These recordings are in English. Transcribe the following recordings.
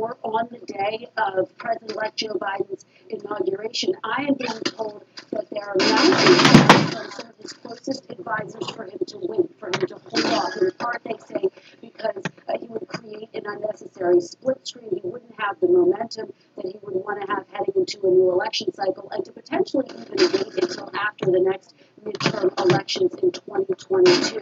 or on the day of President-elect Joe Biden's inauguration, I am being told that there are mountains from some of his closest advisors for him to win, for him to hold off. In part, they say, because he would create an unnecessary split screen. He wouldn't have the momentum that he would want to have heading into a new election cycle, and to potentially even wait until after the next midterm elections in 2022.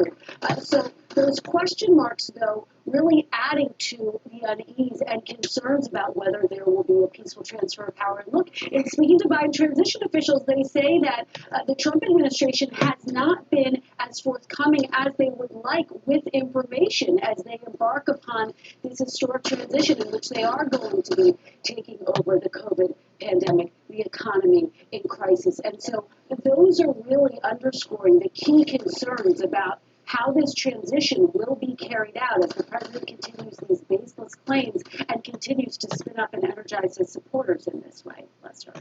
So those question marks, though, really adding to the unease and concerns about whether there will be a peaceful transfer of power. And look, in speaking to Biden transition officials, they say that the Trump administration has not been as forthcoming as they would like with information as they embark upon this historic transition in which they are going to be taking over the COVID pandemic, the economy in crisis. And so those are really underscoring the key concerns about how this transition will be carried out as the president continues these baseless claims and continues to spin up and energize his supporters in this way. Lester.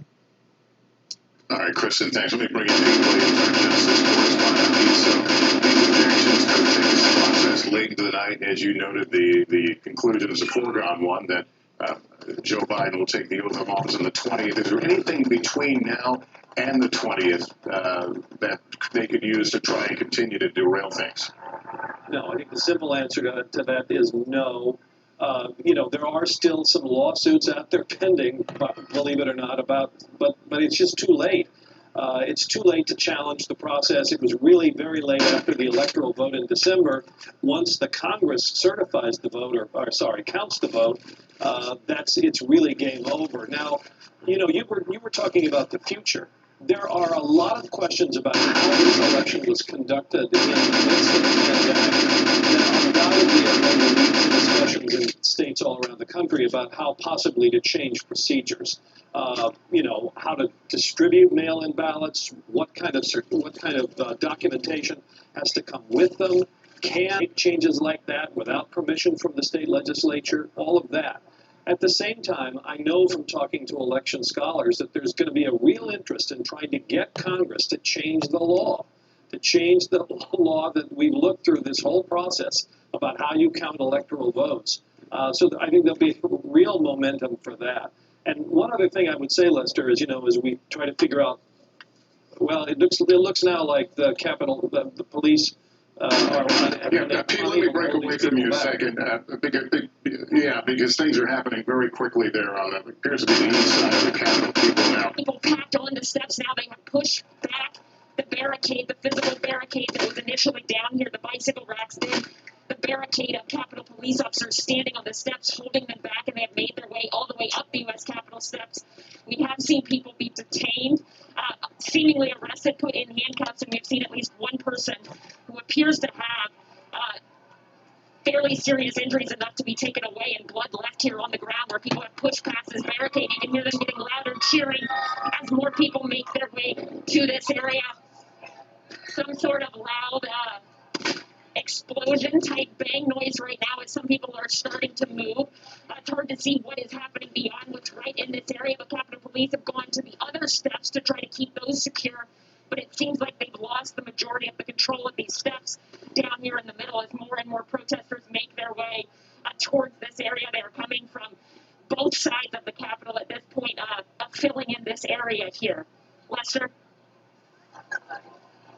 All right, Kristen, thanks. Let me bring in Dave Williams, our Justice correspondent. So these objections could take this process late into the night. As you noted, the conclusion is a foregone one that Joe Biden will take the oath of office on the 20th. Is there anything between now and the 20th that they could use to try and continue to derail things? No, I think the simple answer to that is no. There are still some lawsuits out there pending, believe it or not, but it's just too late. It's too late to challenge the process. It was really very late after the electoral vote in December. Once the Congress certifies the vote, counts the vote, it's really game over. Now, you were talking about the future. There are a lot of questions about how this election was conducted in the midst of the pandemic that undoubtedly are going to lead to discussions in states all around the country about how possibly to change procedures. How to distribute mail-in ballots, what kind of documentation has to come with them, can make changes like that without permission from the state legislature, all of that. At the same time, I know from talking to election scholars that there's going to be a real interest in trying to get Congress to change the law, that we've looked through this whole process about how you count electoral votes. So I think there'll be real momentum for that. And one other thing I would say, Lester, is, as we try to figure out, well, it looks now like the the police are... Pete, let me break away from you a second. Because things are happening very quickly there on what appears to be the east side of the Capitol. People packed on the steps now. They have pushed back the barricade, the physical barricade that was initially down here, the bicycle racks did. The barricade of Capitol police officers standing on the steps, holding them back, and they have made their way all the way up the U.S. Capitol steps. We have seen people be detained, seemingly arrested, put in handcuffs, and we've seen at least one person who appears to have fairly serious injuries enough to be taken away and blood left here on the ground where people have pushed past this barricade. You can hear them getting louder cheering as more people make their way to this area. Some sort of loud explosion type bang noise right now as some people are starting to move. It's hard to see what is happening beyond what's right in this area, but Capitol Police have gone to the other steps to try to keep those secure. But it seems like they've lost the majority of the control of these steps down here in the middle as more and more protesters make their way towards this area. They are coming from both sides of the Capitol at this point, filling in this area here. Lester?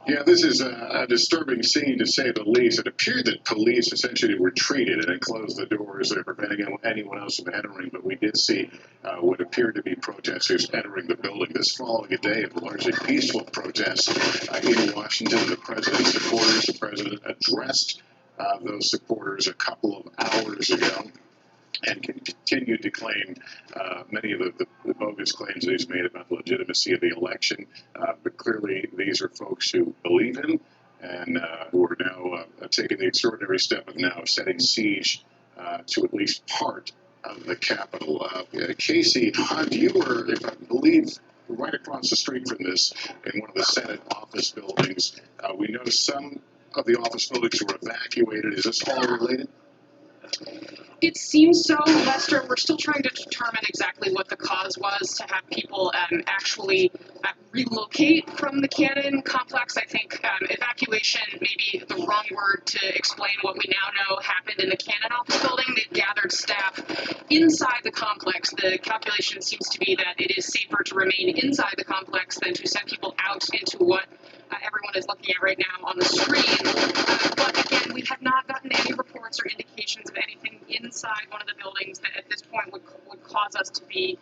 Yeah, this is a disturbing scene, to say the least. It appeared that police essentially retreated and had closed the doors, preventing anyone else from entering. But we did see what appeared to be protesters entering the building. This following a day of largely peaceful protests in Washington. The president's supporters, the president addressed those supporters a couple of hours ago, and continued to claim many of the bogus claims that he's made about the legitimacy of the election. But clearly, these are folks who believe him and who are now taking the extraordinary step of now setting siege to at least part of the Capitol. Casey Hunt, you were, if I believe, right across the street from this in one of the Senate office buildings. We know some of the office buildings were evacuated. Is this all related? It seems so, Lester. We're still trying to determine exactly what the cause was to have people actually relocate from the Cannon complex. I think evacuation may be the wrong word to explain what we now know happened in the Cannon office building. They've gathered staff inside the complex. The calculation seems to be that it is safer to remain inside the complex than to send people out into what everyone is looking at right now on the screen. But again, we have not gotten any reports or indications of anything inside one of the buildings that at this point would cause us to be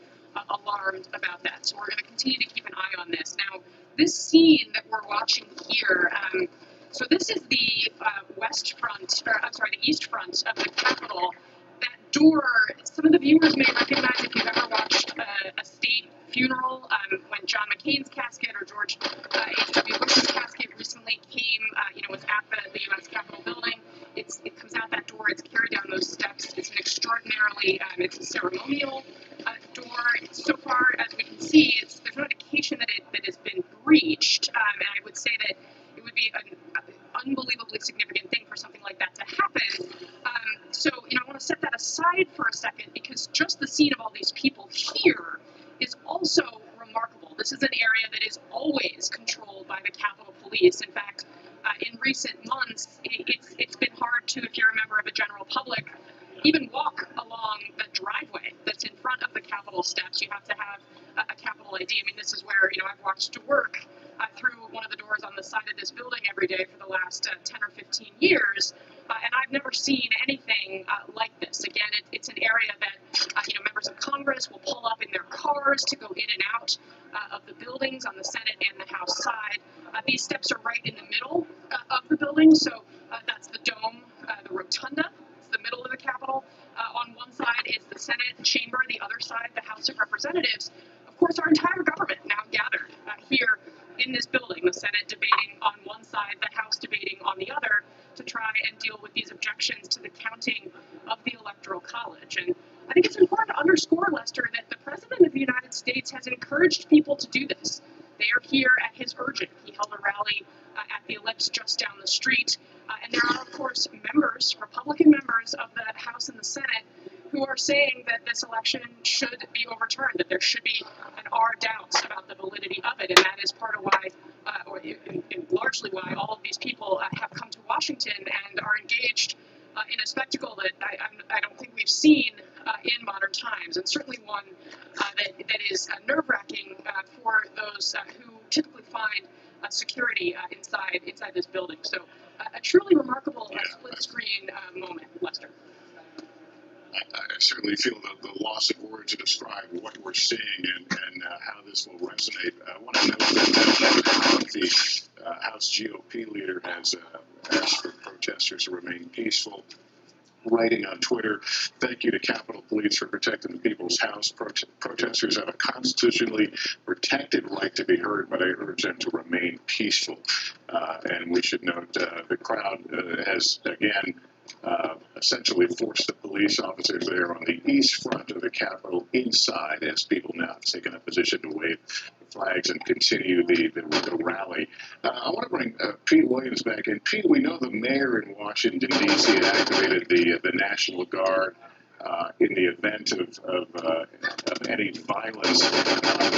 alarmed about that. So we're going to continue to keep an eye on this. Now, this scene that we're watching here, so this is the the east front of the Capitol. That door, some of the viewers may recognize if you've ever watched a state funeral, when John McCain's casket or George H.W. Bush's casket recently came, was at the U.S. Capitol building. It comes out that door, it's carried down those steps. It's an extraordinarily, it's a ceremonial door. So far as we can see, there's no indication that it has been breached, and I would say that it would be an unbelievably significant thing for something like that to happen. So, I want to set that aside for a second because just the scene of all these people here is also remarkable. This is an area that is always controlled by the Capitol Police. In fact, in recent months, it's been hard to, if you're a member of the general public, even walk along the driveway that's in front of the Capitol steps. You have to have a Capitol ID. I mean, this is where, I've walked to work through one of the doors on the side of this building every day for the last 10 or 15 years, and I've never seen anything like this. Again, it's an area that, members of Congress will pull up in their cars to go in and out of the buildings on the Senate and the House side. These steps are right in the middle of the building, so that's the dome, the rotunda. It's the middle of the Capitol. On one side is the Senate chamber, the other side, the House of Representatives. Of course, our entire government now gathered here in this building, the Senate debating on one side, the House debating on the other, to try and deal with these objections to the counting of the Electoral College. And I think it's important to underscore, Lester, that the President of the United States has encouraged people to do this. They are here at his urging. He held a rally at the Ellipse just down the street. And there are, of course, members, Republican members of the House and the Senate, who are saying that this election should be overturned, that there should be and are doubts about the validity of it. And that is part of why, and largely why, all of these people have come to Washington and are engaged in a spectacle that I don't think we've seen in modern times, and certainly one that is nerve-wracking for those who typically find security inside this building. So a truly remarkable split-screen moment, Lester. I certainly feel the loss of words to describe what we're seeing and how this will resonate. I want to note that the House GOP leader has asked for protesters to remain peaceful, writing on Twitter, "Thank you to Capitol Police for protecting the people's house. Protesters have a constitutionally protected right to be heard, but I urge them to remain peaceful." And we should note the crowd has, again, essentially forced the police officers there on the east front of the Capitol inside as people now have taken a position to wave the flags and continue the rally. I want to bring Pete Williams back in. Pete, we know the mayor in Washington, D.C. had activated the National Guard in the event of any violence.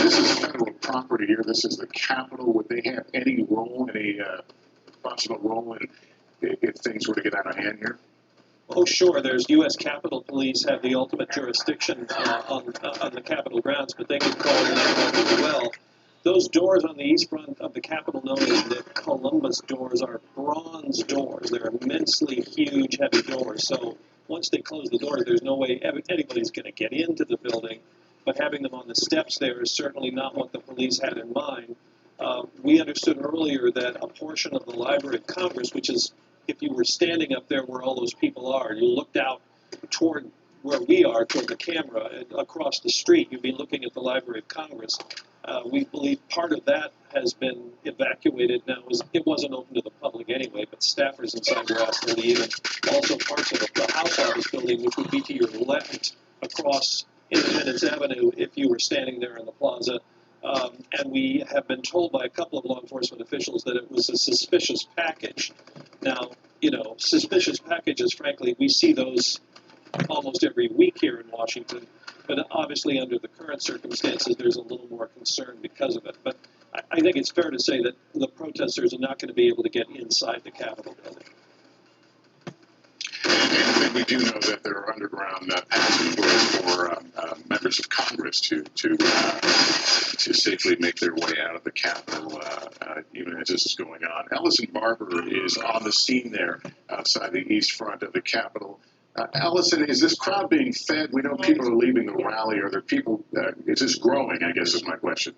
This is federal property here. This is the Capitol. Would they have any role, any possible role in if things were to get out of hand here? Oh, sure. There's U.S. Capitol Police have the ultimate jurisdiction on the Capitol grounds, but they can call in help as well. Those doors on the east front of the Capitol, known as the Columbus doors, are bronze doors. They're immensely huge, heavy doors. So once they close the doors, there's no way anybody's going to get into the building. But having them on the steps there is certainly not what the police had in mind. We understood earlier that a portion of the Library of Congress, which is, if you were standing up there where all those people are, you looked out toward where we are, toward the camera, and across the street, you'd be looking at the Library of Congress. We believe part of that has been evacuated now. It wasn't open to the public anyway, but staffers inside were asked to leave, and also parts of the House Office building, which would be to your left across Independence Avenue if you were standing there in the plaza. And we have been told by a couple of law enforcement officials that it was a suspicious package. Now, suspicious packages, frankly, we see those almost every week here in Washington. But obviously, under the current circumstances, there's a little more concern because of it. But I think it's fair to say that the protesters are not going to be able to get inside the Capitol building. And we do know that there are underground passageways for members of Congress to safely make their way out of the Capitol, even as this is going on. Allison Barber is on the scene there outside the east front of the Capitol. Allison, is this crowd being fed? We know people are leaving the rally. Are there people? Is this growing? I guess is my question.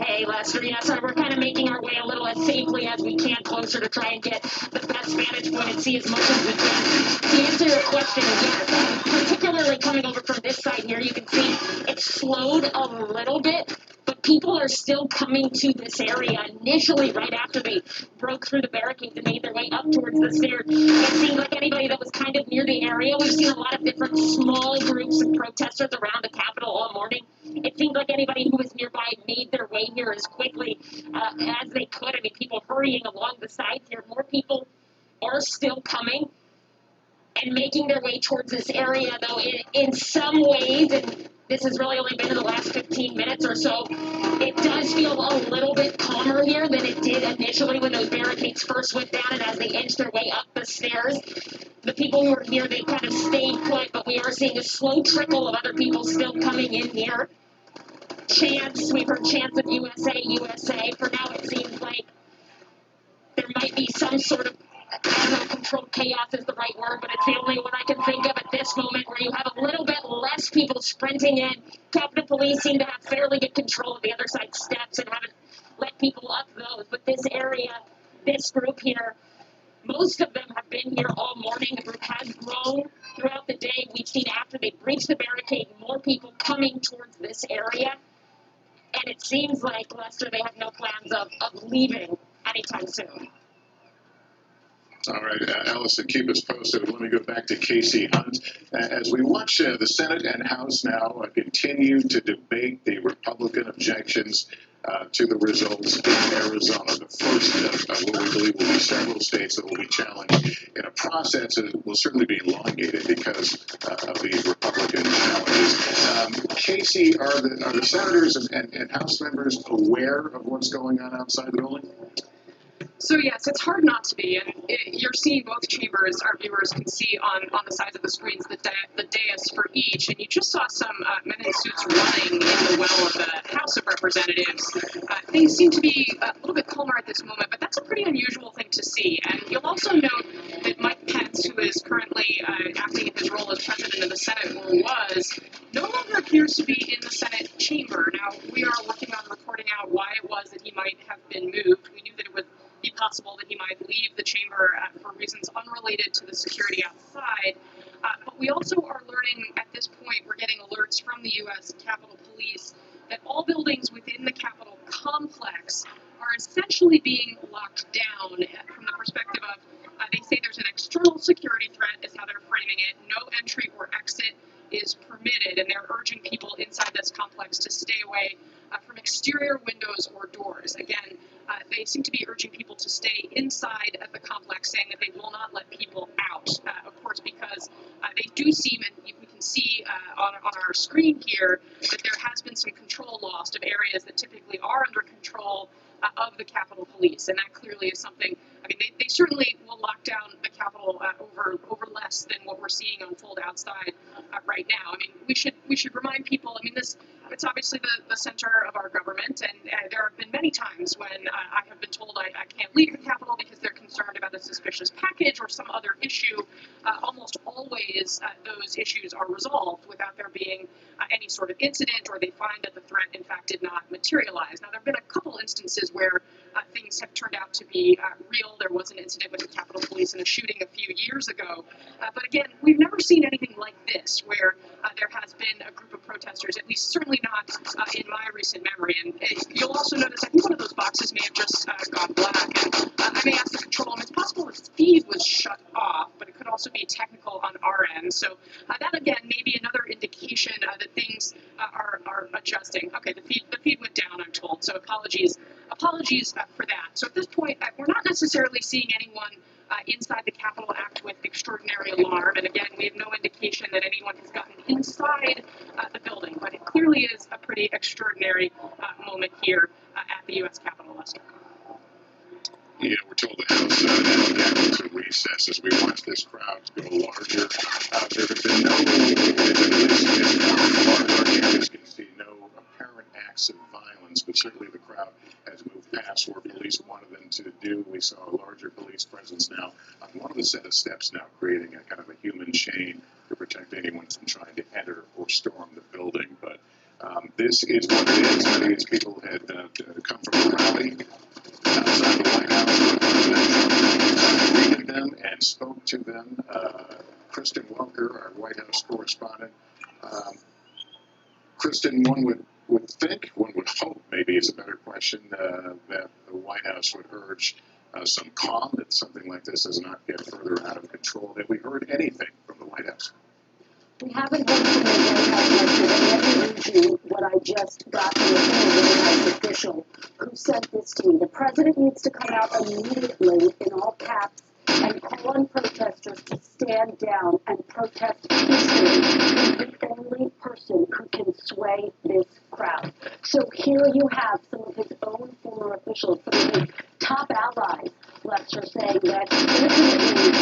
Hey, Lester, yes, we're kind of making our way a little as safely as we can closer to try and get the best vantage point and see as much as we can. To answer your question, yes, particularly coming over from this side here, you can see it's slowed a little bit, but people are still coming to this area. Initially, right after they broke through the barricades and made their way up towards the stairs, it seemed like anybody that was kind of near the area. We've seen a lot of different small groups of protesters around the Capitol all morning. It seemed like anybody who was nearby made their way here as quickly as they could. I mean, people hurrying along the sides here. More people are still coming and making their way towards this area, though in some ways, and this has really only been in the last 15 minutes or so, it does feel a little bit calmer here than it did initially when those barricades first went down and as they inched their way up the stairs. The people who were here, they kind of stayed put, but we are seeing a slow trickle of other people still coming in here. Chants, we've heard chants of USA, USA. For now, it seems like there might be some sort of, I don't know, controlled chaos is the right word, but it's the only one I can think of at this moment where you have a little bit less people sprinting in. Capitol Police seem to have fairly good control of the other side steps and haven't let people up those. But this area, this group here, most of them have been here all morning. The group has grown throughout the day. We've seen after they breached the barricade, more people coming towards this area. And it seems like, Lester, they have no plans of leaving anytime soon. All right, Allison, keep us posted. Let me go back to Casey Hunt. As we watch the Senate and House now continue to debate the Republican objections to the results in Arizona, the first of what we believe will be several states that will be challenged in a process that will certainly be elongated because of these Republican challenges. Casey, are the senators and House members aware of what's going on outside the building? So yes, it's hard not to be, and you're seeing both chambers. Our viewers can see on the sides of the screens the dais for each, and you just saw some men in suits running in the well of the House of Representatives. Things seem to be a little bit calmer at this moment, but that's a pretty unusual thing to see. And you'll also note that Mike Pence, who is currently acting in his role as president of the Senate, or was, no longer appears to be in the Senate chamber. Now, we are working on reporting out why it was that he might have been moved. We knew that it would be possible that he might leave the chamber for reasons unrelated to the security outside. But we also are learning at this point, we're getting alerts from the U.S. Capitol Police that all buildings within the Capitol complex are essentially being locked down from the perspective of, they say there's an external security threat is how they're framing it. No entry or exit is permitted, and they're urging people inside this complex to stay away from exterior windows or doors. Again, they seem to be urging people to stay inside of the complex, saying that they will not let people out, of course, because they do seem, and we can see on our screen here, that there has been some control lost of areas that typically are under control of the Capitol Police, and that clearly is something, I mean, they certainly will lock down the Capitol over less than what we're seeing unfold outside right now. I mean, we should remind people, I mean, it's obviously the center of our government, and there have been many times when I have been told I can't leave the Capitol because they're concerned about a suspicious package or some other issue. Almost always those issues are resolved without there being any sort of incident, or they find that the threat, in fact, did not materialize. Now, there have been a couple instances where things have turned out to be real. There was an incident with the Capitol Police in a shooting a few years ago. But again, we've never seen anything like this, where there has been a group of protesters, at least certainly not in my recent memory. And you'll also notice, I think one of those boxes may have just gone black. And I may ask the control room, it's possible its feed was shut off, but it could also be technical on our end. So that, again, may be another indication that things are adjusting. Okay, the feed went down, I'm told, so apologies for that. So at this point, we're not necessarily seeing anyone inside the Capitol act with extraordinary alarm, and again, we have no indication that anyone has gotten inside the building, but it clearly really is a pretty extraordinary moment here at the U.S. Capitol, Lester. Yeah, we're told the House now down to recess as we watch this crowd go larger. There have been no, as far as our cameras can see, no apparent acts of violence, but certainly the crowd has moved past where police wanted them to do. We saw a larger police presence now on one of the set of steps now, creating a kind of a human chain to protect anyone from trying to enter or storm the building. But this is what it is. Many of these people had come from a rally outside the White House where President Trump greeted them and spoke to them. Kristen Welker, our White House correspondent. Kristen, one would think, one would hope, maybe is a better question, that the White House would urge some calm, that something like this does not get further out of control. Have we heard anything from the White House? We haven't heard from the White House yet, so let me read you what I just got from the White House official who sent this to me. The president needs to come out immediately, in all caps, and call on protesters to stand down and protest peacefully. He's the only person who can sway this crowd. So here you have some of his own former officials, some of his top allies, Lester, saying that ultimately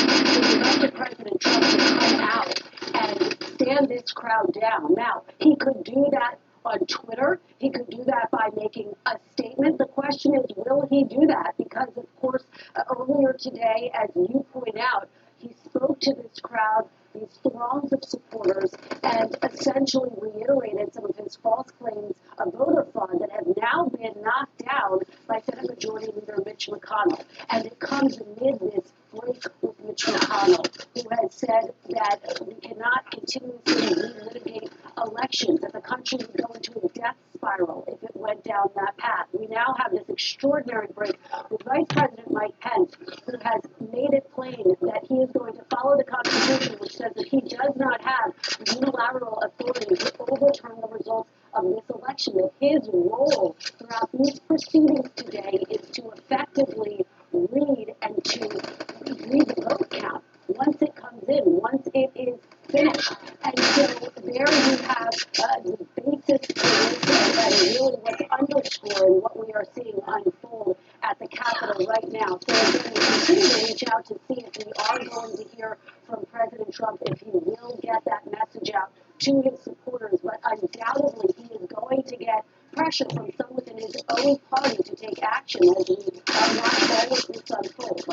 they elected President Trump to come out and stand this crowd down. Now, he could do that on Twitter. He could do that by making a statement. The question is, will he do that? Because, of course, earlier today, as you point out, he spoke to this crowd, these throngs of supporters, and essentially reiterated some of his false claims of voter fraud that have now been knocked down by Senate Majority Leader Mitch McConnell. And it comes amid this break with Mitch McConnell, who has said that we cannot continuously relitigate elections, that the country would go into a death spiral if it went down that path. We now have this extraordinary break with Vice President Mike Pence, who has made it plain that he is going to follow the Constitution, which says that he does not have unilateral authority to overturn the results of this election, that his role throughout these proceedings today is to effectively read and to read the vote count once it comes in, once it is finished. And so there you have the basis for this and really what's underscoring what we are seeing unfold at the Capitol right now. So again, we continue to reach out to see if we are going to hear from President Trump, if he will get that message out to his supporters. But undoubtedly, he is going to get pressure from some within his own party to take action as we watch all of this unfold.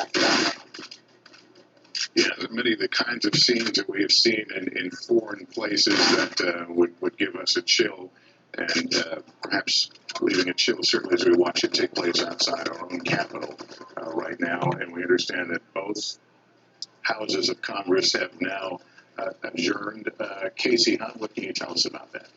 Yeah, many of the kinds of scenes that we have seen in foreign places that would give us a chill, and perhaps leaving a chill certainly as we watch it take place outside our own Capitol right now. And we understand that both houses of Congress have now adjourned. Casey Hunt, what can you tell us about that?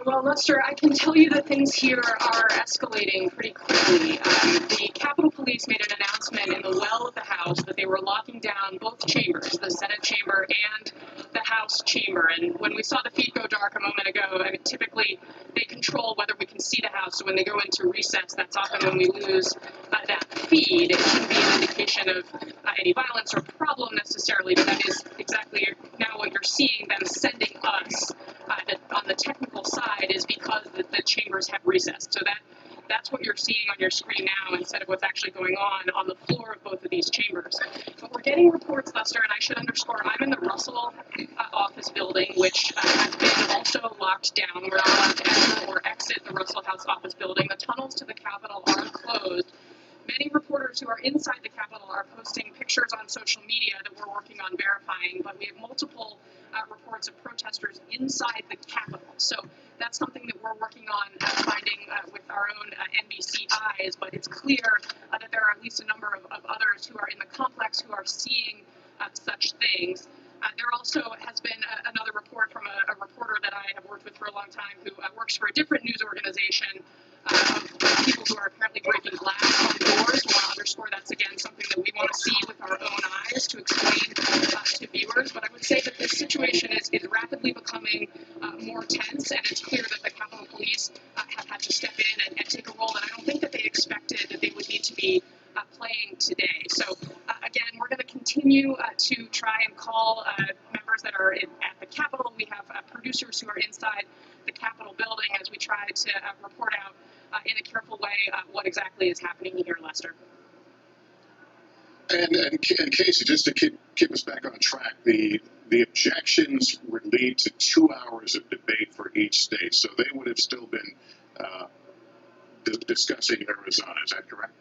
Well, Lester, I can tell you that things here are escalating pretty quickly. The Capitol Police made an announcement in the well of the House that they were locking down both chambers, the Senate chamber and the House chamber. And when we saw the feed go dark a moment ago, I mean, typically they control whether we can see the House. So when they go into recess, that's often when we lose that feed. It shouldn't be an indication of any violence or problem necessarily, but that is exactly now what you're seeing them sending us on the technical side is because the chambers have recessed. So that's what you're seeing on your screen now instead of what's actually going on the floor of both of these chambers. But we're getting reports, Lester, and I should underscore, I'm in the Russell office building, which has been also locked down. We're not allowed to enter or exit the Russell House office building. The tunnels to the Capitol are closed. Many reporters who are inside the Capitol are posting pictures on social media that we're working on verifying, but we have multiple reports of protesters inside the Capitol. So that's something that we're working on finding with our own NBC eyes, but it's clear that there are at least a number of others who are in the complex who are seeing such things. There also has been another report from a reporter that I have worked with for a long time who works for a different news organization of people who are apparently breaking glass on doors. We want to underscore that's, again, something that we want to see with our own eyes to explain to viewers. But I would say that this situation is rapidly becoming more tense, and it's clear that the Capitol Police have had to step in and take a role that I don't think that they expected that they would need to be playing today. So, again, we're going to continue to try and call members reporters that are at the Capitol. We have producers who are inside the Capitol building as we try to report out in a careful way what exactly is happening here, Lester. And Casey, just to keep us back on track, the objections would lead to 2 hours of debate for each state, so they would have still been discussing Arizona. Is that correct?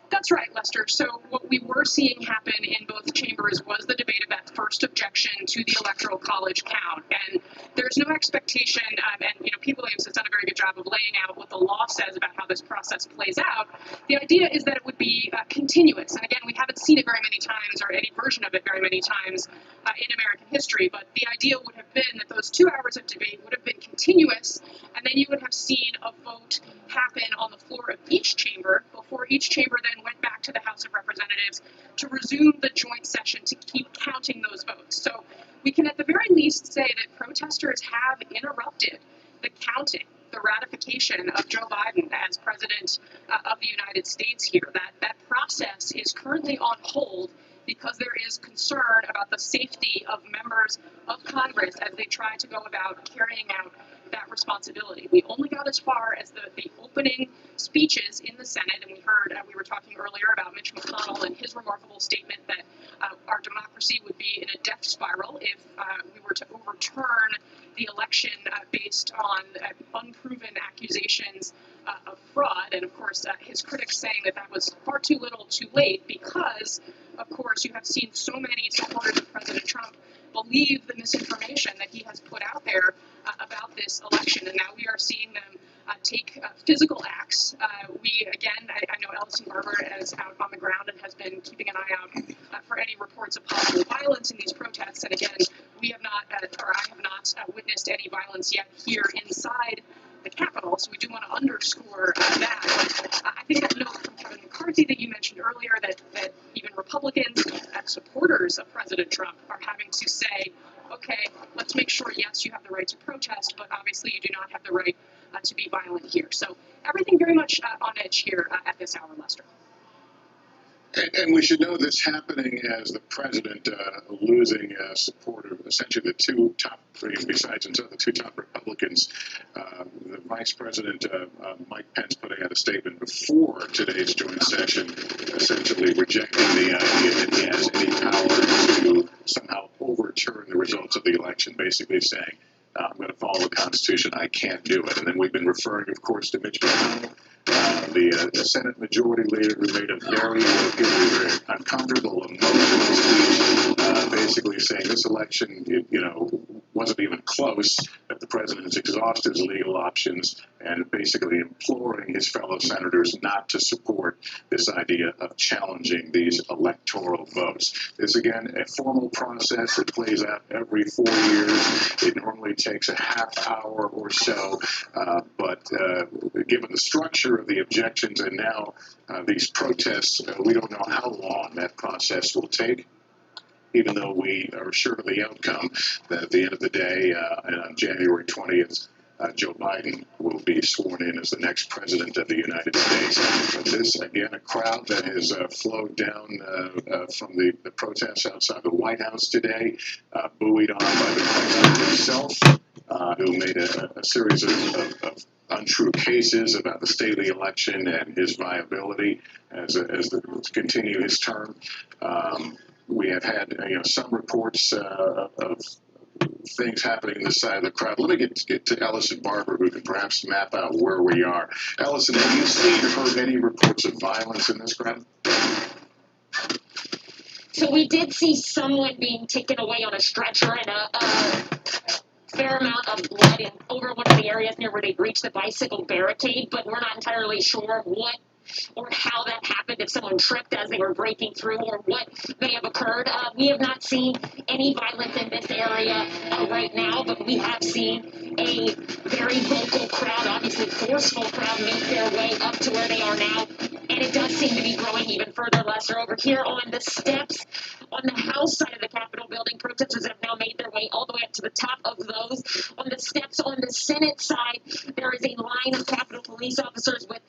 That's right, Lester. So what we were seeing happen in both chambers was the debate of that first objection to the Electoral College count. And there's no expectation, and Pete Williams has done a very good job of laying out what the law says about how this process plays out. The idea is that it would be continuous. And again, we haven't seen it very many times, or any version of it very many times in American history. But the idea would have been that those 2 hours of debate would have been continuous, and then you would have seen a vote happen on the floor of each chamber before each chamber then went back to the House of Representatives to resume the joint session to keep counting those votes. So we can at the very least say that protesters have interrupted the counting, the ratification of Joe Biden as president of the United States here. That process is currently on hold because there is concern about the safety of members of Congress as they try to go about carrying out that responsibility. We only got as far as the opening speeches in the Senate, and we were talking earlier about Mitch McConnell and his remarkable statement that our democracy would be in a death spiral if we were to overturn the election based on unproven accusations of fraud. And of course, his critics saying that was far too little too late because, of course, you have seen so many supporters of President Trump believe the misinformation that he has put out there about this election, and now we are seeing them take physical acts. I know Ellison Barber is out on the ground and has been keeping an eye out for any reports of possible violence in these protests, and again, we have not, or I have not witnessed any violence yet here inside the Capitol, so we do want to underscore that. But I think that note from Kevin McCarthy that you mentioned earlier, that even Republicans and supporters of President Trump are having to say, okay, let's make sure, yes, you have the right to protest, but obviously you do not have the right to be violent here. So everything very much on edge here at this hour, Lester. And we should know this happening as the president losing support of essentially the two top, besides himself, the two top Republicans. The Vice President, Mike Pence, putting out a statement before today's joint session, essentially rejecting the idea that he has any power to somehow overturn the results of the election, basically saying, I'm going to follow the Constitution, I can't do it. And then we've been referring, of course, to Mitch McConnell, the Senate Majority Leader, who made a very uncomfortable, emotional speech, basically saying this election, wasn't even close, that the president has exhausted his legal options, and basically imploring his fellow senators not to support this idea of challenging these electoral votes. This, again, a formal process that plays out every 4 years. It normally takes a half hour or so, but given the structure of the objections and now these protests, we don't know how long that process will take, even though we are sure of the outcome, that at the end of the day, on January 20th, Joe Biden will be sworn in as the next president of the United States. But this, again, a crowd that has flowed down from the protests outside the White House today, buoyed on by the president himself, who made a series of untrue cases about the state of the election and his viability to continue his term. We have had some reports of things happening in this side of the crowd. Let me get to Ellison Barber, who can perhaps map out where we are. Ellison, have you seen or heard any reports of violence in this crowd? So we did see someone being taken away on a stretcher and a fair amount of blood over one of the areas near where they breached the bicycle barricade, but we're not entirely sure what or how that happened, if someone tripped as they were breaking through, or what may have occurred. We have not seen any violence in this area right now, but we have seen a very vocal crowd, obviously forceful crowd, make their way up to where they are now, and it does seem to be growing even further, Lester. Over here on the steps on the House side of the Capitol building, protesters have now made their way all the way up to the top of those. On the steps on the Senate side, there is a line of Capitol police officers with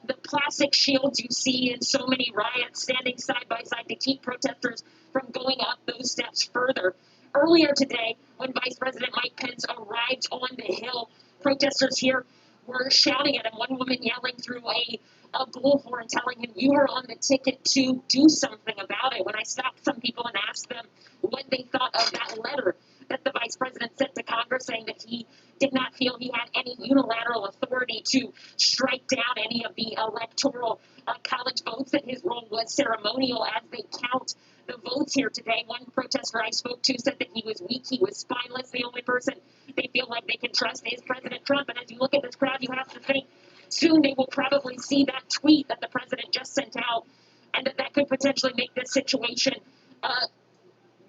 the plastic shields you see in so many riots standing side by side to keep protesters from going up those steps further. Earlier today, when Vice President Mike Pence arrived on the Hill, protesters here were shouting at him, one woman yelling through a bullhorn telling him, "You are on the ticket to do something about it." When I stopped some people and asked them what they thought of that letter that the Vice President sent to Congress saying that he did not feel he had any unilateral authority to strike down any of the electoral college votes, that his role was ceremonial as they count the votes here today. One protester I spoke to said that he was weak, he was spineless. The only person they feel like they can trust is President Trump. And as you look at this crowd, you have to think soon they will probably see that tweet that the president just sent out, and that could potentially make this situation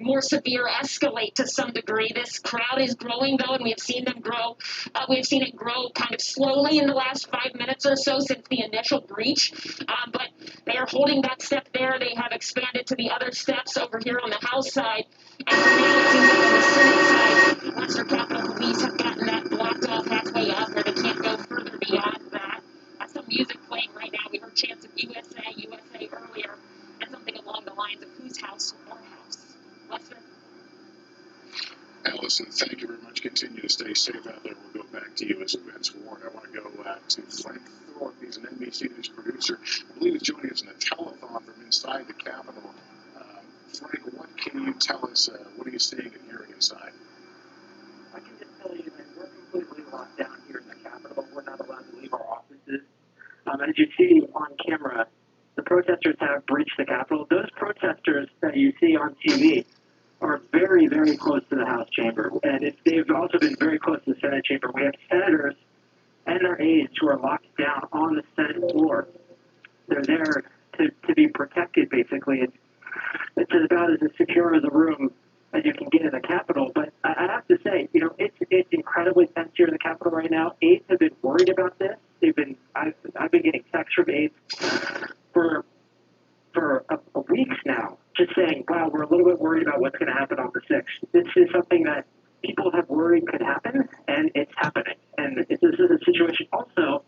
more severe, escalate to some degree. This crowd is growing, though, and we have seen them grow. We've seen it grow kind of slowly in the last 5 minutes or so since the initial breach. But they are holding that step there. They have expanded to the other steps over here on the House side. And for now, it seems like on the Senate side, Western Capitol Police have gotten that blocked off halfway up, where they can't go further beyond that. Some music playing right now. We heard chants of USA, USA earlier, and something along the lines of whose house or house. Lester? Allison, thank you very much. Continue to stay safe out there. We'll go back to you as events warrant. I want to go to Frank Thorpe. He's an NBC News producer. I believe he's joining us in a telethon from inside the Capitol. Frank, what can you tell us? What are you seeing and hearing inside? I can just tell you that we're completely locked down here in the Capitol. We're not allowed to leave our offices. As you see on camera, the protesters have breached the Capitol. Those protesters that you see on TV are very, very close to the House chamber. And they've also been very close to the Senate chamber. We have senators and their aides who are locked down on the Senate floor. They're there to be protected, basically. It's about as secure as a room as you can get in the Capitol. But I have to say, it's incredibly tense here in the Capitol right now. Aides have been worried about this. I've been getting texts from aides for weeks now, just saying, "Wow, we're a little bit worried about what's going to happen on the 6th." This is something that people have worried could happen, and it's happening. And this is a situation also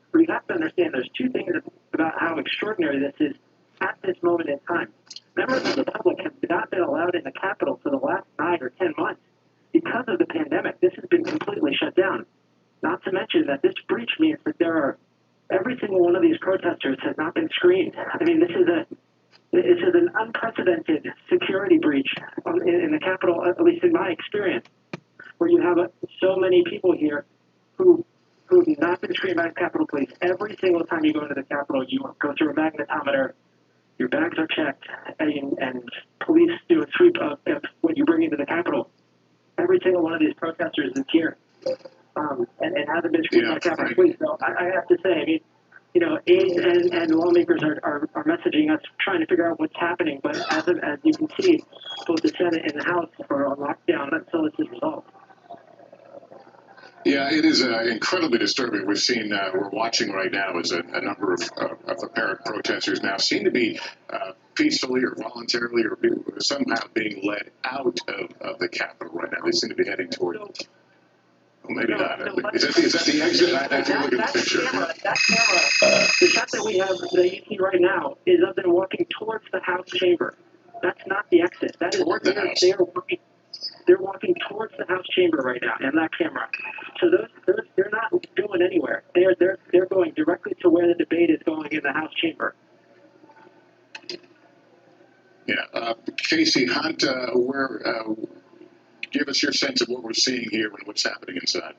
where you have to understand there's two things about how extraordinary this is at this moment in time. Members of the public have not been allowed in the Capitol for the last 9 or 10 months because of the pandemic. This has been completely shut down. Not to mention that this breach means that every single one of these protesters has not been screened. I mean, this is an unprecedented security breach in the Capitol, at least in my experience, where you have so many people here who have not been screened by the Capitol Police. Every single time you go into the Capitol, you go through a magnetometer, your bags are checked, and police do a sweep of what you bring into the Capitol. Every single one of these protesters is here. And hasn't been screened by Capitol Police. So I have to say, I mean, aides and lawmakers are messaging us, trying to figure out what's happening. But as you can see, both the Senate and the House are on lockdown until this is resolved. Yeah, it is incredibly disturbing. We're watching right now as a number of apparent protesters now seem to be peacefully or voluntarily or somehow being led out of the Capitol right now. They seem to be heading toward. Well, maybe not. Is that the exit? I have to look at the picture. That camera, the shot that we have that you see right now is of them walking towards the House chamber. That's not the exit. That is toward the House. They're walking towards the House chamber right now in that camera. So they're not going anywhere. They're going directly to where the debate is going in the House chamber. Yeah, Casey Hunt, give us your sense of what we're seeing here and what's happening inside.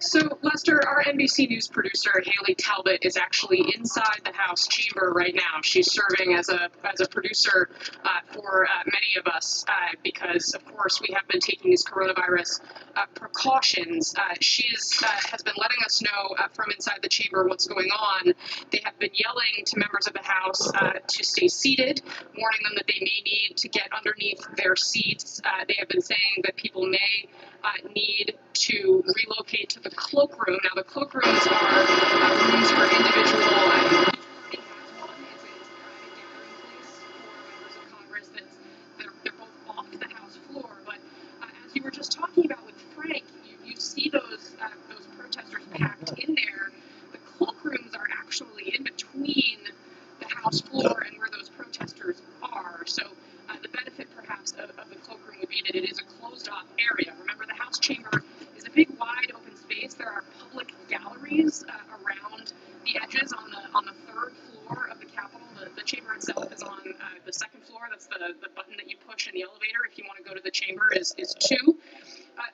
So, Lester, our NBC News producer, Haley Talbot, is actually inside the House chamber right now. She's serving as a producer for many of us because, of course, we have been taking these coronavirus precautions. She has been letting us know from inside the chamber what's going on. They have been yelling to members of the House to stay seated, warning them that they may need to get underneath their seats. They have been saying that people may need to relocate to the cloakroom. Now, the cloakrooms are rooms where individual it's a private gathering place for members of Congress. They're both off the House floor. But as you were just talking about with Frank, you see those protesters packed in there. The cloakrooms are actually in between the House floor and where those protesters are. So the benefit, perhaps, of the cloakroom would be that it is a chamber is a big, wide open space. There are public galleries around the edges on the third floor of the Capitol. The chamber itself is on the second floor. That's the button that you push in the elevator if you want to go to the chamber is 2.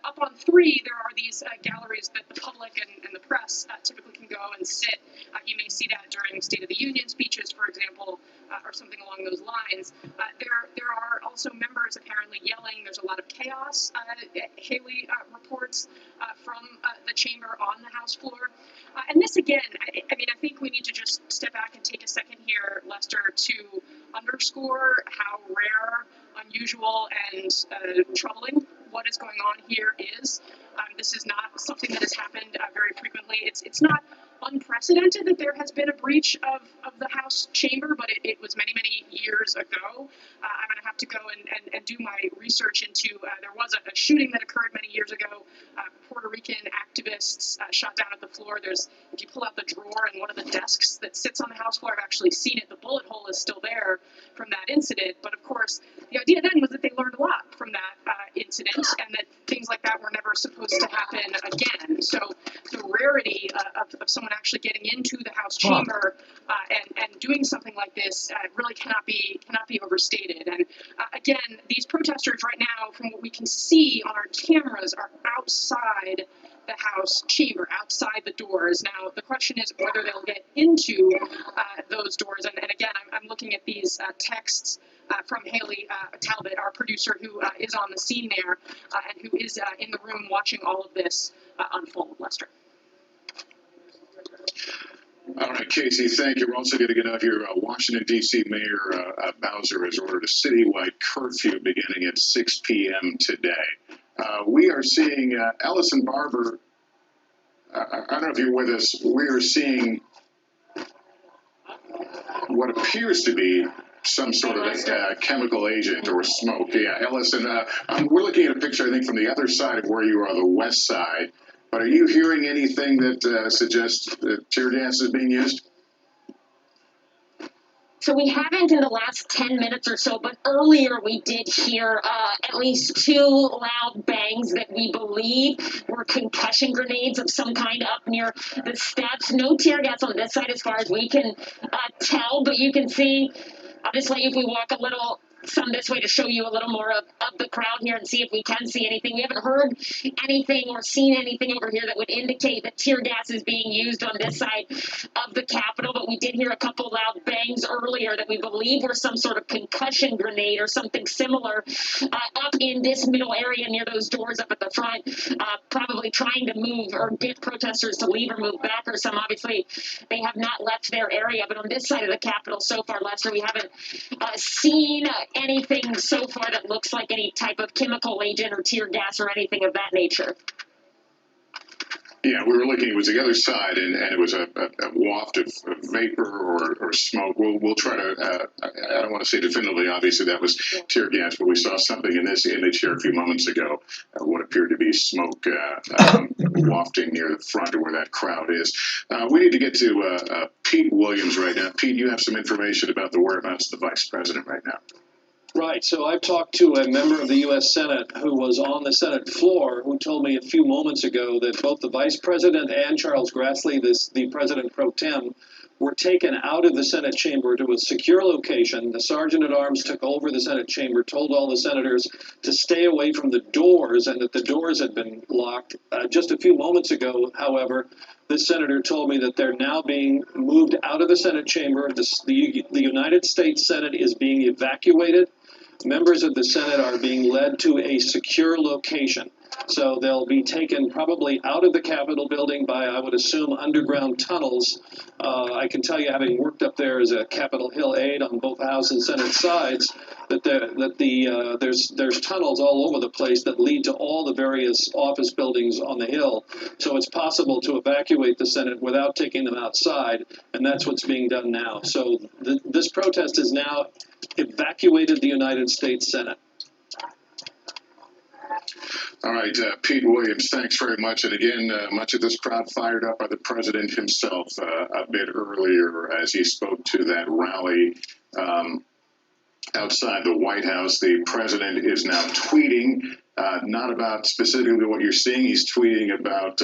Up on 3, there are these galleries that the public and the press typically can go and sit. You may see that during State of the Union speeches, for example, or something along those lines. There are also members apparently yelling. There's a lot of chaos, Haley reports from the chamber on the House floor. And this again, I mean, I think we need to just step back and take a second here, Lester, to underscore how rare, unusual, and troubling what is going on here is. This is not something that has happened very frequently. It's not unprecedented that there has been a breach of the House chamber, but it was many, many years ago. I'm going to have to go and do my research into, there was a shooting that occurred many years ago. Puerto Rican activists shot down at the floor. If you pull out the drawer in one of the desks that sits on the House floor, I've actually seen it. The bullet hole is still there from that incident. But of course, the idea then was that they learned a lot from that incident and that things like that were never supposed to happen again. So the rarity of someone actually getting into the House chamber and doing something like this really cannot be overstated. And again, these protesters right now, from what we can see on our cameras, are outside the House chamber, outside the doors. Now, the question is whether they'll get into those doors. And again, I'm looking at these texts from Haley Talbot, our producer, who is on the scene there and who is in the room watching all of this unfold. Lester. All right, Casey, thank you. We're also going to get out here. Washington, D.C. Mayor Bowser has ordered a citywide curfew beginning at 6 p.m. today. We are seeing Ellison Barber. I don't know if you're with us. We are seeing what appears to be some sort of chemical agent or smoke. Yeah, Ellison, we're looking at a picture, I think, from the other side of where you are, the west side. But are you hearing anything that suggests that tear gas is being used? So we haven't in the last 10 minutes or so, but earlier we did hear at least 2 loud bangs that we believe were concussion grenades of some kind up near the steps. No tear gas on this side as far as we can tell, but you can see, I'll just let you, if we walk a little some this way to show you a little more of the crowd here and see if we can see anything. We haven't heard anything or seen anything over here that would indicate that tear gas is being used on this side of the Capitol, but we did hear a couple loud bangs earlier that we believe were some sort of concussion grenade or something similar up in this middle area near those doors up at the front, probably trying to move or get protesters to leave or move back or some. Obviously, they have not left their area, but on this side of the Capitol so far, Lester, we haven't seen anything so far that looks like any type of chemical agent or tear gas or anything of that nature. Yeah, we were looking. It was the other side, and it was a waft of vapor or smoke. We'll try to. I don't want to say definitively. Obviously, that was tear gas, but we saw something in this image here a few moments ago. What appeared to be smoke wafting near the front of where that crowd is. We need to get to Pete Williams right now. Pete, you have some information about the whereabouts of the vice president right now. Right. So I've talked to a member of the U.S. Senate who was on the Senate floor who told me a few moments ago that both the vice president and Charles Grassley, the president pro tem, were taken out of the Senate chamber to a secure location. The sergeant at arms took over the Senate chamber, told all the senators to stay away from the doors and that the doors had been locked. Just a few moments ago, however, this senator told me that they're now being moved out of the Senate chamber. The United States Senate is being evacuated. Members of the Senate are being led to a secure location. So they'll be taken probably out of the Capitol building by, I would assume, underground tunnels. I can tell you, having worked up there as a Capitol Hill aide on both House and Senate sides, that there's tunnels all over the place that lead to all the various office buildings on the Hill. So it's possible to evacuate the Senate without taking them outside, and that's what's being done now. So this protest has now evacuated the United States Senate. All right, Pete Williams, thanks very much. And again, much of this crowd fired up by the president himself a bit earlier as he spoke to that rally outside the White House. The president is now tweeting Not about specifically what you're seeing. He's tweeting about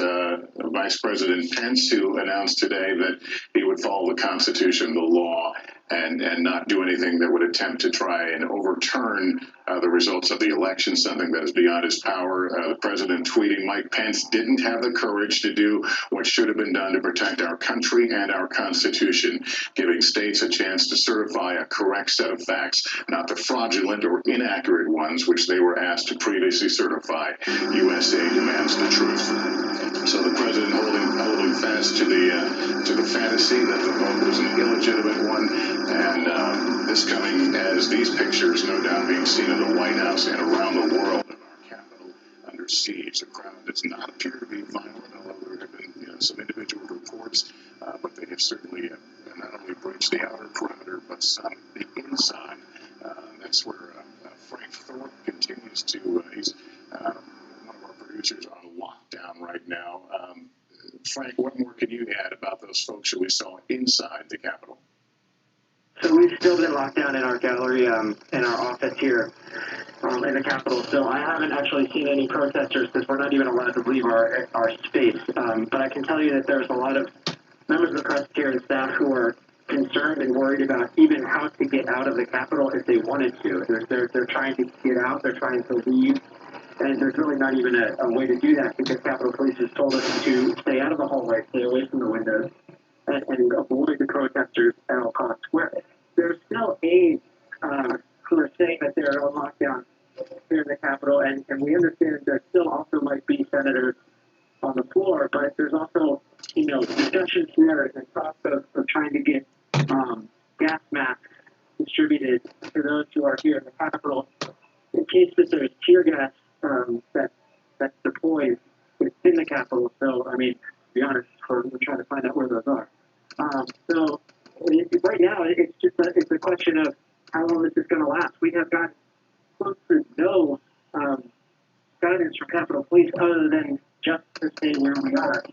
Vice President Pence, who announced today that he would follow the Constitution, the law, and not do anything that would attempt to try and overturn the results of the election, something that is beyond his power. The president tweeting, Mike Pence didn't have the courage to do what should have been done to protect our country and our Constitution, giving states a chance to certify a correct set of facts, not the fraudulent or inaccurate ones which they were asked to previously certify. USA demands the truth. So the president holding fast to the fantasy that the vote was an illegitimate one, and this coming as these pictures, no doubt, being seen in the White House and around the world of our capital under siege. The crowd does not appear to be violent, although there have been some individual reports, but they have certainly not only breached the outer perimeter, but some the inside. That's where Frank Thorpe continues to. He's one of our producers on lockdown right now. Frank, what more can you add about those folks that we saw inside the Capitol? So we've still been locked down in our gallery, in our office here in the Capitol. So I haven't actually seen any protesters because we're not even allowed to leave our space. But I can tell you that there's a lot of members of the press here and staff who are concerned and worried about even how to get out of the Capitol if they wanted to. They're trying to get out. They're trying to leave. And there's really not even a way to do that because Capitol Police has told us to stay out of the hallway, stay away from the windows, and avoid the protesters at all costs. There's still aides who are saying that they're on lockdown here in the Capitol, and we understand there still also might be senators on the floor, but there's also, discussions here and talk of trying to get gas masks distributed to those who are here in the Capitol in case that there's tear gas that's deployed within the Capitol. So, to be honest, we're trying to find out where those are. So right now, it's a question of how long this is going to last. We have got close to no guidance from Capitol Police other than just to stay where we are.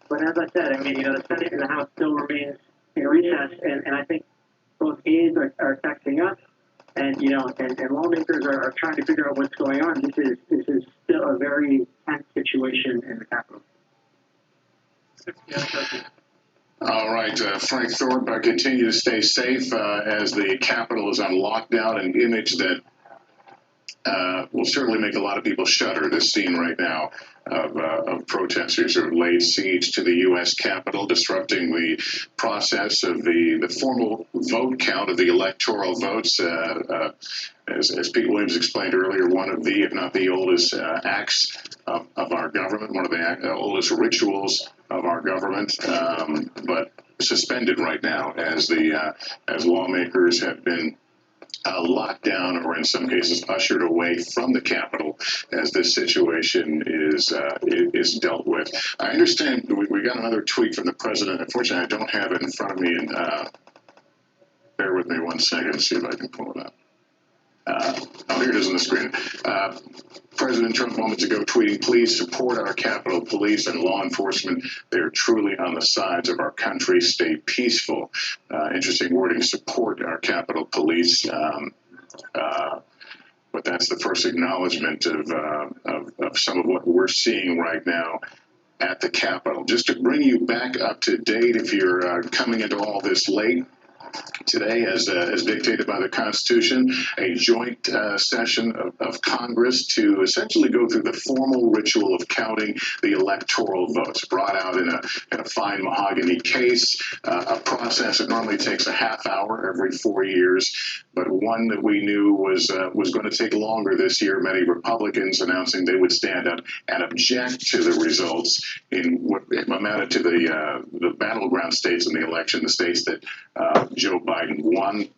But as I said, the Senate and the House still remains in recess, and I think both aides are texting us, and lawmakers are trying to figure out what's going on. This is still a very tense situation in the Capitol. All right, Frank Thorpe, continue to stay safe as the Capitol is on lockdown, an image that will certainly make a lot of people shudder. This scene right now of protesters who have laid siege to the U.S. Capitol, disrupting the process of the formal vote count of the electoral votes. As Pete Williams explained earlier, one of the, if not the oldest acts of our government, one of the oldest rituals of our government, but suspended right now as lawmakers have been locked down, or in some cases ushered away from the Capitol as this situation is dealt with. I understand we got another tweet from the president. Unfortunately, I don't have it in front of me, and bear with me 1 second, see if I can pull it up. Here it is on the screen. President Trump moments ago tweeting, "Please support our Capitol Police and law enforcement. They are truly on the sides of our country. Stay peaceful." Interesting wording, support our Capitol Police. But that's the first acknowledgement of some of what we're seeing right now at the Capitol. Just to bring you back up to date, if you're coming into all this late, today, as dictated by the Constitution, a joint session of Congress to essentially go through the formal ritual of counting the electoral votes, brought out in a fine mahogany case, a process that normally takes a half hour every 4 years, but one that we knew was going to take longer this year. Many Republicans announcing they would stand up and object to the results in what amounted to the battleground states in the election, the states that Joe Biden won.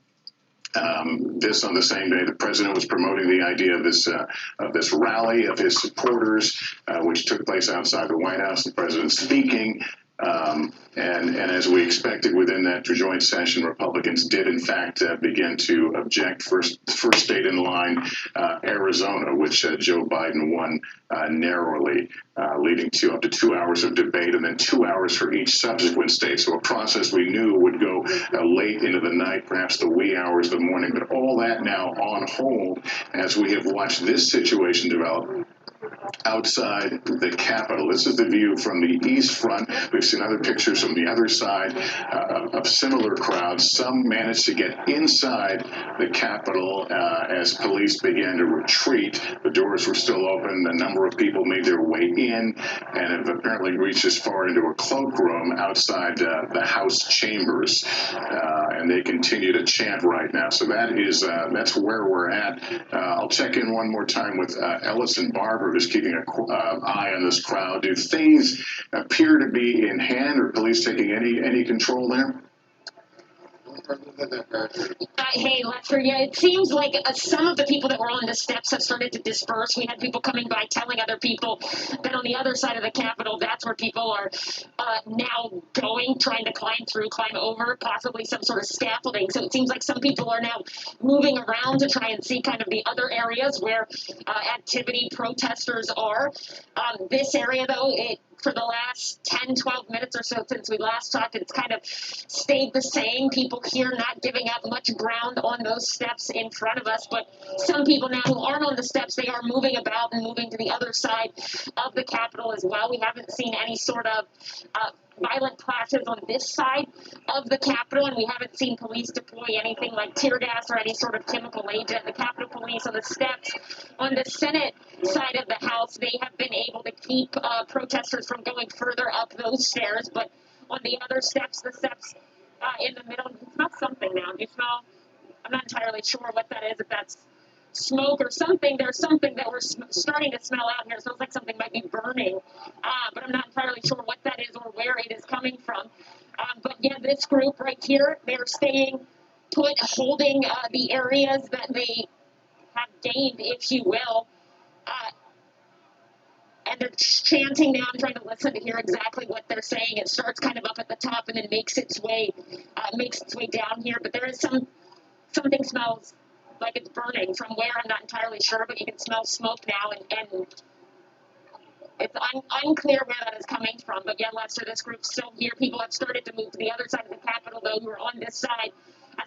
This on the same day the president was promoting the idea of this rally of his supporters, which took place outside the White House. The president speaking And as we expected within that joint session, Republicans did in fact begin to object. First state in line, Arizona, which Joe Biden won narrowly, leading to up to 2 hours of debate and then 2 hours for each subsequent state. So a process we knew would go late into the night, perhaps the wee hours of the morning, but all that now on hold as we have watched this situation develop outside the Capitol. This is the view from the east front. We've seen other pictures from the other side of similar crowds. Some managed to get inside the Capitol as police began to retreat. The doors were still open. A number of people made their way in and have apparently reached as far into a cloakroom outside the House chambers. And they continue to chant right now. So that's where we're at. I'll check in one more time with Ellison Barber, who's keeping an eye on this crowd. Do things appear to be in hand, or police taking any control there? Hey, Lester, yeah, it seems like some of the people that were on the steps have started to disperse. We had people coming by telling other people that on the other side of the Capitol, that's where people are now going, trying to climb over, possibly some sort of scaffolding. So it seems like some people are now moving around to try and see kind of the other areas where activity protesters are. This area, though, for the last 10, 12 minutes or so since we last talked, it's kind of stayed the same. People here not giving up much ground on those steps in front of us, but some people now who aren't on the steps, they are moving about and moving to the other side of the Capitol as well. We haven't seen any sort of violent clashes on this side of the Capitol, and we haven't seen police deploy anything like tear gas or any sort of chemical agent. The Capitol Police on the steps on the Senate side of the House, they have been able to keep protesters from going further up those stairs, but on the other steps, the steps in the middle, you smell something now. Do you smell? I'm not entirely sure what that is, if that's smoke or something. There's something that we're starting to smell out here. It smells like something might be burning, but I'm not entirely sure what that is or where it is coming from. But yeah, this group right here, they're staying put, holding the areas that they have gained, if you will. And they're chanting now. I'm trying to listen to hear exactly what they're saying. It starts kind of up at the top and then makes its way down here. But there is something smells like it's burning from where, I'm not entirely sure, but you can smell smoke now, and it's unclear where that is coming from. But yeah, Lester, this group's still here. People have started to move to the other side of the Capitol, though, who are on this side.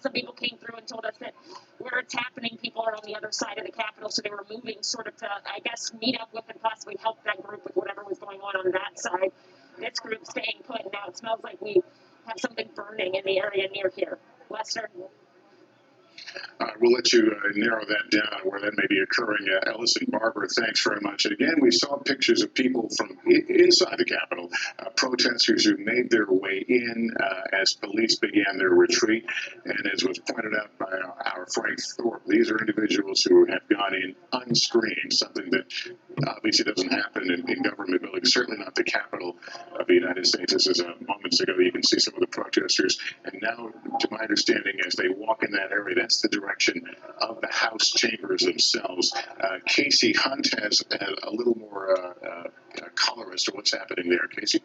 Some people came through and told us that where it's happening, people are on the other side of the Capitol, so they were moving sort of to, I guess, meet up with and possibly help that group with whatever was going on that side. This group staying put. Now it smells like we have something burning in the area near here. Lester? We'll let you narrow that down where that may be occurring. Ellison Barber, thanks very much. And again, we saw pictures of people from inside the Capitol, protesters who made their way in as police began their retreat. And as was pointed out by our Frank Thorpe, these are individuals who have gone in unscreened, something that obviously doesn't happen in government buildings, certainly not the Capitol of the United States. This is moments ago. You can see some of the protesters. And now, to my understanding, as they walk in that area, that's the direction of the House chambers themselves. Casey Hunt has a little more color as to what's happening there. Casey?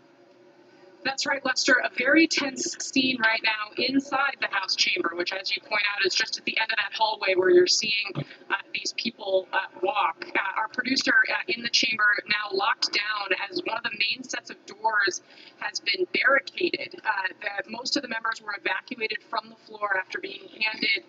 That's right, Lester. A very tense scene right now inside the House chamber, which, as you point out, is just at the end of that hallway where you're seeing these people walk. Our producer in the chamber now locked down as one of the main sets of doors has been barricaded. Most of the members were evacuated from the floor after being handed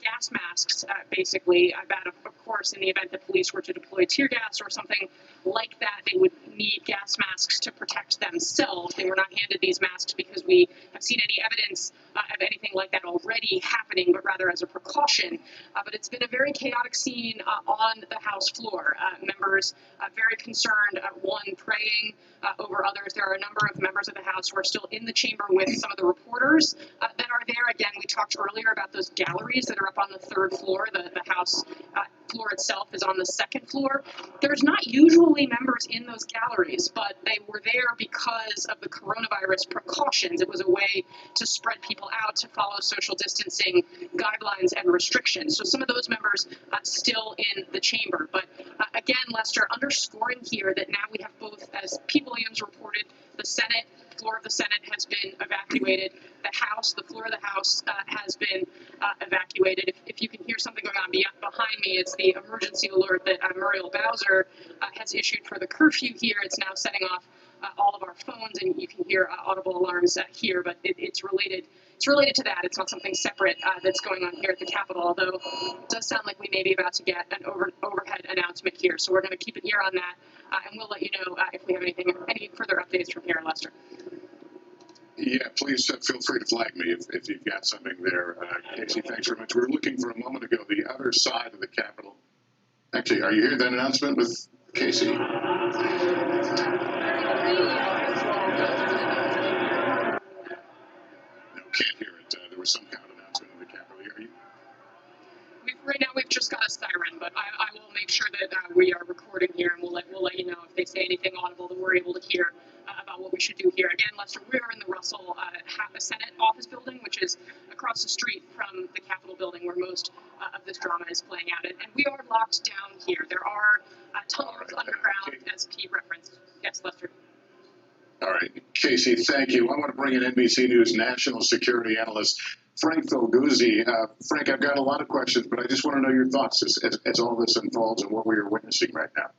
gas masks, basically, that, of course, in the event that police were to deploy tear gas or something like that, they would need gas masks to protect themselves. They were not handed these masks because we have seen any evidence of anything like that already happening, but rather as a precaution. But it's been a very chaotic scene on the House floor. Members very concerned, one praying over others. There are a number of members of the House who are still in the chamber with some of the reporters that are there. Again, we talked earlier about those galleries that are up on the third floor. The House floor itself is on the second floor. There's not usually members in those galleries, but they were there because of the coronavirus precautions. It was a way to spread people out, to follow social distancing guidelines and restrictions. So some of those members still in the chamber. But again, Lester, underscoring here that now we have both, as Pete Williams reported, the Senate, floor of the Senate has been evacuated. The House, the floor of the House has been evacuated. If you can hear something going on behind me, it's the emergency alert that Muriel Bowser has issued for the curfew here. It's now setting off all of our phones, and you can hear audible alarms here, but it's related. It's related to that. It's not something separate that's going on here at the Capitol, although it does sound like we may be about to get an overhead announcement here. So we're going to keep an ear on that, and we'll let you know if we have any further updates from here, Lester. Yeah, please feel free to flag me if you've got something there. Casey, thanks very much. We were looking for a moment ago the other side of the Capitol. Actually, are you hearing that announcement with Casey? No, can't hear it. There was some kind of announcement in the Capitol. Are you? Right now, we've just got a siren, but I will make sure that we are recording here, and we'll let you know if they say anything audible that we're able to hear about what we should do here. Again, Lester, we are in the Russell Senate office building, which is across the street from the Capitol building, where most of this drama is playing out. And we are locked down here. There are tunnels underground, as Pete referenced. Yes, Lester. All right, Casey, thank you. I want to bring in NBC News national security analyst Frank Filguzzi. Frank, I've got a lot of questions, but I just want to know your thoughts as all this unfolds and what we are witnessing right now.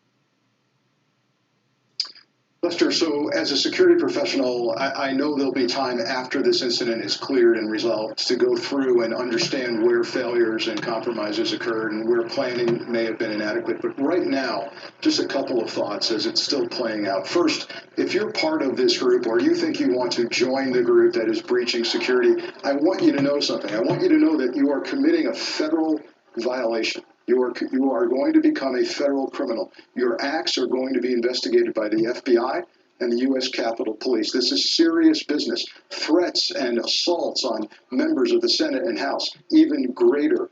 Lester, so as a security professional, I know there'll be time after this incident is cleared and resolved to go through and understand where failures and compromises occurred and where planning may have been inadequate. But right now, just a couple of thoughts as it's still playing out. First, if you're part of this group or you think you want to join the group that is breaching security, I want you to know something. I want you to know that you are committing a federal violation. You are going to become a federal criminal. Your acts are going to be investigated by the FBI and the U.S. Capitol Police. This is serious business. Threats and assaults on members of the Senate and House, even greater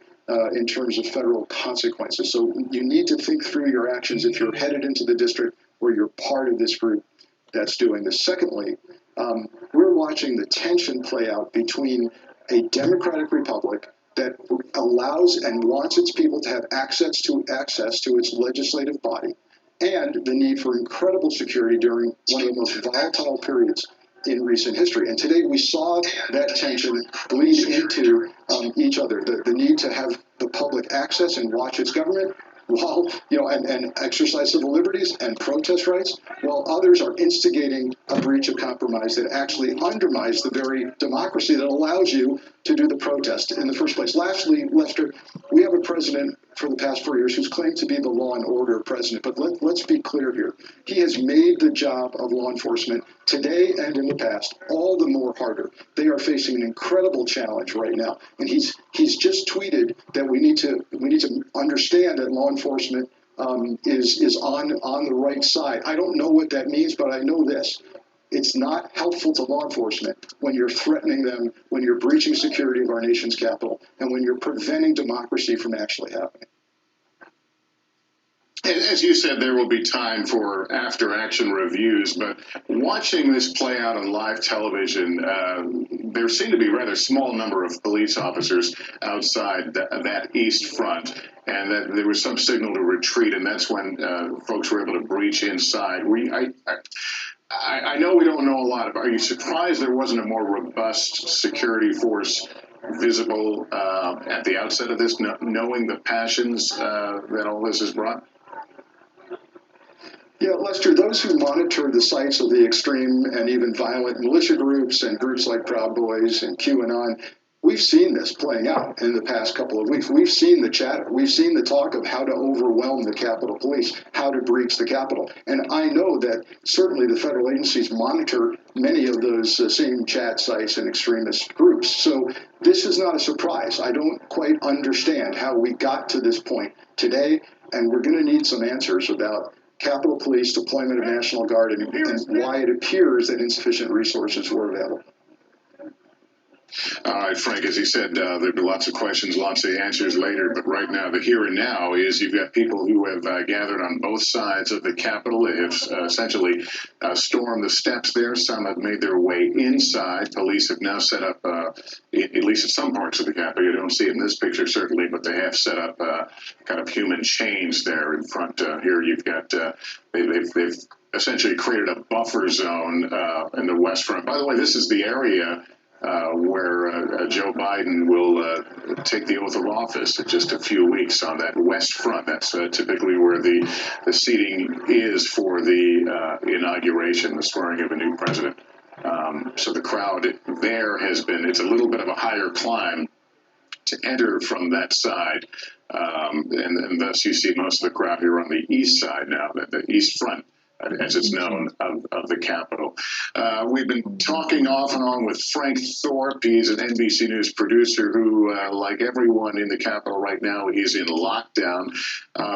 in terms of federal consequences. So you need to think through your actions if you're headed into the district or you're part of this group that's doing this. Secondly, we're watching the tension play out between a democratic republic that allows and wants its people to have access to its legislative body, and the need for incredible security during one of the most volatile periods in recent history. And today we saw that tension bleed into each other. The need to have the public access and watch its government, while and exercise civil liberties and protest rights, while others are instigating a breach of compromise that actually undermines the very democracy that allows you to do the protest in the first place. Lastly, Lester, we have a president for the past 4 years who's claimed to be the law and order president, but let's be clear here. He has made the job of law enforcement today and in the past all the more harder. They are facing an incredible challenge right now, and he's just tweeted that we need to understand that law enforcement is on the right side. I don't know what that means, but I know this. It's not helpful to law enforcement when you're threatening them, when you're breaching security of our nation's capital, and when you're preventing democracy from actually happening. As you said, there will be time for after-action reviews, but watching this play out on live television, there seemed to be a rather small number of police officers outside that east front, and that there was some signal to retreat, and that's when folks were able to breach inside. I know we don't know a lot. Are you surprised there wasn't a more robust security force visible at the outset of this, knowing the passions that all this has brought? Yeah, Lester, those who monitor the sites of the extreme and even violent militia groups and groups like Proud Boys and QAnon, we've seen this playing out in the past couple of weeks. We've seen the chatter. We've seen the talk of how to overwhelm the Capitol Police, how to breach the Capitol. And I know that certainly the federal agencies monitor many of those same chat sites and extremist groups. So this is not a surprise. I don't quite understand how we got to this point today, and we're going to need some answers about Capitol Police deployment of National Guard and why it appears that insufficient resources were available. All right, Frank, as he said, there'll be lots of questions, lots of answers later, but right now, the here and now is you've got people who have gathered on both sides of the Capitol. They have essentially stormed the steps there. Some have made their way inside. Police have now set up, at least in some parts of the Capitol, you don't see it in this picture certainly, but they have set up kind of human chains there in front. Here you've got, they've essentially created a buffer zone in the west front. By the way, this is the area where Joe Biden will take the oath of office in just a few weeks on that west front. That's typically where the seating is for the inauguration, the swearing of a new president. So the crowd there has been, it's a little bit of a higher climb to enter from that side. And thus you see most of the crowd here on the east side now, the east front, as it's known, of the Capitol. We've been talking off and on with Frank Thorpe. He's an NBC News producer who, like everyone in the Capitol right now, he's in lockdown.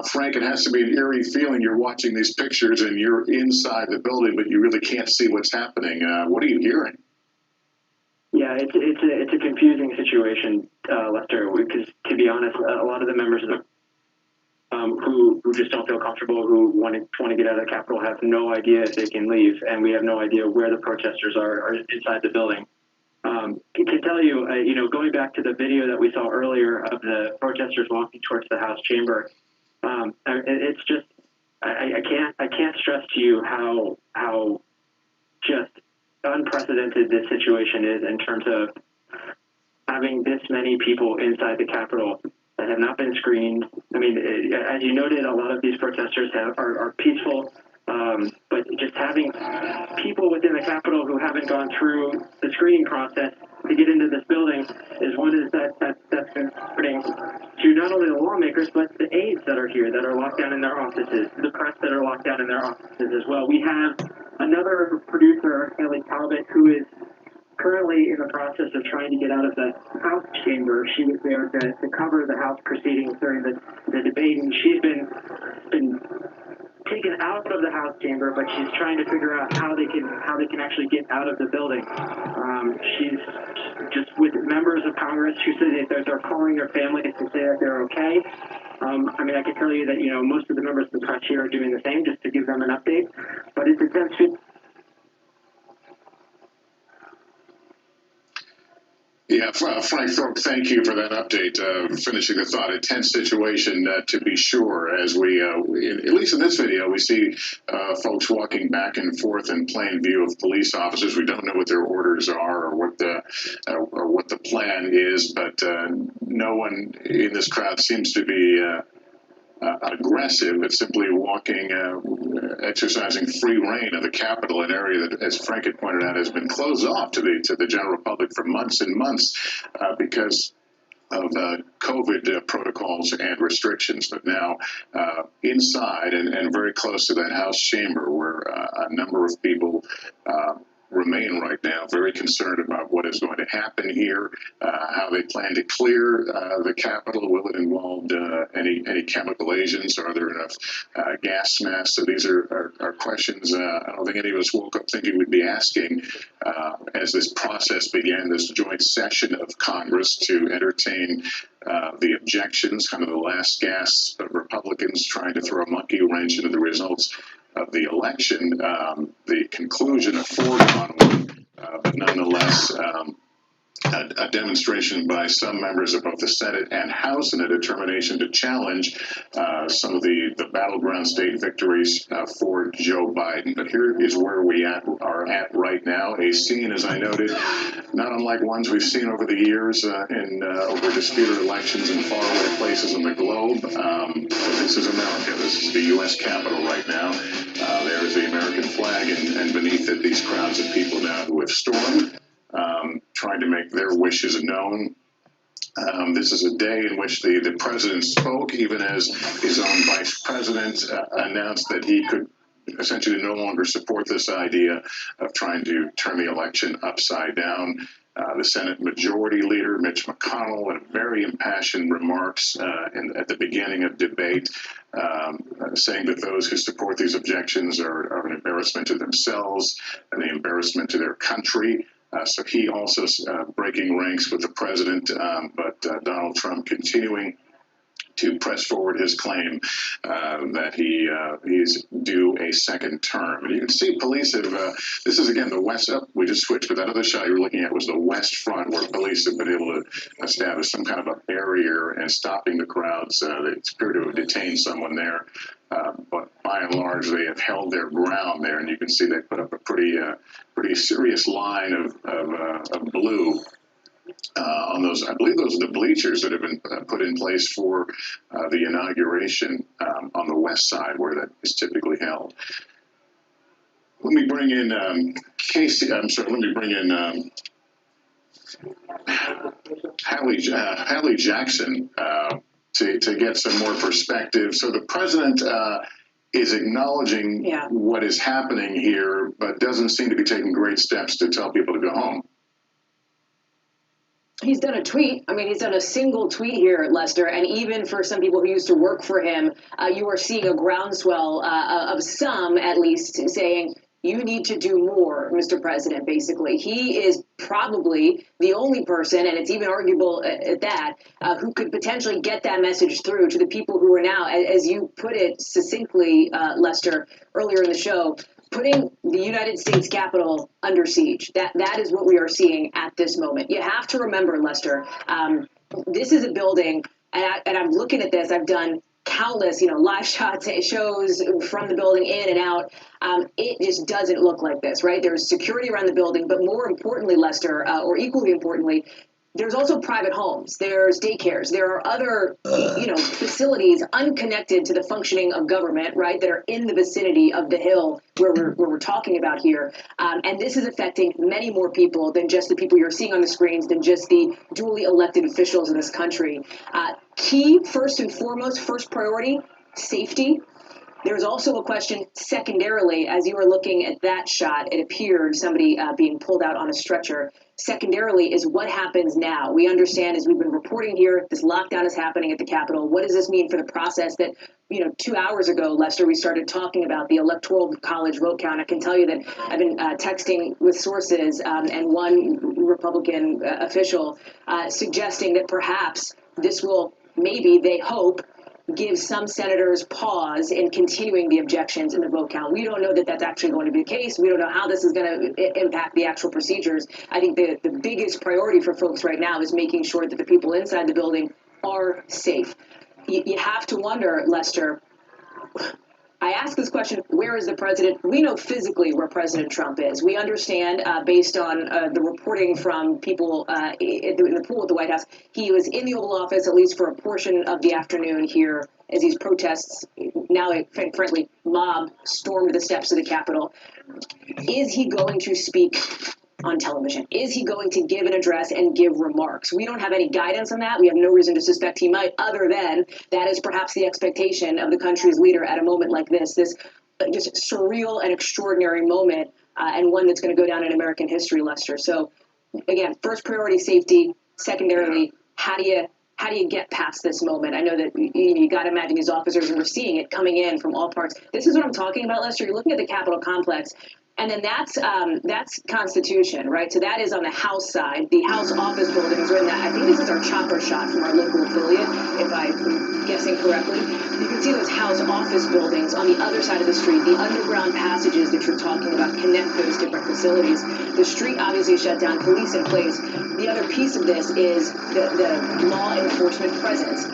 Frank, it has to be an eerie feeling. You're watching these pictures and you're inside the building, but you really can't see what's happening. What are you hearing? Yeah, it's a confusing situation, Lester, because to be honest, a lot of the members of the who just don't feel comfortable, who want to get out of the Capitol, have no idea if they can leave, and we have no idea where the protesters are inside the building. To tell you, going back to the video that we saw earlier of the protesters walking towards the House chamber, it's just I can't stress to you how just unprecedented this situation is in terms of having this many people inside the Capitol that have not been screened. I mean, as you noted, a lot of these protesters are peaceful, but just having people within the Capitol who haven't gone through the screening process to get into this building is one that's been hurting to not only the lawmakers, but the aides that are here that are locked down in their offices, the press that are locked down in their offices as well. We have another producer, Haley Talbot, who is currently in the process of trying to get out of the House chamber. She was there to cover the House proceedings during the debate, and she's been taken out of the House chamber, but she's trying to figure out how they can actually get out of the building. She's just with members of Congress who say that they're calling their families to say that they're okay. I mean, I can tell you that most of the members of the press here are doing the same, just to give them an update. But it's essentially. Yeah, Frank Thorpe, thank you for that update. Finishing the thought, a tense situation to be sure. As we, at least in this video, we see folks walking back and forth in plain view of police officers. We don't know what their orders are or what the plan is, but no one in this crowd seems to be aggressive. It's simply walking, exercising free reign of the Capitol, an area that, as Frank had pointed out, has been closed off to the general public for months and months because of COVID protocols and restrictions. But now inside and very close to that House chamber, where a number of people remain right now very concerned about what is going to happen here, how they plan to clear the Capitol. Will it involve any chemical agents? Are there enough gas masks? So these are questions I don't think any of us woke up thinking we'd be asking as this process began, this joint session of Congress to entertain the objections, kind of the last gasp of Republicans trying to throw a monkey wrench into the results of the election, the conclusion, a foregone one, but nonetheless a demonstration by some members of both the Senate and House and a determination to challenge some of the battleground state victories for Joe Biden. But here is where we are at right now, a scene, as I noted, not unlike ones we've seen over the years over disputed elections in faraway places on the globe. But this is America. This is the U.S. Capitol right now. There is the American flag, and beneath it, these crowds of people now who have stormed, trying to make their wishes known. This is a day in which the president spoke, even as his own vice president announced that he could essentially no longer support this idea of trying to turn the election upside down. The Senate Majority Leader, Mitch McConnell, in very impassioned remarks at the beginning of debate, saying that those who support these objections are an embarrassment to themselves and an embarrassment to their country. So he also breaking ranks with the president, but Donald Trump continuing to press forward his claim that he's due a second term. And you can see police have, this is again the west, we just switched, but that other shot you were looking at was the west front where police have been able to establish some kind of a barrier and stopping the crowds. They appear to have detained someone there. But by and large, they have held their ground there, and you can see they put up a pretty serious line of blue on those. I believe those are the bleachers that have been put in place for the inauguration on the west side, where that is typically held. Let me bring in Casey. I'm sorry. Let me bring in Hallie Jackson to get some more perspective. So the president is acknowledging what is happening here, but doesn't seem to be taking great steps to tell people to go home. He's done a tweet. I mean, he's done a single tweet here, Lester. And even for some people who used to work for him, you are seeing a groundswell of some, at least, saying, you need to do more, Mr. President, basically. He is probably the only person, and it's even arguable at that, who could potentially get that message through to the people who are now, as you put it succinctly, Lester, earlier in the show, putting the United States Capitol under siege. That is what we are seeing at this moment. You have to remember, Lester, this is a building, and I'm looking at this, I've done countless, live shots, shows from the building in and out. It just doesn't look like this, right? There's security around the building, but more importantly, Lester, or equally importantly, there's also private homes. There's daycares. There are other, facilities unconnected to the functioning of government, right, that are in the vicinity of the Hill where we're talking about here. And this is affecting many more people than just the people you're seeing on the screens, than just the duly elected officials in this country. Key, first and foremost, first priority, safety. There's also a question secondarily, as you were looking at that shot, it appeared somebody being pulled out on a stretcher. Secondarily is what happens now. We understand, as we've been reporting here, this lockdown is happening at the Capitol. What does this mean for the process that, 2 hours ago, Lester, we started talking about the Electoral College vote count? I can tell you that I've been texting with sources and one Republican official suggesting that perhaps this will, maybe they hope, give some senators pause in continuing the objections in the vote count. We don't know that that's actually going to be the case. We don't know how this is going to impact the actual procedures. I think the biggest priority for folks right now is making sure that the people inside the building are safe. You have to wonder, Lester, I ask this question, where is the president? We know physically where President Trump is. We understand, based on the reporting from people in the pool at the White House, he was in the Oval Office at least for a portion of the afternoon here as these protests, now frankly, mob stormed the steps of the Capitol. Is he going to speak on television? Is he going to give an address and give remarks? We don't have any guidance on that. We have no reason to suspect he might, other than that is perhaps the expectation of the country's leader at a moment like this just surreal and extraordinary moment, and one that's going to go down in American history, Lester. So again, first priority, safety. Secondarily, how do you get past this moment? I know that you got to imagine these officers, and we're seeing it coming in from all parts. This is what I'm talking about, Lester. You're looking at the Capitol complex. And then that's Constitution, right? So that is on the House side. The House office buildings are in that. I think this is our chopper shot from our local affiliate, if I'm guessing correctly. You can see those House office buildings on the other side of the street. The underground passages that you're talking about connect those different facilities. The street obviously shut down, police in place. The other piece of this is the law enforcement presence.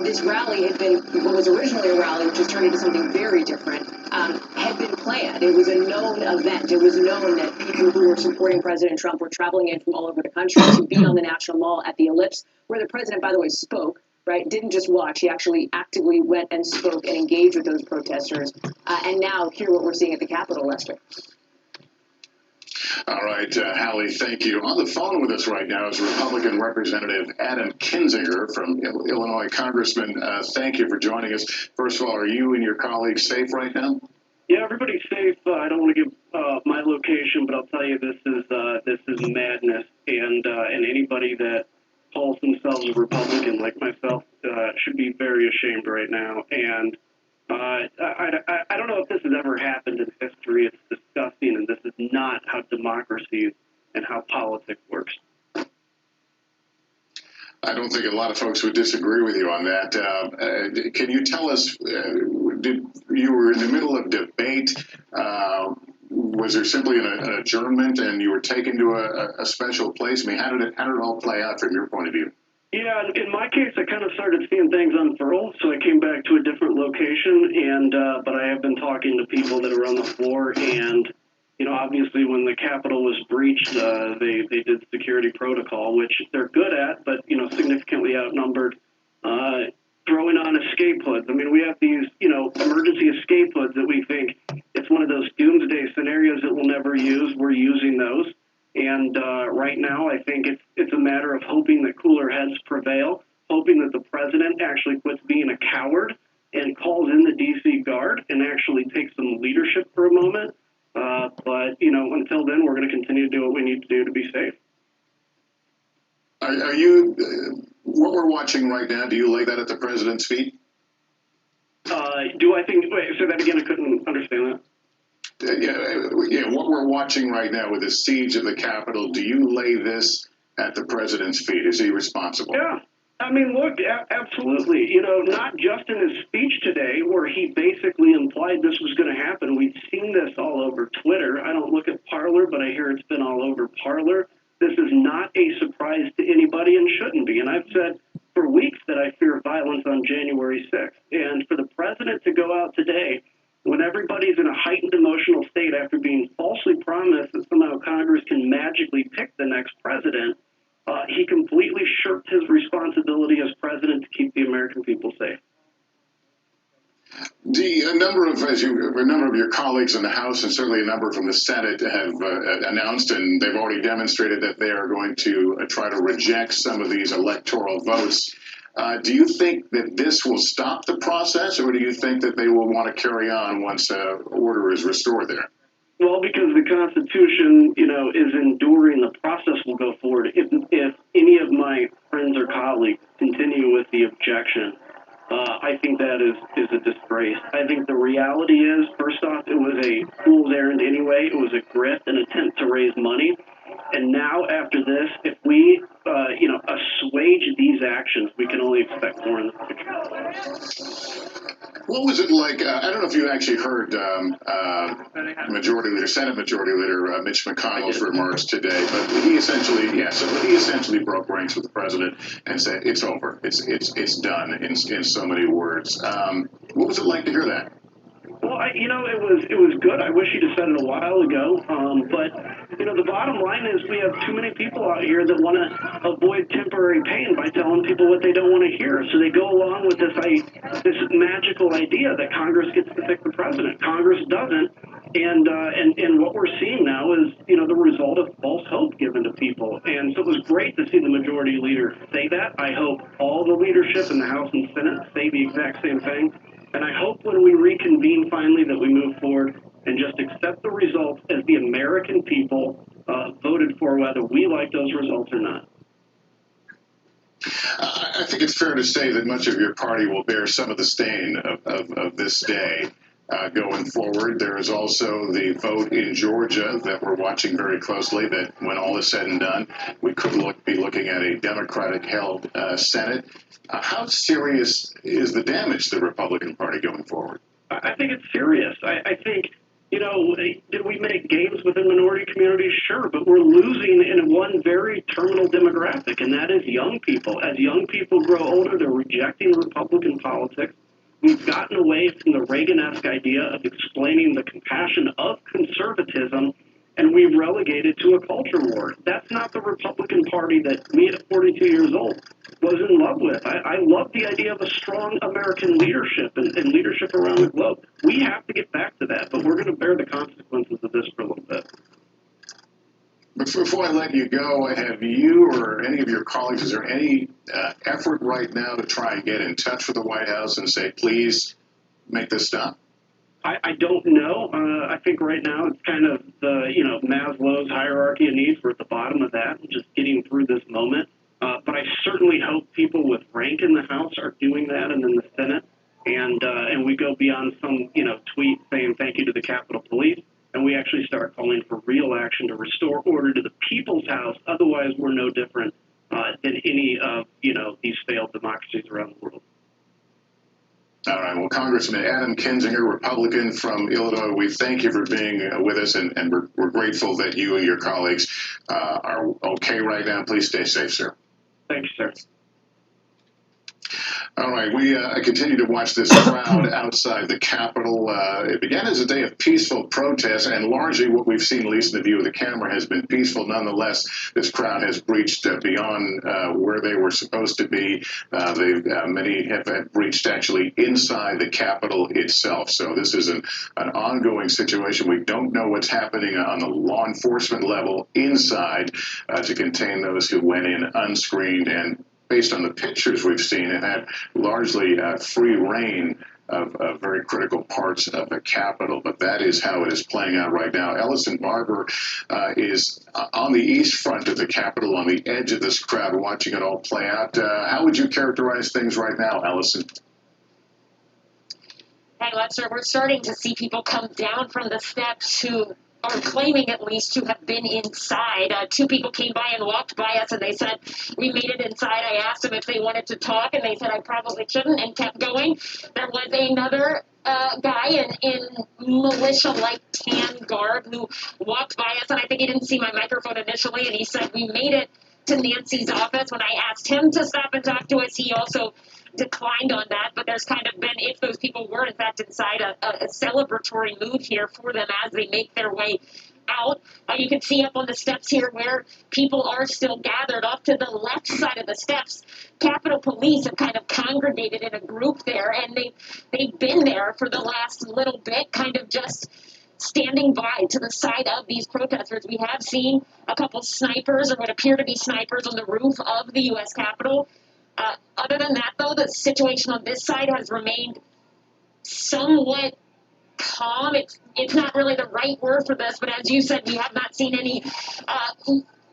This rally had been, what was originally a rally, which has turned into something very different, had been planned. It was a known event. It was known that people who were supporting President Trump were traveling in from all over the country to be on the National Mall at the Ellipse, where the president, by the way, spoke, right? Didn't just watch. He actually actively went and spoke and engaged with those protesters. And now, hear what we're seeing at the Capitol, Lester. All right, Hallie, thank you. On the phone with us right now is Republican Representative Adam Kinzinger from Illinois. Congressman, thank you for joining us. First of all, are you and your colleagues safe right now? Yeah, everybody's safe. I don't want to give my location, but I'll tell you this is madness, and anybody that calls themselves a Republican like myself should be very ashamed right now. And I don't know if this has ever happened in history. It's disgusting, and this is not how democracy and how politics works. I don't think a lot of folks would disagree with you on that. Can you tell us, you were in the middle of debate, was there simply an adjournment and you were taken to a special place? I mean, how did it all play out from your point of view? Yeah, in my case, I kind of started seeing things unfurl, so I came back to a different location, and but I have been talking to people that are on the floor, and obviously when the Capitol was breached, they did security protocol, which they're good at, but significantly outnumbered. Throwing on escape hoods. I mean, we have these emergency escape hoods that we think it's one of those doomsday scenarios that we'll never use. We're using those. And right now, I think it's a matter of hoping that cooler heads prevail, hoping that the president actually quits being a coward and calls in the D.C. Guard and actually takes some leadership for a moment. But until then, we're going to continue to do what we need to do to be safe. Are you, what we're watching right now, do you lay that at the president's feet? Do I think, wait, say that again, I couldn't understand that. Yeah, what we're watching right now with the siege of the Capitol, do you lay this at the president's feet? Is he responsible? Yeah. I mean, look, absolutely. Not just in his speech today where he basically implied this was going to happen. We've seen this all over Twitter. I don't look at Parler, but I hear it's been all over Parler. This is not a surprise to anybody and shouldn't be. And I've said for weeks that I fear violence on January 6th. And for the president to go out today when everybody's in a heightened emotional state after being falsely promised that somehow Congress can magically pick the next president, he completely shirked his responsibility as president to keep the American people safe. A number of your colleagues in the House and certainly a number from the Senate have announced, and they've already demonstrated that they are going to try to reject some of these electoral votes. Do you think that this will stop the process, or do you think that they will want to carry on once order is restored there? Well, because the Constitution, is enduring, the process will go forward. If any of my friends or colleagues continue with the objection, I think that is a disgrace. I think the reality is, first off, it was a fool's errand anyway. It was a grift, an attempt to raise money. And now, after this, if we, assuage these actions, we can only expect more in the future. What was it like? I don't know if you actually heard Senate Majority Leader Mitch McConnell's remarks today, but he essentially broke ranks with the president and said it's over, it's done in so many words. What was it like to hear that? Well, it was good. I wish he'd have said it a while ago. But the bottom line is we have too many people out here that want to avoid temporary pain by telling people what they don't want to hear. So they go along with this magical idea that Congress gets to pick the president. Congress doesn't. And what we're seeing now is, the result of false hope given to people. And so it was great to see the majority leader say that. I hope all the leadership in the House and Senate say the exact same thing. And I hope when we reconvene finally that we move forward and just accept the results as the American people voted for, whether we like those results or not. I think it's fair to say that much of your party will bear some of the stain of this day going forward. There is also the vote in Georgia that we're watching very closely, that when all is said and done, we could be looking at a Democratic-held Senate. How serious is the damage to the Republican Party going forward? I think it's serious. I think, did we make gains within minority communities? Sure, but we're losing in one very terminal demographic, and that is young people. As young people grow older, they're rejecting Republican politics. We've gotten away from the Reagan-esque idea of explaining the compassion of conservatism, and we've relegated to a culture war. That's not the Republican Party that me at 42 years old was in love with. I love the idea of a strong American leadership and leadership around the globe. We have to get back to that, but we're going to bear the consequences of this for a little bit. Before I let you go, have you or any of your colleagues, is there any effort right now to try and get in touch with the White House and say, please make this stop? I don't know. I think right now it's kind of the, Maslow's hierarchy of needs. We're at the bottom of that, just getting through this moment. But I certainly hope people with rank in the House are doing that and in the Senate. And we go beyond some, tweet saying thank you to the Capitol Police. and we actually start calling for real action to restore order to the people's house. Otherwise, we're no different than any of these failed democracies around the world. All right. Well, Congressman Adam Kinzinger, Republican from Illinois, we thank you for being with us, and we're grateful that you and your colleagues are okay right now. Please stay safe, sir. Thanks, sir. All right, we continue to watch this crowd outside the Capitol. It began as a day of peaceful protest, and largely what we've seen, at least in the view of the camera, has been peaceful. Nonetheless, this crowd has breached beyond where they were supposed to be. Many have breached actually inside the Capitol itself. So this is an ongoing situation. We don't know what's happening on the law enforcement level inside to contain those who went in unscreened, and based on the pictures we've seen, it had largely free reign of very critical parts of the Capitol. But that is how it is playing out right now. Ellison Barber is on the east front of the Capitol, on the edge of this crowd, watching it all play out. How would you characterize things right now, Ellison? Hey, Lester, we're starting to see people come down from the steps who are claiming at least to have been inside. Two people came by and walked by us, and they said, we made it inside. I asked them if they wanted to talk, and they said I probably shouldn't, and kept going. There was another guy in militia-like tan garb who walked by us, and I think he didn't see my microphone initially, and he said, we made it to Nancy's office. When I asked him to stop and talk to us, he also declined on that. But there's kind of been, if those people were in fact inside, a celebratory mood here for them as they make their way out. You can see up on the steps here where people are still gathered. Off to the left side of the steps, Capitol Police have kind of congregated in a group there, and they've been there for the last little bit, kind of just standing by to the side of these protesters. We have seen a couple snipers, or what appear to be snipers, on the roof of the U.S. Capitol. Other than that, though, the situation on this side has remained somewhat calm. It's not really the right word for this, but as you said, we have not seen any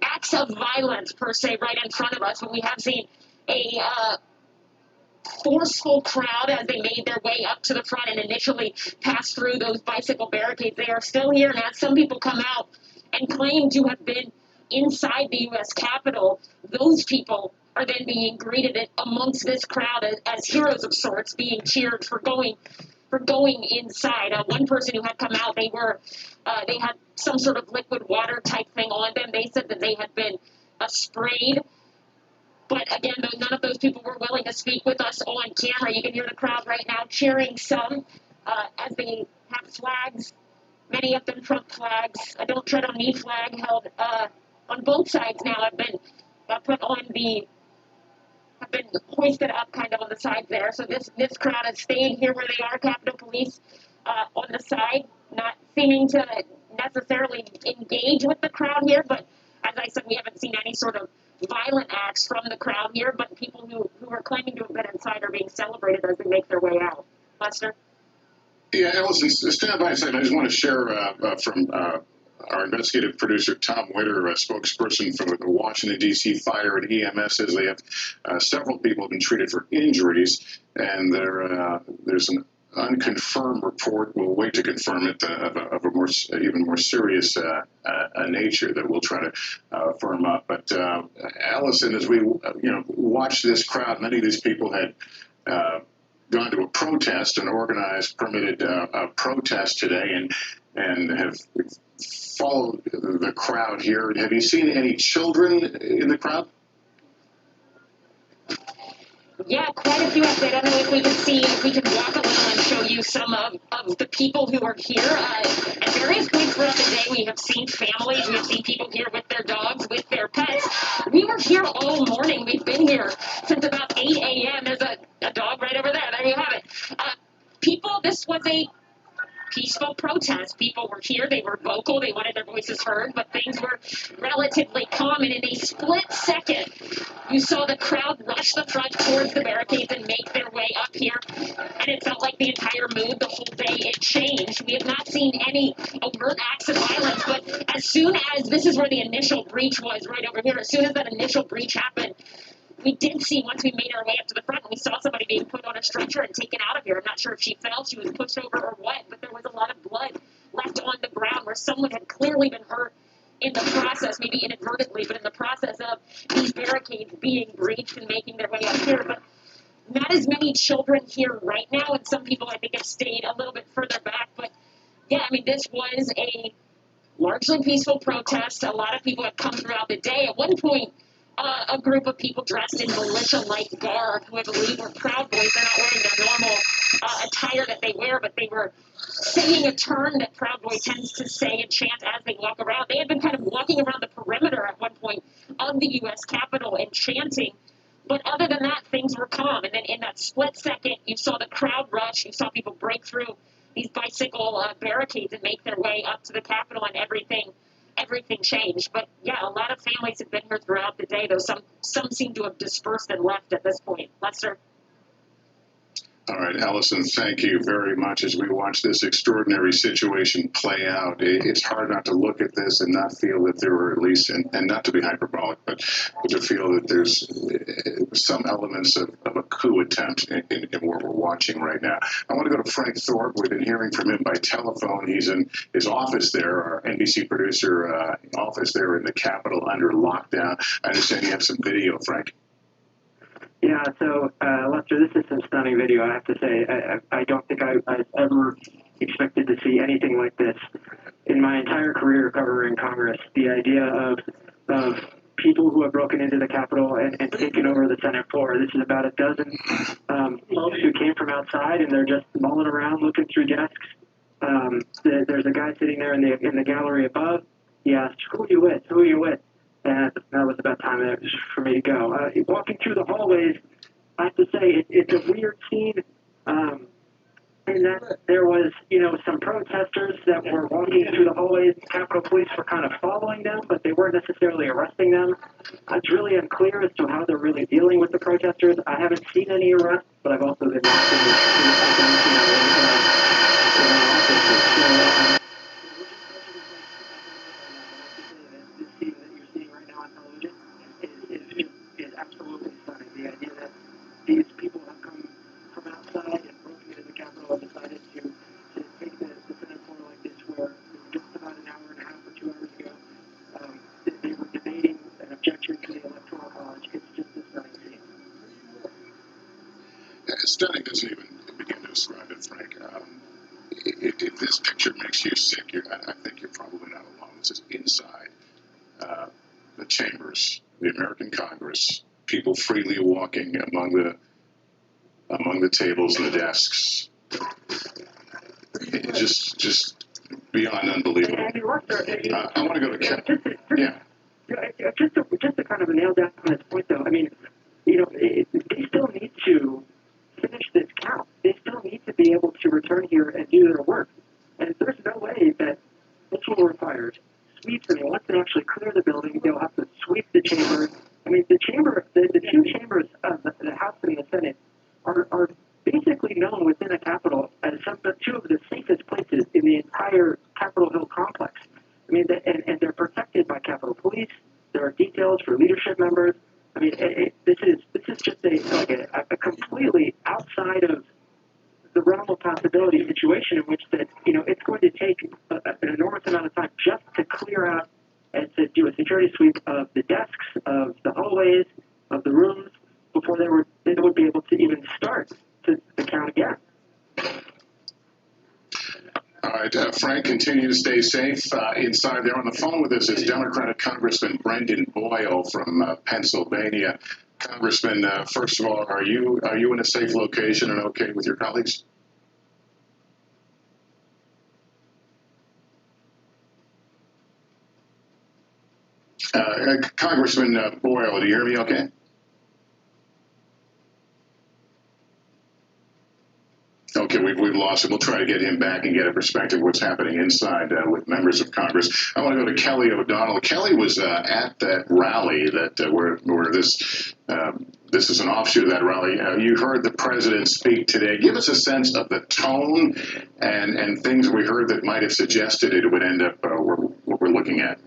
acts of violence, per se, right in front of us, but we have seen a forceful crowd as they made their way up to the front and initially passed through those bicycle barricades. They are still here, and as some people come out and claim to have been inside the U.S. Capitol, those people are then being greeted amongst this crowd as heroes of sorts, being cheered for going inside. One person who had come out, they had some sort of liquid water type thing on them. They said that they had been sprayed. But again, none of those people were willing to speak with us on camera. You can hear the crowd right now cheering some as they have flags, many of them Trump flags. A Don't Tread on Me flag held on both sides now have been put on have been hoisted up kind of on the sides there. So this crowd has stayed here where they are. Capitol Police on the side, not seeming to necessarily engage with the crowd here, but as I said, we haven't seen any sort of violent acts from the crowd here, but people who are claiming to have been inside are being celebrated as they make their way out. Lester? Yeah, Ellison, stand by a second. I just want to share from our investigative producer, Tom Witter, a spokesperson for the Washington, D.C. Fire and EMS, says they have several people have been treated for injuries, and there's an unconfirmed report. We'll wait to confirm it of a even more serious nature that we'll try to firm up. But Ellison, as we watch this crowd, many of these people had gone to a protest, an organized, permitted protest today, and have followed the crowd here. Have you seen any children in the crowd? Yeah, quite a few. I don't know if we can walk a little and show you some of the people who are here. At various points throughout the day, we have seen families, we have seen people here with their dogs, with their pets. We were here all morning. We've been here since about 8 a.m. There's a dog right over there. There you have it. This was a peaceful protest. People were here. They were vocal. They wanted their voices heard, but things were relatively calm. And in a split second, you saw the crowd rush the front towards the barricades and make their way up here. And it felt like the entire mood, the whole day, it changed. We have not seen any overt acts of violence, but as soon as, this is where the initial breach was, right over here, as soon as that initial breach happened, we did see, once we made our way up to the front, we saw somebody being put on a stretcher and taken out of here. I'm not sure if she fell, she was pushed over or what, but there was a lot of blood left on the ground where where someone had clearly been hurt in the process, maybe inadvertently, but in the process of these barricades being breached and making their way up here. But not as many children here right now, and some people I think have stayed a little bit further back. But yeah, I mean, this was a largely peaceful protest. A lot of people have come throughout the day. At one point, a group of people dressed in militia-like garb, who I believe were Proud Boys. They're not wearing their normal attire that they wear, but they were singing a turn that Proud Boy tends to say and chant as they walk around. They had been kind of walking around the perimeter at one point of the U.S. Capitol and chanting. But other than that, things were calm. And then in that split second, you saw the crowd rush. You saw people break through these bicycle barricades and make their way up to the Capitol, and everything changed. But yeah, a lot of families have been here throughout the day, though some seem to have dispersed and left at this point. Lester? All right, Allison, thank you very much. As we watch this extraordinary situation play out, it's hard not to look at this and not feel that there were at least, and not to be hyperbolic, but to feel that there's some elements of a coup attempt in what we're watching right now. I want to go to Frank Thorpe. We've been hearing from him by telephone. He's in his office there, our NBC producer office there in the Capitol under lockdown. I understand you have some video, Frank. Yeah, so Lester, this is some stunning video. I have to say, I don't think I've ever expected to see anything like this in my entire career covering Congress. The idea of people who have broken into the Capitol and taken over the Senate floor. This is about a dozen folks who came from outside, and they're just mulling around looking through desks. There's a guy sitting there in the gallery above. He asked, "Who are you with? Who are you with?" And that was about time for me to go. Walking through the hallways, I have to say it's a weird scene. In that there was, some protesters that were walking through the hallways. Capitol Police were kind of following them, but they weren't necessarily arresting them. It's really unclear as to how they're really dealing with the protesters. I haven't seen any arrests, but I've also been watching is absolutely stunning. The idea that these people have come from outside and broken into the Capitol and decided to take the Senate floor like this, where just about an hour and a half or 2 hours ago, they were debating an objection to the Electoral College. It's just a stunning scene. Stunning doesn't even begin to describe it, Frank. If this picture makes you sick, I think you're probably not alone. This is inside the chambers, the American Congress, people freely walking among the tables and the desks. It's just beyond unbelievable. I want to go to Kevin. Yeah. Just to kind of nail down on this point, though, I mean, they still need to finish this count. They still need to be able to return here and do their work. And there's no way that this will require sweeps. I mean, once they actually clear the building, they'll have to sweep the chambers. I mean, the two chambers of the House and the Senate are basically known within the Capitol as two of the safest places in the entire Capitol Hill complex. I mean, and they're protected by Capitol Police. There are details for leadership members. I mean, this is just a completely outside of the realm of possibility situation in which that it's going to take an enormous amount of time just to clear out and to do a security sweep of the desks, of the hallways, of the rooms before they would be able to even start to count again. All right, Frank, continue to stay safe. Inside there on the phone with us is Democratic Congressman Brendan Boyle from Pennsylvania. Congressman, first of all, are you in a safe location and okay with your colleagues? Congressman Boyle, do you hear me okay? Okay, we've lost him. We'll try to get him back and get a perspective of what's happening inside with members of Congress. I want to go to Kelly O'Donnell. Kelly was at that rally that where this is an offshoot of that rally. You heard the president speak today. Give us a sense of the tone and things we heard that might have suggested it would end up what we're looking at.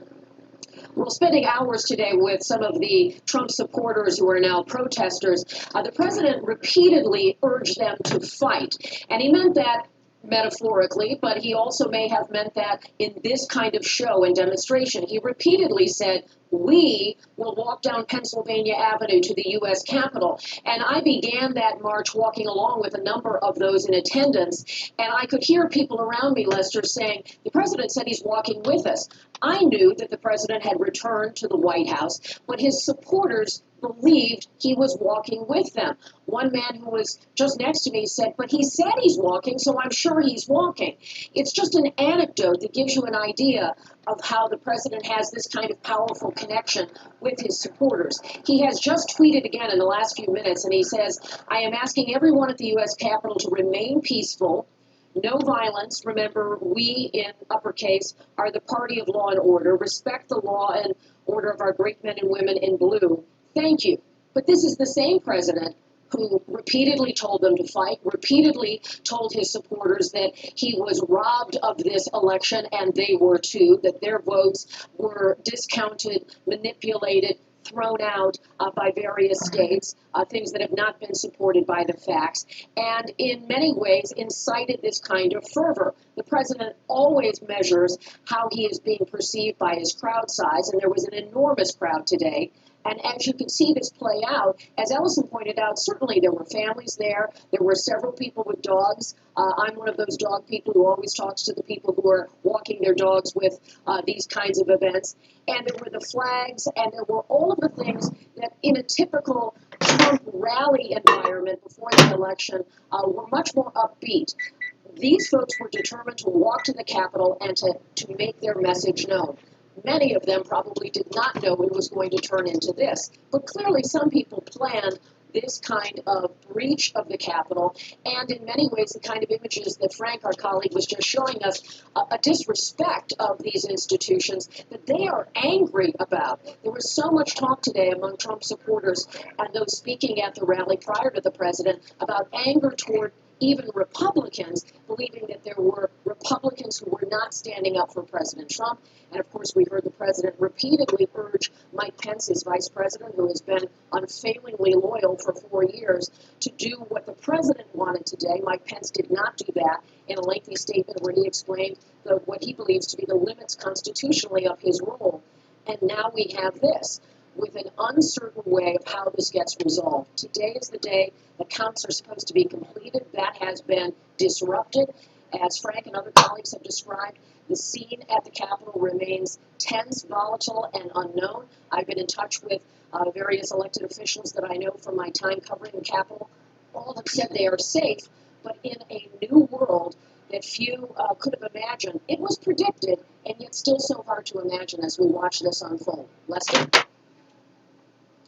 Well, spending hours today with some of the Trump supporters who are now protesters, the president repeatedly urged them to fight. And he meant that metaphorically, but he also may have meant that in this kind of show and demonstration. He repeatedly said, we will walk down Pennsylvania Avenue to the U.S. Capitol. And I began that march walking along with a number of those in attendance. And I could hear people around me, Lester, saying, the president said he's walking with us. I knew that the president had returned to the White House, but his supporters believed he was walking with them. One man who was just next to me said, but he said he's walking, so I'm sure he's walking. It's just an anecdote that gives you an idea of how the president has this kind of powerful connection with his supporters. He has just tweeted again in the last few minutes, and he says, I am asking everyone at the U.S. Capitol to remain peaceful. No violence. Remember, we in uppercase are the party of law and order. Respect the law and order of our great men and women in blue. Thank you. But this is the same president who repeatedly told them to fight, repeatedly told his supporters that he was robbed of this election, and they were too, that their votes were discounted, manipulated, thrown out by various states, things that have not been supported by the facts, and in many ways incited this kind of fervor. The president always measures how he is being perceived by his crowd size, and there was an enormous crowd today. And as you can see this play out, as Ellison pointed out, certainly there were families there. There were several people with dogs. I'm one of those dog people who always talks to the people who are walking their dogs with these kinds of events. And there were the flags, and there were all of the things that in a typical Trump rally environment before the election were much more upbeat. These folks were determined to walk to the Capitol and to make their message known. Many of them probably did not know it was going to turn into this. But clearly some people planned this kind of breach of the Capitol, and in many ways the kind of images that Frank, our colleague, was just showing us, a disrespect of these institutions that they are angry about. There was so much talk today among Trump supporters and those speaking at the rally prior to the president about anger toward even Republicans, believing that there were Republicans who were not standing up for President Trump. And of course, we heard the president repeatedly urge Mike Pence, his vice president, who has been unfailingly loyal for 4 years, to do what the president wanted today. Mike Pence did not do that in a lengthy statement where he explained what he believes to be the limits constitutionally of his role. And now we have this, with an uncertain way of how this gets resolved. Today is the day the counts are supposed to be completed. That has been disrupted. As Frank and other colleagues have described, the scene at the Capitol remains tense, volatile, and unknown. I've been in touch with various elected officials that I know from my time covering the Capitol. All have said they are safe, but in a new world that few could have imagined. It was predicted, and yet still so hard to imagine as we watch this unfold. Lester?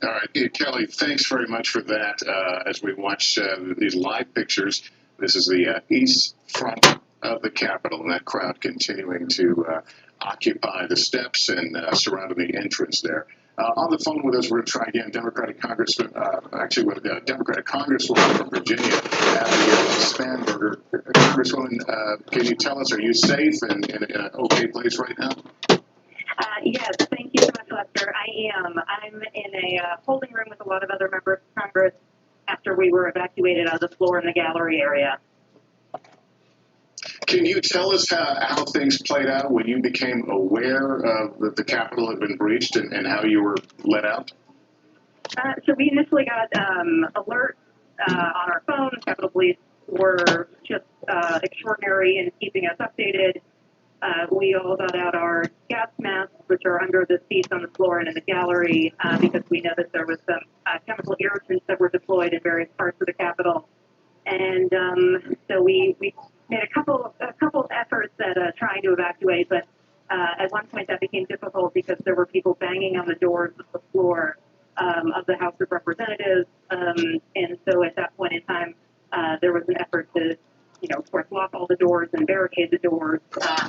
All right, Kelly, thanks very much for that. As we watch these live pictures, this is the east front of the Capitol, and that crowd continuing to occupy the steps and surrounding the entrance there. On the phone with us, we're going to try again, Democratic Congressman, Democratic Congresswoman from Virginia, Abigail Spanberger. Congresswoman, can you tell us, are you safe and in an okay place right now? Yes, thank you so much, Lester. I am. I'm in a holding room with a lot of other members of Congress after we were evacuated out of the floor in the gallery area. Can you tell us how things played out when you became aware that the Capitol had been breached and how you were let out? So we initially got alerts on our phones. Capitol Police were just extraordinary in keeping us updated. We all got out our gas masks, which are under the seats on the floor and in the gallery, because we noticed there was some chemical irritants that were deployed in various parts of the Capitol. And so we made a couple efforts at trying to evacuate, but at one point that became difficult because there were people banging on the doors of the floor of the House of Representatives. And so at that point in time, there was an effort to, of course, lock all the doors and barricade the doors.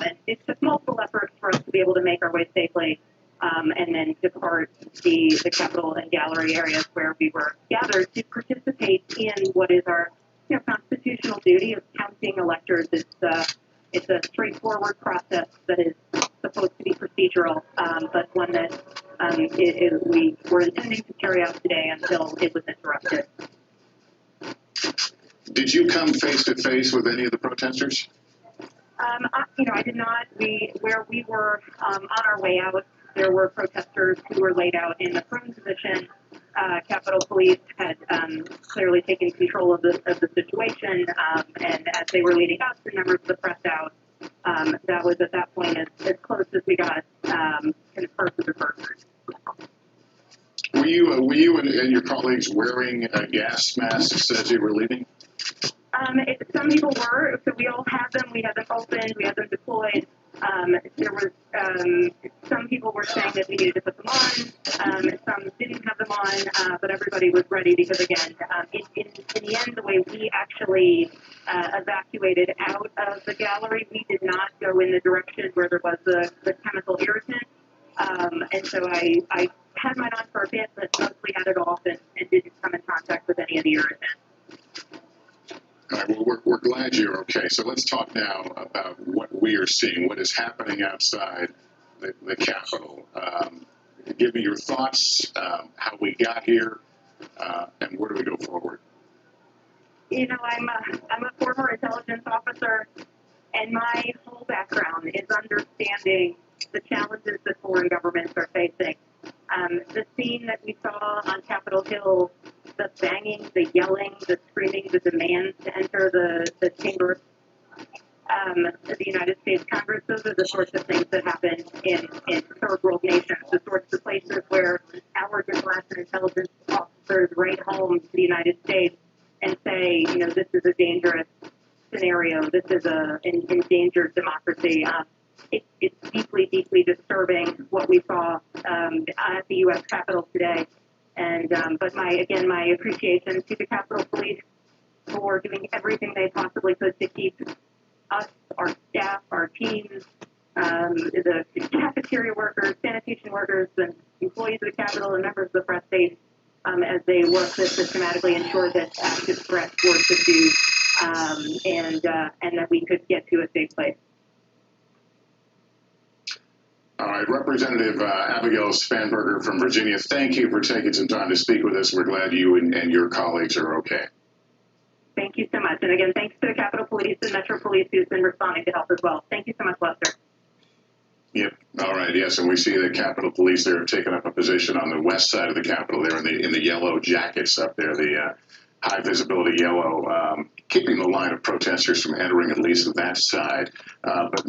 And it took multiple efforts for us to be able to make our way safely and then depart the Capitol and gallery areas where we were gathered to participate in what is our constitutional duty of counting electors. It's a straightforward process that is supposed to be procedural, but one that we were intending to carry out today until it was interrupted. Did you come face to face with any of the protesters? I did not. Where we were on our way out, there were protesters who were laid out in the prone position. Capitol Police had clearly taken control of the situation, and as they were leading us and members of the press out, that was at that point as close as we got kind of person to person. Were you and your colleagues wearing gas masks as you were leaving? Some people were, so we all had them. We had them opened. We had them deployed. There was some people were saying that we needed to put them on. Some didn't have them on, but everybody was ready because, again, in the end, the way we actually evacuated out of the gallery, we did not go in the direction where there was the chemical irritant. And so I had mine on for a bit, but mostly had it off and didn't come in contact with any of the irritant. All right, well, we're glad you're okay. So let's talk now about what we are seeing, what is happening outside the Capitol. Give me your thoughts, how we got here, and where do we go forward? I'm a former intelligence officer, and my whole background is understanding the challenges that foreign governments are facing. The scene that we saw on Capitol Hill, the banging, the yelling, the screaming, the demands to enter the chamber of the United States Congress, those are the sorts of things that happen in third world nations, the sorts of places where our diplomatic and intelligence officers write home to the United States and say, this is a dangerous scenario, this is an endangered democracy. It's deeply, deeply disturbing what we saw at the U.S. Capitol today. And but my appreciation to the Capitol Police for doing everything they possibly could to keep us, our staff, our teams, the cafeteria workers, sanitation workers, and employees of the Capitol and members of the press safe as they work to systematically ensure that active threats were subdued and that we could get to a safe place. All right, Representative Abigail Spanberger from Virginia, thank you for taking some time to speak with us. We're glad you and your colleagues are okay. Thank you so much. And again, thanks to the Capitol Police and Metro Police who's been responding to help as well. Thank you so much, Lester. Yep. All right. Yes, and we see the Capitol Police there have taken up a position on the west side of the Capitol there in the yellow jackets up there, the high visibility yellow, keeping the line of protesters from entering at least that side. But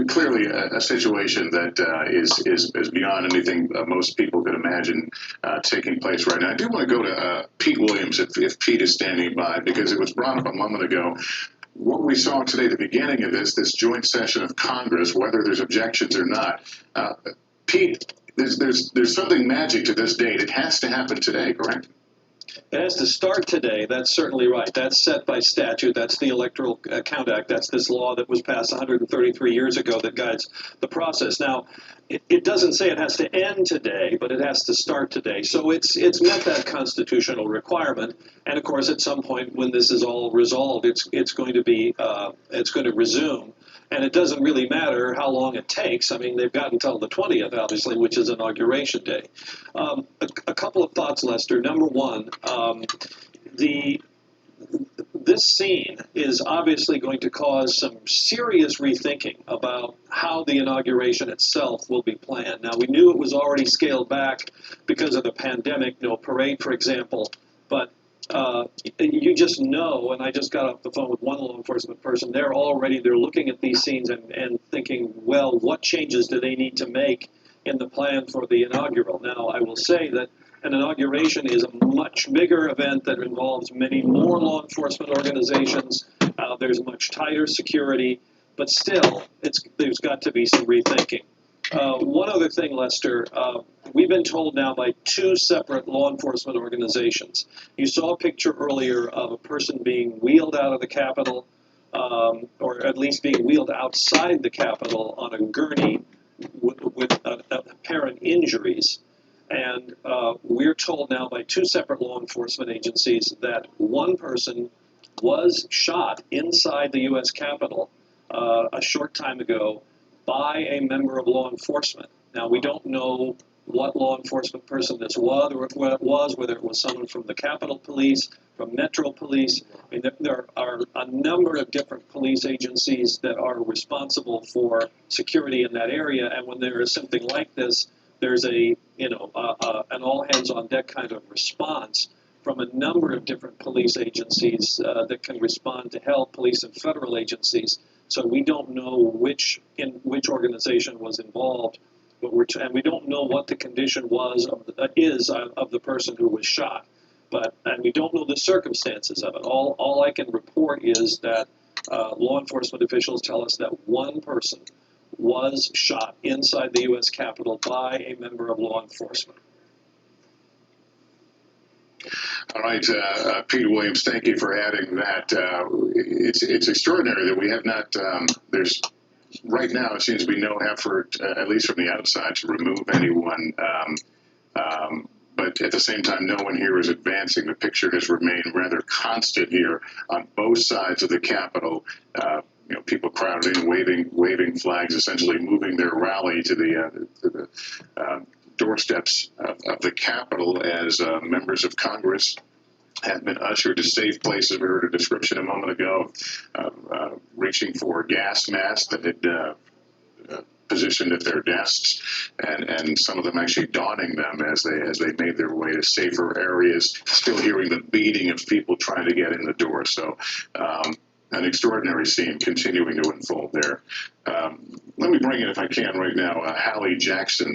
clearly a situation that is beyond anything most people could imagine taking place right now. I do want to go to Pete Williams, if Pete is standing by, because it was brought up a moment ago. What we saw today, the beginning of this joint session of Congress, whether there's objections or not, Pete, there's something magic to this date. It has to happen today, correct? It has to start today. That's certainly right. That's set by statute. That's the Electoral Count Act. That's this law that was passed 133 years ago that guides the process. Now, it doesn't say it has to end today, but it has to start today. So it's met that constitutional requirement. And of course, at some point when this is all resolved, it's going to resume. And it doesn't really matter how long it takes. I mean, they've got until the 20th, obviously, which is Inauguration Day. A couple of thoughts, Lester. Number one, this scene is obviously going to cause some serious rethinking about how the inauguration itself will be planned. Now, we knew it was already scaled back because of the pandemic, no parade, for example, but you just know, and I just got off the phone with one law enforcement person, they're looking at these scenes and thinking, well, what changes do they need to make in the plan for the inaugural? Now, I will say that an inauguration is a much bigger event that involves many more law enforcement organizations. There's much tighter security, but still, there's got to be some rethinking. One other thing, Lester, we've been told now by two separate law enforcement organizations. You saw a picture earlier of a person being wheeled out of the Capitol, or at least being wheeled outside the Capitol on a gurney with apparent injuries. And we're told now by two separate law enforcement agencies that one person was shot inside the U.S. Capitol a short time ago by a member of law enforcement. Now, we don't know what law enforcement person this was, or what it was, whether it was someone from the Capitol Police, from Metro Police. I mean, there are a number of different police agencies that are responsible for security in that area, and when there is something like this, there's an all hands on deck kind of response from a number of different police agencies that can respond to help, police and federal agencies. So we don't know which organization was involved, but and we don't know what the condition is of the person who was shot, and we don't know the circumstances of it. All I can report is that law enforcement officials tell us that one person was shot inside the U.S. Capitol by a member of law enforcement. All right, Pete Williams, thank you for adding that. It's extraordinary that we have not, there's, right now it seems to be no effort, at least from the outside, to remove anyone. But at the same time, no one here is advancing. The picture has remained rather constant here on both sides of the Capitol. People crowded in, waving flags, essentially moving their rally to the doorsteps of the Capitol as members of Congress have been ushered to safe places. We heard a description a moment ago of reaching for gas masks that had positioned at their desks, and some of them actually donning them as they made their way to safer areas, still hearing the beating of people trying to get in the door. So an extraordinary scene continuing to unfold there. Let me bring in, if I can right now, Hallie Jackson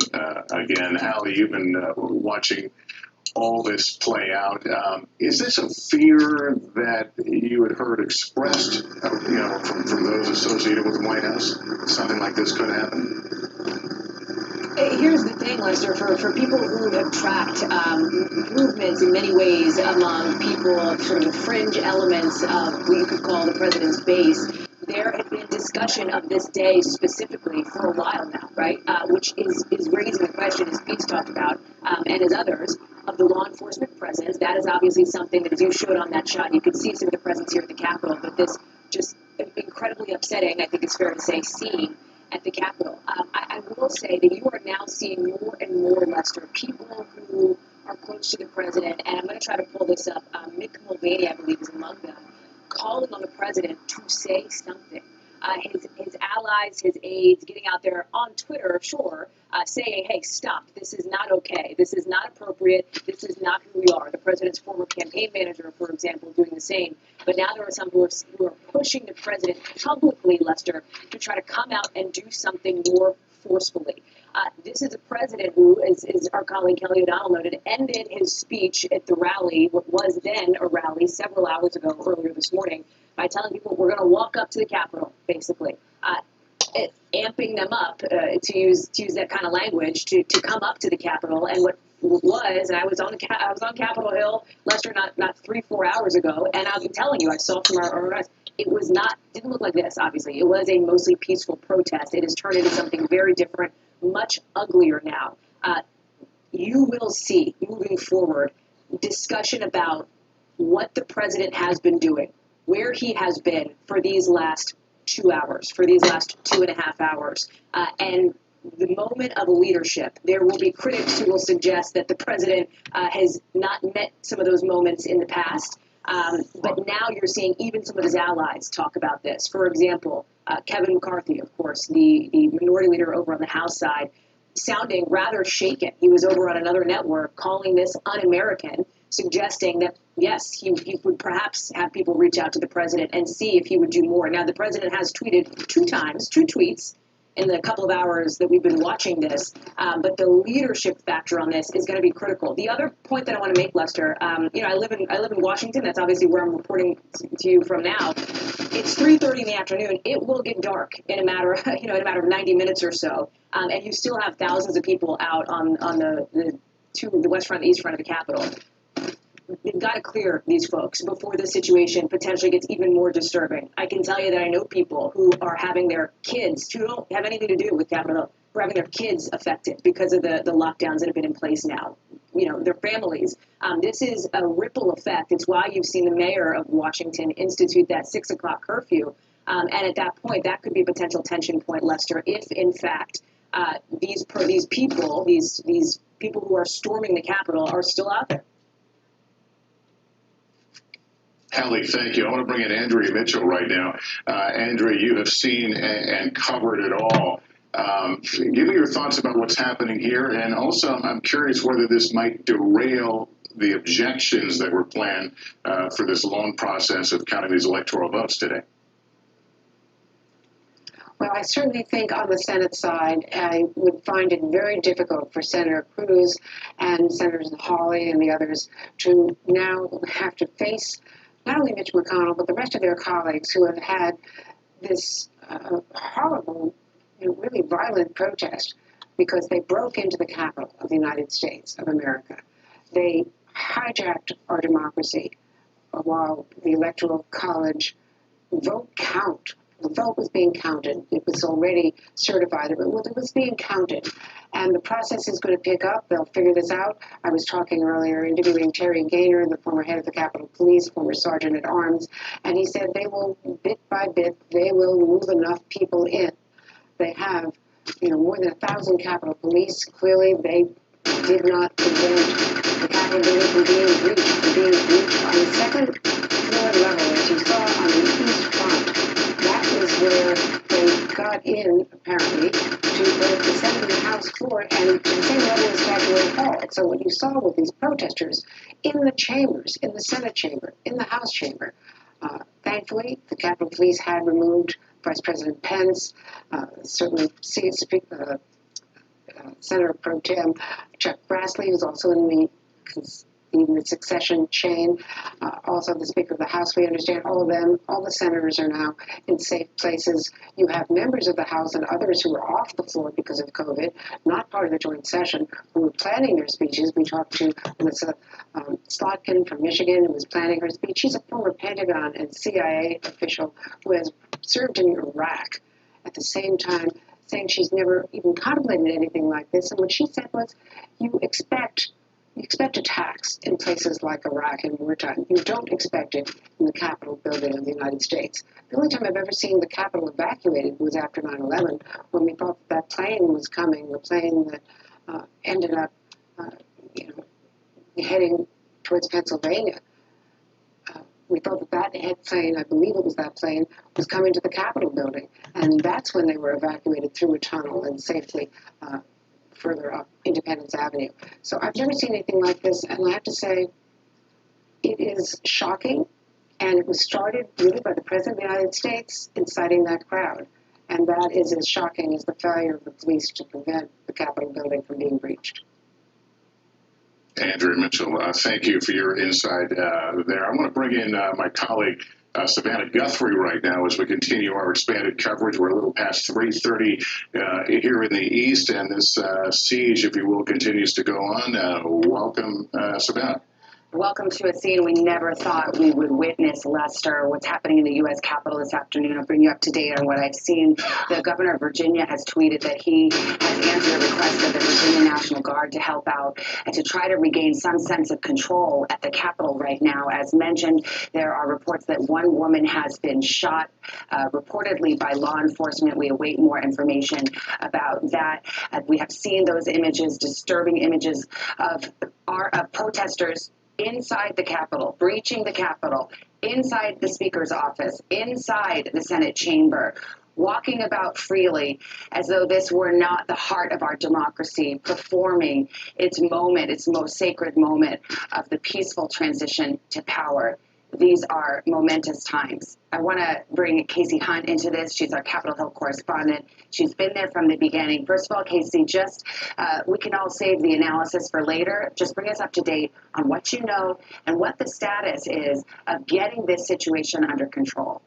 again. Hallie, you've been watching all this play out. Is this a fear that you had heard expressed, from those associated with the White House? Something like this could happen? Here's the thing, Lester, for people who have tracked movements in many ways among people of sort of the fringe elements of what you could call the president's base, there had been discussion of this day specifically for a while now, right? Which is raising the question, as Pete's talked about, and as others, of the law enforcement presence. That is obviously something that, as you showed on that shot, you could see some of the presence here at the Capitol, but this just incredibly upsetting, I think it's fair to say, scene at the Capitol. I will say that you are now seeing more and more, Lester, people who are close to the president, and I'm going to try to pull this up. Mick Mulvaney, I believe, is among them, calling on the president to say something. His allies, his aides, getting out there on Twitter, sure, saying, hey, stop, this is not okay, this is not appropriate, this is not who we are. The president's former campaign manager, for example, doing the same. But now there are some who are pushing the president publicly, Lester, to try to come out and do something more forcefully. This is a president who, as our colleague Kelly O'Donnell noted, ended his speech at the rally, what was then a rally several hours ago, earlier this morning, by telling people we're going to walk up to the Capitol, basically, amping them up, to use that kind of language, to come up to the Capitol. And what was, and I was on Capitol Hill, Lester, not 3-4 hours ago, and I'm telling you, I saw from our eyes, it didn't look like this, obviously. It was a mostly peaceful protest. It has turned into something very different, much uglier now. You will see, moving forward, discussion about what the president has been doing, where he has been for these last 2 hours, for these last 2.5 hours. And the moment of leadership, there will be critics who will suggest that the president has not met some of those moments in the past. But now you're seeing even some of his allies talk about this. For example, Kevin McCarthy, of course, the minority leader over on the House side, sounding rather shaken. He was over on another network calling this un-American, suggesting that, yes, he would perhaps have people reach out to the president and see if he would do more. Now, the president has tweeted 2 tweets in the couple of hours that we've been watching this, but the leadership factor on this is going to be critical. The other point that I want to make, Lester, I live in Washington. That's obviously where I'm reporting to you from now. It's 3:30 in the afternoon. It will get dark in a matter of 90 minutes or so, and you still have thousands of people out on the west front, the east front of the Capitol. They've got to clear these folks before the situation potentially gets even more disturbing. I can tell you that I know people who are having their kids, who don't have anything to do with Capitol, who are having their kids affected because of the lockdowns that have been in place now. Their families. This is a ripple effect. It's why you've seen the mayor of Washington institute that 6 o'clock curfew. And at that point, that could be a potential tension point, Lester, if in fact these people who are storming the Capitol are still out there. Hallie, thank you. I want to bring in Andrea Mitchell right now. Andrea, you have seen and covered it all. Give me your thoughts about what's happening here, and also I'm curious whether this might derail the objections that were planned for this long process of counting these electoral votes today. Well, I certainly think on the Senate side, I would find it very difficult for Senator Cruz and Senators Hawley and the others to now have to face not only Mitch McConnell, but the rest of their colleagues who have had this horrible, really violent protest because they broke into the Capitol of the United States of America. They hijacked our democracy while the Electoral College vote count. The vote was being counted. It was already certified. It was being counted. And the process is going to pick up. They'll figure this out. I was talking earlier, interviewing Terry Gaynor, the former head of the Capitol Police, former sergeant at arms, and he said they will, bit by bit, they will move enough people in. They have, more than 1,000 Capitol Police. Clearly, they did not prevent the Capitol building from being breached, on the second floor level, as you saw on the east front. That is where they got in, apparently, to both the Senate and the House floor, and the same level as Statuary Hall. So what you saw with these protesters in the chambers, in the Senate chamber, in the House chamber, thankfully, the Capitol Police had removed Vice President Pence, certainly Senator Pro Tem Chuck Grassley, who's also in the succession chain. Also the Speaker of the House, we understand all of them, all the senators are now in safe places. You have members of the House and others who are off the floor because of COVID, not part of the joint session, who were planning their speeches. We talked to Melissa Slotkin from Michigan, who was planning her speech. She's a former Pentagon and CIA official who has served in Iraq at the same time, saying she's never even contemplated anything like this. And what she said was, you expect attacks in places like Iraq in wartime. You don't expect it in the Capitol building of the United States. The only time I've ever seen the Capitol evacuated was after 9/11, when we thought that plane was coming, the plane that ended up, heading towards Pennsylvania. We thought that plane, I believe it was that plane, was coming to the Capitol building. And that's when they were evacuated through a tunnel and safely further up Independence Avenue. So I've never seen anything like this, and I have to say, it is shocking, and it was started really by the President of the United States inciting that crowd. And that is as shocking as the failure of the police to prevent the Capitol building from being breached. Andrea Mitchell, thank you for your insight there. I want to bring in my colleague, Savannah Guthrie, right now as we continue our expanded coverage. We're a little past 3:30 here in the East, and this siege, if you will, continues to go on. Welcome, Savannah. Welcome to a scene we never thought we would witness, Lester. What's happening in the U.S. Capitol this afternoon, I'll bring you up to date on what I've seen. The governor of Virginia has tweeted that he has answered a request of the Virginia National Guard to help out and to try to regain some sense of control at the Capitol right now. As mentioned, there are reports that one woman has been shot, reportedly by law enforcement. We await more information about that. We have seen those images, disturbing images of protesters inside the Capitol, breaching the Capitol, inside the Speaker's office, inside the Senate chamber, walking about freely as though this were not the heart of our democracy, performing its moment, its most sacred moment of the peaceful transition to power. These are momentous times. I want to bring Casey Hunt into this. She's our Capitol Hill correspondent. She's been there from the beginning. First of all, Casey, we can all save the analysis for later. Just bring us up to date on what you know and what the status is of getting this situation under control.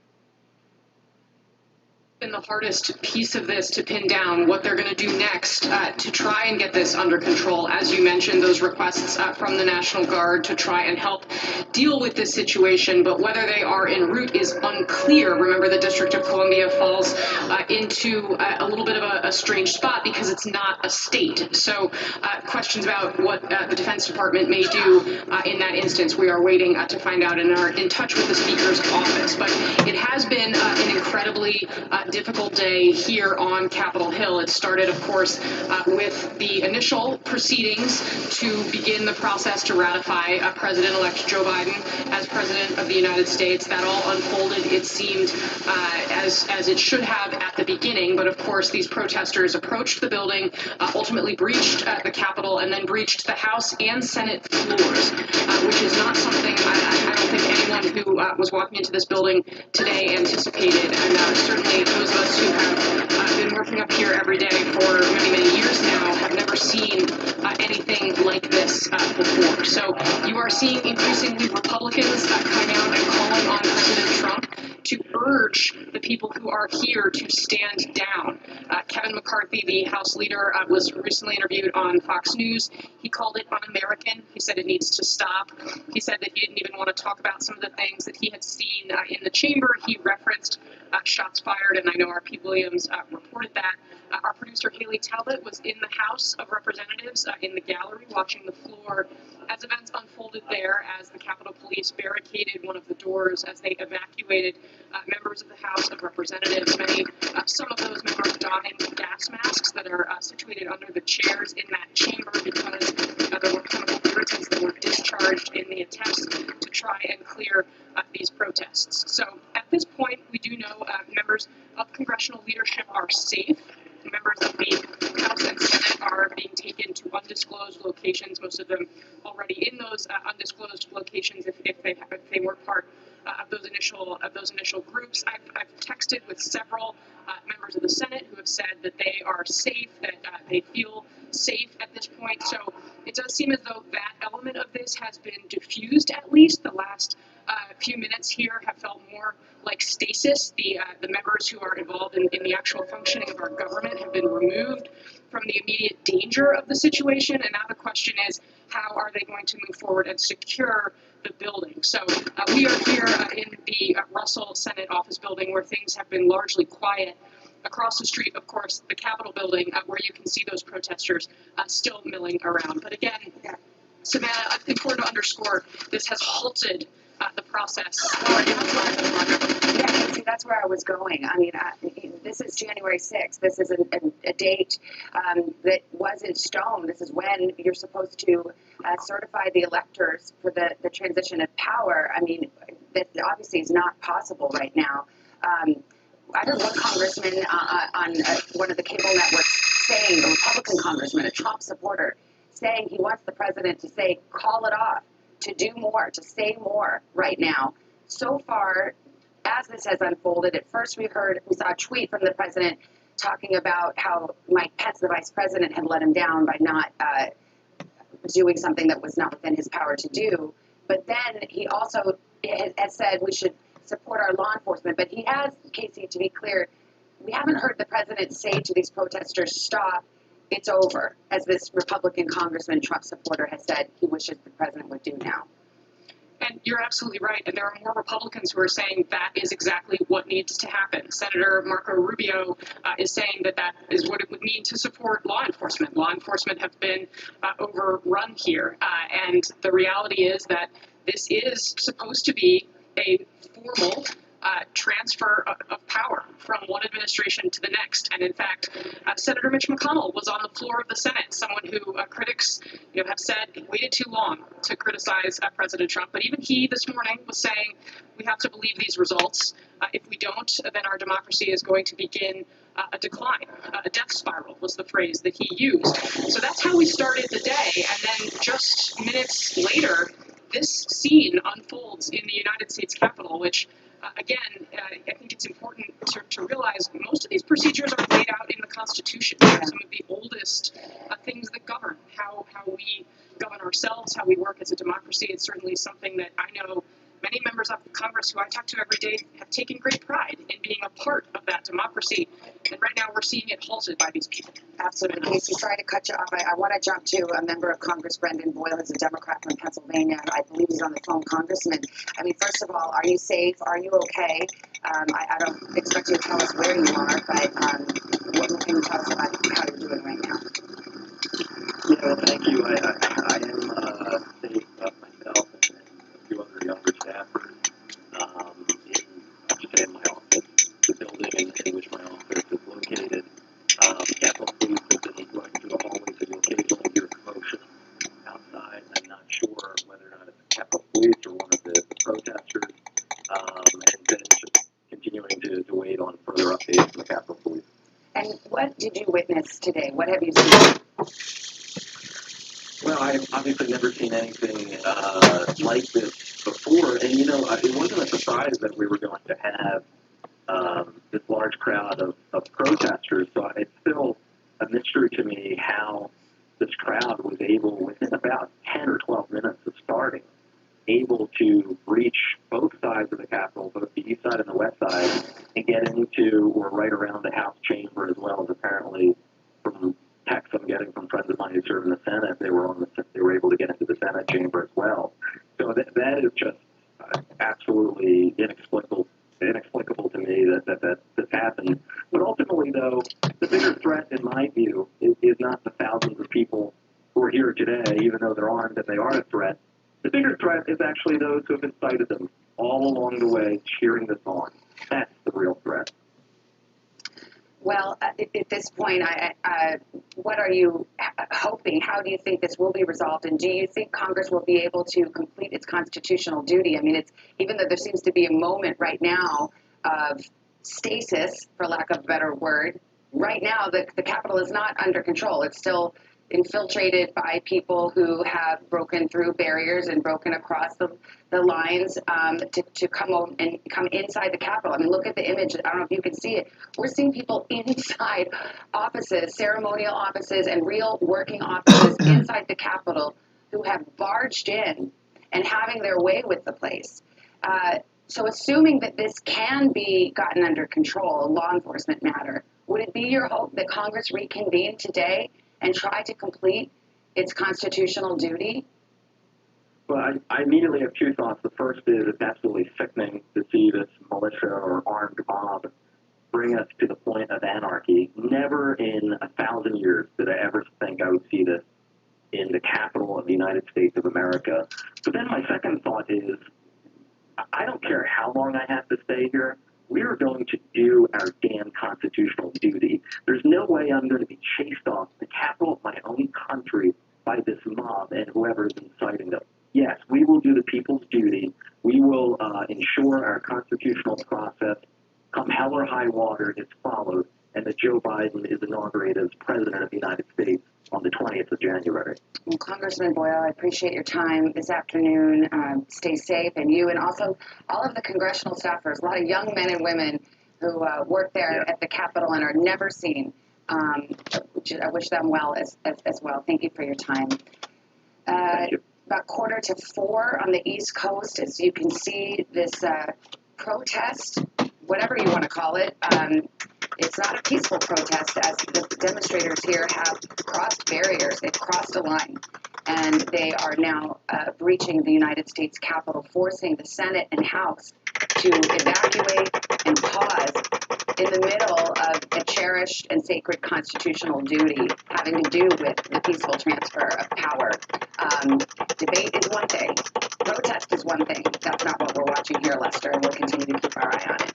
Been the hardest piece of this to pin down what they're going to do next to try and get this under control. As you mentioned, those requests from the National Guard to try and help deal with this situation, but whether they are en route is unclear. Remember, the District of Columbia falls into a little bit of a strange spot because it's not a state. So questions about what the Defense Department may do in that instance, we are waiting to find out and are in touch with the Speaker's office. But it has been an incredibly difficult day here on Capitol Hill. It started, of course, with the initial proceedings to begin the process to ratify President-elect Joe Biden as President of the United States. That all unfolded, it seemed, as it should have at the beginning. But of course, these protesters approached the building, ultimately breached the Capitol, and then breached the House and Senate floors, which is not something I don't think anyone who was walking into this building today anticipated. And certainly those of us who have been working up here every day for many, many years now have never seen anything like this before. So you are seeing increasingly Republicans coming out and calling on President Trump to urge the people who are here to stand down. Kevin McCarthy, the House leader, was recently interviewed on Fox News. He called it un-American. He said it needs to stop. He said that he didn't even want to talk about some of the things that he had seen in the chamber. He referenced shots fired, and I know our Pete Williams reported that. Our producer Haley Talbot was in the House of Representatives in the gallery watching the floor as events unfolded there, as the Capitol Police barricaded one of the doors as they evacuated members of the House of Representatives. Some of those members donning gas masks that are situated under the chairs in that chamber because there were chemical irritants that were discharged in the attempts to try and clear these protests. So at this point, we do know members of congressional leadership are safe. Members of the House and Senate are being taken to undisclosed locations, most of them already in those undisclosed locations if they were part of those initial groups. I've texted with several members of the Senate who have said that they are safe, that they feel safe at this point. So it does seem as though that element of this has been diffused, at least. The last few minutes here have felt more like stasis. The members who are involved in the actual functioning of our government have been removed from the immediate danger of the situation, and now the question is, how are they going to move forward and secure the building? So we are here in the Russell Senate office building, where things have been largely quiet. Across the street, of course, the Capitol building, where you can see those protesters still milling around. But again, Savannah, it's important to underscore, this has halted the process. Yeah, see, that's where I was going. I mean, this is January 6th. This is a date that was in stone. This is when you're supposed to certify the electors for the transition of power. I mean, that obviously is not possible right now. I heard one congressman on one of the cable networks saying, a Republican congressman, a Trump supporter, saying he wants the president to say, call it off, to do more, to say more right now. So far, as this has unfolded, at first we saw a tweet from the president talking about how Mike Pence, the vice president, had let him down by not doing something that was not within his power to do. But then he also has said we should support our law enforcement. But he has, Casey, to be clear, we haven't heard the president say to these protesters, stop, it's over, as this Republican congressman, Trump supporter, has said he wishes the president would do now. And you're absolutely right. And there are more Republicans who are saying that is exactly what needs to happen. Senator Marco Rubio is saying that is what it would mean to support law enforcement. Law enforcement have been overrun here. And the reality is that this is supposed to be a formal transfer of power from one administration to the next. And in fact, Senator Mitch McConnell was on the floor of the Senate, someone who critics have said waited too long to criticize President Trump. But even he this morning was saying we have to believe these results. If we don't, then our democracy is going to begin a decline. A death spiral was the phrase that he used. So that's how we started the day. And then just minutes later, this scene unfolds in the United States Capitol, which again, I think it's important to realize most of these procedures are laid out in the Constitution. They're some of the oldest things that govern how we govern ourselves, how we work as a democracy. It's certainly something that I know many members of Congress who I talk to every day have taken great pride in being a part of that democracy. And right now we're seeing it halted by these people. Absolutely. Casey, sorry to cut you off. I want to jump to a member of Congress, Brendan Boyle, who's a Democrat from Pennsylvania. I believe he's on the phone. Congressman, I mean, first of all, are you safe? Are you okay? I don't expect you to tell us where you are, but what can you tell us about how you're doing right now? Yeah, thank you. I am safe myself and a few other younger staffers in my office, the building in which my did you witness today? What have you seen? Well, I've obviously never seen anything like this before, and it wasn't a surprise that we were going to have this large crowd of protesters. So it's still a mystery to me how this crowd was able, within about 10 or 12 minutes of starting, able to reach both sides of the Capitol, both the east side and the west side, and get into or right around the House chamber, as well as apparently from texts I'm getting from friends of mine who serve in the Senate, they were able to get into the Senate chamber as well. So that is just absolutely inexplicable to me that this happened. But ultimately, though, the bigger threat, in my view, is not the thousands of people who are here today, even though they're armed and they are a threat. The bigger threat is actually those who have incited them all along the way, cheering this on. That's the real threat. Well, at this point, what are you hoping? How do you think this will be resolved? And do you think Congress will be able to complete its constitutional duty? I mean, even though there seems to be a moment right now of stasis, for lack of a better word, right now the Capitol is not under control. It's still infiltrated by people who have broken through barriers and broken across the lines to come inside the Capitol. I mean, look at the image. I don't know if you can see it. We're seeing people inside offices, ceremonial offices, and real working offices inside the Capitol who have barged in and having their way with the place. So assuming that this can be gotten under control, a law enforcement matter, would it be your hope that Congress reconvene today and try to complete its constitutional duty? Well, I immediately have two thoughts. The first is it's absolutely sickening to see this militia or armed mob bring us to the point of anarchy. Never in 1,000 years did I ever think I would see this in the capital of the United States of America. But then my second thought is, I don't care how long I have to stay here. We are going to do our damn constitutional duty. There's no way I'm going to be chased off the capital of my own country by this mob and whoever is inciting them. Yes, we will do the people's duty. We will ensure our constitutional process, come hell or high water, is followed, and that Joe Biden is inaugurated as President of the United States on the 20th of January. Well, Congressman Boyle, I appreciate your time this afternoon. Stay safe, and you and also all of the congressional staffers, a lot of young men and women who work there at the Capitol and are never seen. I wish them well as well. Thank you for your time. Thank you. About 3:45 on the East Coast, as you can see, this protest, whatever you want to call it, it's not a peaceful protest, as the demonstrators here have crossed barriers. They've crossed a line, and they are now breaching the United States Capitol, forcing the Senate and House to evacuate and pause in the middle of a cherished and sacred constitutional duty having to do with the peaceful transfer of power. Debate is one thing. Protest is one thing. That's not what we're watching here, Lester, and we'll continue to keep our eye on it.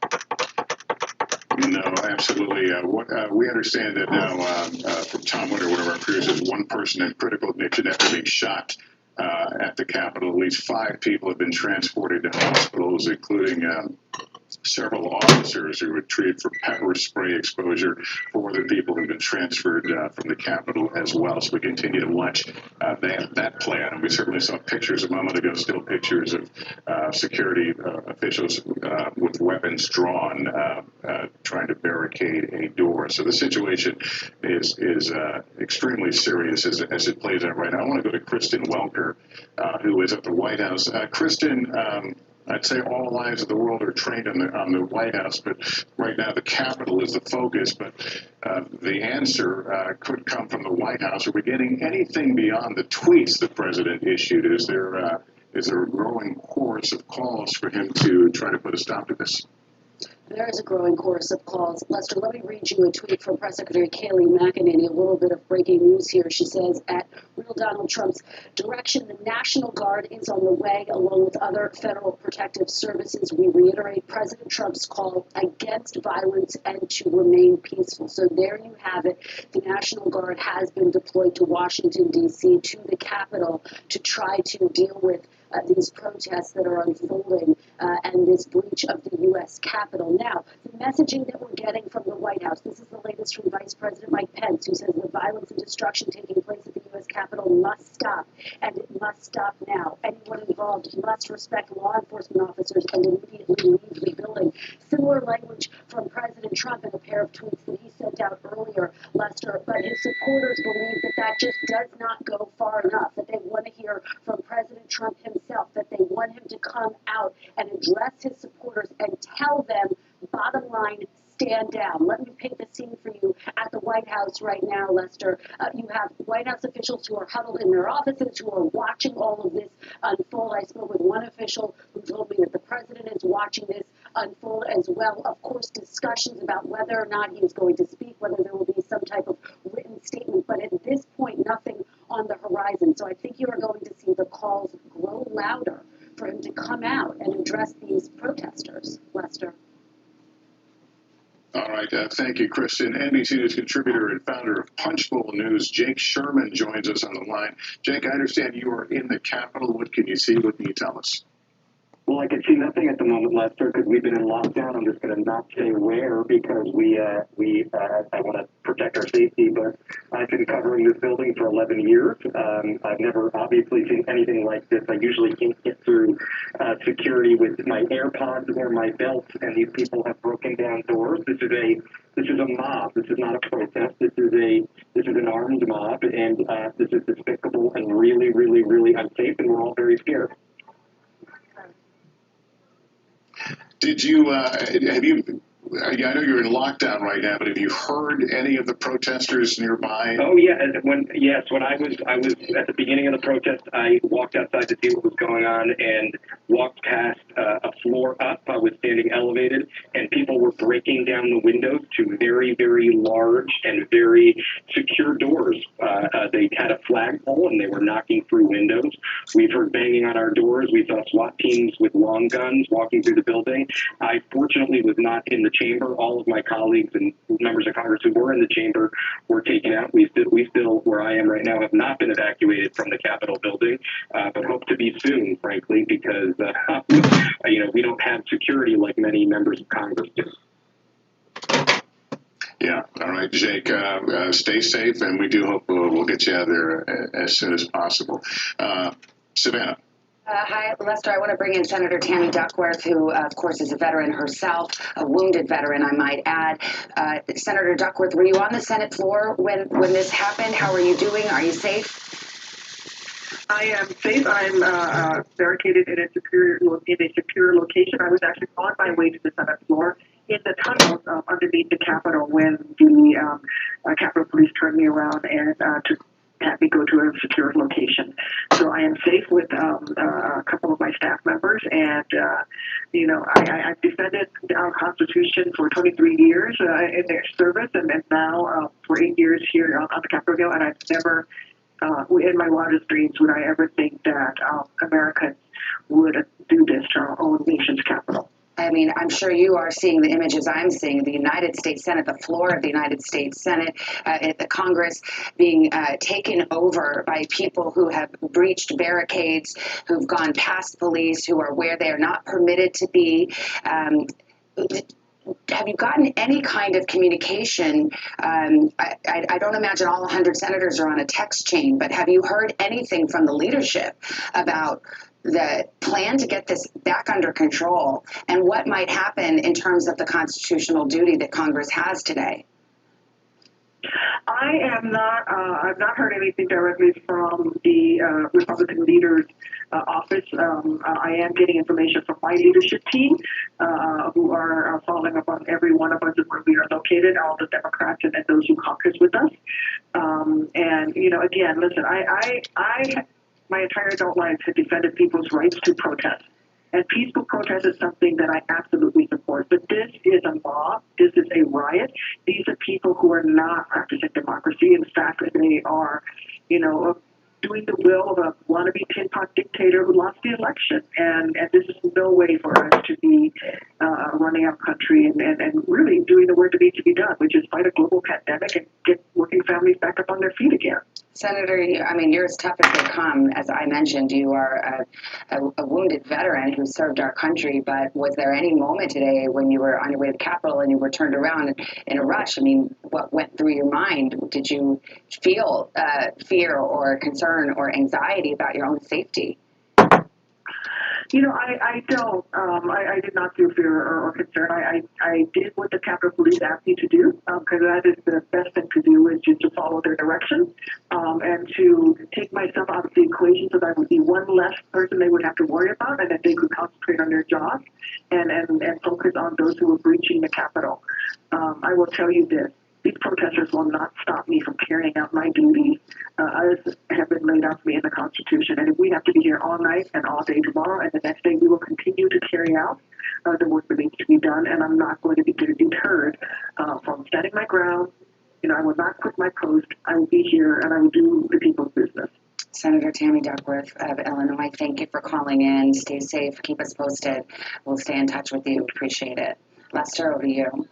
No, absolutely. We understand that now from Tom Winter, one of our producers, one person in critical condition after being shot at the Capitol. At least 5 people have been transported to hospitals, including several officers who were treated for pepper spray exposure. 4 other people have been transferred from the Capitol as well. So we continue to watch that play out. And we certainly saw pictures a moment ago, still pictures of security officials with weapons drawn, trying to barricade a door. So the situation is extremely serious as it plays out right now. I want to go to Kristen Welker, who is at the White House. Kristen, I'd say all eyes of the world are trained on the White House, but right now the Capitol is the focus. But the answer could come from the White House. Are we getting anything beyond the tweets the president issued? Is there a growing chorus of calls for him to try to put a stop to this? There is a growing chorus of calls. Lester, let me read you a tweet from Press Secretary Kayleigh McEnany, a little bit of breaking news here. She says, at real Donald Trump's direction, the National Guard is on the way, along with other federal protective services. We reiterate President Trump's call against violence and to remain peaceful. So there you have it. The National Guard has been deployed to Washington, D.C., to the Capitol, to try to deal with these protests that are unfolding and this breach of the U.S. Capitol. Now, the messaging that we're getting from the White House, this is the latest from Vice President Mike Pence, who says the violence and destruction taking place at the U.S. Capitol must stop, and it must stop now. Anyone involved must respect law enforcement officers and immediately leave the building. Similar language from President Trump in a pair of tweets that he sent out earlier, Lester, but his supporters believe that that just does not go far enough, that they want to hear from President Trump himself, that they want him to come out and address his supporters and tell them, bottom line, stand down. Let me paint the scene for you at the White House right now, Lester. You have White House officials who are huddled in their offices, who are watching all of this unfold. I spoke with one official who told me that the president is watching this unfold as well. Of course, discussions about whether or not he is going to speak, whether there will be some type of written statement, but at this point, nothing on the horizon. So I think you are going to see the calls grow louder for him to come out and address these protesters, Lester. All right, thank you, Kristen. NBC News contributor and founder of Punchbowl News, Jake Sherman, joins us on the line. Jake, I understand you are in the Capitol. What can you see? What can you tell us? Well, I can see nothing at the moment, Lester, because we've been in lockdown. I'm just going to not say where because I want to protect our safety, but I've been covering this building for 11 years. I've never obviously seen anything like this. I usually can't get through security with my AirPods or my belt, and these people have broken down doors. This is a mob. This is not a protest. This is an armed mob, and this is despicable and really, really, really unsafe, and we're all very scared. Did you, have you, I know you're in lockdown right now, but have you heard any of the protesters nearby? Oh yeah, when I was at the beginning of the protest, I walked outside to see what was going on and walked past a floor up. I was standing elevated, and people were breaking down the windows to very, very large and very secure doors. They had a flagpole and they were knocking through windows. We've heard banging on our doors. We saw SWAT teams with long guns walking through the building. I fortunately was not in the chamber. All of my colleagues and members of Congress who were in the chamber were taken out. We still, where I am right now, have not been evacuated from the Capitol building, but hope to be soon, frankly, because we don't have security like many members of Congress do. Yeah. All right, Jake, stay safe, and we do hope we'll get you out there as soon as possible. Savannah. Hi, Lester. I want to bring in Senator Tammy Duckworth, who, of course, is a veteran herself, a wounded veteran, I might add. Senator Duckworth, were you on the Senate floor when this happened? How are you doing? Are you safe? I am safe. I'm barricaded in a secure location. I was actually on my way to the Senate floor in the tunnels underneath the Capitol when the Capitol Police turned me around and to have me go to a secure location. So I am safe with a couple of my staff members, and I've defended our Constitution for 23 years in their service, and now for 8 years here on the Capitol Hill, and I've never, in my wildest dreams, would I ever think that Americans would do this to our own nation's capital. I mean, I'm sure you are seeing the images I'm seeing, the United States Senate, the floor of the United States Senate, the Congress being taken over by people who have breached barricades, who've gone past police, who are where they are not permitted to be. Have you gotten any kind of communication? I don't imagine all 100 senators are on a text chain, but have you heard anything from the leadership about the plan to get this back under control and what might happen in terms of the constitutional duty that Congress has today? I am not. I've not heard anything directly from the Republican leader's office. I am getting information from my leadership team, who are following up on every one of us and where we are located, all the Democrats and those who caucus with us. Again, listen, I my entire adult life have defended people's rights to protest. And peaceful protest is something that I absolutely support. But this is a mob. This is a riot. These are people who are not practicing democracy. In fact, they are, doing the will of a wannabe tin pot dictator who lost the election. And this is no way for us to be running our country and really doing the work that needs to be done, which is fight a global pandemic and get working families back up on their feet again. Senator, I mean, you're as tough as they come. As I mentioned, you are a wounded veteran who served our country, but was there any moment today when you were on your way to the Capitol and you were turned around in a rush? I mean, what went through your mind? Did you feel fear or concern or anxiety about your own safety? I don't. I did not feel fear or concern. I did what the Capitol Police asked me to do, because that is the best thing to do, is just to follow their direction, and to take myself out of the equation so that I would be one less person they would have to worry about, and that they could concentrate on their jobs and focus on those who were breaching the Capitol. I will tell you this. These protesters will not stop me from carrying out my duties as have been laid out for me in the Constitution. And if we have to be here all night and all day tomorrow and the next day, we will continue to carry out the work that needs to be done. And I'm not going to be deterred from standing my ground. I will not quit my post. I will be here and I will do the people's business. Senator Tammy Duckworth of Illinois, thank you for calling in. Stay safe. Keep us posted. We'll stay in touch with you. Appreciate it. Lester, over to you.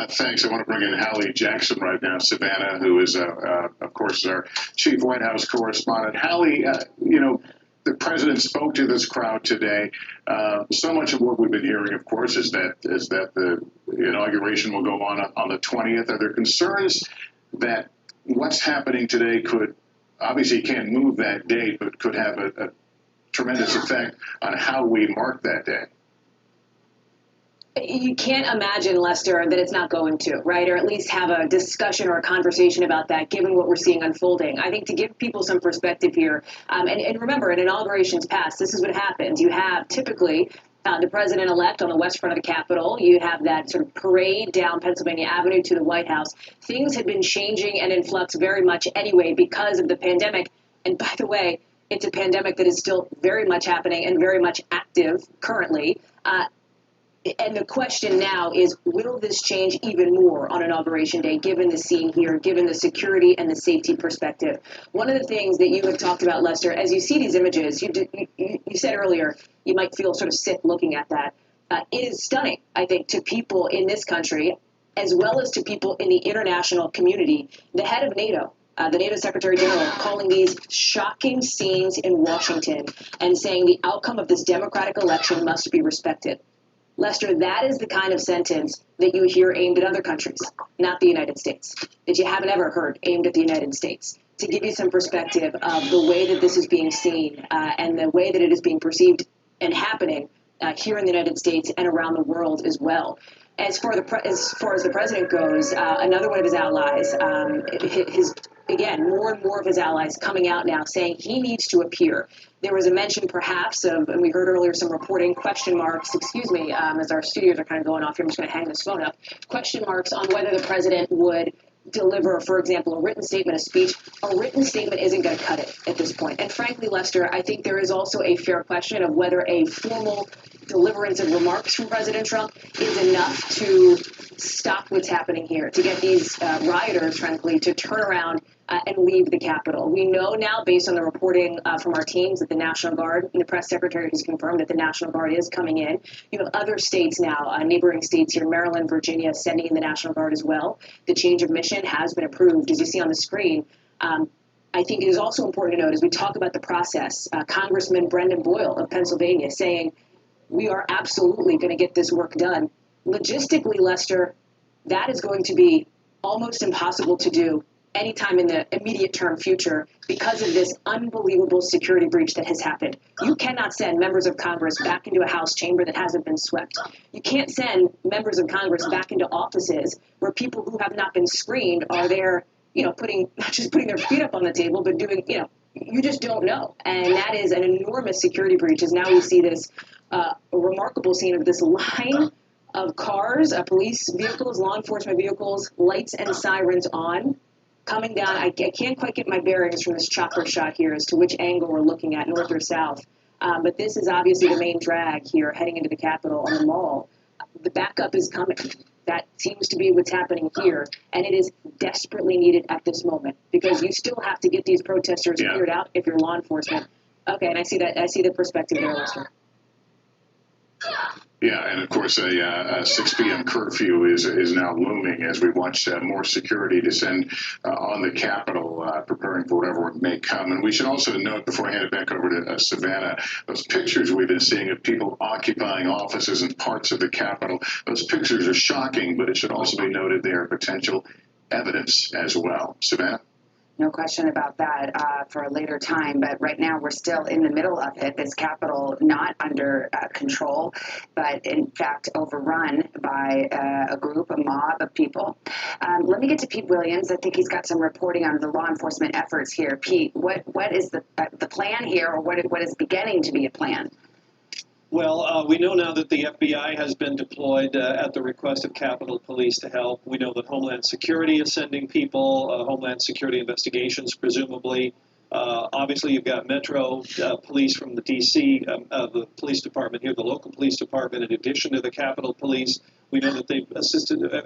Thanks. I want to bring in Hallie Jackson right now, Savannah, who is, of course, our chief White House correspondent. Hallie, the president spoke to this crowd today. So much of what we've been hearing, of course, is that the inauguration will go on the 20th. Are there concerns that what's happening today could, obviously you can't move that date, but could have a tremendous effect on how we mark that day? You can't imagine, Lester, that it's not going to, right? Or at least have a discussion or a conversation about that, given what we're seeing unfolding. I think to give people some perspective here, and remember, in inaugurations past, this is what happens. You have typically the president-elect on the west front of the Capitol. You have that sort of parade down Pennsylvania Avenue to the White House. Things had been changing and in flux very much anyway because of the pandemic. And by the way, it's a pandemic that is still very much happening and very much active currently. And the question now is, will this change even more on Inauguration Day, given the scene here, given the security and the safety perspective? One of the things that you have talked about, Lester, as you see these images, you said earlier you might feel sort of sick looking at that. It is stunning, I think, to people in this country, as well as to people in the international community. The head of NATO, the NATO Secretary General, calling these shocking scenes in Washington and saying the outcome of this democratic election must be respected. Lester, that is the kind of sentence that you hear aimed at other countries, not the United States, that you haven't ever heard aimed at the United States. To give you some perspective of the way that this is being seen and the way that it is being perceived and happening here in the United States and around the world as well. As far as the president goes, another one of his allies, again, more and more of his allies coming out now saying he needs to appear. There was a mention perhaps of, and we heard earlier some reporting, question marks, as our studios are kind of going off here, I'm just going to hang this phone up, question marks on whether the president would deliver, for example, a written statement, a speech. A written statement isn't going to cut it at this point. And frankly, Lester, I think there is also a fair question of whether a formal deliverance of remarks from President Trump is enough to stop what's happening here, to get these rioters, frankly, to turn around and leave the Capitol. We know now, based on the reporting from our teams, that the National Guard, and the press secretary has confirmed that the National Guard is coming in. You have other states now, neighboring states here, Maryland, Virginia, sending in the National Guard as well. The change of mission has been approved, as you see on the screen. I think it is also important to note, as we talk about the process, Congressman Brendan Boyle of Pennsylvania saying, we are absolutely going to get this work done. Logistically, Lester, that is going to be almost impossible to do anytime in the immediate term future because of this unbelievable security breach that has happened. You cannot send members of Congress back into a House chamber that hasn't been swept. You can't send members of Congress back into offices where people who have not been screened are there, not just putting their feet up on the table, but doing, you just don't know. And that is an enormous security breach, as now we see this a remarkable scene of this line of cars, police vehicles, law enforcement vehicles, lights and sirens on, coming down. I can't quite get my bearings from this chopper shot here as to which angle we're looking at, north or south. But this is obviously the main drag here heading into the Capitol on the mall. The backup is coming. That seems to be what's happening here. And it is desperately needed at this moment because you still have to get these protesters cleared out if you're law enforcement. Okay, and I see the perspective there, Lester. Yeah, and of course, a 6 p.m. curfew is now looming as we watch more security descend on the Capitol, preparing for whatever may come. And we should also note, before I hand it back over to Savannah, those pictures we've been seeing of people occupying offices and parts of the Capitol. Those pictures are shocking, but it should also be noted they are potential evidence as well. Savannah? No question about that for a later time, but right now we're still in the middle of it. This Capitol not under control, but in fact overrun by a mob of people. Let me get to Pete Williams. I think he's got some reporting on the law enforcement efforts here. Pete, what is the plan here, or what is beginning to be a plan? Well, we know now that the FBI has been deployed at the request of Capitol Police to help. We know that Homeland Security is sending people, Homeland Security investigations, presumably. Obviously, you've got Metro Police from the D.C., the police department here, the local police department, in addition to the Capitol Police. We know that they've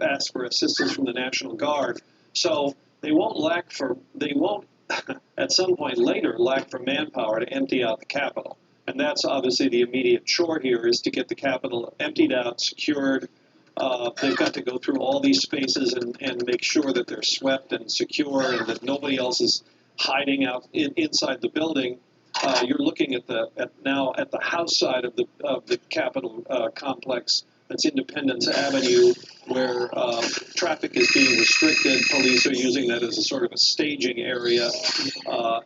asked for assistance from the National Guard. So they won't at some point later lack for manpower to empty out the Capitol. And that's obviously the immediate chore here, is to get the Capitol emptied out, secured. They've got to go through all these spaces and make sure that they're swept and secure and that nobody else is hiding out inside the building. You're looking at the house side of the Capitol complex. That's Independence Avenue, where traffic is being restricted. Police are using that as a sort of a staging area.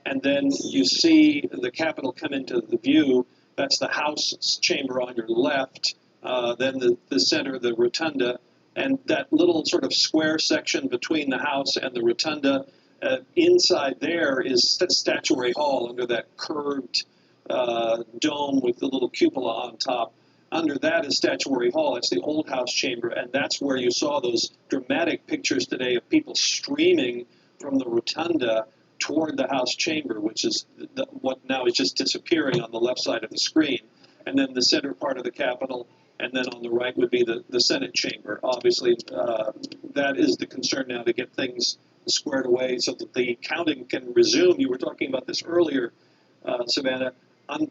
And then you see the Capitol come into the view. That's the House chamber on your left. Then the center, the rotunda. And that little sort of square section between the House and the rotunda, inside there is Statuary Hall under that curved dome with the little cupola on top. Under that is Statuary Hall. It's the old House chamber, and that's where you saw those dramatic pictures today of people streaming from the rotunda toward the House chamber, which is what now is just disappearing on the left side of the screen. And then the center part of the Capitol, and then on the right would be the Senate chamber. Obviously, that is the concern now, to get things squared away so that the counting can resume. You were talking about this earlier, Savannah.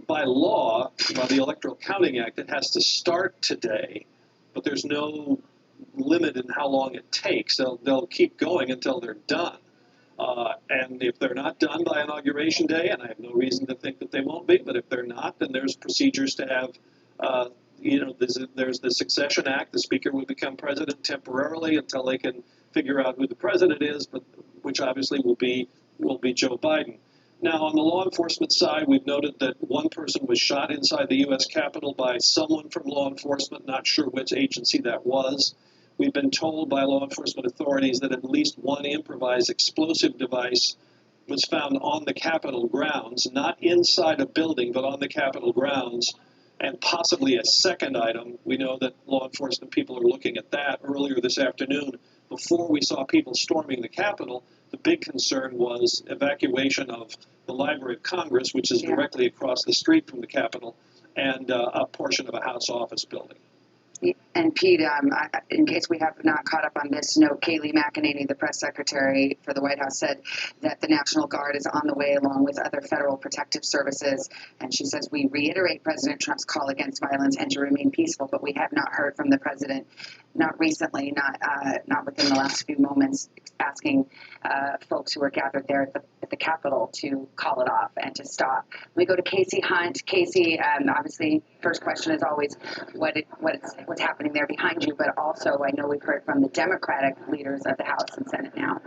By law, by the Electoral Counting Act, it has to start today, but there's no limit in how long it takes. They'll keep going until they're done. And if they're not done by Inauguration Day, and I have no reason to think that they won't be, but if they're not, then there's procedures to have, there's the Succession Act. The Speaker will become president temporarily until they can figure out who the president is, but which obviously will be Joe Biden. Now, on the law enforcement side, we've noted that one person was shot inside the U.S. Capitol by someone from law enforcement, not sure which agency that was. We've been told by law enforcement authorities that at least one improvised explosive device was found on the Capitol grounds, not inside a building, but on the Capitol grounds, and possibly a second item. We know that law enforcement people are looking at that. Earlier this afternoon, before we saw people storming the Capitol, the big concern was evacuation of the Library of Congress, which is directly across the street from the Capitol, and a portion of a House office building. And Pete, in case we have not caught up on this note, Kayleigh McEnany, the press secretary for the White House, said that the National Guard is on the way along with other federal protective services. And she says, we reiterate President Trump's call against violence and to remain peaceful, but we have not heard from the president, not recently, not within the last few moments, asking folks who are gathered there at the Capitol to call it off and to stop. We go to Casey Hunt. Casey, obviously, first question is always what's happening there behind you, but also I know we've heard from the Democratic leaders of the House and Senate now.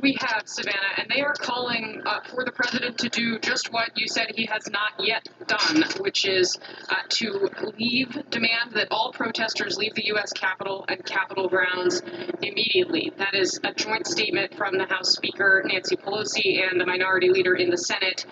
We have, Savannah, and they are calling for the president to do just what you said he has not yet done, which is to demand that all protesters leave the U.S. Capitol and Capitol grounds immediately. That is a joint statement from the House Speaker, Nancy Pelosi, and the Minority Leader in the Senate,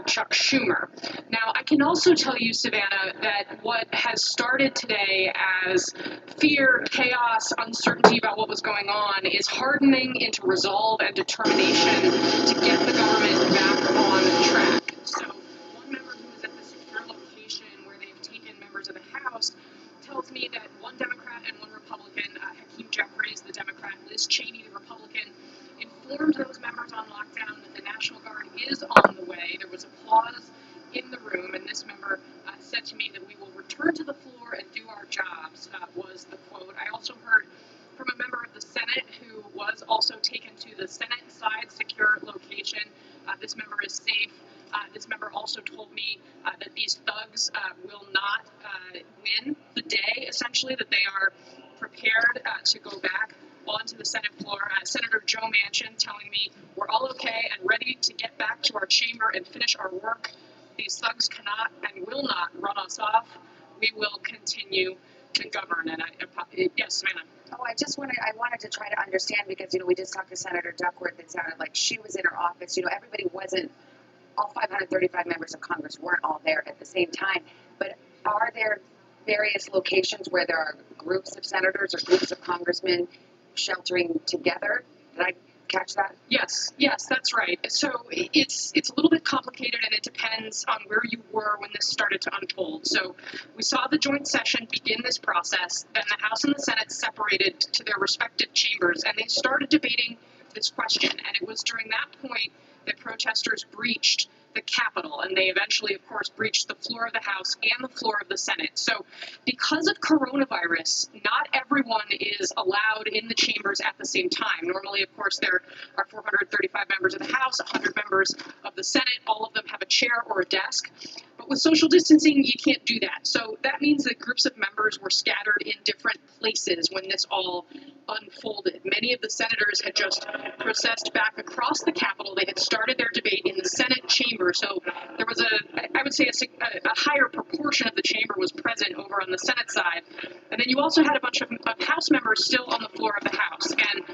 Chuck Schumer. Now, I can also tell you, Savannah, that what has started today as fear, chaos, uncertainty about what was going on is hardening into resolve and determination to get the government back on track. So one member who is at the secure location where they've taken members of the House tells me that one Democrat and one Republican, Hakeem Jeffries, the Democrat, Liz Cheney, the Republican, informed those members on lockdown that the National Guard is on the way. There was a pause in the room, and this member said to me that we will return to the floor and do jobs was the quote. I also heard from a member of the Senate who was also taken to the Senate side secure location. This member is safe. This member also told me that these thugs will not win the day, essentially, that they are prepared to go back onto the Senate floor. Senator Joe Manchin telling me we're all okay and ready to get back to our chamber and finish our work. These thugs cannot and will not run us off. We will continue to govern. And yes, Savannah. Oh, I wanted to try to understand because, we just talked to Senator Duckworth. It sounded like she was in her office. Everybody wasn't, all 535 members of Congress weren't all there at the same time. But are there various locations where there are groups of senators or groups of congressmen sheltering together? Did I catch that? Yes, that's right. So it's a little bit complicated, and it depends on where you were when this started to unfold. So we saw the joint session begin this process, then the House and the Senate separated to their respective chambers, and they started debating this question. And it was during that point that protesters breached the Capitol, and they eventually, of course, breached the floor of the House and the floor of the Senate. So because of coronavirus, not everyone is allowed in the chambers at the same time. Normally, of course, there are 435 members of the House, 100 members of the Senate. All of them have a chair or a desk. But with social distancing, you can't do that. So that means that groups of members were scattered in different places when this all unfolded. Many of the senators had just processed back across the Capitol. They had started their debate in the Senate chamber. So there was I would say a higher proportion of the chamber was present over on the Senate side. And then you also had a bunch of House members still on the floor of the House. And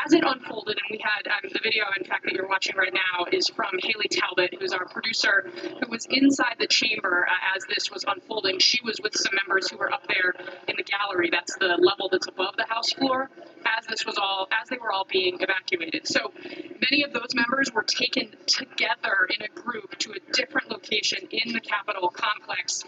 as it unfolded, and we had the video, in fact, that you're watching right now is from Haley Talbot, who's our producer, who was inside the chamber as this was unfolding. She was with some members who were up there in the gallery. That's the level that's above the House floor as they were all being evacuated. So many of those members were taken together in a group to a different location in the Capitol complex.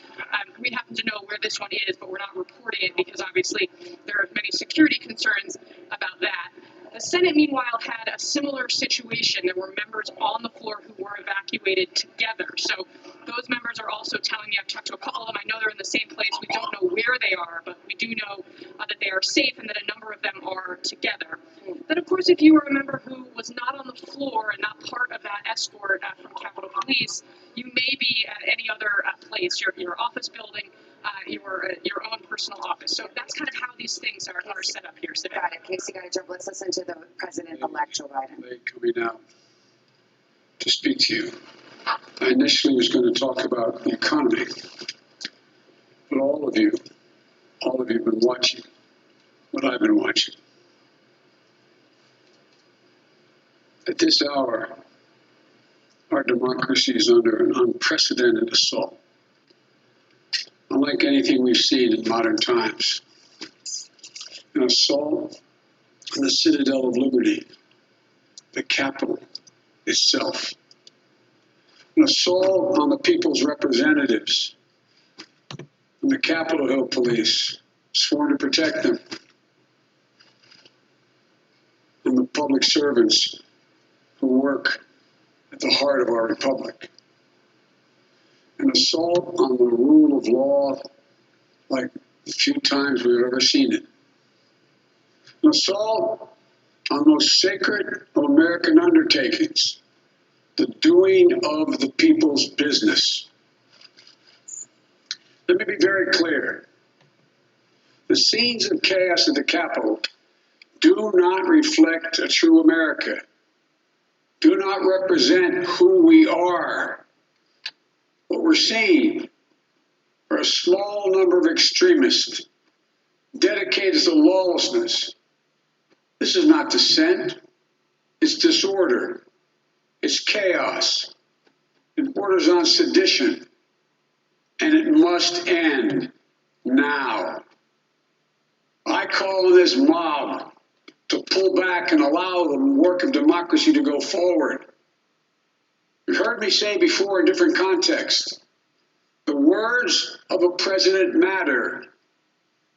We happen to know where this one is, but we're not reporting it because obviously there are many security concerns about that. The Senate, meanwhile, had a similar situation. There were members on the floor who were evacuated together. So those members are also telling me, I've talked to a couple of them, I know they're in the same place. We don't know where they are, but we do know that they are safe and that a number of them are together. Then, of course, if you were a member who was not on the floor and not part of that escort from Capitol Police, you may be at any other place, your office building, your own personal office. So that's kind of how these things are set up here. So Got it. Casey, got to jump. Let's listen to the President-elect Joe Biden. Coming out to speak to you. I initially was going to talk about the economy, but all of you have been watching what I've been watching. At this hour, our democracy is under an unprecedented assault, unlike anything we've seen in modern times. An assault on the citadel of liberty, the Capitol itself. An assault on the people's representatives and the Capitol Hill Police, sworn to protect them, and the public servants who work at the heart of our republic. An assault on the rule of law like the few times we've ever seen it. An assault on those sacred of American undertakings, the doing of the people's business. Let me be very clear. The scenes of chaos at the Capitol do not reflect a true America, do not represent who we are. What we're seeing are a small number of extremists dedicated to lawlessness. This is not dissent, it's disorder, it's chaos, it borders on sedition, and it must end now. I call on this mob to pull back and allow the work of democracy to go forward. You heard me say before in different contexts, the words of a president matter,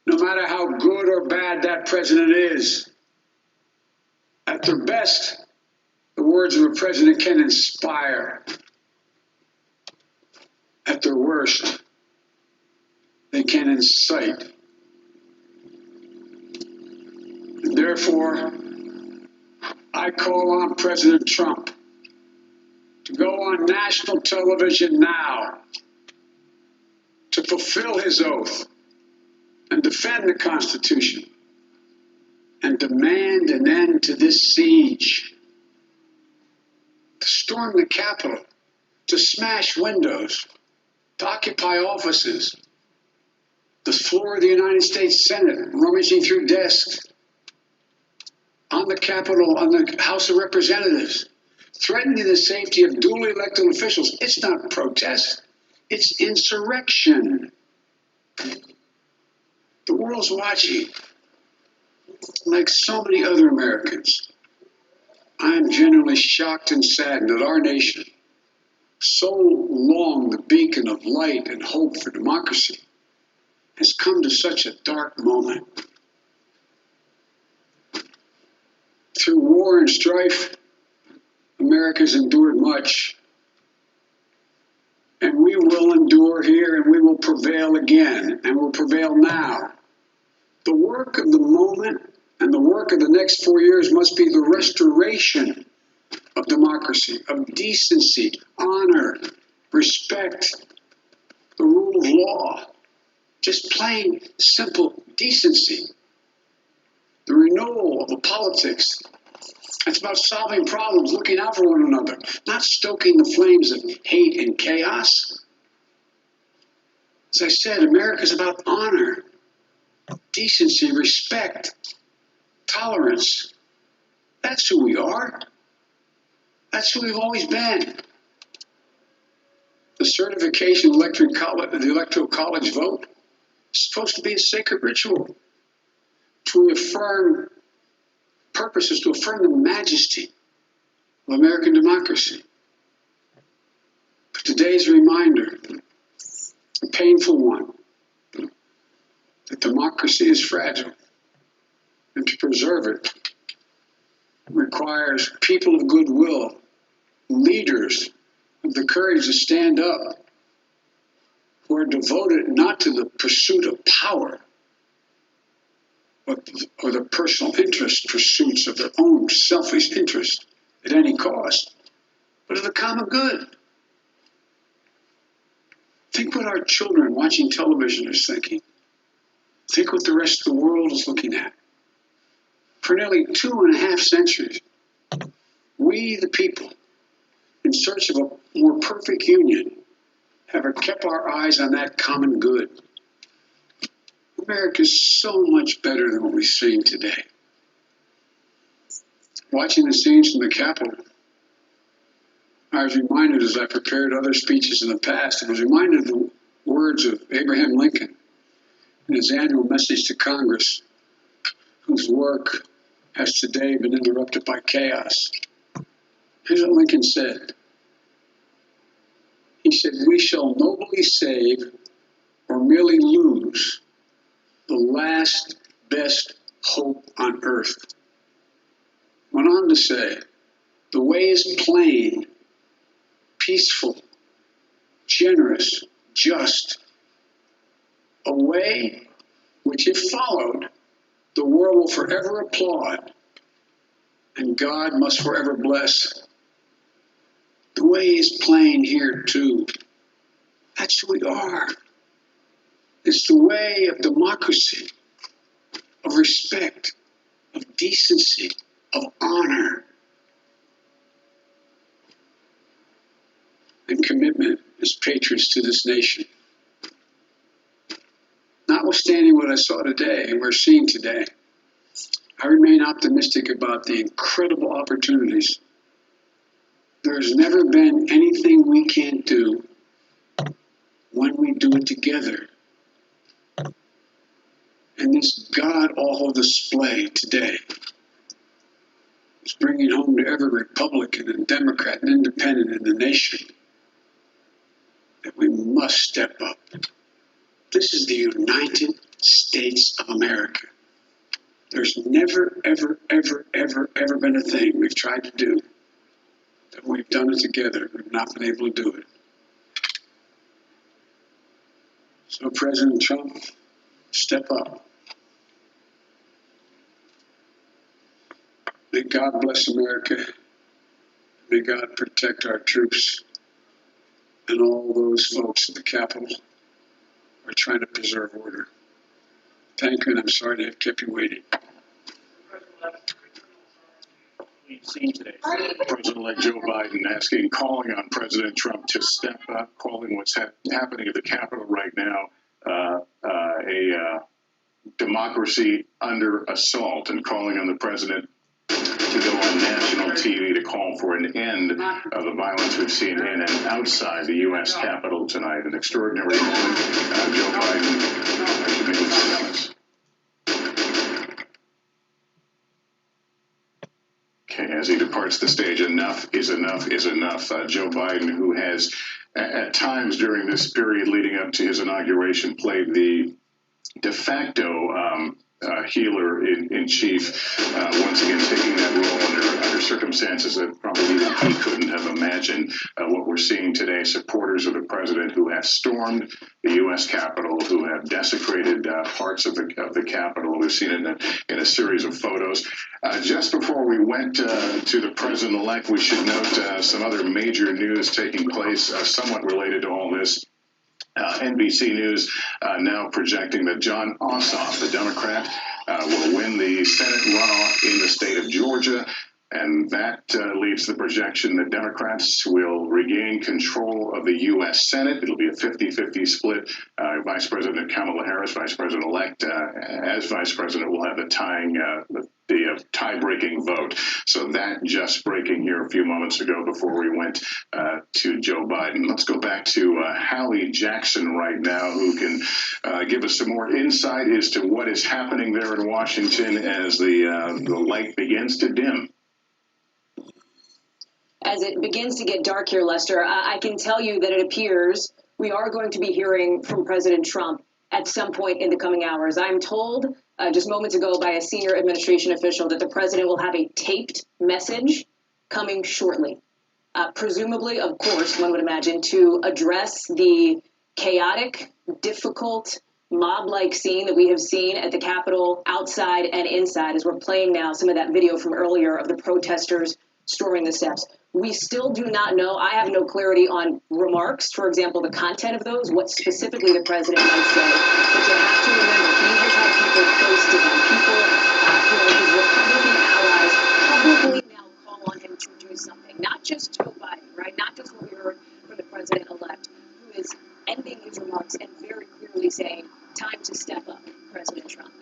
no matter how good or bad that president is. At their best, the words of a president can inspire. At their worst, they can incite Therefore, I call on President Trump to go on national television now to fulfill his oath and defend the Constitution and demand an end to this siege, to storm the Capitol, to smash windows, to occupy offices, the floor of the United States Senate, rummaging through desks, on the Capitol, on the House of Representatives, threatening the safety of duly elected officials. It's not protest, it's insurrection. The world's watching. Like so many other Americans, I am genuinely shocked and saddened that our nation, so long the beacon of light and hope for democracy, has come to such a dark moment. Through war and strife, America's endured much. And we will endure here, and we will prevail again, and will prevail now. The work of the moment and the work of the next 4 years must be the restoration of democracy, of decency, honor, respect, the rule of law, just plain, simple decency. The renewal of the politics. It's about solving problems, looking out for one another, not stoking the flames of hate and chaos. As I said, America is about honor, decency, respect, tolerance. That's who we are. That's who we've always been. The certification of the Electoral College vote is supposed to be a sacred ritual to affirm purposes, to affirm the majesty of American democracy. But today's reminder, a painful one, that democracy is fragile, and to preserve it requires people of goodwill, leaders of the courage to stand up, who are devoted not to the pursuit of power, or the personal interest pursuits of their own selfish interest at any cost, but of the common good. Think what our children watching television is thinking. Think what the rest of the world is looking at. For nearly 2.5 centuries, we, the people, in search of a more perfect union, have kept our eyes on that common good. America is so much better than what we've seen today. Watching the scenes from the Capitol, I was reminded, as I prepared other speeches in the past, I was reminded of the words of Abraham Lincoln in his annual message to Congress, whose work has today been interrupted by chaos. Here's what Lincoln said. He said, "We shall nobly save or merely lose the last best hope on earth." Went on to say, "The way is plain, peaceful, generous, just. A way which, if followed, the world will forever applaud, and God must forever bless. The way is plain here too. That's who we are. It's the way of democracy, of respect, of decency, of honor, and commitment as patriots to this nation. Notwithstanding what I saw today and we're seeing today, I remain optimistic about the incredible opportunities. There's never been anything we can't do when we do it together. And this God-awful display today is bringing home to every Republican and Democrat and Independent in the nation that we must step up. This is the United States of America. There's never, ever, ever, ever, ever been a thing we've tried to do that we've done it together. We've not been able to do it. So President Trump, step up. May God bless America. May God protect our troops and all those folks in the Capitol who are trying to preserve order. Thank you, and I'm sorry to have kept you waiting. We've seen today President-elect Joe Biden calling on President Trump to step up, calling what's happening at the Capitol right now a democracy under assault, and calling on the president to go on national TV to call for an end of the violence we've seen in and outside the U.S. Capitol tonight. An extraordinary moment. Joe Biden should make his statements. Okay, as he departs the stage, enough is enough is enough. Joe Biden, who has at times during this period leading up to his inauguration played the de facto healer in chief, once again taking that role under circumstances that probably even he couldn't have imagined. What we're seeing today, supporters of the president who have stormed the U.S. Capitol, who have desecrated parts of the Capitol. We've seen it in a series of photos. Just before we went to the president-elect, we should note some other major news taking place, somewhat related to all this. NBC News now projecting that John Ossoff, the Democrat, will win the Senate runoff in the state of Georgia. And that leaves the projection that Democrats will regain control of the U.S. Senate. It'll be a 50-50 split. Vice President Kamala Harris, Vice President-elect, as Vice President, will have the tie-breaking vote. So that just breaking here a few moments ago before we went to Joe Biden. Let's go back to Hallie Jackson right now, who can give us some more insight as to what is happening there in Washington as the light begins to dim. As it begins to get dark here, Lester, I can tell you that it appears we are going to be hearing from President Trump at some point in the coming hours. I'm told just moments ago by a senior administration official that the president will have a taped message coming shortly. Presumably, of course, one would imagine, to address the chaotic, difficult, mob-like scene that we have seen at the Capitol outside and inside, as we're playing now some of that video from earlier of the protesters storming the steps. We still do not know. I have no clarity on remarks, for example, the content of those, what specifically the president might say. But you have to remember, he has had people close to him, people, his Republican allies, publicly now call on him to do something. Not just Joe Biden, right? Not just what we heard from the president-elect, who is ending his remarks and very clearly saying, time to step up, President Trump.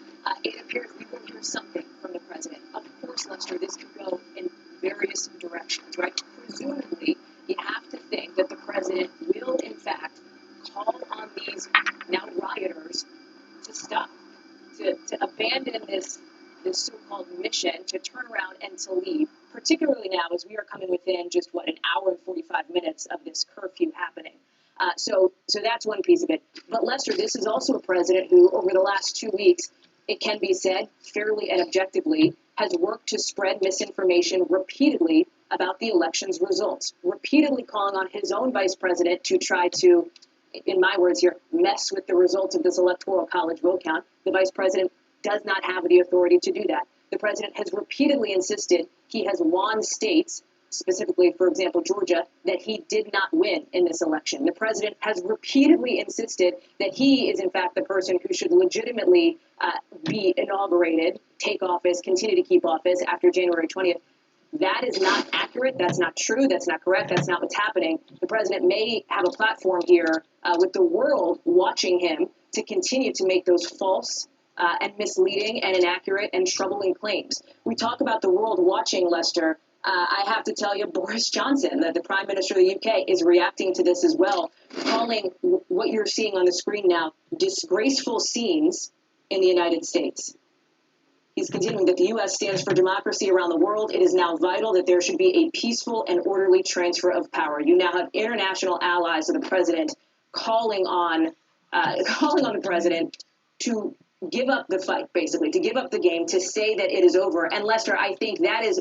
It appears we will hear something from the president. Of course, Lester, this could go in various directions, right? Presumably, you have to think that the president will, in fact, call on these now rioters to stop, to abandon this so-called mission, to turn around and to leave, particularly now as we are coming within just, an hour and 45 minutes of this curfew happening. So that's one piece of it. But Lester, this is also a president who, over the last 2 weeks, it can be said fairly and objectively, has worked to spread misinformation repeatedly about the election's results, repeatedly calling on his own vice president to try to, in my words here, mess with the results of this electoral college vote count. The vice president does not have the authority to do that. The president has repeatedly insisted he has won states, specifically, for example, Georgia, that he did not win in this election. The president has repeatedly insisted that he is, in fact, the person who should legitimately be inaugurated, take office, continue to keep office after January 20th. That is not accurate. That's not true. That's not correct. That's not what's happening. The president may have a platform here with the world watching him to continue to make those false and misleading and inaccurate and troubling claims. We talk about the world watching, Lester. I have to tell you, Boris Johnson, the Prime Minister of the UK, is reacting to this as well, calling what you're seeing on the screen now disgraceful scenes in the United States. He's continuing that the U.S. stands for democracy around the world. It is now vital that there should be a peaceful and orderly transfer of power. You now have international allies of the president calling on the president to give up the fight, basically, to give up the game, to say that it is over. And Lester, I think that is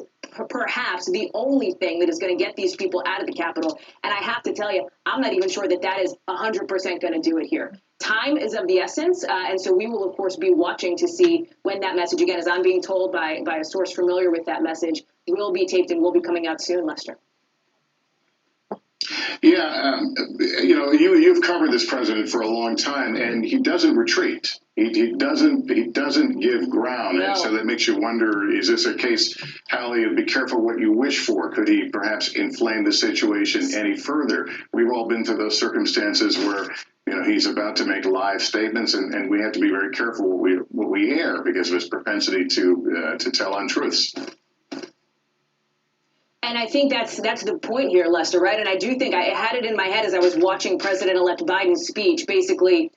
perhaps the only thing that is going to get these people out of the Capitol. And I have to tell you, I'm not even sure that is 100% going to do it here. time is of the essence, and so we will, of course, be watching to see when that message, again, as I'm being told by a source familiar with that message, will be taped and will be coming out soon, Lester. Yeah, you've covered this president for a long time, and he doesn't retreat. He doesn't give ground, No. and so that makes you wonder: is this a case, Hallie? Be careful what you wish for. Could he perhaps inflame the situation any further? We've all been through those circumstances where he's about to make live statements, and we have to be very careful what we air because of his propensity to tell untruths. And I think that's the point here, Lester, right? And I do think I had it in my head as I was watching President-elect Biden's speech, basically,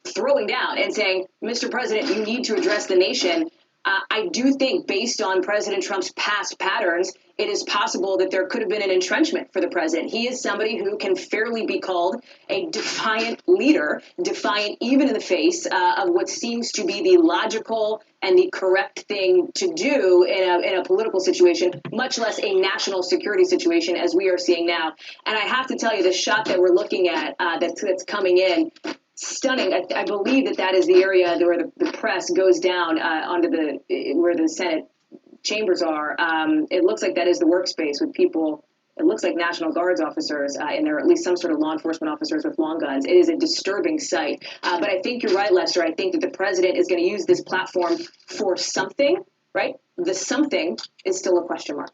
throwing down and saying, Mr. President, you need to address the nation. I do think based on President Trump's past patterns, it is possible that there could have been an entrenchment for the president. He is somebody who can fairly be called a defiant leader, defiant even in the face of what seems to be the logical and the correct thing to do in a political situation, much less a national security situation as we are seeing now. And I have to tell you, the shot that we're looking at that's coming in, stunning. I believe that is the area where the press goes down onto where the Senate chambers are. It looks like that is the workspace with people. It looks like National Guards officers in there, at least some sort of law enforcement officers with long guns. It is a disturbing sight. But I think you're right, Lester. I think that the president is going to use this platform for something, right? The something is still a question mark.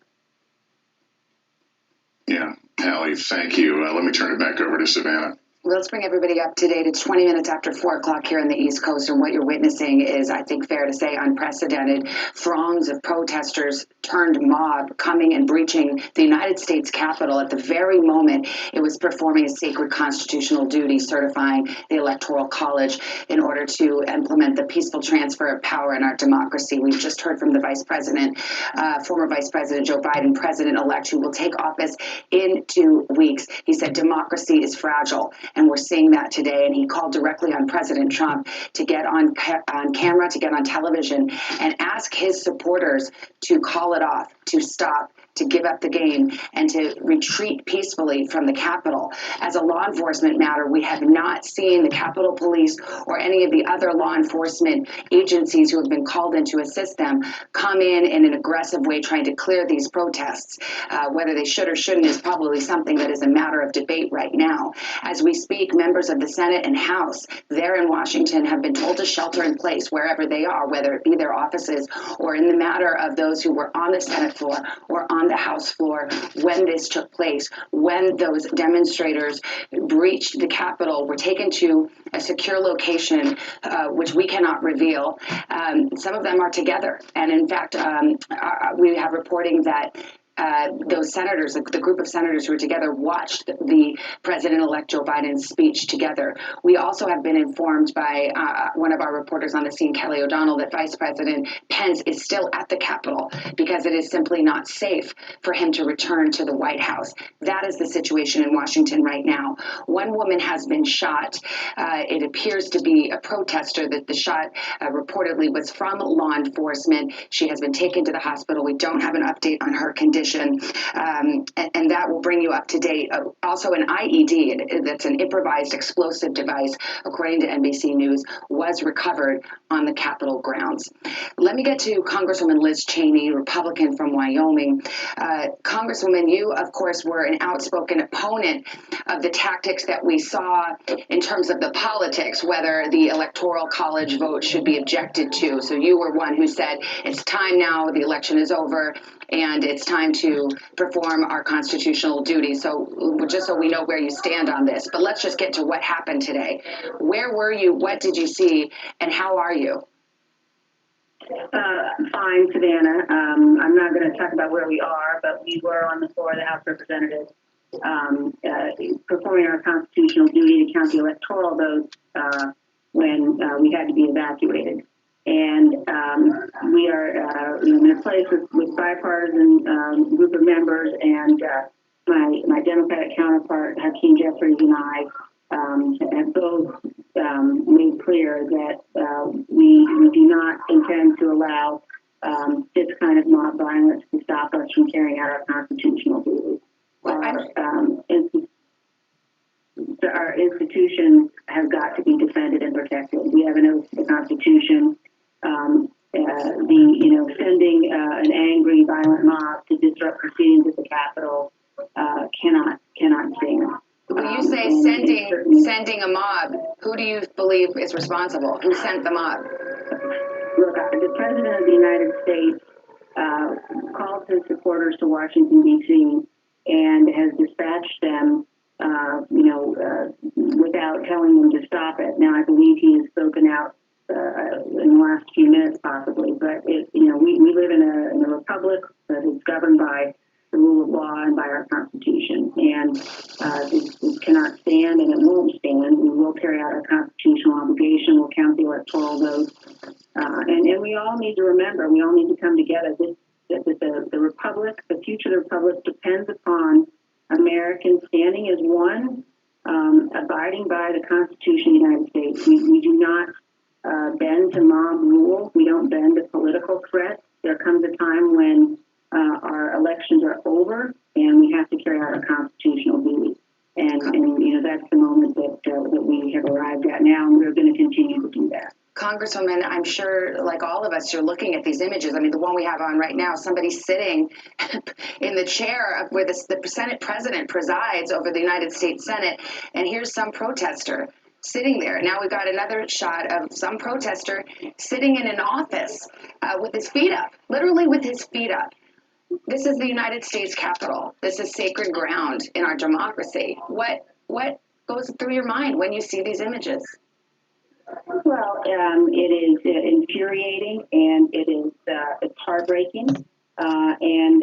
Yeah, Hallie, thank you. Let me turn it back over to Savannah. Let's bring everybody up to date. It's 20 minutes after 4 o'clock here on the East Coast, and what you're witnessing is, I think, fair to say, unprecedented. Throngs of protesters turned mob coming and breaching the United States Capitol at the very moment it was performing a sacred constitutional duty, certifying the Electoral College in order to implement the peaceful transfer of power in our democracy. We've just heard from the Vice President, former Vice President Joe Biden, President-elect, who will take office in 2 weeks. He said democracy is fragile. And we're seeing that today. And he called directly on President Trump to get on camera, to get on television, and ask his supporters to call it off, to stop, to give up the game, and to retreat peacefully from the Capitol. As a law enforcement matter, we have not seen the Capitol Police or any of the other law enforcement agencies who have been called in to assist them come in an aggressive way trying to clear these protests. Whether they should or shouldn't is probably something that is a matter of debate right now. As we speak, members of the Senate and House there in Washington have been told to shelter in place wherever they are, whether it be their offices or in the matter of those who were on the Senate floor or on the House floor when this took place, when those demonstrators breached the Capitol, were taken to a secure location, which we cannot reveal. Some of them are together. And in fact, we have reporting that those senators, the group of senators who were together, watched the President-elect Joe Biden's speech together. We also have been informed by one of our reporters on the scene, Kelly O'Donnell, that Vice President Pence is still at the Capitol because it is simply not safe for him to return to the White House. That is the situation in Washington right now. One woman has been shot. It appears to be a protester. That the shot reportedly was from law enforcement. She has been taken to the hospital. We don't have an update on her condition. And that will bring you up to date. Also, an IED, that's an improvised explosive device, according to NBC News, was recovered on the Capitol grounds. Let me get to Congresswoman Liz Cheney, Republican from Wyoming. Congresswoman, you, of course, were an outspoken opponent of the tactics that we saw in terms of the politics, whether the Electoral College vote should be objected to. So you were one who said, it's time now, the election is over, and it's time to perform our constitutional duty. So just so we know where you stand on this, but let's just get to what happened today. Where were you? What did you see? And how are you? Fine, Savannah. I'm not going to talk about where we are, but we were on the floor of the House of Representatives performing our constitutional duty to count the electoral votes when we had to be evacuated. And we are in a place with bipartisan group of members, and my Democratic counterpart, Hakeem Jeffries, and I have both made clear that we do not intend to allow this kind of mob violence to stop us from carrying out our constitutional duties. Our institutions has got to be defended and protected. We have an oath to the Constitution. Sending an angry, violent mob to disrupt proceedings at the Capitol cannot stand. When you say sending a mob, who do you believe is responsible? Who sent the mob? Look, the President of the United States called his supporters to Washington, D.C., and has dispatched them, without telling them to stop it. Now, I believe he has spoken out in the last few minutes, possibly, but we live in a republic that is governed by the rule of law and by our Constitution, and it cannot stand, and it won't stand. We will carry out our constitutional obligation. We'll count the electoral votes, and we all need to remember. We all need to come together. The republic, the future of the republic, depends upon Americans standing as one, abiding by the Constitution of the United States. We do not bend to mob rule. We don't bend to political threats. There comes a time when our elections are over and we have to carry out our constitutional duty. And that's the moment that we have arrived at now, and we're going to continue to do that. Congresswoman, I'm sure, like all of us, you're looking at these images. I mean, the one we have on right now, somebody sitting in the chair where the Senate president presides over the United States Senate, and here's some protester sitting there. Now we've got another shot of some protester sitting in an office with his feet up, literally with his feet up. This is the United States Capitol. This is sacred ground in our democracy. What goes through your mind when you see these images? Well, it is infuriating, and it's heartbreaking, and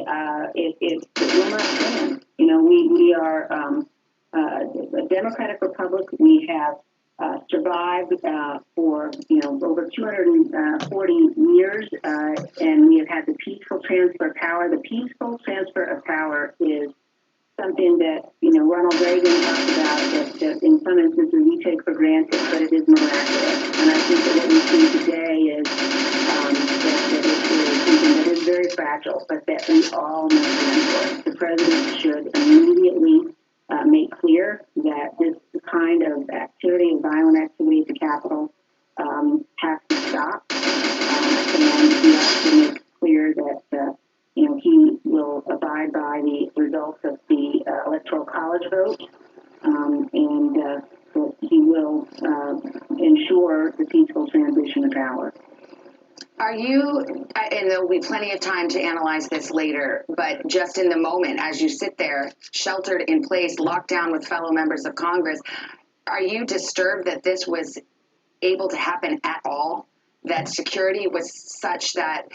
it will not stand. We are a democratic republic. We have survived for over 240 years, and we have had the peaceful transfer of power. The peaceful transfer of power is something that Ronald Reagan talked about that in some instances we take for granted, but it is miraculous. And I think that what we see today is that it is something that is very fragile, but that we all must stand for. The president should immediately make clear that this kind of activity, violent activity at the Capitol, has to stop, and he has to make clear that he will abide by the results of the Electoral College vote, and that he will ensure the peaceful transition of power. Are you, and there'll be plenty of time to analyze this later, but just in the moment, as you sit there, sheltered in place, locked down with fellow members of Congress, are you disturbed that this was able to happen at all? That security was such that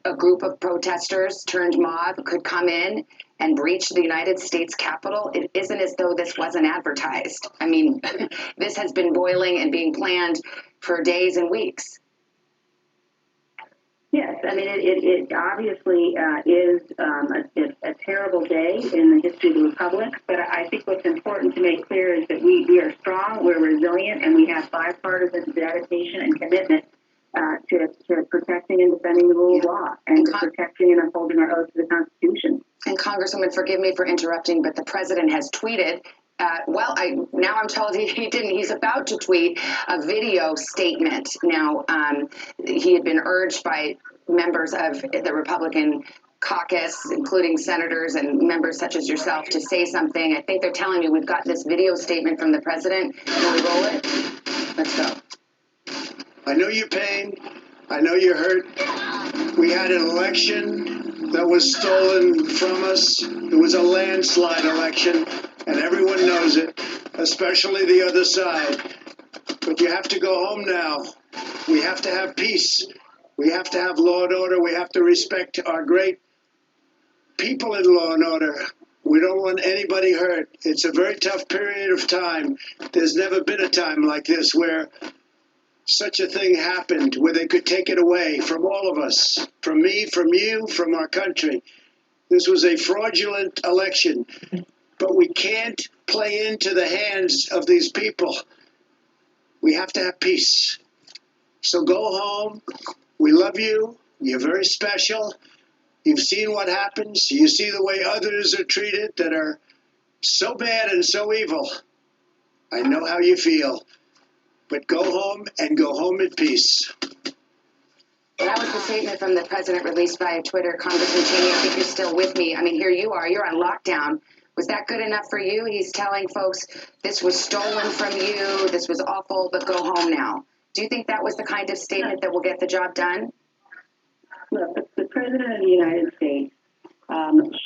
a group of protesters turned mob could come in and breach the United States Capitol? It isn't as though this wasn't advertised. I mean, this has been boiling and being planned for days and weeks. Yes, I mean, it obviously is a terrible day in the history of the Republic, but I think what's important to make clear is that we are strong, we're resilient, and we have bipartisan dedication and commitment to protecting and defending the rule of law and to protecting and upholding our oath to the Constitution. And Congresswoman, forgive me for interrupting, but the president has tweeted. Now I'm told he didn't. He's about to tweet a video statement. Now, he had been urged by members of the Republican caucus, including senators and members such as yourself, to say something. I think they're telling me we've got this video statement from the president. Can we roll it? Let's go. I know your pain. I know you're hurt. We had an election that was stolen from us. It was a landslide election, and everyone knows it, especially the other side. But you have to go home now. We have to have peace. We have to have law and order. We have to respect our great people in law and order. We don't want anybody hurt. It's a very tough period of time. There's never been a time like this where such a thing happened, where they could take it away from all of us, from me, from you, from our country. This was a fraudulent election, but we can't play into the hands of these people. We have to have peace. So go home. We love you. You're very special. You've seen what happens. You see the way others are treated that are so bad and so evil. I know how you feel. but go home and go home in peace. That was the statement from the president released via Twitter. Congressman Cheney, I think you're still with me. I mean, here you are. You're on lockdown. Was that good enough for you? He's telling folks this was stolen from you, this was awful, but go home now. Do you think that was the kind of statement that will get the job done? Look, the President of the United States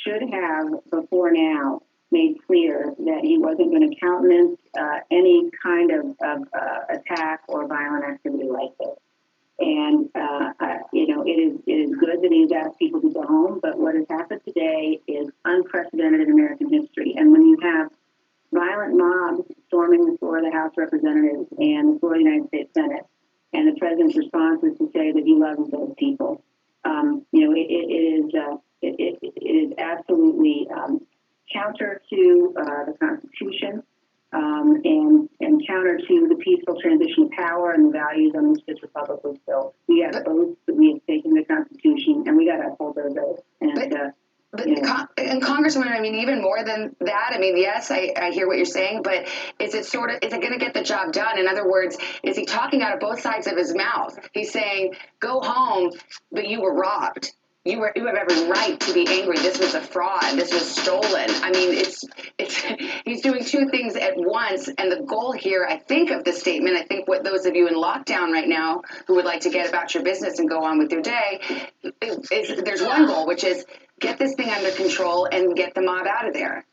should have, before now, made clear that he wasn't going to countenance any kind of attack or violent activity like this. And, it is good that he's asked people to go home, but what has happened today is unprecedented in American history. And when you have violent mobs storming the floor of the House of Representatives and the floor of the United States Senate, and the president's response is to say that he loves those people, it is absolutely counter to the Constitution. And counter to the peaceful transition of power and the values on which this republic was built. We have oaths that we have taken the Constitution, and we got to uphold those oaths. And Congressman, I mean, even more than that, I mean, yes, I hear what you're saying, but is it going to get the job done? In other words, is he talking out of both sides of his mouth? He's saying, go home, but you were robbed. You have every right to be angry. This was a fraud. This was stolen. I mean, he's doing two things at once. And the goal here, I think, of the statement, I think what those of you in lockdown right now who would like to get about your business and go on with your day, is there's one goal, which is get this thing under control and get the mob out of there.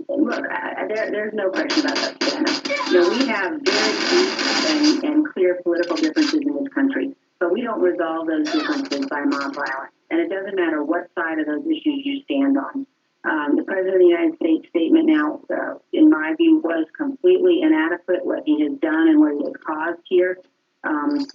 Look, there's no question about that, Shanna. We have very deep and clear political differences in this country. But we don't resolve those differences by mob violence. And it doesn't matter what side of those issues you stand on. The President of the United States statement now, in my view, was completely inadequate. What he has done and what he has caused here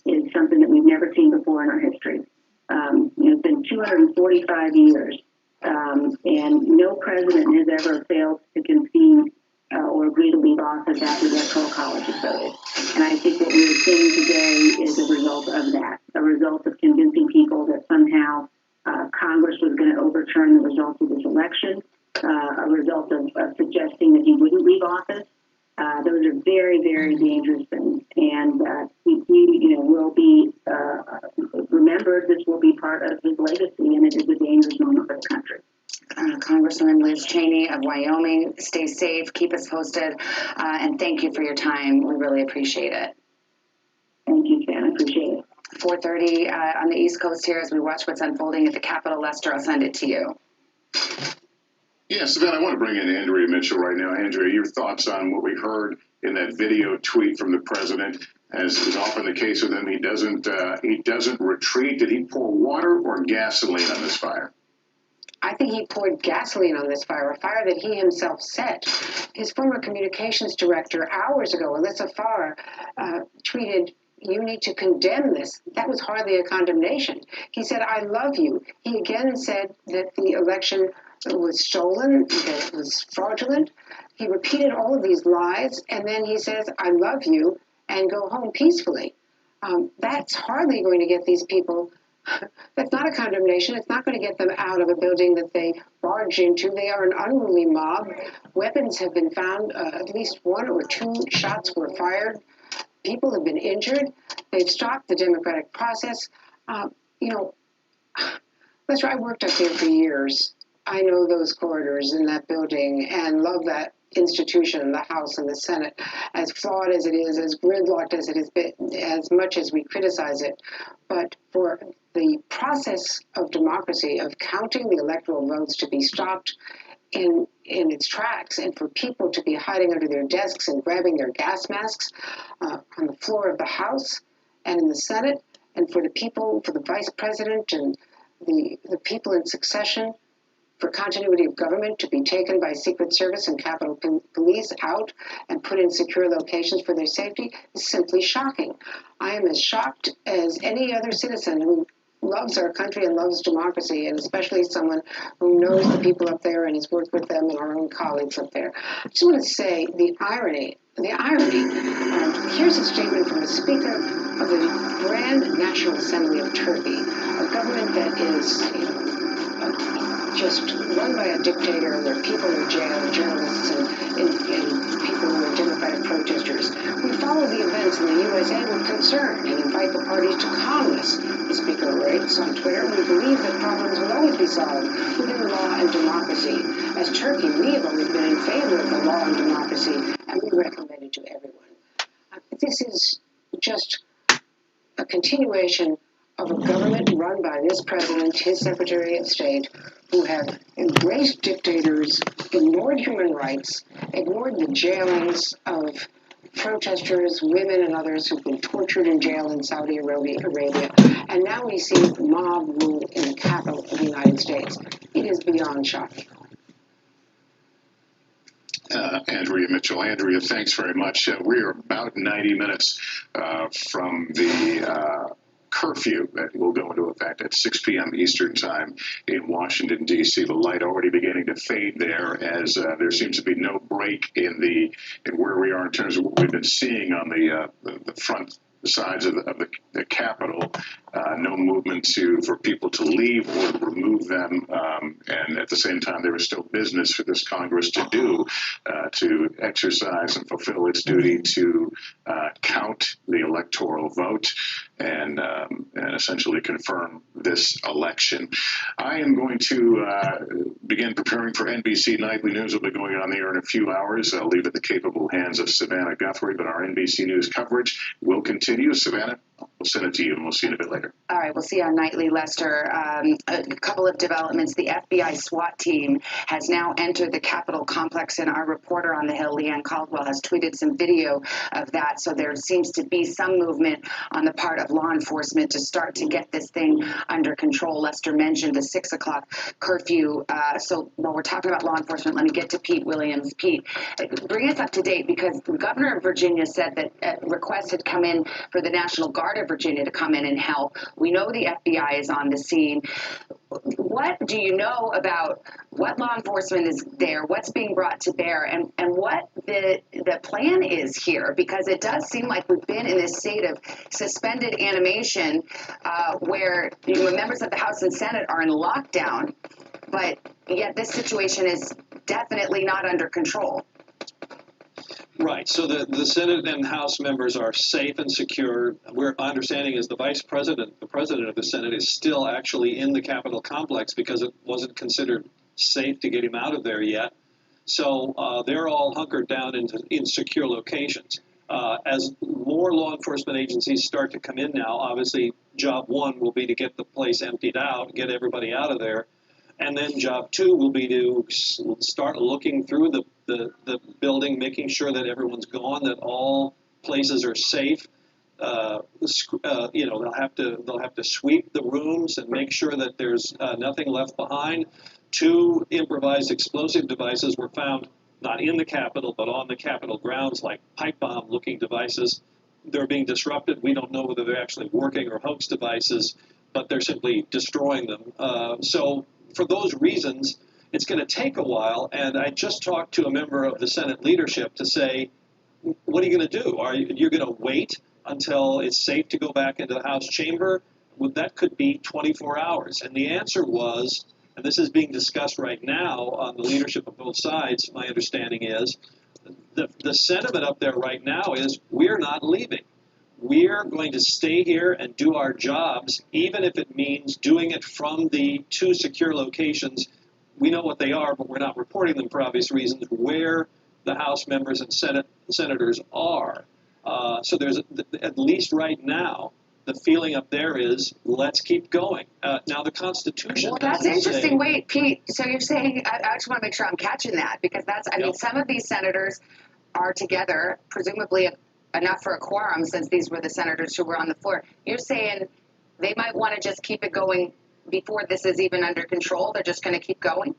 is something that we've never seen before in our history. It's been 245 years, and no president has ever failed to concede or agree to leave office after the Electoral College is voted. And I think what we're seeing today is a result of that, a result of convincing people that somehow Congress was going to overturn the results of this election, a result of suggesting that he wouldn't leave office. Those are very, very dangerous things. And he will be remembered. This will be part of his legacy, and it is a dangerous moment for the country. Congresswoman Liz Cheney of Wyoming, stay safe, keep us posted, and thank you for your time. We really appreciate it. Thank you, Jan. I appreciate it. 4:30 on the East Coast here as we watch what's unfolding at the Capitol. Lester, I'll send it to you. Yeah, Savannah, I want to bring in Andrea Mitchell right now. Andrea, your thoughts on what we heard in that video tweet from the president? As is often the case with him, he doesn't retreat. Did he pour water or gasoline on this fire? I think he poured gasoline on this fire, a fire that he himself set. His former communications director hours ago, Alyssa Farr, tweeted, "You need to condemn this." That was hardly a condemnation. He said, "I love you." He again said that the election was stolen, that it was fraudulent. He repeated all of these lies, and then he says, "I love you," and go home peacefully. That's hardly going to get these people. That's not a condemnation. It's not going to get them out of a building that they barged into. They are an unruly mob. Weapons have been found. At least one or two shots were fired. People have been injured. They've stopped the democratic process. Lester, I worked up there for years. I know those corridors in that building and love that institution, the House and the Senate, as flawed as it is, as gridlocked as it has been, as much as we criticize it. But for the process of democracy, of counting the electoral votes to be stopped in its tracks, and for people to be hiding under their desks and grabbing their gas masks on the floor of the House and in the Senate, and for the people, for the vice president and the people in succession, for continuity of government to be taken by Secret Service and Capitol Police out and put in secure locations for their safety is simply shocking. I am as shocked as any other citizen who loves our country and loves democracy, and especially someone who knows the people up there and has worked with them and our own colleagues up there. I just want to say the irony. Here's a statement from the Speaker of the Grand National Assembly of Turkey, a government that is just run by a dictator, and there are people in jail, journalists and people who are democratic protesters. We follow the events in the USA with concern and invite the parties to calmness. The speaker writes on Twitter, we believe that problems will always be solved within law and democracy. As Turkey, we have always been in favor of the law and democracy, and we recommend it to everyone. This is just a continuation of a government run by this president, his Secretary of State, who have embraced dictators, ignored human rights, ignored the jailings of protesters, women and others who've been tortured in jail in Saudi Arabia. And now we see mob rule in the capital of the United States. It is beyond shocking. Andrea Mitchell. Andrea, thanks very much. We are about 90 minutes from the curfew that will go into effect at 6 p.m. Eastern Time in Washington, D.C. The light already beginning to fade there as there seems to be no break in where we are in terms of what we've been seeing on the front sides of the Capitol. No movement for people to leave or to remove them. And at the same time, there is still business for this Congress to do, to exercise and fulfill its duty to count the electoral vote and essentially confirm this election. I am going to begin preparing for NBC Nightly News. Will be going on the air in a few hours. I'll leave it in the capable hands of Savannah Guthrie, but our NBC News coverage will continue. Savannah, we'll send it to you, and we'll see you in a bit later. All right, we'll see you on Nightly, Lester. A couple of developments. The FBI SWAT team has now entered the Capitol complex, and our reporter on the Hill, Leanne Caldwell, has tweeted some video of that. So there seems to be some movement on the part of law enforcement to start to get this thing under control. Lester mentioned the 6 o'clock curfew. So while we're talking about law enforcement, let me get to Pete Williams. Pete, bring us up to date, because the governor of Virginia said that requests had come in for the National Guard of Virginia to come in and help. We know the FBI is on the scene. What do you know about what law enforcement is there, what's being brought to bear, and what the plan is here? Because it does seem like we've been in this state of suspended animation where members of the House and Senate are in lockdown, but yet this situation is definitely not under control. Right. So the Senate and House members are safe and secure. Our understanding is the president of the Senate, is still actually in the Capitol complex because it wasn't considered safe to get him out of there yet. So they're all hunkered down in secure locations. As more law enforcement agencies start to come in now, obviously job one will be to get the place emptied out, get everybody out of there. And then job two will be to start looking through the building, making sure that everyone's gone, that all places are safe. They'll have to sweep the rooms and make sure that there's nothing left behind. 2 improvised explosive devices were found not in the Capitol, but on the Capitol grounds, like pipe bomb-looking devices. They're being disrupted. We don't know whether they're actually working or hoax devices, but they're simply destroying them. So for those reasons, it's going to take a while. And I just talked to a member of the Senate leadership to say, what are you going to do? Are you going to wait until it's safe to go back into the House chamber? Well, that could be 24 hours. And the answer was, and this is being discussed right now on the leadership of both sides, my understanding is, the sentiment up there right now is, we're not leaving. We're going to stay here and do our jobs, even if it means doing it from the 2 secure locations. We know what they are, but we're not reporting them for obvious reasons, where the House members and senators are. So there's, at least right now, the feeling up there is, let's keep going. Now, the Constitution. Well, that's interesting. Wait, Pete, so you're saying, I just want to make sure I'm catching that, because I mean, some of these senators are together, presumably enough for a quorum, since these were the senators who were on the floor. You're saying they might want to just keep it going before this is even under control? They're just going to keep going?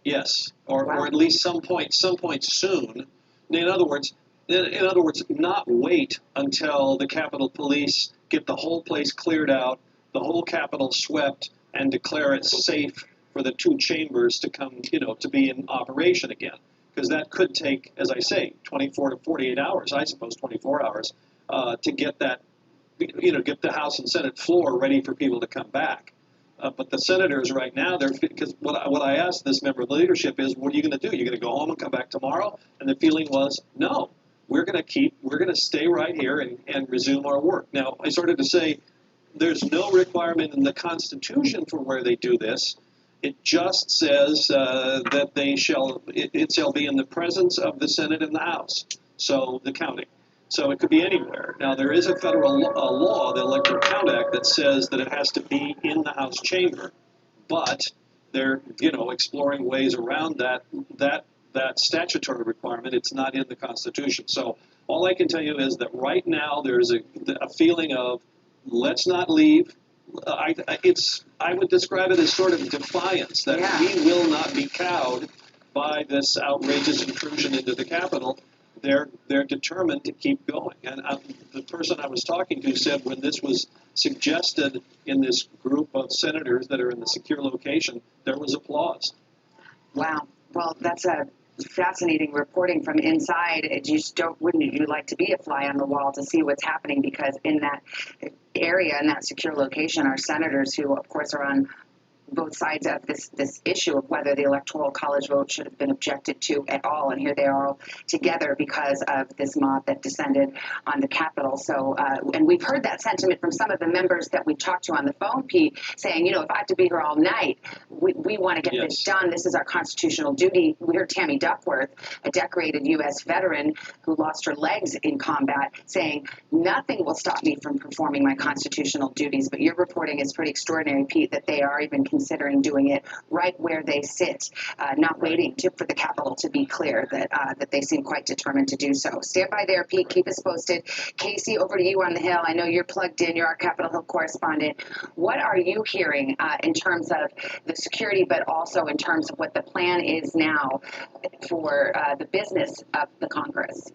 Yes, or at least some point soon. In other words, not wait until the Capitol Police get the whole place cleared out, the whole Capitol swept, and declare it safe for the 2 chambers to come, to be in operation again. Because that could take, as I say, 24 to 48 hours, I suppose 24 hours, to get that, get the House and Senate floor ready for people to come back. But the senators right now, because what I asked this member of the leadership is, what are you going to do? You're going to go home and come back tomorrow? And the feeling was, no, we're going to stay right here and resume our work. Now, I started to say, there's no requirement in the Constitution for where they do this. It just says that it shall be in the presence of the Senate and the House, so the counting. So it could be anywhere. Now, there is a federal law, the Electoral Count Act, that says that it has to be in the House chamber. But they're, exploring ways around that statutory requirement. It's not in the Constitution. So all I can tell you is that right now there's a feeling of let's not leave. I would describe it as sort of defiance that we will not be cowed by this outrageous intrusion into the Capitol. They're determined to keep going. And the person I was talking to said when this was suggested in this group of senators that are in the secure location, there was applause. Wow. Well, that's a fascinating reporting from inside. Wouldn't you like to be a fly on the wall to see what's happening? Because in that area, in that secure location, are senators who, of course, are on both sides of this issue of whether the Electoral College vote should have been objected to at all. And here they are all together because of this mob that descended on the Capitol. So, and we've heard that sentiment from some of the members that we talked to on the phone, Pete, saying, if I have to be here all night, we want to get this done. This is our constitutional duty. We heard Tammy Duckworth, a decorated U.S. veteran who lost her legs in combat, saying, nothing will stop me from performing my constitutional duties. But your reporting is pretty extraordinary, Pete, that they are even considering doing it right where they sit, not waiting for the Capitol to be clear, that they seem quite determined to do so. Stand by there, Pete. Keep us posted. Casey, over to you on the Hill. I know you're plugged in. You're our Capitol Hill correspondent. What are you hearing in terms of the security, but also in terms of what the plan is now for the business of the Congress?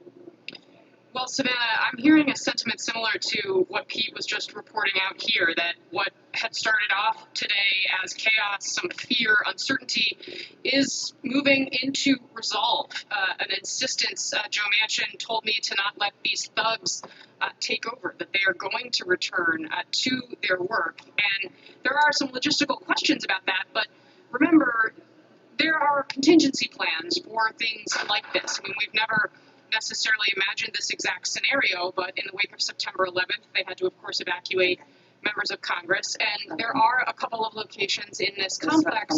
Well, Savannah, I'm hearing a sentiment similar to what Pete was just reporting out here, that what had started off today as chaos, some fear, uncertainty, is moving into resolve. An insistence, Joe Manchin told me to not let these thugs take over, that they are going to return to their work. And there are some logistical questions about that, but remember, there are contingency plans for things like this. I mean, we've never necessarily imagined this exact scenario, but in the wake of September 11th, they had to, of course, evacuate members of Congress. And there are a couple of locations in this complex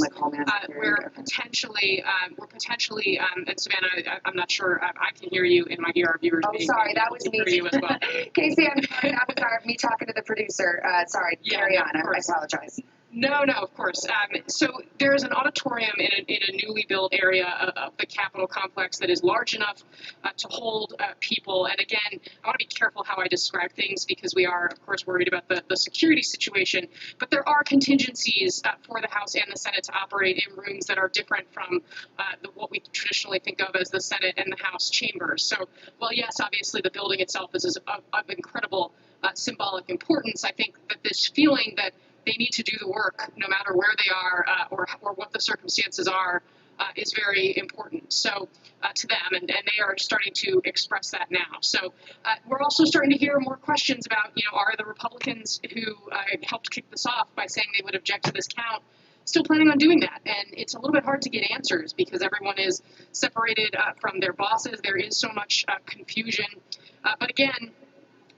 where potentially, and Savannah, I'm not sure, I can hear you in my ear. Our viewers sorry, that was me. You as well. Casey, I'm sorry, that was me talking to the producer. Sorry, carry on. I apologize. No, of course. So there's an auditorium in a newly built area of the Capitol complex that is large enough to hold people. And again, I want to be careful how I describe things because we are, of course, worried about the security situation. But there are contingencies for the House and the Senate to operate in rooms that are different from what we traditionally think of as the Senate and the House chambers. So, well, yes, obviously the building itself is of incredible symbolic importance. I think that this feeling that they need to do the work no matter where they are or what the circumstances are is very important to them, and they are starting to express that now. So we're also starting to hear more questions about, are the Republicans who helped kick this off by saying they would object to this count still planning on doing that? And it's a little bit hard to get answers because everyone is separated from their bosses. There is so much confusion. But again,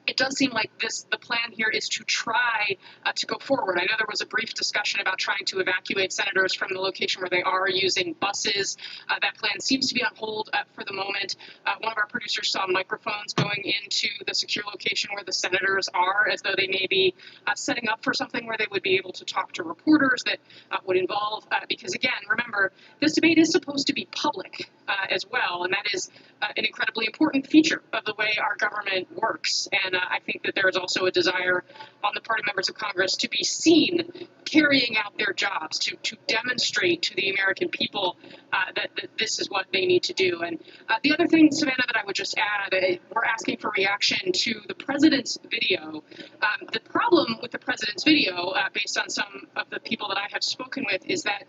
it does seem like the plan here is to try to go forward. I know there was a brief discussion about trying to evacuate senators from the location where they are using buses. That plan seems to be on hold for the moment. One of our producers saw microphones going into the secure location where the senators are, as though they may be setting up for something where they would be able to talk to reporters that would involve, because again, remember, this debate is supposed to be public as well, and that is an incredibly important feature of the way our government works. And I think that there is also a desire on the part of members of Congress to be seen carrying out their jobs, to demonstrate to the American people that this is what they need to do. And the other thing, Savannah, that I would just add, we're asking for reaction to the president's video. The problem with the president's video, based on some of the people that I have spoken with, is that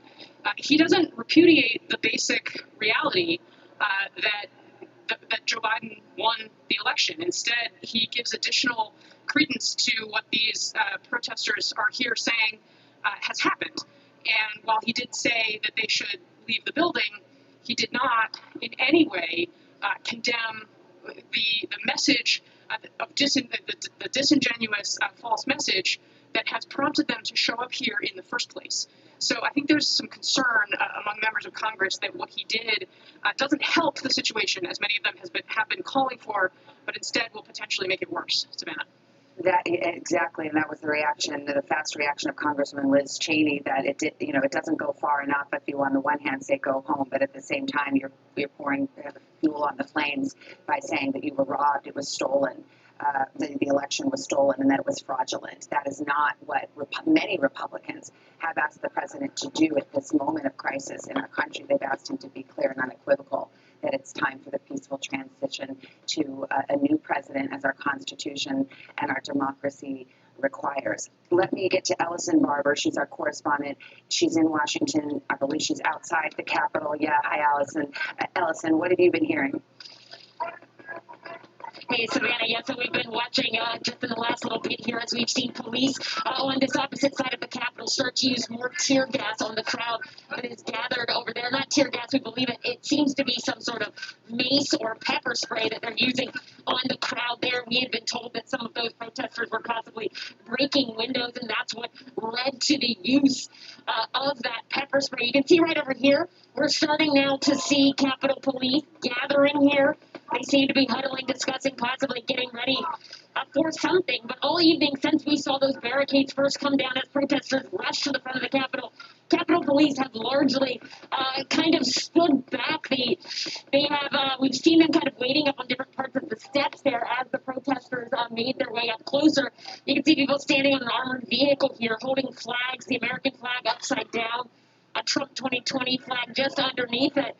he doesn't repudiate the basic reality that Joe Biden won the election. Instead, he gives additional credence to what these protesters are here saying has happened. And while he did say that they should leave the building, he did not in any way condemn the message of the disingenuous false message that has prompted them to show up here in the first place. So I think there's some concern among members of Congress that what he did doesn't help the situation, as many of them have been calling for, but instead will potentially make it worse. Savannah. That exactly, and that was the reaction, the fast reaction of Congresswoman Liz Cheney. That it did, it doesn't go far enough if you, on the one hand, say go home, but at the same time you're pouring fuel on the flames by saying that you were robbed, it was stolen, the election was stolen, and that it was fraudulent. That is not what many Republicans have asked the president to do at this moment of crisis in our country. They've asked him to be clear and unequivocal that it's time for the peaceful transition to a new president, as our Constitution and our democracy requires. Let me get to Ellison Barber. She's our correspondent. She's in Washington. I believe she's outside the Capitol. Yeah, hi, Allison. Ellison, what have you been hearing? Hey, Savannah, yes, so we've been watching just in the last little bit here as we've seen police on this opposite side of the Capitol start to use more tear gas on the crowd that is gathered over there. Not tear gas, we believe it. It seems to be some sort of mace or pepper spray that they're using on the crowd there. We had been told that some of those protesters were possibly breaking windows, and that's what led to the use of that pepper spray. You can see right over here, we're starting now to see Capitol Police gathering here. They seem to be huddling, discussing, possibly getting ready for something. But all evening since we saw those barricades first come down as protesters rushed to the front of the Capitol, Capitol Police have largely kind of stood back. We've seen them kind of waiting up on different parts of the steps there as the protesters made their way up closer. You can see people standing on an armored vehicle here holding flags, the American flag upside down, a Trump 2020 flag just underneath it.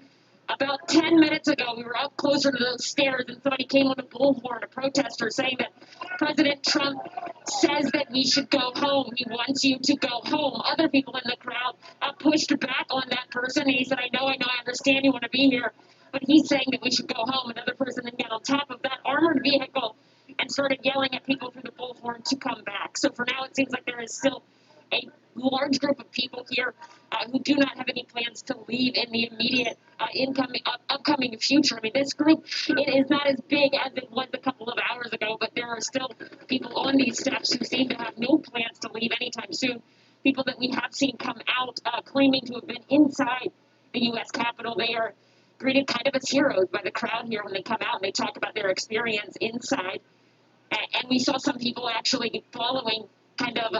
About 10 minutes ago, we were up closer to those stairs, and somebody came on a bullhorn, a protester, saying that President Trump says that we should go home. He wants you to go home. Other people in the crowd pushed back on that person, and he said, I know, I understand you want to be here, but he's saying that we should go home. Another person then got on top of that armored vehicle and started yelling at people through the bullhorn to come back. So for now, it seems like there is still a large group of people here who do not have any plans to leave in the immediate upcoming future. I mean, this group, it is not as big as it was a couple of hours ago, but there are still people on these steps who seem to have no plans to leave anytime soon. People that we have seen come out claiming to have been inside the U.S. Capitol. They are greeted kind of as heroes by the crowd here when they come out and they talk about their experience inside. And we saw some people actually following, kind of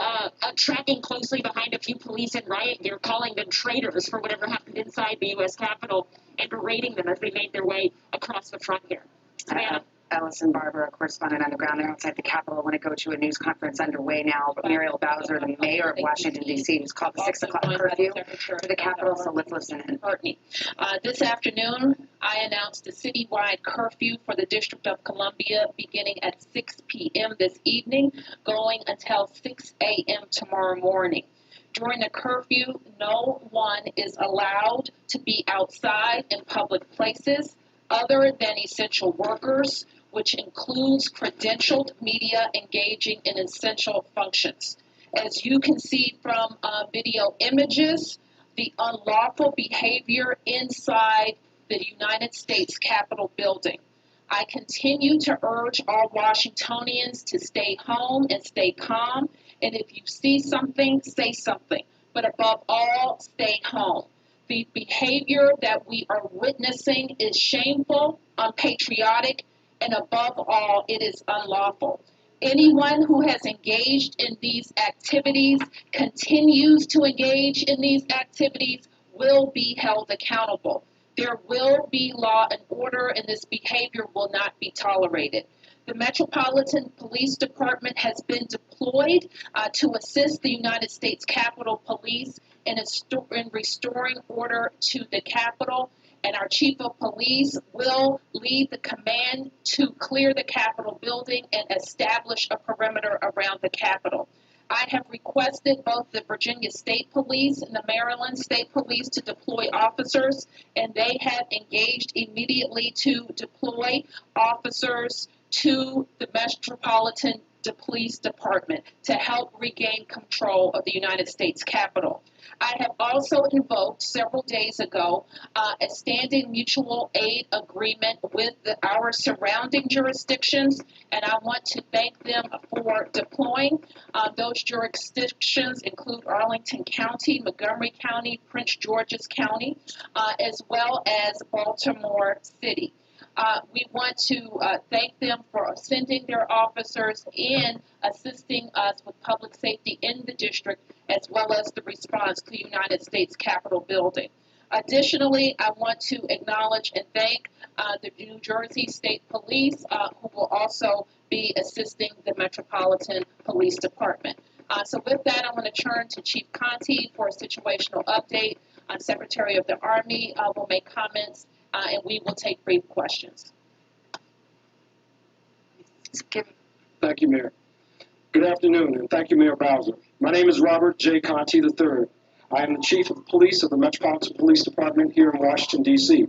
tracking closely behind a few police in riot gear, calling them traitors for whatever happened inside the U.S. Capitol and berating them as they made their way across the front here. Savannah? Ellison Barber, a correspondent on the ground there outside the Capitol. I want to go to a news conference underway now. Muriel Bowser, the mayor of Washington, D.C., who's called the 6 o'clock curfew for the Capitol, so let's listen in. This afternoon, I announced a citywide curfew for the District of Columbia beginning at 6 p.m. this evening, going until 6 a.m. tomorrow morning. During the curfew, no one is allowed to be outside in public places other than essential workers, which includes credentialed media engaging in essential functions. As you can see from video images, the unlawful behavior inside the United States Capitol building. I continue to urge all Washingtonians to stay home and stay calm. And if you see something, say something. But above all, stay home. The behavior that we are witnessing is shameful, unpatriotic, and above all, it is unlawful. Anyone who has engaged in these activities, continues to engage in these activities, will be held accountable. There will be law and order, and this behavior will not be tolerated. The Metropolitan Police Department has been deployed to assist the United States Capitol Police in restoring order to the Capitol. And our Chief of Police will lead the command to clear the Capitol building and establish a perimeter around the Capitol. I have requested both the Virginia State Police and the Maryland State Police to deploy officers, and they have engaged immediately to deploy officers to the Metropolitan the police department to help regain control of the United States Capitol. I have also invoked several days ago a standing mutual aid agreement with our surrounding jurisdictions, and I want to thank them for deploying. Those jurisdictions include Arlington County, Montgomery County, Prince George's County, as well as Baltimore City. We want to thank them for sending their officers in, assisting us with public safety in the district, as well as the response to the United States Capitol building. Additionally, I want to acknowledge and thank the New Jersey State Police, who will also be assisting the Metropolitan Police Department. So with that, I'm going to turn to Chief Conti for a situational update. Secretary of the Army will make comments, and we will take brief questions. Thank you, Mayor. Good afternoon, and thank you, Mayor Bowser. My name is Robert J. Conti III. I am the Chief of Police of the Metropolitan Police Department here in Washington, D.C.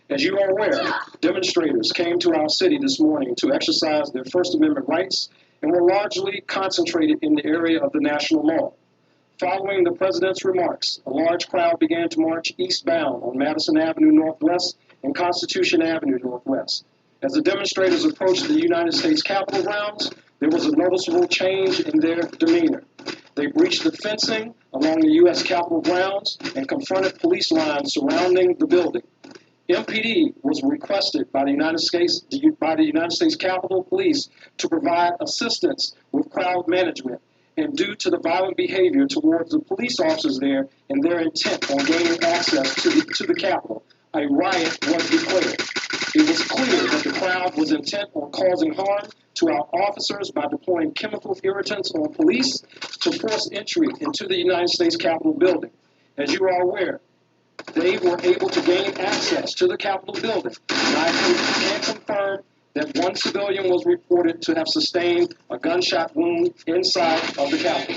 As you are aware, demonstrators came to our city this morning to exercise their First Amendment rights and were largely concentrated in the area of the National Mall. Following the President's remarks, a large crowd began to march eastbound on Madison Avenue Northwest and Constitution Avenue Northwest. As the demonstrators approached the United States Capitol grounds, there was a noticeable change in their demeanor. They breached the fencing along the U.S. Capitol grounds and confronted police lines surrounding the building. MPD was requested by the United States Capitol Police to provide assistance with crowd management, and due to the violent behavior towards the police officers there and their intent on gaining access to the Capitol, a riot was declared. It was clear that the crowd was intent on causing harm to our officers by deploying chemical irritants on police to force entry into the United States Capitol building. As you are aware, they were able to gain access to the Capitol building, and I can confirm that one civilian was reported to have sustained a gunshot wound inside of the Capitol.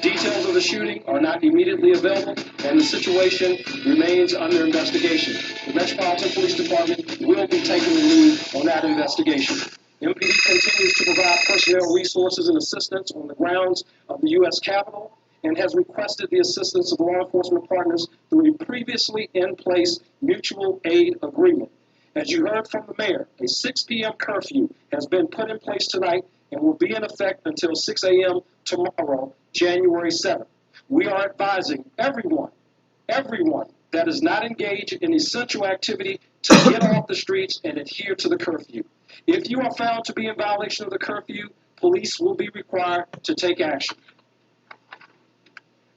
Details of the shooting are not immediately available, and the situation remains under investigation. The Metropolitan Police Department will be taking the lead on that investigation. MPD continues to provide personnel resources and assistance on the grounds of the U.S. Capitol and has requested the assistance of law enforcement partners through a previously in place mutual aid agreement. As you heard from the mayor, a 6 p.m. curfew has been put in place tonight and will be in effect until 6 a.m. tomorrow, January 7th. We are advising everyone that is not engaged in essential activity to get off the streets and adhere to the curfew. If you are found to be in violation of the curfew, police will be required to take action.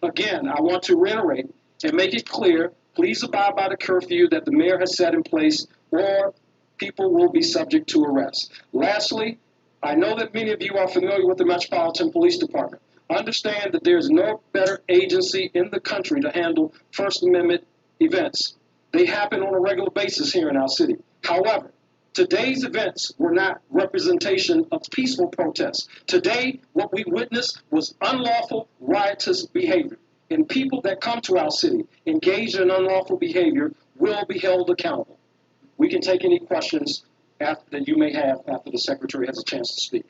Again, I want to reiterate and make it clear, please abide by the curfew that the mayor has set in place, or people will be subject to arrest. Lastly, I know that many of you are familiar with the Metropolitan Police Department. Understand that there is no better agency in the country to handle First Amendment events. They happen on a regular basis here in our city. However, today's events were not representation of peaceful protests. Today, what we witnessed was unlawful, riotous behavior. And people that come to our city engaged in unlawful behavior will be held accountable. We can take any questions that you may have after the Secretary has a chance to speak.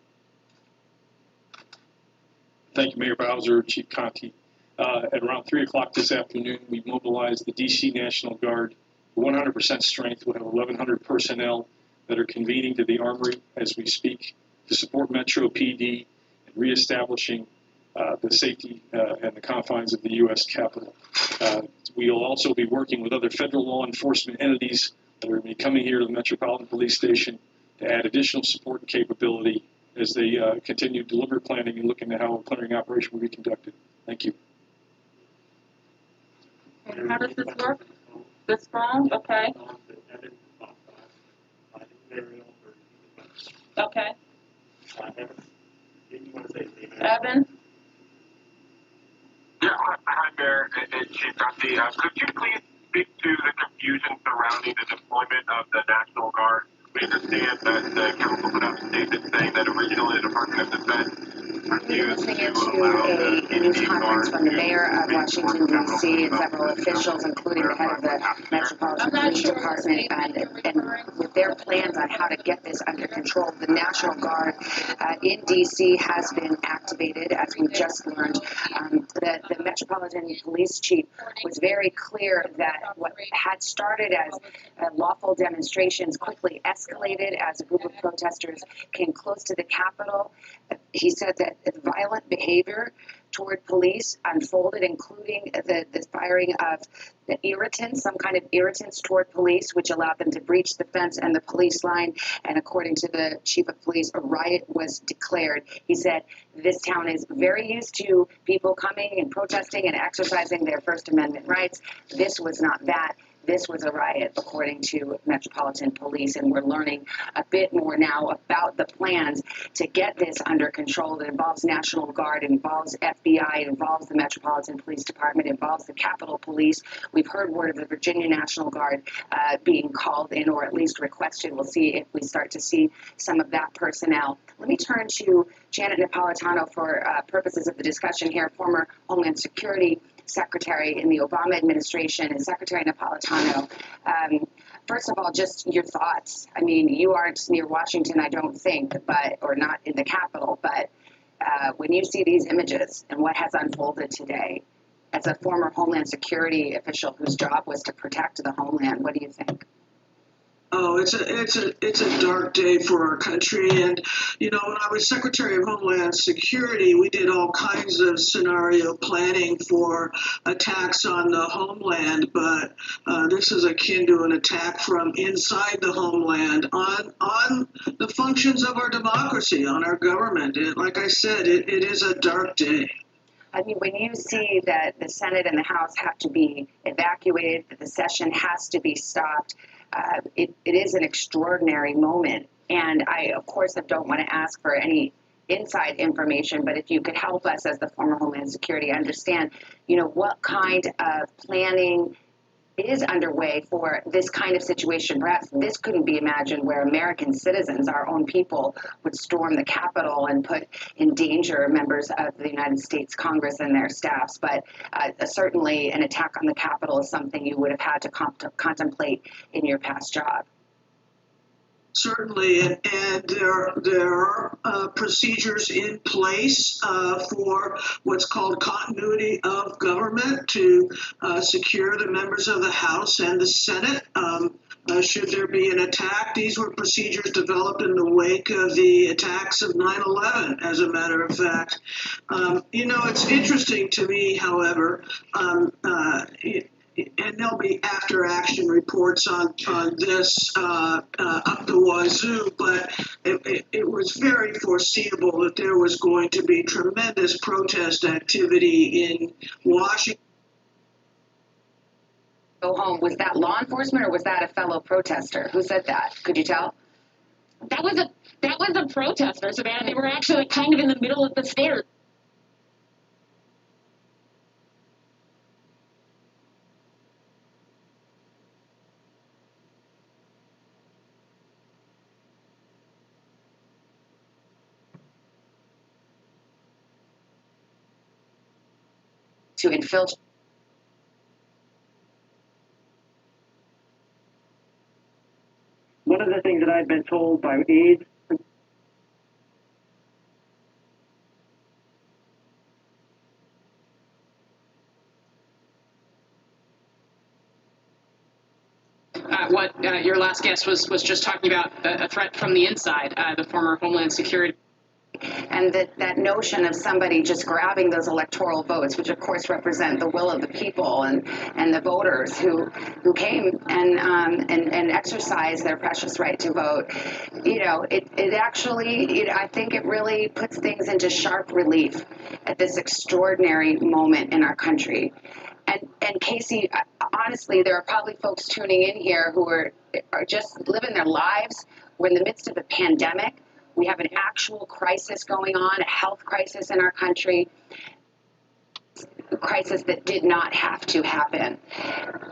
Thank you, Mayor Bowser, Chief Conti. At around 3 o'clock this afternoon, we mobilized the D.C. National Guard, 100% strength. We'll have 1,100 personnel that are convening to the Armory as we speak to support Metro PD and reestablishing the safety and the confines of the U.S. Capitol. We'll also be working with other federal law enforcement entities that are going to be coming here to the Metropolitan Police Station to add additional support and capability as they continue deliberate planning and looking at how a clearing operation will be conducted. Thank you. And how does this work? This phone? Okay. Okay. Evan? Yeah, hi, Mayor and Chief Conti. Could you please speak to the confusion surrounding the deployment of the National Guard? We understand that the council put out a statement saying that originally the Department of Defense refuse listening to into allow a the news DD conference guard from the to mayor of Washington, enforce D.C., and capital several punishment. officials, including the head of the Metropolitan Police Department, and with their plans on how to get this under control. The National Guard in D.C. has been activated, as we just learned. The Metropolitan Police Chief was very clear that what had started as lawful demonstrations quickly escalated as a group of protesters came close to the Capitol. He said that violent behavior toward police unfolded, including the firing of the irritants, some kind of irritants toward police, which allowed them to breach the fence and the police line. And according to the chief of police, a riot was declared. He said, this town is very used to people coming and protesting and exercising their First Amendment rights. This was not that. This was a riot, according to Metropolitan Police, and we're learning a bit more now about the plans to get this under control. It involves National Guard, it involves FBI, it involves the Metropolitan Police Department, it involves the Capitol Police. We've heard word of the Virginia National Guard being called in, or at least requested. We'll see if we start to see some of that personnel. Let me turn to Janet Napolitano for purposes of the discussion here, former Homeland Security Secretary in the Obama administration, and Secretary Napolitano. First of all, just your thoughts. I mean, you aren't near Washington, I don't think, or not in the Capitol, but when you see these images and what has unfolded today, as a former Homeland Security official whose job was to protect the homeland, what do you think? Oh, it's a dark day for our country. And, you know, when I was Secretary of Homeland Security, we did all kinds of scenario planning for attacks on the homeland. But this is akin to an attack from inside the homeland on the functions of our democracy, on our government. And like I said, it is a dark day. I mean, when you see that the Senate and the House have to be evacuated, that the session has to be stopped, it is an extraordinary moment. And I, of course, don't want to ask for any inside information, but if you could help us as the former Homeland Security understand, you know, what kind of planning is underway for this kind of situation. Perhaps this couldn't be imagined, where American citizens, our own people, would storm the Capitol and put in danger members of the United States Congress and their staffs. But certainly an attack on the Capitol is something you would have had to contemplate in your past job. Certainly, and there are procedures in place for what's called continuity of government to secure the members of the House and the Senate. Should there be an attack, these were procedures developed in the wake of the attacks of 9/11, as a matter of fact. You know, it's interesting to me, however, and there'll be after-action reports on this up the wazoo, but it was very foreseeable that there was going to be tremendous protest activity in Washington. Go home. Was that law enforcement, or was that a fellow protester? Who said that? Could you tell? That was a protester, Savannah. They were actually kind of in the middle of the stairs. To infiltrate. One of the things that I've been told by aides what your last guest was just talking about, a threat from the inside, the former Homeland Security. And that notion of somebody just grabbing those electoral votes, which of course represent the will of the people and the voters who came and exercised their precious right to vote, you know, it actually, I think it really puts things into sharp relief at this extraordinary moment in our country. And Casey, honestly, there are probably folks tuning in here who are just living their lives. We're in the midst of a pandemic. We have an actual crisis going on, a health crisis in our country, a crisis that did not have to happen.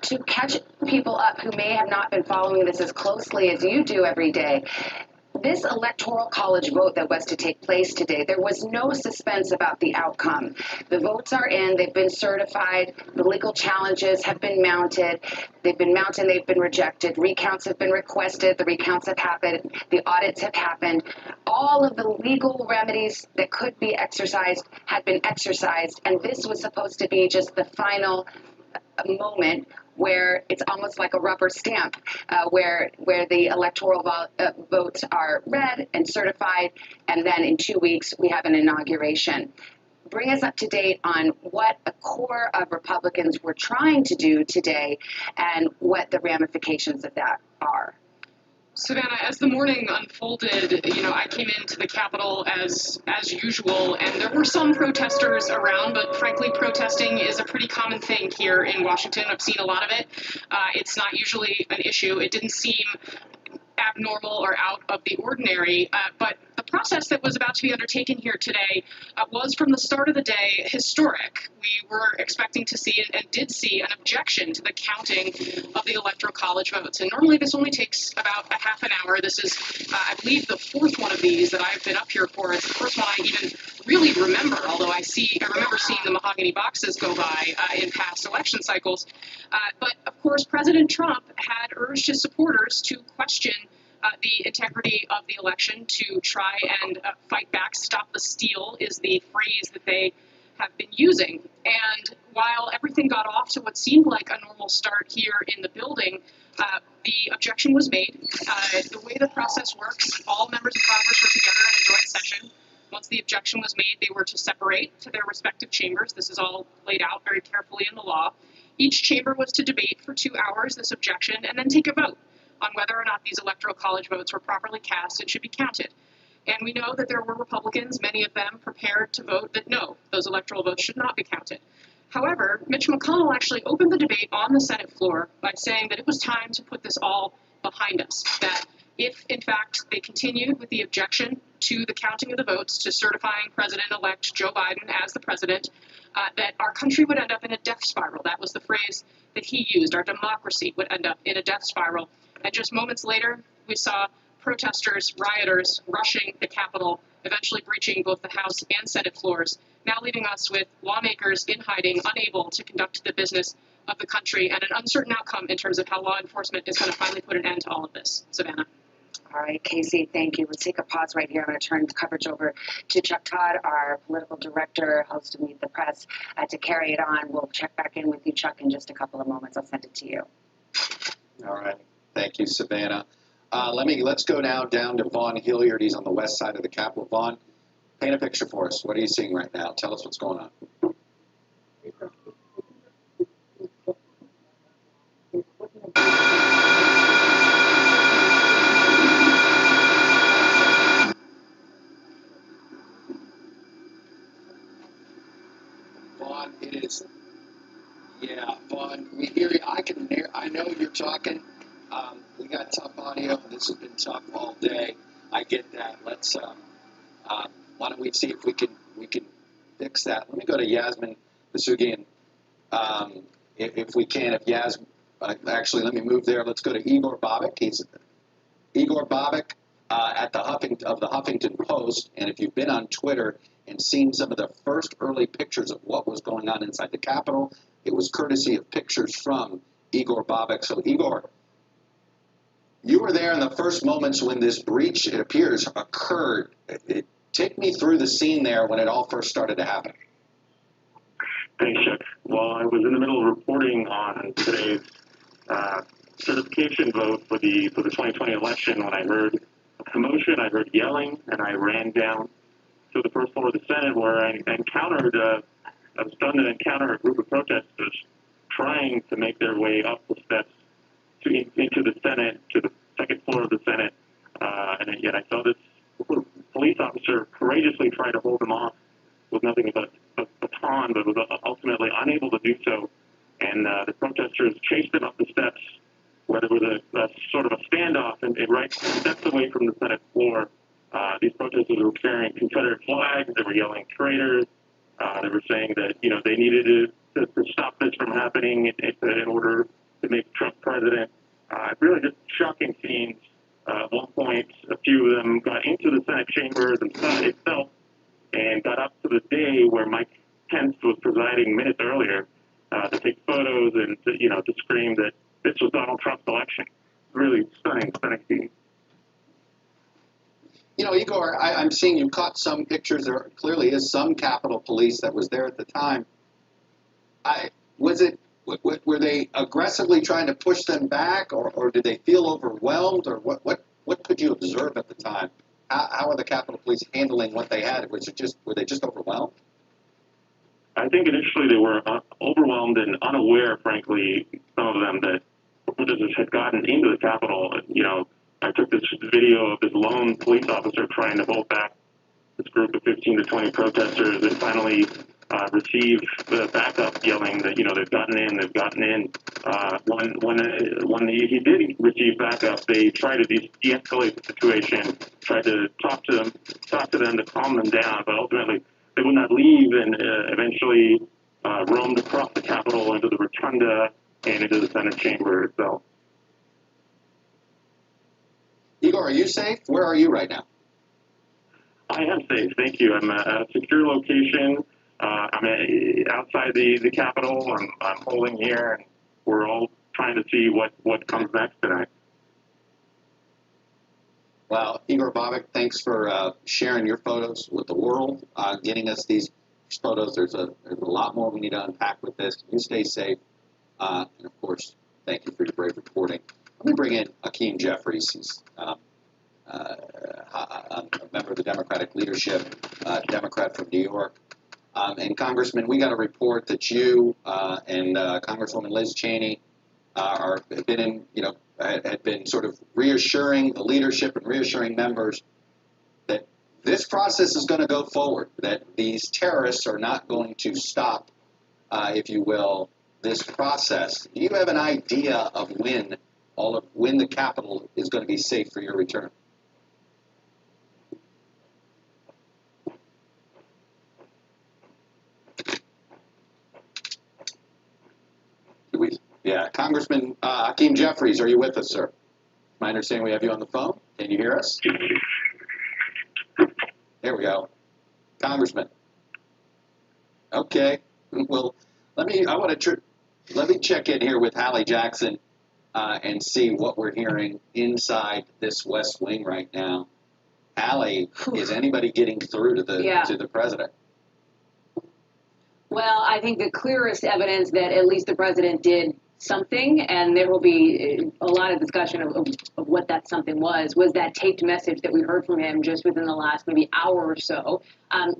To catch people up who may have not been following this as closely as you do every day, This electoral college vote that was to take place today, there was no suspense about the outcome. The votes are in, they've been certified, the legal challenges have been mounted, they've been rejected, recounts have been requested, the recounts have happened, the audits have happened. All of the legal remedies that could be exercised had been exercised, and this was supposed to be just the final moment where it's almost like a rubber stamp, where the electoral votes are read and certified, and then in 2 weeks we have an inauguration. Bring us up to date on what a core of Republicans were trying to do today and what the ramifications of that are. Savannah, as the morning unfolded, I came into the Capitol as usual, and there were some protesters around, but frankly, protesting is a pretty common thing here in Washington. I've seen a lot of it. It's not usually an issue. It didn't seem abnormal or out of the ordinary, but the process that was about to be undertaken here today was from the start of the day historic. We were expecting to see and did see an objection to the counting of the electoral college votes, and normally this only takes about a half an hour. This is, I believe, the fourth one of these that I've been up here for. It's the first one I even really remember, although I remember seeing the mahogany boxes go by in past election cycles. But of course, President Trump had urged his supporters to question the integrity of the election, to try and fight back. Stop the steal is the phrase that they have been using. And while everything got off to what seemed like a normal start here in the building, the objection was made. The way the process works, all members of Congress were together in a joint session. Once the objection was made, they were to separate to their respective chambers. This is all laid out very carefully in the law. Each chamber was to debate for 2 hours this objection and then take a vote on whether or not these electoral college votes were properly cast and should be counted. And we know that there were Republicans, many of them prepared to vote that no, those electoral votes should not be counted. However, Mitch McConnell actually opened the debate on the Senate floor by saying that it was time to put this all behind us, that if, in fact, they continued with the objection to the counting of the votes, to certifying President-elect Joe Biden as the president, that our country would end up in a death spiral. That was the phrase that he used. Our democracy would end up in a death spiral. And just moments later, we saw protesters, rioters rushing the Capitol, eventually breaching both the House and Senate floors, now leaving us with lawmakers in hiding, unable to conduct the business of the country, and an uncertain outcome in terms of how law enforcement is going to finally put an end to all of this. Savannah. All right, Casey, thank you. Let's take a pause right here. I'm going to turn the coverage over to Chuck Todd, our political director, host of Meet the Press, to carry it on. We'll check back in with you, Chuck, in just a couple of moments. I'll send it to you. All right. Thank you, Savannah. Let's go now down to Vaughn Hilliard. He's on the west side of the Capitol. Vaughn, paint a picture for us. What are you seeing right now? Tell us what's going on. Vaughn, it is. Yeah, Vaughn, we hear you. I know you're talking. We got tough audio. This has been tough all day. I get that. Let's. Why don't we see if we can fix that? Let me go to Yasmin Basugian, if we can. If Yasmin, actually, let me move there. Let's go to Igor Bobek. He's Igor Bobek at the Huffington Post. And if you've been on Twitter and seen some of the first early pictures of what was going on inside the Capitol, it was courtesy of pictures from Igor Bobek. So, Igor, you were there in the first moments when this breach, it appears, occurred. Take me through the scene there when it all first started to happen. Thanks, Chuck. Well, I was in the middle of reporting on today's certification vote for the 2020 election when I heard a commotion, I heard yelling, and I ran down to the first floor of the Senate where I was stunned to encounter a group of protesters trying to make their way up the steps into the Senate, to the second floor of the Senate, and yet I saw this police officer courageously try to hold them off with nothing but a baton, but was ultimately unable to do so. And the protesters chased him up the steps, where there was a sort of a standoff, and right steps away from the Senate floor. These protesters were carrying Confederate flags. They were yelling traitors. They were saying that they needed to stop this from happening in order to make Trump president. Really just shocking scenes At one point, a few of them got into the Senate chamber itself and got up to the day where Mike Pence was presiding minutes earlier to take photos and to scream that this was Donald Trump's election. Really stunning scene. Igor, I'm seeing you caught some pictures. There clearly is some Capitol Police that was there at the time. Were they aggressively trying to push them back, or did they feel overwhelmed, or what could you observe at the time? How are the Capitol Police handling what they had? Were they just overwhelmed? I think initially they were overwhelmed and unaware, frankly, some of them, that protesters had gotten into the Capitol. I took this video of this lone police officer trying to hold back this group of 15 to 20 protesters, and finally received the backup yelling that they've gotten in. When he did receive backup, they tried to de-escalate the situation, tried to talk to them to calm them down, but ultimately they would not leave, and eventually roamed across the Capitol into the rotunda and into the Senate chamber itself. Igor, are you safe? Where are you right now? I am safe, thank you. I'm at a secure location. I'm outside the Capitol. I'm holding here, and we're all trying to see what comes next tonight. Well, Igor Bobek, thanks for sharing your photos with the world, getting us these photos. There's a lot more we need to unpack with this. You stay safe, and of course, thank you for your brave reporting. Let me bring in Hakeem Jeffries. He's a member of the Democratic leadership, Democrat from New York. And Congressman, we got a report that you and Congresswoman Liz Cheney had been sort of reassuring the leadership and reassuring members that this process is going to go forward, that these terrorists are not going to stop, if you will, this process. Do you have an idea of when the Capitol is going to be safe for your return? Yeah, Congressman Hakeem Jeffries, are you with us, sir? My understanding we have you on the phone. Can you hear us? There we go. Congressman. Okay. Well, let me check in here with Hallie Jackson and see what we're hearing inside this West Wing right now. Hallie, is anybody getting through to the president? Well, I think the clearest evidence that at least the president did something, and there will be a lot of discussion of what that something was that taped message that we heard from him just within the last maybe hour or so.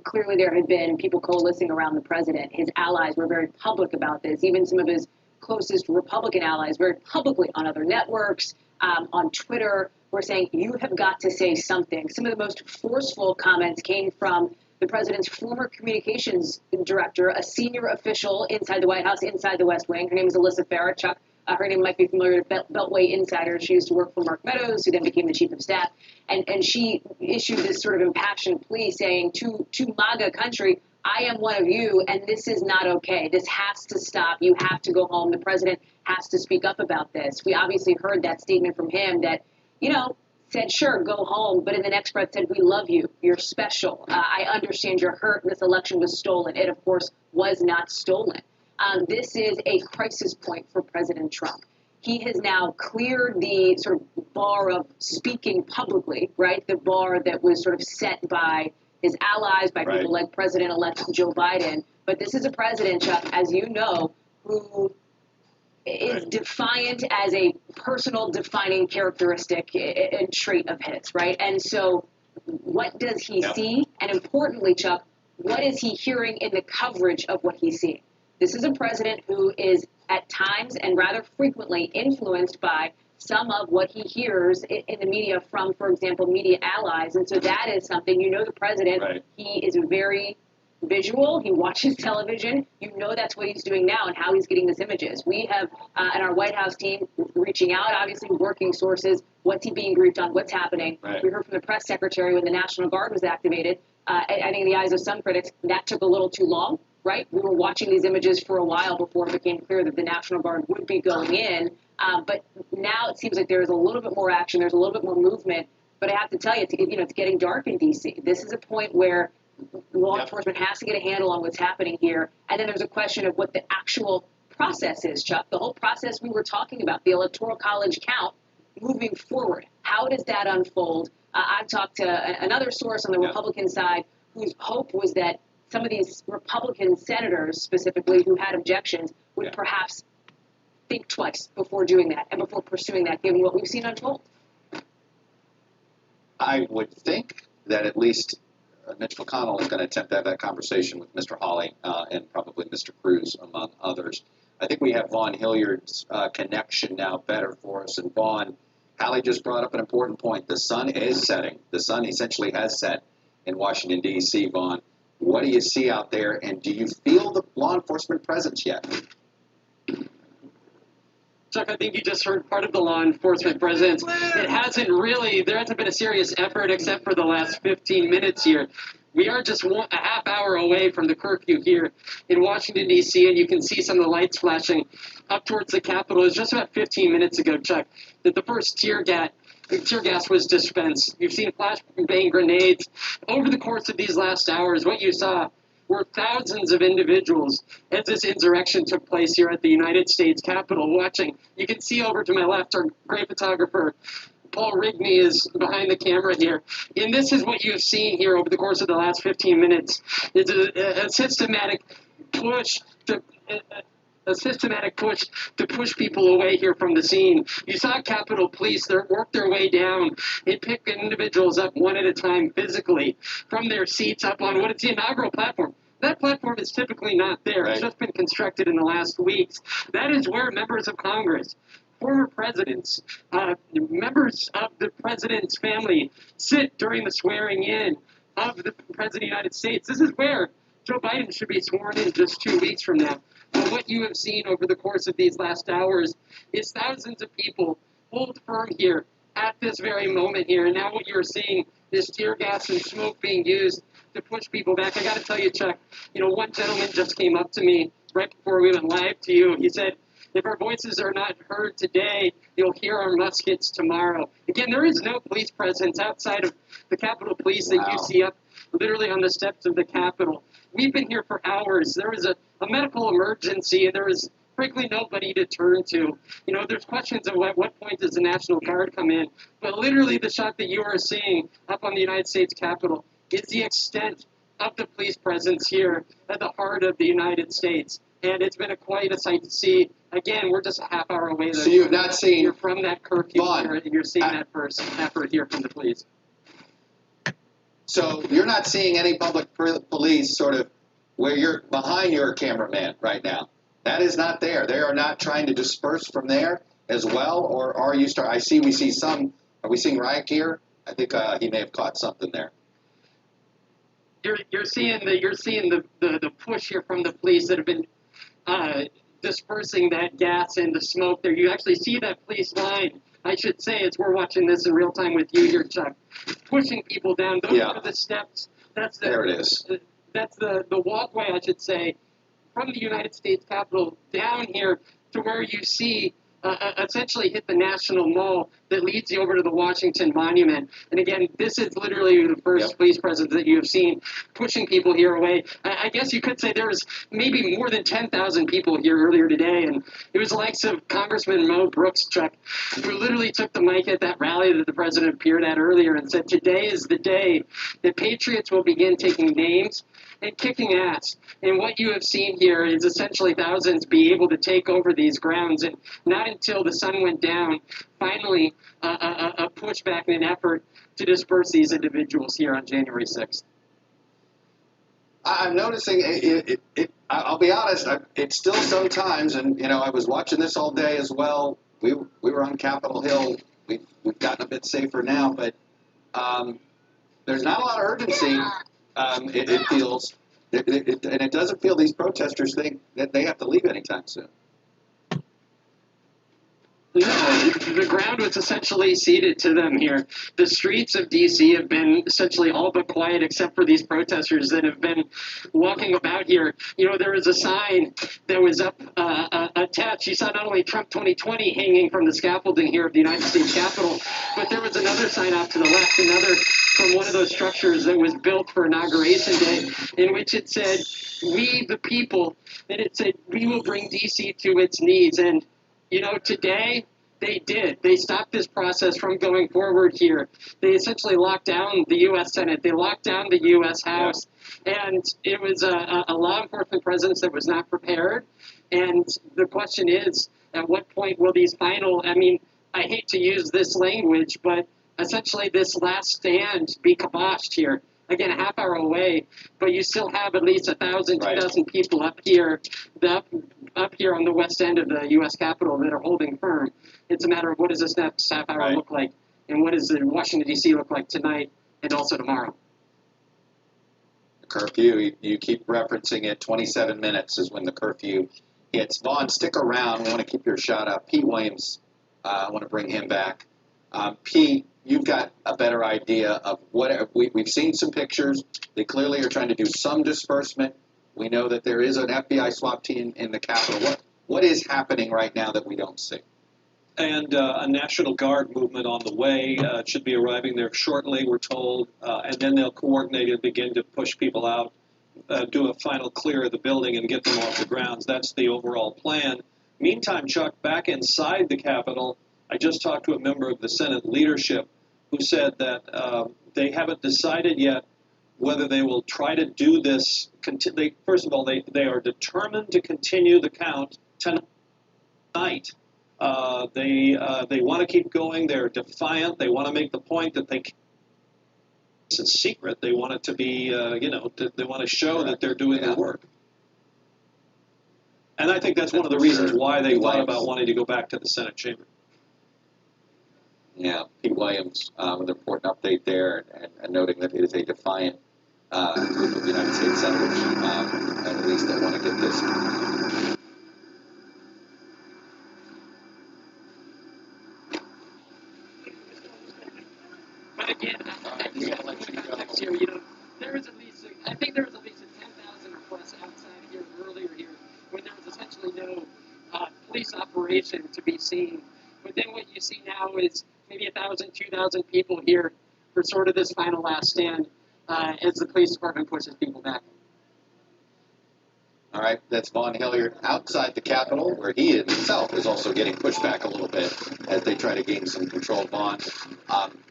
Clearly there had been people coalescing around the president. His allies were very public about this. Even some of his closest Republican allies very publicly on other networks, on Twitter, were saying, you have got to say something. Some of the most forceful comments came from the president's former communications director, a senior official inside the White House, inside the West Wing. Her name is Alyssa Farah. Chuck, her name might be familiar to Beltway Insider. She used to work for Mark Meadows, who then became the chief of staff. And she issued this sort of impassioned plea saying to MAGA country, I am one of you, and this is not okay. This has to stop. You have to go home. The president has to speak up about this. We obviously heard that statement from him that, said, sure, go home, but in the next breath said, we love you, you're special, I understand you're hurt, this election was stolen. It, of course, was not stolen. This is a crisis point for President Trump. He has now cleared the sort of bar of speaking publicly, right, the bar that was sort of set by his allies, by people like President-elect Joe Biden. But this is a president, Chuck, as you know, who is defiant as a personal defining characteristic and trait of his, right? And so what does he see? And importantly, Chuck, what is he hearing in the coverage of what he's seeing? This is a president who is at times and rather frequently influenced by some of what he hears in the media from, for example, media allies. And so that is something, the president, he is very visual. He watches television. That's what he's doing now and how he's getting these images. We have, and our White House team, reaching out, obviously working sources. What's he being briefed on? What's happening? We heard from the press secretary when the National Guard was activated. I think in the eyes of some critics, that took a little too long, right? We were watching these images for a while before it became clear that the National Guard would be going in. But now it seems like there's a little bit more action. There's a little bit more movement. But I have to tell you, it's getting dark in D.C. This is a point where law enforcement has to get a handle on what's happening here. And then there's a question of what the actual process is, Chuck. The whole process we were talking about, the Electoral College count, moving forward. How does that unfold? I've talked to another source on the Republican side whose hope was that some of these Republican senators, specifically, who had objections, would perhaps think twice before doing that and before pursuing that, given what we've seen unfold. I would think that at least Mitch McConnell is going to attempt to have that conversation with Mr. Hawley and probably Mr. Cruz, among others. I think we have Vaughn Hilliard's connection now better for us. And Vaughn, Hallie just brought up an important point. The sun is setting. The sun essentially has set in Washington, D.C., Vaughn. What do you see out there, and do you feel the law enforcement presence yet? Chuck, I think you just heard part of the law enforcement presence. There hasn't been a serious effort except for the last 15 minutes here. We are just a half hour away from the curfew here in Washington, D.C., and you can see some of the lights flashing up towards the Capitol. It was just about 15 minutes ago, Chuck, that the first tear gas was dispensed. You've seen flashbang grenades. Over the course of these last hours, what you saw were thousands of individuals as this insurrection took place here at the United States Capitol watching. You can see over to my left, our great photographer, Paul Rigney, is behind the camera here. And this is what you've seen here over the course of the last 15 minutes. It's a systematic push to push people away here from the scene. You saw Capitol Police work their way down and pick individuals up one at a time physically from their seats up on what is the inaugural platform. That platform is typically not there. Right. It's just been constructed in the last weeks. That is where members of Congress, former presidents, members of the president's family sit during the swearing in of the president of the United States. This is where Joe Biden should be sworn in just 2 weeks from now. But what you have seen over the course of these last hours is thousands of people hold firm here at this very moment here. And now what you're seeing is tear gas and smoke being used to push people back. I got to tell you, Chuck, one gentleman just came up to me right before we went live to you. He said, if our voices are not heard today, you'll hear our muskets tomorrow. Again, there is no police presence outside of the Capitol Police that you see up literally on the steps of the Capitol. We've been here for hours. There was a medical emergency, and there was frankly nobody to turn to. There's questions of at what point does the National Guard come in? But literally the shot that you are seeing up on the United States Capitol is the extent of the police presence here at the heart of the United States. And it's been quite a sight to see. Again, we're just a half hour away. So you've not seen... You're from that curfew here, and you're seeing that first effort here from the police. So you're not seeing any public police sort of where you're behind your cameraman right now. That is not there. They are not trying to disperse from there as well, or are you we see some, are we seeing riot gear? I think he may have caught something there. You're seeing the push here from the police that have been dispersing that gas and the smoke there. You actually see that police line, I should say, as we're watching this in real time with you here, Chuck, pushing people down. Those are the steps. There it is. That's the walkway, I should say, from the United States Capitol down here to where you see essentially hit the National Mall that leads you over to the Washington Monument. And again, this is literally the first police presence that you have seen pushing people here away. I guess you could say there was maybe more than 10,000 people here earlier today, and it was the likes of Congressman Mo Brooks, Chuck, who literally took the mic at that rally that the president appeared at earlier and said, today is the day that patriots will begin taking names and kicking ass. And what you have seen here is essentially thousands be able to take over these grounds. And not until the sun went down, finally a pushback and an effort to disperse these individuals here on January 6th. I'm noticing, I'll be honest, it's still sometimes, and I was watching this all day as well. We were on Capitol Hill. We've gotten a bit safer now, but there's not a lot of urgency. It feels, and it doesn't feel these protesters think that they have to leave anytime soon. No, the ground was essentially ceded to them here. The streets of D.C. have been essentially all but quiet except for these protesters that have been walking about here. You know, there was a sign that was up attached. You saw not only Trump 2020 hanging from the scaffolding here of the United States Capitol, but there was another sign out to the left, another from one of those structures that was built for Inauguration Day, in which it said, "We the people," and it said, "We will bring D.C. to its knees." And you know, today they did. They stopped this process from going forward here. They essentially locked down the U.S. Senate. They locked down the U.S. House. And it was a law enforcement presence that was not prepared. And the question is, at what point will these final, I mean, I hate to use this language, but essentially this last stand be kiboshed here. Again, a half hour away, but you still have at least 1,000, 2,000 people up here, up here on the west end of the U.S. Capitol that are holding firm. It's a matter of what does this next half hour look like, and what does the Washington, D.C. look like tonight and also tomorrow. The curfew, you keep referencing it, 27 minutes is when the curfew hits. Vaughn, stick around. We want to keep your shot up. Pete Williams, I want to bring him back. Pete, you've got a better idea of what we've seen some pictures. They clearly are trying to do some disbursement. We know that there is an FBI SWAT team in the Capitol. What is happening right now that we don't see? And a National Guard movement on the way should be arriving there shortly, we're told, and then they'll coordinate and begin to push people out, do a final clear of the building and get them off the grounds. That's the overall plan. Meantime, Chuck, back inside the Capitol, I just talked to a member of the Senate leadership who said that they haven't decided yet whether they will try to do this. First of all, they are determined to continue the count tonight. They want to keep going. They're defiant. They want to make the point that it's a secret. They want it to be, they want to show that they're doing the work. And I think that's one of the reasons why they thought about wanting to go back to the Senate chamber. Yeah, Pete Williams with an important update there, and noting that it is a defiant group of United States senators, at least that want to get this. But again, next year, you know, there was at least, I think there was at least a 10,000 requests outside here earlier here, when there was essentially no police operation to be seen. But then what you see now is maybe 1,000, 2,000 people here for sort of this final last stand as the police department pushes people back. All right, that's Vaughn Hilliard outside the Capitol, where he himself is also getting pushed back a little bit as they try to gain some control. Vaughn,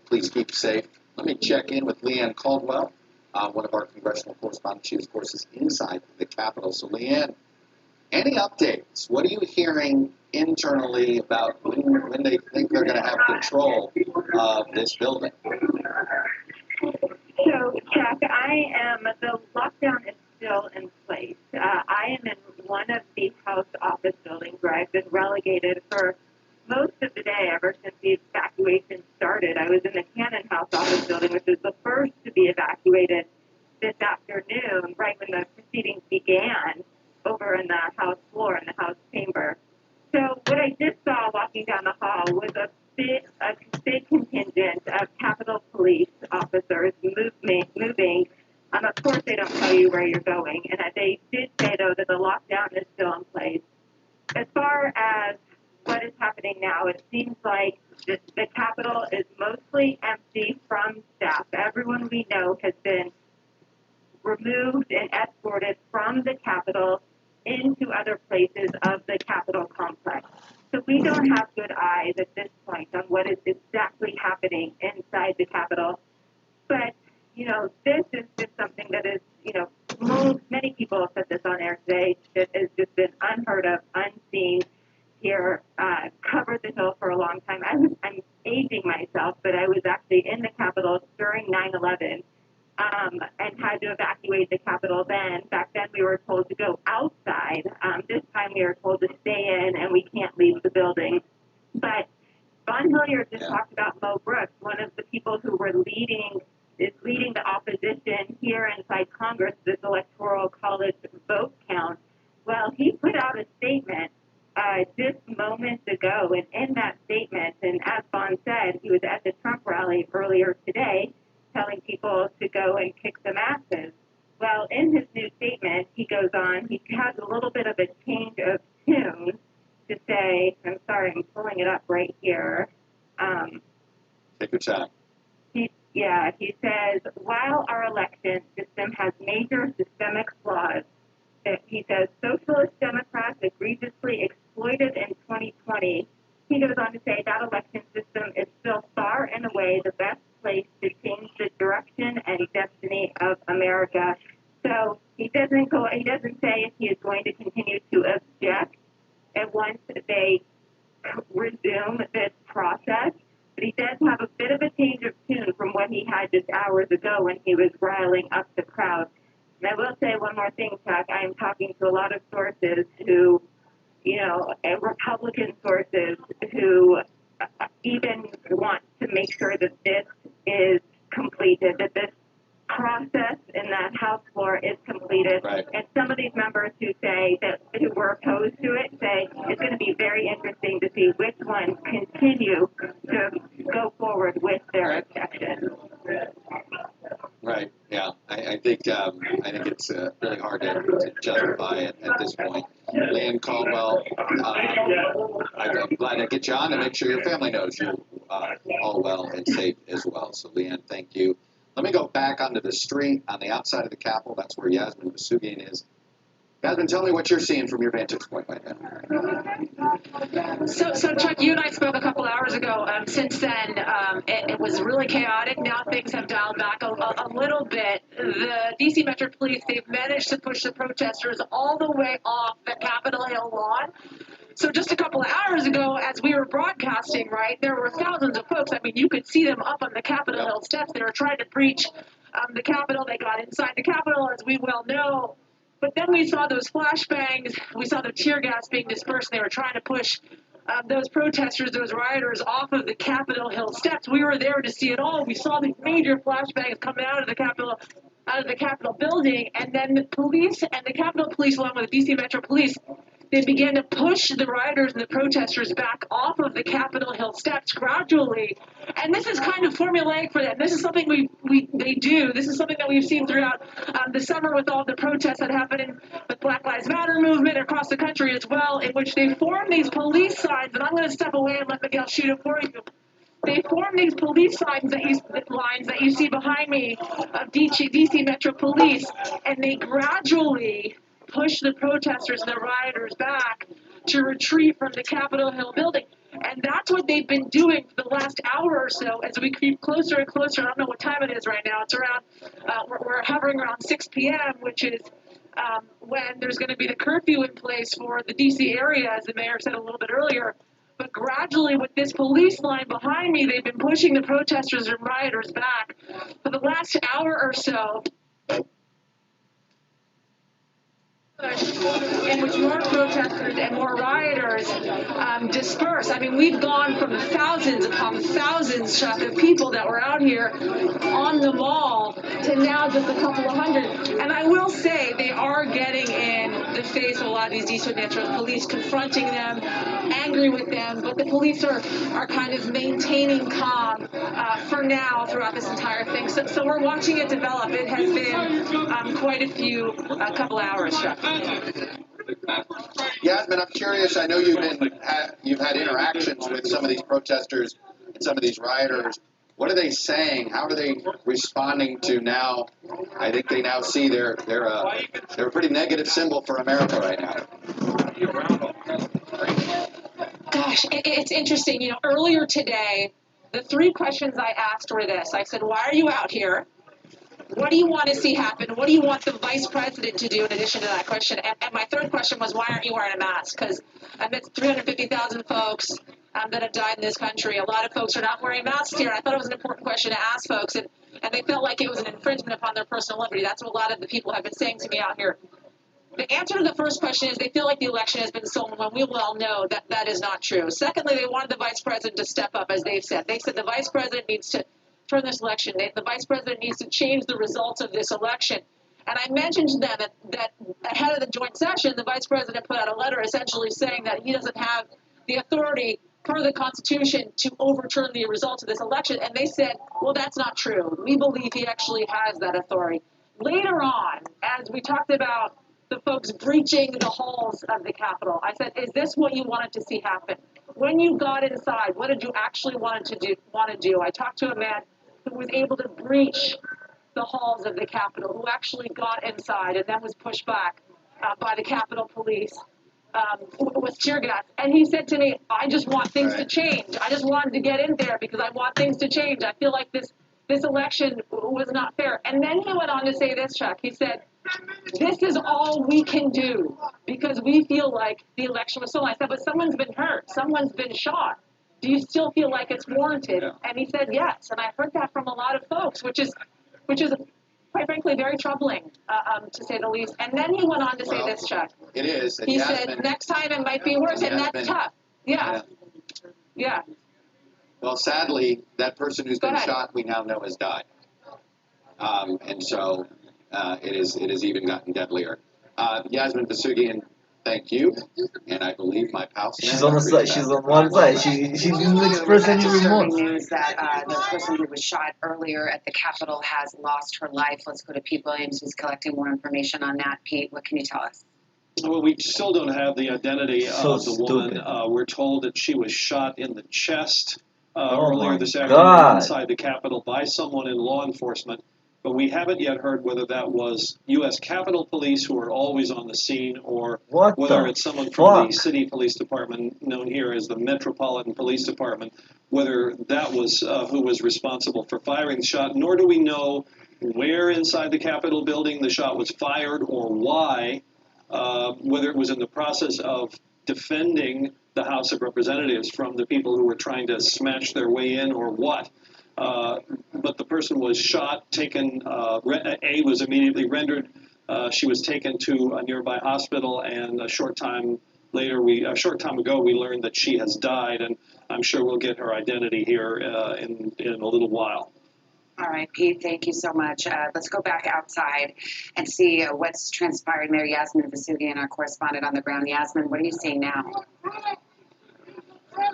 please keep safe. Let me check in with Leanne Caldwell, one of our congressional correspondents. She, of course, is inside the Capitol. So, Leanne, any updates? What are you hearing internally about when they think they're going to have control of this building? So, Chuck, the lockdown is still in place. I am in one of the House office buildings where I've been relegated for most of the day ever since the evacuation started. I was in the Cannon House office building, which was the first to be evacuated this afternoon, right when the proceedings began, over in the House floor, in the House chamber. So what I just saw walking down the hall was a big contingent of Capitol Police officers moving. Of course, they don't tell you where you're going, and they did say, though, that the lockdown is still in place. As far as what is happening now, it seems like the Capitol is mostly empty from staff. Everyone we know has been removed and escorted from the Capitol into other places of the Capitol complex. So we don't have good eyes at this point on what is exactly happening inside the Capitol. But, you know, this is just something that is, you know, many people have said this on air today, that has just been unheard of, unseen here, covered the Hill for a long time. I'm aging myself, but I was actually in the Capitol during 9/11. And had to evacuate the Capitol then. Back then we were told to go outside. This time we were told to stay in and we can't leave the building. But Vaughn Hilliard just talked about Mo Brooks, one of the people who were leading the opposition here inside Congress, this electoral college vote count. Well, he put out a statement just moments ago, and in that he was at the Trump rally earlier today, telling people to go and kick some asses. Well, in his new statement, he goes on, he has a little bit of a change of tune to say, I'm sorry, I'm pulling it up right here. Take your time. He says, while our election system has major systemic flaws, that he says socialist Democrats egregiously exploited in 2020, he goes on to say that election system is still far and away the best place to change the direction and destiny of America. So he doesn't say if he is going to continue to object and once they resume this process, but he does have a bit of a change of tune from what he had just hours ago when he was riling up the crowd. And I will say one more thing, Chuck. I am talking to a lot of sources who, Republican sources who even want to make sure that this is completed, that this process in that House floor is completed. Right. And some of these members who were opposed to it say it's going to be very interesting to see which ones continue to go forward with their objection. Right. Yeah. I think it's really hard to justify it at this point. Leanne Caldwell, I'm glad to get you on and make sure your family knows you're all well and safe as well. So, Leanne, thank you. Let me go back onto the street on the outside of the Capitol. That's where Yasmin Vesuvian is. Yasmin, tell me what you're seeing from your vantage point right now. So Chuck, you and I spoke a couple hours ago. Since then, it was really chaotic. Now things have dialed back a little bit. The D.C. Metro Police, they've managed to push the protesters all the way off the Capitol Hill lawn. So just a couple of hours ago, as we were broadcasting, right, there were thousands of folks. I mean, you could see them up on the Capitol Hill steps. They were trying to breach the Capitol. They got inside the Capitol, as we well know. But then we saw those flashbangs. We saw the tear gas being dispersed. They were trying to push those protesters, those rioters, off of the Capitol Hill steps. We were there to see it all. We saw these major flashbangs coming out of the Capitol building, and then the police and the Capitol Police, along with the D.C. Metro Police, they began to push the rioters and the protesters back off of the Capitol Hill steps gradually. And this is kind of formulaic for them. This is something they do. This is something that we've seen throughout the summer with all the protests that happen with Black Lives Matter movement across the country as well, in which they form these police signs. And I'm going to step away and let Miguel shoot it for you. They form these police lines that you see behind me of DC Metro Police, and they gradually push the protesters and the rioters back to retreat from the Capitol Hill building. And that's what they've been doing for the last hour or so as we creep closer and closer. I don't know what time it is right now. It's around, we're hovering around 6 p.m., which is when there's going to be the curfew in place for the D.C. area, as the mayor said a little bit earlier. But gradually, with this police line behind me, they've been pushing the protesters and rioters back for the last hour or so, in which more protesters and more rioters disperse. I mean, we've gone from thousands upon thousands, Chuck, of people that were out here on the mall to now just a couple of hundred. And I will say they are getting in the face of a lot of these DC Metro Police, confronting them, angry with them, but the police are kind of maintaining calm for now throughout this entire thing. So we're watching it develop. It has been quite a couple hours, Chuck. Yasmin, I'm curious. I know you've had interactions with some of these protesters and some of these rioters. What are they saying? How are they responding to now? I think they now see they're a pretty negative symbol for America right now. Gosh, it's interesting. You know, earlier today, the three questions I asked were this. I said, why are you out here? What do you want to see happen? What do you want the vice president to do in addition to that question? And my third question was, why aren't you wearing a mask? Because amidst 350,000 folks that have died in this country, a lot of folks are not wearing masks here. I thought it was an important question to ask folks, and they felt like it was an infringement upon their personal liberty. That's what a lot of the people have been saying to me out here. The answer to the first question is they feel like the election has been stolen, when we well know that that is not true. Secondly, they wanted the vice president to step up, as they've said. They said the vice president needs to turn this election. The vice president needs to change the results of this election. And I mentioned to them that ahead of the joint session, the vice president put out a letter essentially saying that he doesn't have the authority per the Constitution to overturn the results of this election. And they said, well, that's not true. We believe he actually has that authority. Later on, as we talked about the folks breaching the halls of the Capitol, I said, is this what you wanted to see happen? When you got inside, what did you actually want to do? I talked to a man who was able to breach the halls of the Capitol, who actually got inside and then was pushed back by the Capitol Police with tear gas. And he said to me, I just want things to change. I just wanted to get in there because I want things to change. I feel like this election was not fair. And then he went on to say this, Chuck. He said, this is all we can do because we feel like the election was stolen. I said, but someone's been hurt. Someone's been shot. Do you still feel like it's warranted? Yeah. And he said, yes. And I heard that from a lot of folks, which is quite frankly very troubling, to say the least. And then he went on to say this, Chuck. It is. He said, next time it might be worse, and that's tough. Yeah. Well, sadly, that person who's been shot, we now know has died. And so it has even gotten deadlier. Yasmin Vasugian, thank you. And I believe my pal She's on the side. She's on one side. She didn't express any remorse. News that the person who was shot earlier at the Capitol has lost her life. Let's go to Pete Williams, who's collecting more information on that. Pete, what can you tell us? Well, we still don't have the identity of the woman. We're told that she was shot in the chest earlier this afternoon inside the Capitol by someone in law enforcement. But we haven't yet heard whether that was U.S. Capitol Police, who are always on the scene, or whether it's someone from the city police department, known here as the Metropolitan Police Department, whether that was who was responsible for firing the shot. Nor do we know where inside the Capitol building the shot was fired or why, whether it was in the process of defending the House of Representatives from the people who were trying to smash their way in or what. But the person was shot, taken, A was immediately rendered. She was taken to a nearby hospital, and a short time ago, we learned that she has died, and I'm sure we'll get her identity here in a little while. All right, Pete, thank you so much. Let's go back outside and see what's transpiring there. Yasmin Vasugian, our correspondent on the ground. Yasmin, what are you seeing now?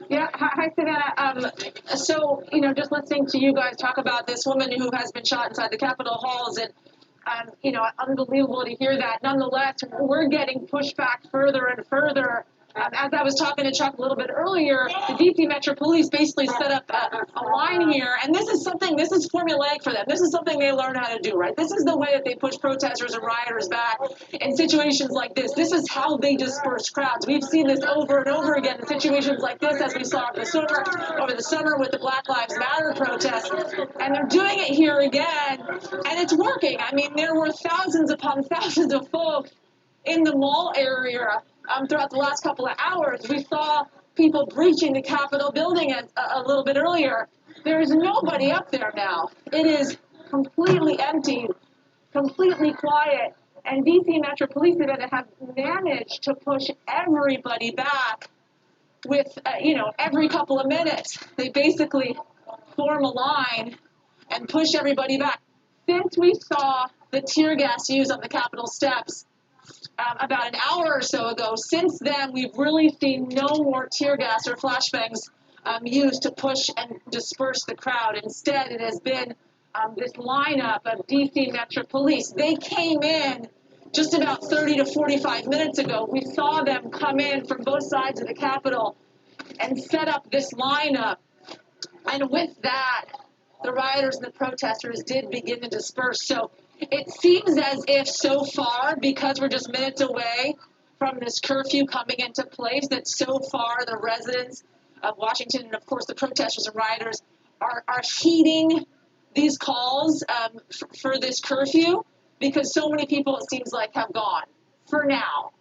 Yeah, hi, Savannah. So, just listening to you guys talk about this woman who has been shot inside the Capitol halls, and, unbelievable to hear that. Nonetheless, we're getting pushed back further and further. As I was talking to Chuck a little bit earlier, the DC Metro Police basically set up a line here, and this is formulaic for them. This is something they learn how to do, right? This is the way that they push protesters and rioters back in situations like this. This is how they disperse crowds. We've seen this over and over again in situations like this, as we saw over the summer with the Black Lives Matter protests, and they're doing it here again, and it's working. I mean, there were thousands upon thousands of folks in the mall area throughout the last couple of hours. We saw people breaching the Capitol building a little bit earlier. There is nobody up there now. It is completely empty, completely quiet. And DC Metro Police have managed to push everybody back with, every couple of minutes. They basically form a line and push everybody back. Since we saw the tear gas used on the Capitol steps, about an hour or so ago, since then, we've really seen no more tear gas or flashbangs used to push and disperse the crowd. Instead, it has been this lineup of DC Metro Police. They came in just about 30 to 45 minutes ago. We saw them come in from both sides of the Capitol and set up this lineup. And with that, the rioters and the protesters did begin to disperse. So it seems as if so far, because we're just minutes away from this curfew coming into place, that so far the residents of Washington and, of course, the protesters and rioters are heeding these calls for this curfew, because so many people, it seems like, have gone for now,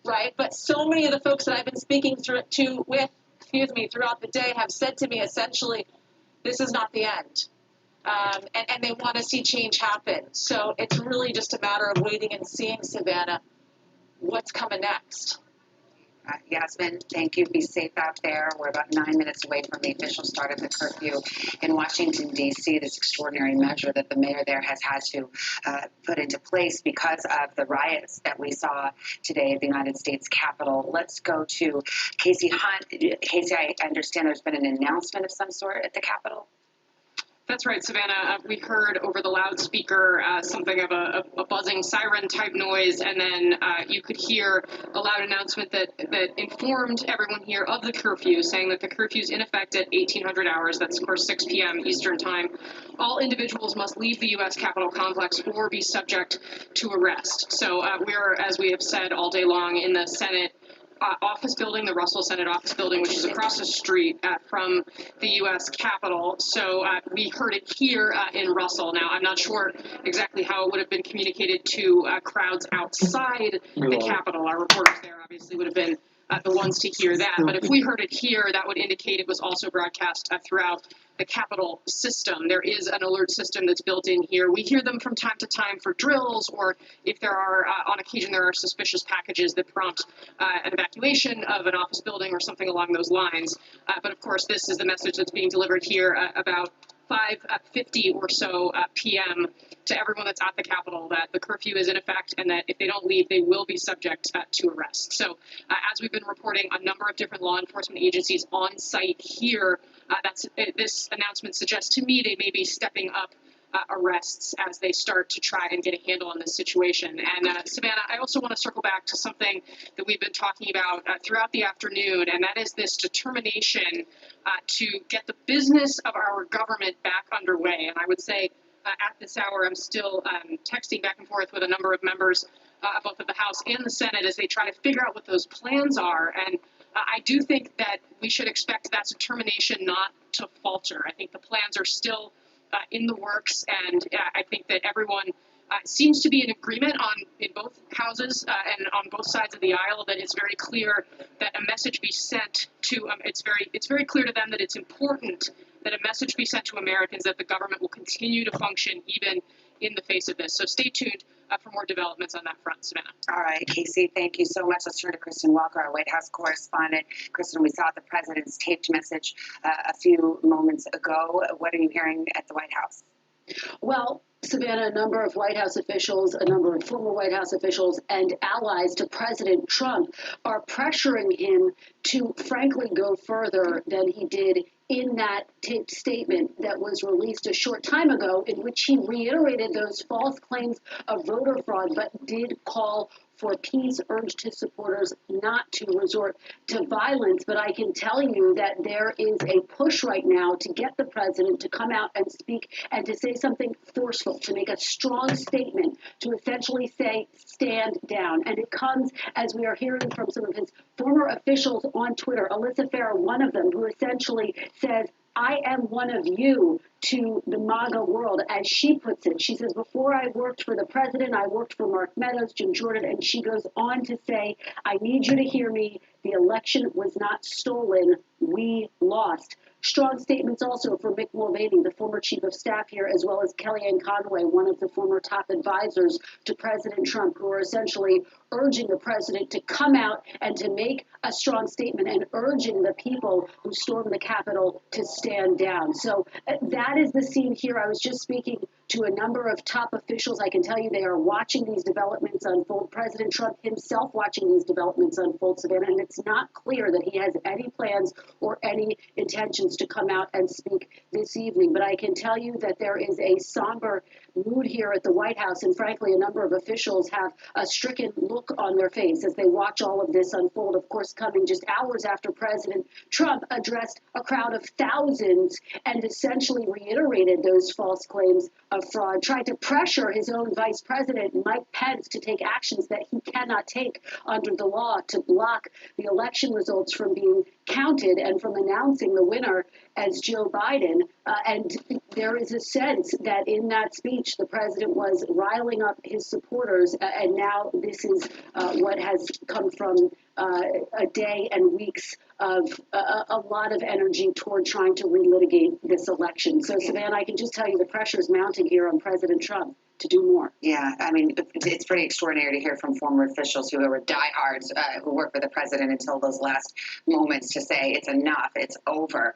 right? But so many of the folks that I've been speaking throughout the day have said to me, essentially, this is not the end. And they want to see change happen. So it's really just a matter of waiting and seeing, Savannah, what's coming next. Yasmin, thank you. Be safe out there. We're about 9 minutes away from the official start of the curfew in Washington, D.C., this extraordinary measure that the mayor there has had to put into place because of the riots that we saw today at the United States Capitol. Let's go to Casey Hunt. Casey, I understand there's been an announcement of some sort at the Capitol. That's right, Savannah. We heard over the loudspeaker something of a buzzing siren type noise, and then you could hear a loud announcement that informed everyone here of the curfew, saying that the curfew is in effect at 1800 hours. That's, of course, 6 p.m. Eastern Time. All individuals must leave the U.S. Capitol complex or be subject to arrest. So we are, as we have said all day long, in the Senate office building, the Russell Senate office building, which is across the street from the U.S. Capitol. So we heard it here in Russell. Now, I'm not sure exactly how it would have been communicated to crowds outside the Capitol. Our reporters there obviously would have been the ones to hear that. But if we heard it here, that would indicate it was also broadcast throughout the Capitol system. There is an alert system that's built in here. We hear them from time to time for drills, or if there are, on occasion, there are suspicious packages that prompt an evacuation of an office building or something along those lines. But of course, this is the message that's being delivered here about 5:50 or so p.m. to everyone that's at the Capitol, that the curfew is in effect and that if they don't leave, they will be subject to arrest. So as we've been reporting, a number of different law enforcement agencies on site here, this announcement suggests to me they may be stepping up arrests as they start to try and get a handle on this situation. And Savannah, I also want to circle back to something that we've been talking about throughout the afternoon, and that is this determination to get the business of our government back underway. And I would say at this hour, I'm still texting back and forth with a number of members, both of the House and the Senate, as they try to figure out what those plans are. And I do think that we should expect that determination not to falter. I think the plans are still in the works, and I think that everyone seems to be in agreement in both houses and on both sides of the aisle that it's very clear that a message be sent to it's very clear to them that it's important that a message be sent to Americans that the government will continue to function even in the face of this. So stay tuned for more developments on that front, Savannah. All right, Casey, thank you so much. Let's turn to Kristen Walker, our White House correspondent. Kristen, we saw the president's taped message a few moments ago. What are you hearing at the White House? Well, Savannah, a number of White House officials, a number of former White House officials and allies to President Trump are pressuring him to frankly go further than he did in that taped statement that was released a short time ago, in which he reiterated those false claims of voter fraud, but did call for peace, urged his supporters not to resort to violence. But I can tell you that there is a push right now to get the president to come out and speak and to say something forceful, to make a strong statement, to essentially say, stand down. And it comes as we are hearing from some of his former officials on Twitter, Alyssa Farah, one of them, who essentially says, I am one of you to the MAGA world, as she puts it. She says, before I worked for the president, I worked for Mark Meadows, Jim Jordan, and she goes on to say, I need you to hear me. The election was not stolen. We lost. Strong statements also for Mick Mulvaney, the former chief of staff here, as well as Kellyanne Conway, one of the former top advisors to President Trump, who are essentially urging the president to come out and to make a strong statement and urging the people who stormed the Capitol to stand down. So that is the scene here. I was just speaking to a number of top officials. I can tell you they are watching these developments unfold. President Trump himself watching these developments unfold, Savannah, and it's not clear that he has any plans or any intentions to come out and speak this evening. But I can tell you that there is a somber mood here at the White House, and frankly, a number of officials have a stricken look on their face as they watch all of this unfold, of course, coming just hours after President Trump addressed a crowd of thousands and essentially reiterated those false claims of fraud, tried to pressure his own vice president, Mike Pence, to take actions that he cannot take under the law to block the election results from being counted and from announcing the winner as Joe Biden. And there is a sense that in that speech, the president was riling up his supporters. And now this is what has come from a day and weeks of a lot of energy toward trying to relitigate this election. So, Savannah, I can just tell you the pressure is mounting here on President Trump to do more. Yeah, I mean, it's pretty extraordinary to hear from former officials who were diehards, who worked for the president until those last moments to say it's enough, it's over.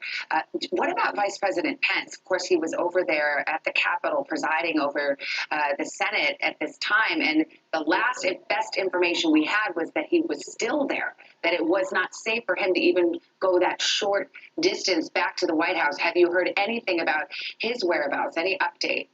What about Vice President Pence? Of course, he was over there at the Capitol presiding over the Senate at this time, and the last best information we had was that he was still there, that it was not safe for him to even go that short distance back to the White House. Have you heard anything about his whereabouts, any update?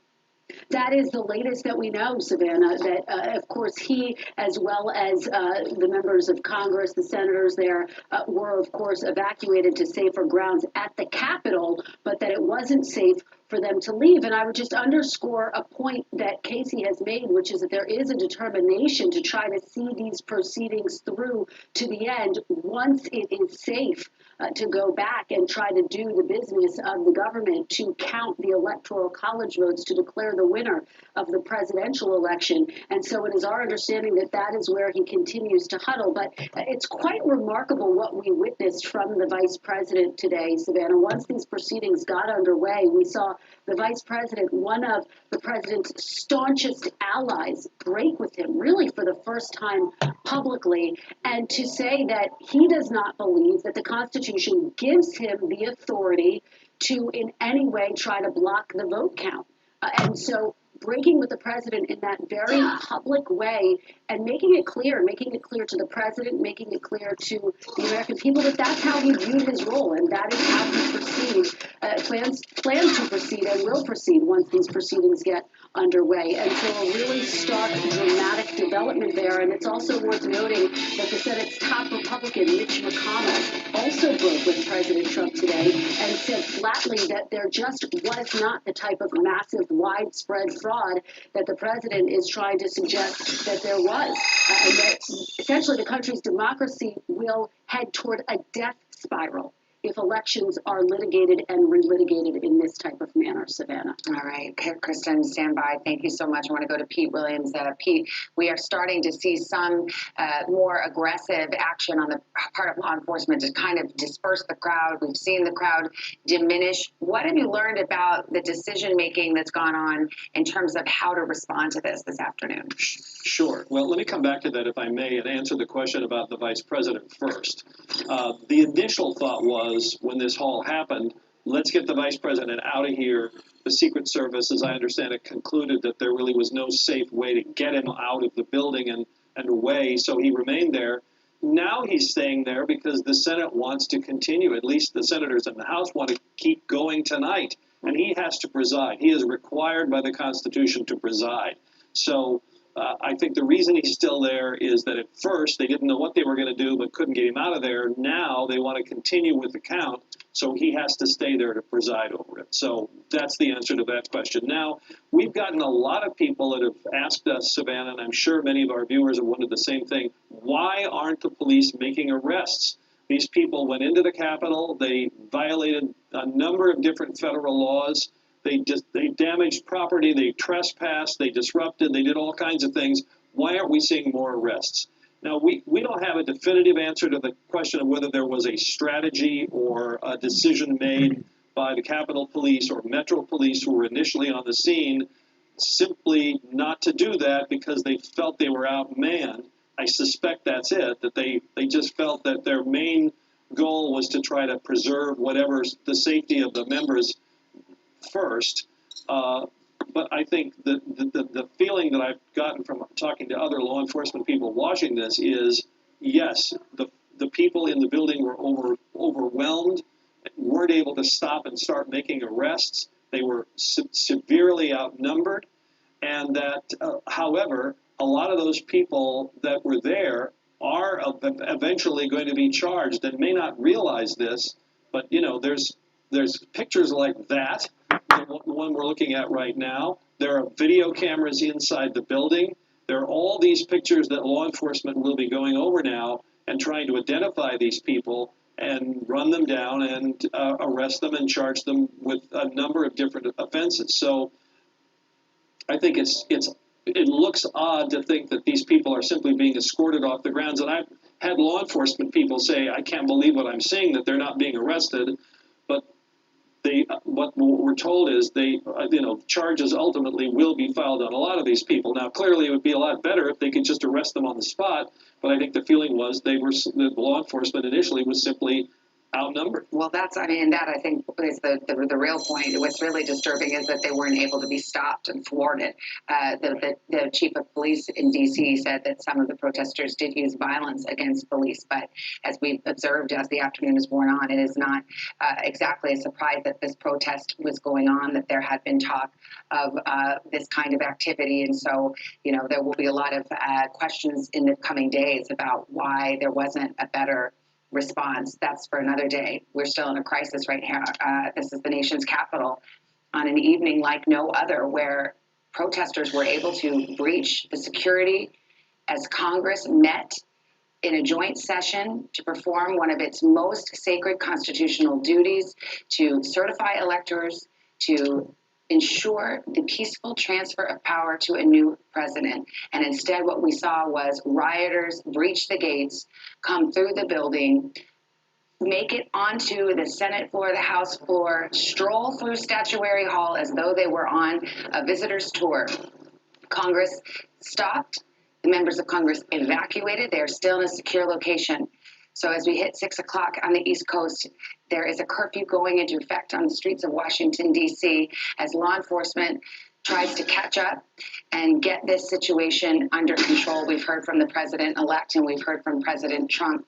That is the latest that we know, Savannah, that, of course, he, as well as the members of Congress, the senators there, were, of course, evacuated to safer grounds at the Capitol, but that it wasn't safe for them to leave. And I would just underscore a point that Casey has made, which is that there is a determination to try to see these proceedings through to the end once it is safe to go back and try to do the business of the government to count the electoral college votes to declare the winner of the presidential election. And so it is our understanding that that is where he continues to huddle. But it's quite remarkable what we witnessed from the vice president today, Savannah. Once these proceedings got underway, we saw the vice president, one of the president's staunchest allies, break with him really for the first time publicly, and to say that he does not believe that the Constitution gives him the authority to in any way try to block the vote count. And so breaking with the president in that very public way and making it clear to the president, making it clear to the American people that that's how he viewed his role and that is how he plans to proceed and will proceed once these proceedings get underway. And so a really stark, dramatic development there. And it's also worth noting that the Senate's top Republican, Mitch McConnell, also broke with President Trump today and said flatly that there just was not the type of massive, widespread fraud that the president is trying to suggest that there was. And that essentially the country's democracy will head toward a death spiral if elections are litigated and relitigated in this type of manner, Savannah. All right, Kristen, stand by. Thank you so much. I want to go to Pete Williams. Pete, we are starting to see some more aggressive action on the part of law enforcement to kind of disperse the crowd. We've seen the crowd diminish. What have you learned about the decision-making that's gone on in terms of how to respond to this afternoon? Sure. Well, let me come back to that, if I may, and answer the question about the vice president first. The initial thought was, when this all happened, let's get the vice president out of here. The Secret Service, as I understand it, concluded that there really was no safe way to get him out of the building and away, so he remained there. Now he's staying there because the Senate wants to continue. At least the senators in the House want to keep going tonight, and he has to preside. He is required by the Constitution to preside. So I think the reason he's still there is that at first they didn't know what they were going to do but couldn't get him out of there. Now they want to continue with the count, so he has to stay there to preside over it. So that's the answer to that question. Now, we've gotten a lot of people that have asked us, Savannah, and I'm sure many of our viewers have wondered the same thing, why aren't the police making arrests? These people went into the Capitol, they violated a number of different federal laws. They damaged property, they trespassed, they disrupted, they did all kinds of things. Why aren't we seeing more arrests? Now, we don't have a definitive answer to the question of whether there was a strategy or a decision made by the Capitol Police or Metro Police who were initially on the scene simply not to do that because they felt they were outmanned. I suspect that's it, that they just felt that their main goal was to try to preserve whatever's the safety of the members first, but I think the feeling that I've gotten from talking to other law enforcement people watching this is, yes, the people in the building were overwhelmed, weren't able to stop and start making arrests. They were severely outnumbered, and that, however, a lot of those people that were there are eventually going to be charged and may not realize this, but, you know, there's pictures like that, the one we're looking at right now. There are video cameras inside the building. There are all these pictures that law enforcement will be going over now and trying to identify these people and run them down and arrest them and charge them with a number of different offenses. So I think it looks odd to think that these people are simply being escorted off the grounds. And had law enforcement people say, I can't believe what I'm seeing, that they're not being arrested. But what we're told is charges ultimately will be filed on a lot of these people. Now, clearly, it would be a lot better if they could just arrest them on the spot. But I think the feeling was the law enforcement initially was simply outnumbered. Well, that I think is the real point. What's really disturbing is that they weren't able to be stopped and thwarted. The chief of police in D.C. said that some of the protesters did use violence against police, but as we've observed as the afternoon has worn on, it is not exactly a surprise that this protest was going on, that there had been talk of this kind of activity, and so there will be a lot of questions in the coming days about why there wasn't a better response. That's for another day. We're still in a crisis right here. This is the nation's capital on an evening like no other, where protesters were able to breach the security as Congress met in a joint session to perform one of its most sacred constitutional duties, to certify electors, to ensure the peaceful transfer of power to a new president. And instead, what we saw was rioters breach the gates, come through the building, make it onto the Senate floor, the House floor, stroll through Statuary Hall as though they were on a visitor's tour. Congress stopped. The members of Congress evacuated. They are still in a secure location. So as we hit 6 o'clock on the East Coast, there is a curfew going into effect on the streets of Washington, D.C., as law enforcement tries to catch up and get this situation under control. We've heard from the president-elect and we've heard from President Trump.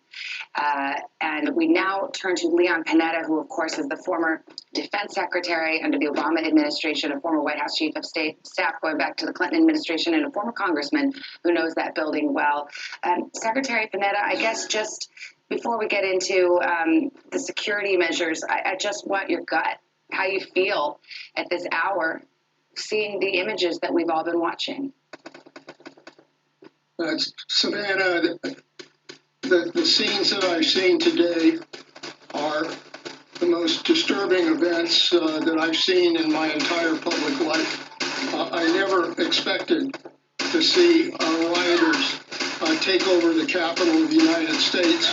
And we now turn to Leon Panetta, who, of course, is the former defense secretary under the Obama administration, a former White House chief of staff going back to the Clinton administration, and a former congressman who knows that building well. Secretary Panetta, I guess just before we get into the security measures, I just want your gut, how you feel at this hour, seeing the images that we've all been watching. Savannah, the scenes that I've seen today are the most disturbing events that I've seen in my entire public life. I never expected to see rioters take over the Capitol of the United States,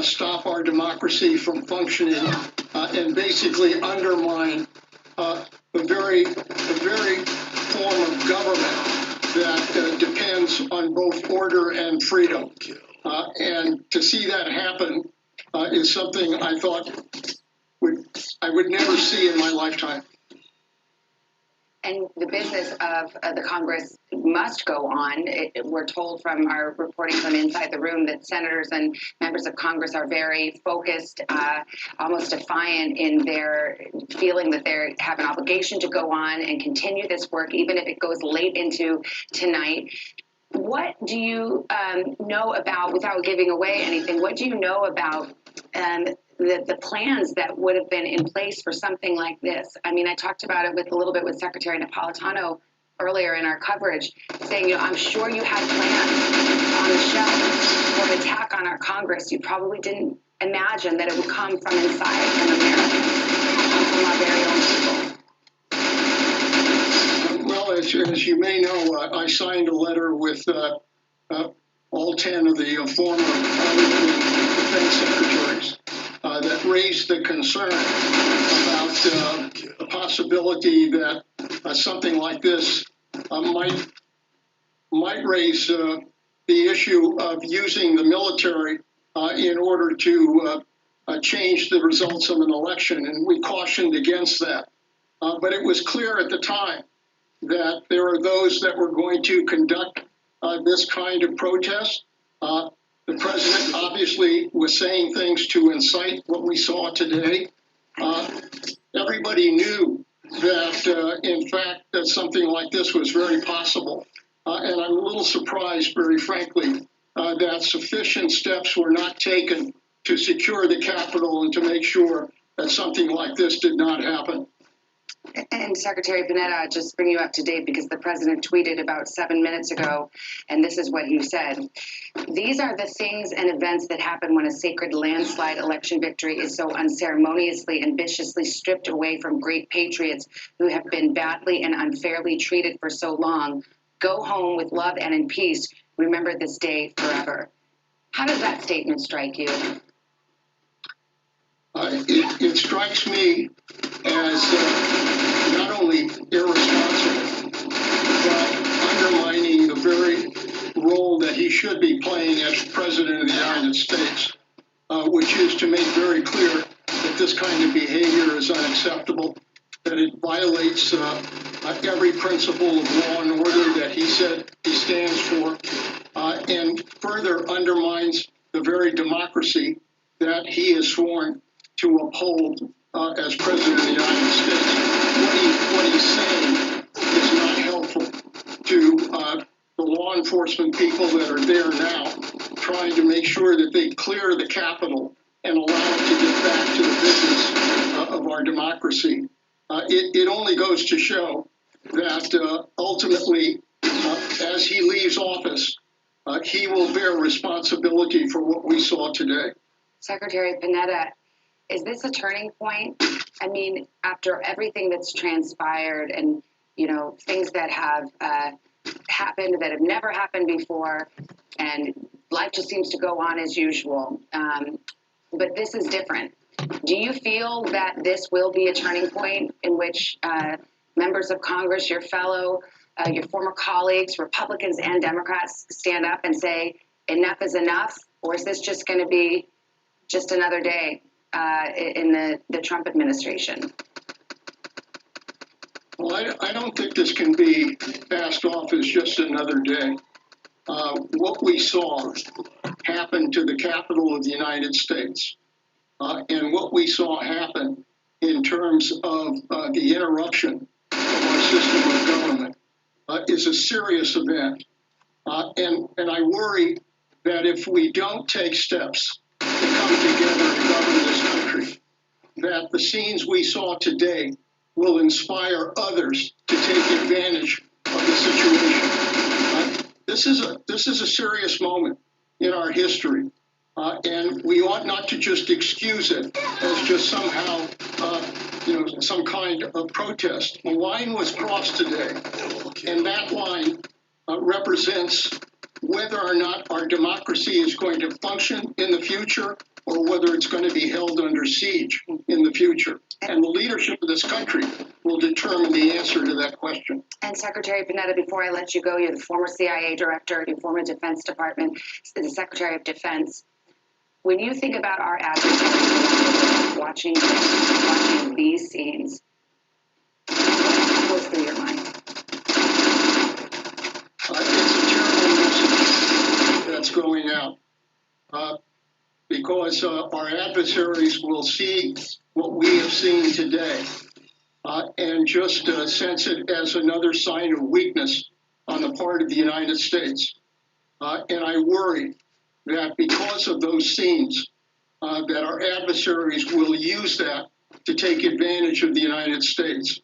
stop our democracy from functioning, and basically undermine the very form of government that depends on both order and freedom. And to see that happen is something I thought I would never see in my lifetime. And the business of the Congress must go on. We're told from our reporting from inside the room that senators and members of Congress are very focused, almost defiant in their feeling that they have an obligation to go on and continue this work, even if it goes late into tonight. What do you know about, without giving away anything, what do you know about the plans that would have been in place for something like this? I mean, I talked about it a little bit with Secretary Napolitano earlier in our coverage, saying, I'm sure you had plans on the shelf for an attack on our Congress. You probably didn't imagine that it would come from inside, from Americans, from our very own people. Well, as you may know, I signed a letter with all 10 of the former defense secretaries that raised the concern about the possibility that something like this might raise the issue of using the military in order to change the results of an election, and we cautioned against that. But it was clear at the time that there are those that were going to conduct this kind of protest. The president obviously was saying things to incite what we saw today. Everybody knew that, in fact, that something like this was very possible. And I'm a little surprised, very frankly, that sufficient steps were not taken to secure the Capitol and to make sure that something like this did not happen. And Secretary Panetta, just bring you up to date because the president tweeted about 7 minutes ago, and this is what he said. These are the things and events that happen when a sacred landslide election victory is so unceremoniously and viciously stripped away from great patriots who have been badly and unfairly treated for so long. Go home with love and in peace. Remember this day forever. How does that statement strike you? It strikes me as not only irresponsible, but undermining the very role that he should be playing as President of the United States, which is to make very clear that this kind of behavior is unacceptable, that it violates every principle of law and order that he said he stands for, and further undermines the very democracy that he has sworn to uphold as President of the United States. What he's saying is not helpful to the law enforcement people that are there now, trying to make sure that they clear the Capitol and allow it to get back to the business of our democracy. It only goes to show that ultimately, as he leaves office, he will bear responsibility for what we saw today. Secretary Panetta, is this a turning point? I mean, after everything that's transpired and, things that have happened that have never happened before, and life just seems to go on as usual. But this is different. Do you feel that this will be a turning point in which members of Congress, your former colleagues, Republicans and Democrats, stand up and say, enough is enough? Or is this just going to be just another day in the Trump administration? Well, I don't think this can be passed off as just another day. What we saw happen to the Capitol of the United States, and what we saw happen in terms of the interruption of our system of government is a serious event. And I worry that if we don't take steps to come together and govern this country, that the scenes we saw today will inspire others to take advantage of the situation. This is a serious moment in our history, and we ought not to just excuse it as just somehow, some kind of protest. A line was crossed today, and that line represents whether or not our democracy is going to function in the future or whether it's going to be held under siege in the future. And the leadership of this country will determine the answer to that question. And Secretary Panetta, before I let you go, you're the former CIA director, your former Defense Department, the Secretary of Defense. When you think about our adversaries watching these scenes, what goes through your mind? It's a terrible message that's going out because our adversaries will see what we have seen today and just sense it as another sign of weakness on the part of the United States. And I worry that because of those scenes, that our adversaries will use that to take advantage of the United States.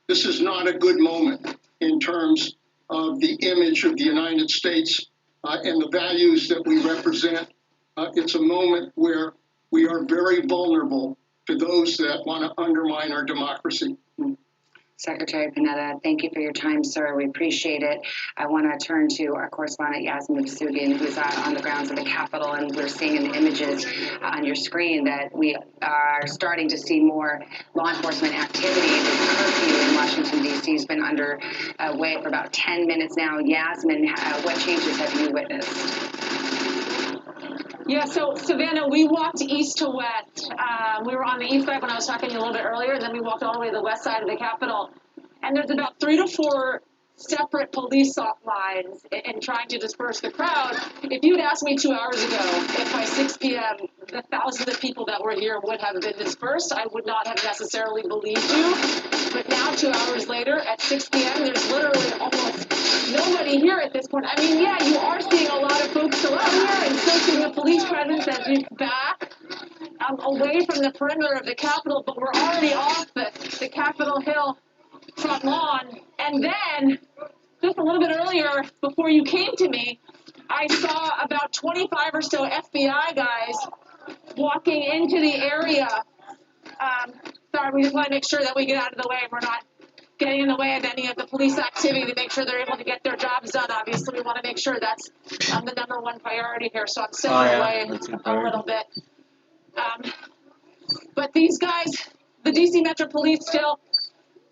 This is not a good moment in terms of the image of the United States and the values that we represent. It's a moment where we are very vulnerable to those that want to undermine our democracy. Secretary Panetta, thank you for your time, sir. We appreciate it. I want to turn to our correspondent, Yasmin Vasugian, who's on the grounds of the Capitol, and we're seeing in the images on your screen that we are starting to see more law enforcement activity. The curfew in Washington, D.C. has been underway for about 10 minutes now. Yasmin, what changes have you witnessed? Yeah, so Savannah, we walked east to west. We were on the east side when I was talking to you a little bit earlier, and then we walked all the way to the west side of the Capitol. And there's about 3 to 4 separate police lines in trying to disperse the crowd. If you'd asked me 2 hours ago if by 6 p.m. the thousands of people that were here would have been dispersed, I would not have necessarily believed you. But now, 2 hours later, at 6 p.m., there's literally almost nobody here at this point. I mean, yeah, you are seeing a lot of folks still out here and still seeing the police presence as you back away from the perimeter of the Capitol, but we're already off the Capitol Hill front lawn. And then, just a little bit earlier, before you came to me, I saw about 25 or so FBI guys walking into the area. Sorry, we just want to make sure that we get out of the way and we're not getting in the way of any of the police activity to make sure they're able to get their jobs done. Obviously, we want to make sure that's the number one priority here. So I'm stepping away a little bit. But these guys, the DC Metro Police, still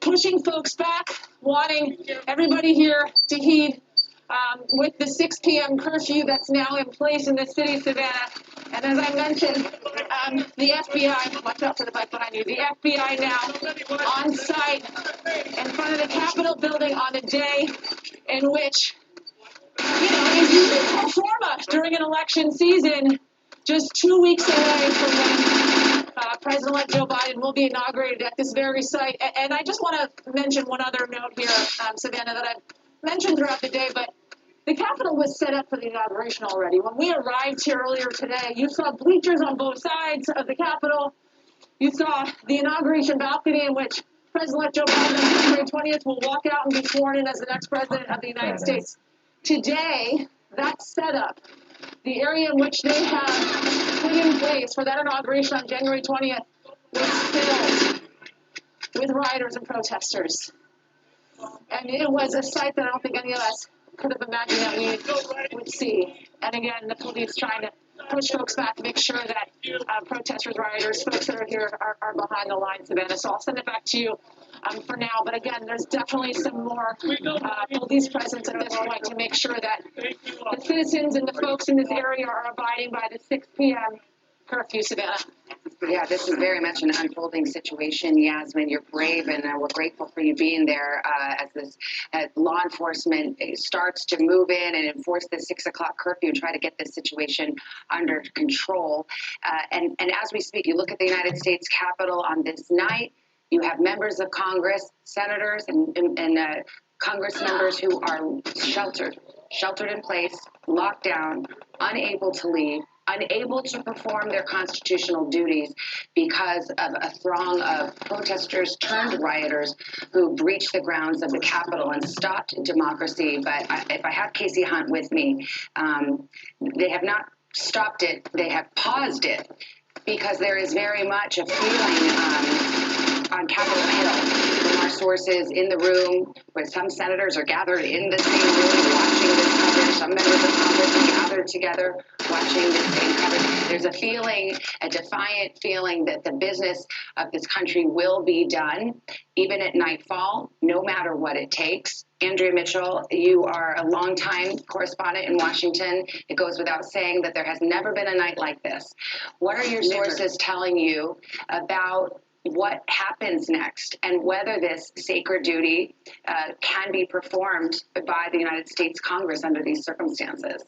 pushing folks back, wanting everybody here to heed with the 6 p.m. curfew that's now in place in the city of Savannah. And as I mentioned, the FBI, watch out for the bike behind you, the FBI now on site in front of the Capitol building on a day in which, is usually pro forma during an election season, just 2 weeks away from when President-elect Joe Biden will be inaugurated at this very site. And I just want to mention one other note here, Savannah, that I've mentioned throughout the day, but the Capitol was set up for the inauguration already. When we arrived here earlier today, you saw bleachers on both sides of the Capitol. You saw the inauguration balcony in which President-elect Joe Biden on January 20th will walk out and be sworn in as the next president of the United States. Today, that setup, the area in which they have put in place for that inauguration on January 20th, was filled with rioters and protesters. And it was a sight that I don't think any of us could have imagined that we would see. And again, the police trying to push folks back to make sure that protesters, rioters, folks that are here are behind the line, Savannah. So I'll send it back to you for now. But again, there's definitely some more police presence at this point to make sure that the citizens and the folks in this area are abiding by the 6 p.m. curfew, Savannah. Yeah, this is very much an unfolding situation, Yasmin. You're brave, and we're grateful for you being there as law enforcement starts to move in and enforce the 6 o'clock curfew and try to get this situation under control. And as we speak, you look at the United States Capitol on this night. You have members of Congress, senators, and Congress members who are sheltered in place, locked down, unable to leave, unable to perform their constitutional duties because of a throng of protesters turned rioters who breached the grounds of the Capitol and stopped democracy. But if I have Casey Hunt with me, they have not stopped it, they have paused it, because there is very much a feeling on Capitol Hill from our sources in the room, where some senators are gathered in the same room watching this coverage. Some members of Congress are gathered together watching this same coverage. There's a feeling, a defiant feeling, that the business of this country will be done, even at nightfall, no matter what it takes. Andrea Mitchell, you are a longtime correspondent in Washington. It goes without saying that there has never been a night like this. What are your sources telling you about what happens next and whether this sacred duty can be performed by the United States Congress under these circumstances?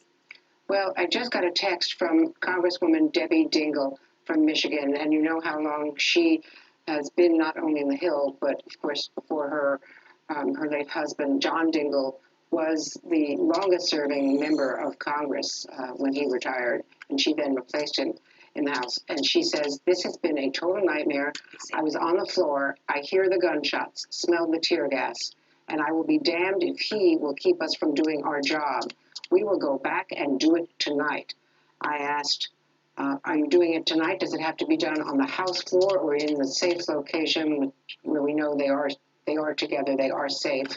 Well, I just got a text from Congresswoman Debbie Dingell from Michigan, and you know how long she has been not only in the Hill, but of course before her, her late husband, John Dingell, was the longest-serving member of Congress when he retired, and she then replaced him in the House. And she says, this has been a total nightmare. I was on the floor. I hear the gunshots, smell the tear gas, and I will be damned if he will keep us from doing our job. We will go back and do it tonight. I asked, are you doing it tonight? Does it have to be done on the House floor or in the safe location where we know they are together, they are safe?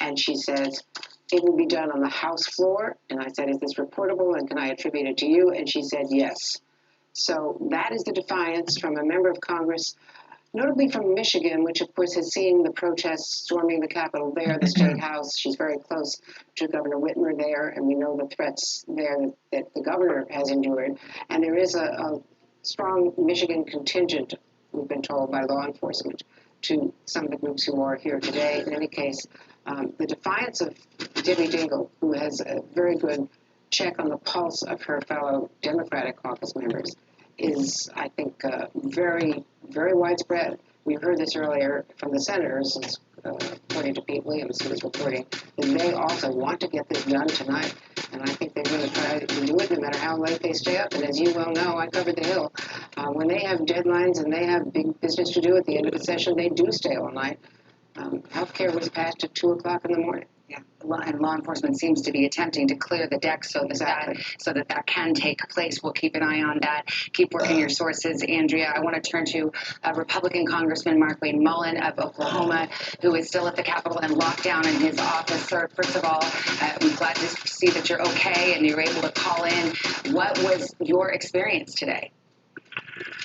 And she says, it will be done on the House floor. And I said, is this reportable and can I attribute it to you? And she said, yes. So that is the defiance from a member of Congress, notably from Michigan, which of course has seen the protests storming the Capitol there, the State House. She's very close to Governor Whitmer there, and we know the threats there that the governor has endured. And there is a strong Michigan contingent, we've been told by law enforcement, to some of the groups who are here today. In any case, the defiance of Debbie Dingell, who has a very good check on the pulse of her fellow Democratic caucus members, is, I think, very, very widespread. We heard this earlier from the senators, according to Pete Williams, who was reporting, that they also want to get this done tonight. And I think they're going to try to do it no matter how late they stay up. And as you well know, I covered the Hill. When they have deadlines and they have big business to do at the end of the session, they do stay all night. Healthcare was passed at 2 o'clock in the morning. Yeah, and law enforcement seems to be attempting to clear the deck so that that can take place. We'll keep an eye on that. Keep working your sources, Andrea. I want to turn to Republican Congressman Mark Wayne Mullen of Oklahoma, who is still at the Capitol and locked down in his office. Sir, first of all, I'm glad to see that you're okay and you're able to call in. What was your experience today?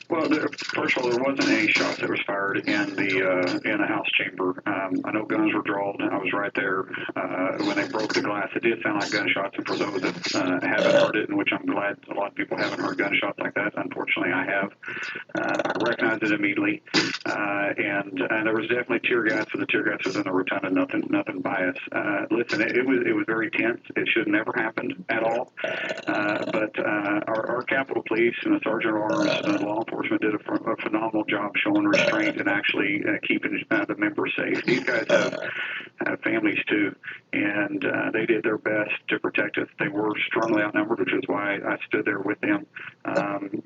Well, first of all, there wasn't any shots that was fired in the House chamber. I know guns were drawn. I was right there when they broke the glass. It did sound like gunshots, and for those that haven't heard it, and which I'm glad a lot of people haven't heard gunshots like that. Unfortunately, I have. I recognized it immediately, and there was definitely tear gas, and the tear gas was in the rotunda. Nothing biased. Listen, it was very tense. It should have never happened at all. But our Capitol Police and the Sergeant at Arms and law enforcement did a phenomenal job showing restraint and actually keeping the members safe. These guys have families too, and they did their best to protect us. They were strongly outnumbered, which is why I stood there with them, and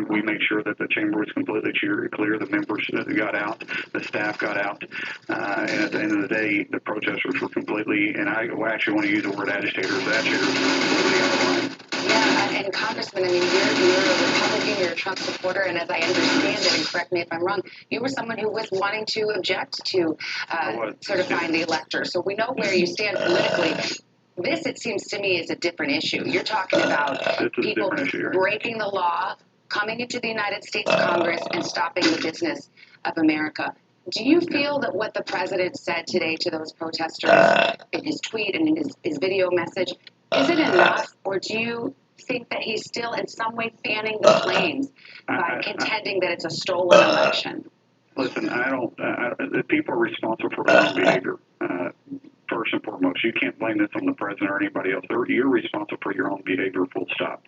we made sure that the chamber was completely clear. The members got out, the staff got out, and at the end of the day, the protesters were completely, and I actually want to use the word agitators. The agitators were completely out of line. Yeah, and Congressman, I mean, you're a Republican, you're a Trump supporter, and as I understand it, and correct me if I'm wrong, you were someone who was wanting to object to certifying the electors. So we know where you stand politically. This, it seems to me, is a different issue. You're talking about people breaking the law, coming into the United States Congress, and stopping the business of America. Do you feel that what the president said today to those protesters in his tweet and in his video message, is it enough, or do you think that he's still in some way fanning the flames by contending that it's a stolen election? Listen, the people are responsible for their own behavior. First and foremost, you can't blame this on the president or anybody else. You're responsible for your own behavior, full stop.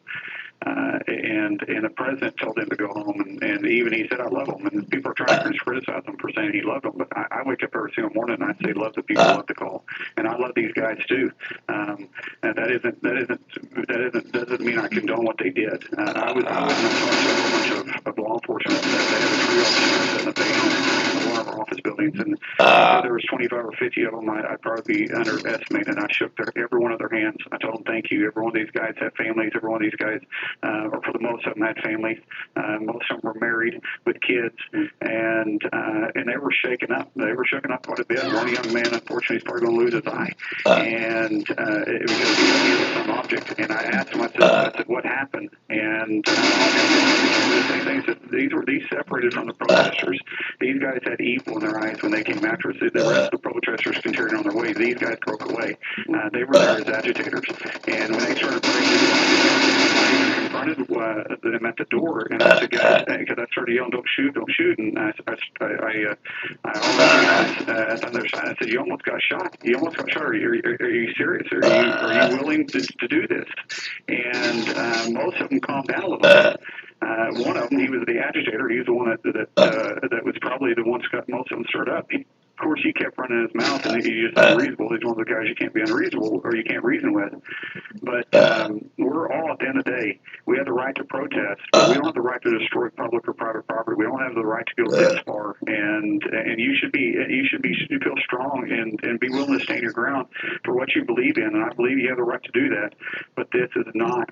And the president told him to go home, and even he said, I love him. And people are trying to criticize him for saying he loved him, but I wake up every single morning and I say, love the people, love the call. And I love these guys too. And that doesn't mean I condone what they did. I was talking to a bunch of law enforcement that they had a trio officers in the basement of one of our office buildings, and if there was 25 or 50 of them, I'd probably be underestimated. I shook every one of their hands. I told them thank you. Every one of these guys had families. Every one of these guys, or for the most of them, had families. Most of them were married with kids, and they were shaken up. They were shaken up quite a bit. One young man, unfortunately, is probably going to lose his eye, and it was because he hit some object. And I asked him, I said, what happened? And the same thing. These separated from the protesters. These guys had evil in their eyes when they came after us. The rest of the protesters continued on their way. These guys broke away. They were there as agitators. And when they started breaking, I confronted them at the door, and I said, guys, because I started yelling, don't shoot, don't shoot. And I on the other side, I said, you almost got shot. You almost got shot. Are you serious? Are you willing to do this? And most of them calmed down a little bit. One of them, he was the agitator. He was the one that was probably the one that got most of them stirred up. Of course, he kept running his mouth, and he's just unreasonable. He's one of the guys you can't be unreasonable, or you can't reason with. But we're all, at the end of the day, we have the right to protest, but we don't have the right to destroy public or private property. We don't have the right to go this far, and you should feel strong and be willing to stand your ground for what you believe in. And I believe you have the right to do that. But this is not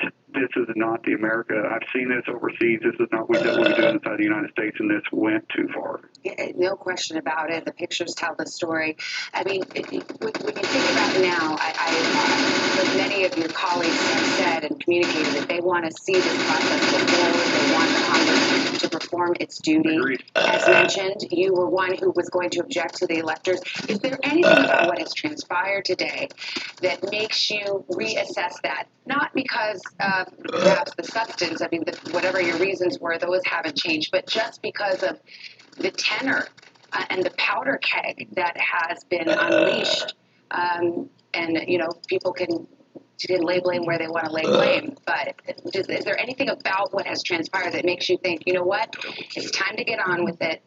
the America. I've seen this overseas. This is not what we do inside the United States, and this went too far. No question about it. The pictures tell the story. I mean, when you think about it now, like many of your colleagues have said and communicated that they want to see this process go forward. They want Congress to perform its duty. Agreed. As mentioned, you were one who was going to object to the electors. Is there anything about what has transpired today that makes you reassess that? Not because of perhaps the substance, I mean, whatever your reasons were, those haven't changed, but just because of the tenor and the powder keg that has been unleashed. And, people can lay blame where they want to lay blame. But is there anything about what has transpired that makes you think, you know what, it's time to get on with it?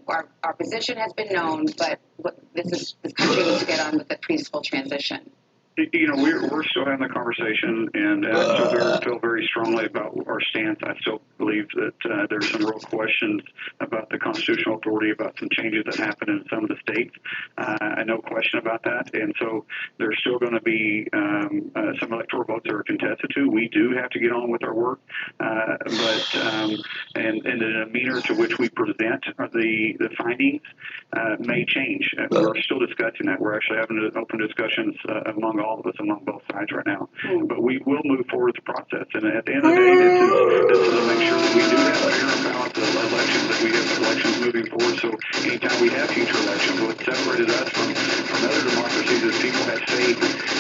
Our position has been known, but this country needs to get on with the peaceful transition. We're still having the conversation, and I still feel very strongly about our stance. I still believe that there's some real questions about the constitutional authority, about some changes that happen in some of the states. No question about that. And so there's still going to be some electoral votes that are contested too. We do have to get on with our work, and the demeanor to which we present the findings may change. We're still discussing that. We're actually having open discussions among all of us, among both sides right now. But we will move forward with the process. And at the end of the day, this is to make sure that we do have fair and balanced elections, that we have elections moving forward. So anytime we have future elections, what separated us from other democracies is people had faith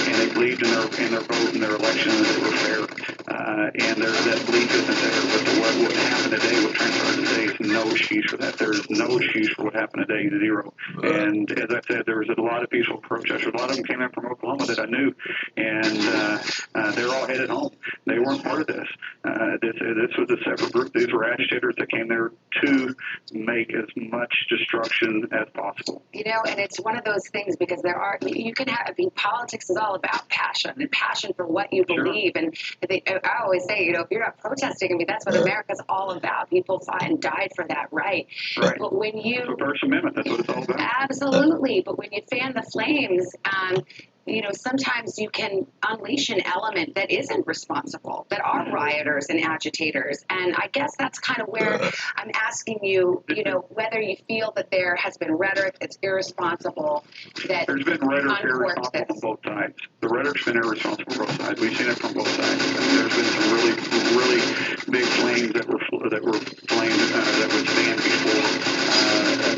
and they believed in their vote and their election and they were fair. And that belief isn't there. But what happened today, what transpired today, is no excuse for that. There's no excuse for what happened today, zero. And as I said, there was a lot of peaceful protesters. A lot of them came in from Oklahoma that I knew, and they're all headed home. They weren't part of this. This was a separate group. These were agitators that came there to make as much destruction as possible. You know, and it's one of those things because you can have, politics is all about passion and passion for what you believe. Sure. And I always say, you know, if you're not protesting, I mean, that's what America's all about. People fought and died for that right. But when you... The First Amendment, that's what it's all about. Absolutely. But when you fan the flames, you know, sometimes you can unleash an element that isn't responsible, that are rioters and agitators. And I guess that's kind of where I'm asking you, you know, whether you feel that there has been rhetoric that's irresponsible. There's been rhetoric irresponsible on both sides. The rhetoric's been irresponsible on both sides. We've seen it from both sides. There's been some really big flames that were flamed that would stand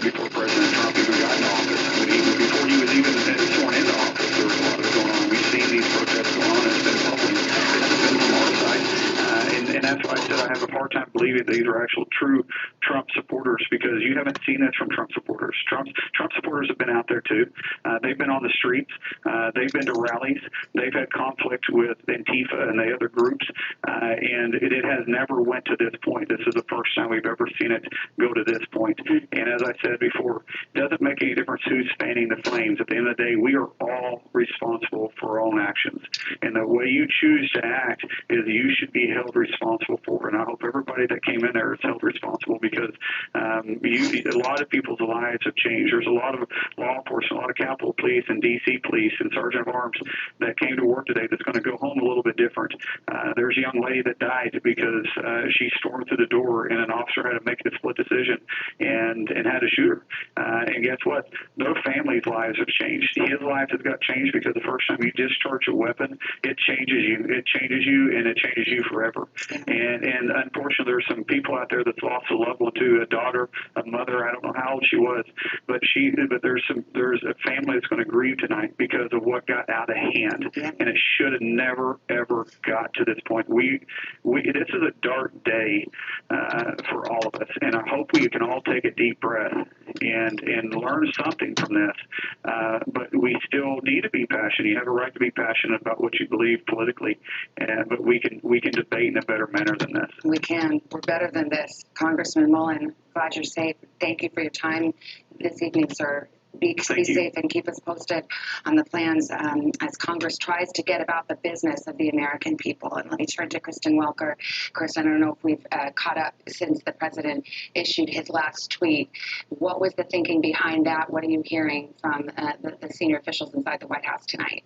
before President Trump even got in office. I mean, even before he was even sworn into office, there was a lot of it going on. We've seen these protests go on. It's been public. It's been from our side. And that's why I said I have a hard time believing these are actual true Trump supporters, because you haven't seen this from Trump supporters. Trump supporters have been out there too. They've been on the streets. They've been to rallies. They've had conflict with Antifa and the other groups, and it has never went to this point. This is the first time we've ever seen it go to this point. And as I said before, it doesn't make any difference who's fanning the flames. At the end of the day, we are all responsible for our own actions. And the way you choose to act is you should be held responsible for. And I hope everybody that came in there is held responsible, because a lot of people's lives have changed. There's a lot of law enforcement, a lot of Capitol Police and D.C. Police and Sergeant of Arms that came to work today that's going to go home a little bit different. There's a young lady that died because she stormed through the door and an officer had to make a split decision and had to shoot her. And guess what? Their families' lives have changed. His life has got changed because the first time you discharge a weapon, it changes you. It changes you, and it changes you forever. And unfortunately, there's some people out there that's lost a loved one too, a daughter, a mother. I don't know how old she was, but there's a family that's going to grieve tonight because of what got out of hand, and it should have never ever got to this point. This is a dark day for all of us, and I hope we can all take a deep breath and learn something from this. But we still need to be passionate. You have a right to be passionate about what you believe politically, but we can debate in a better manner than this. We can. We're better than this. Congressman Mullen, glad you're safe. Thank you for your time this evening, sir. Be safe and keep us posted on the plans as Congress tries to get about the business of the American people. And let me turn to Kristen Welker. Kristen, I don't know if we've caught up since the president issued his last tweet. What was the thinking behind that? What are you hearing from the senior officials inside the White House tonight?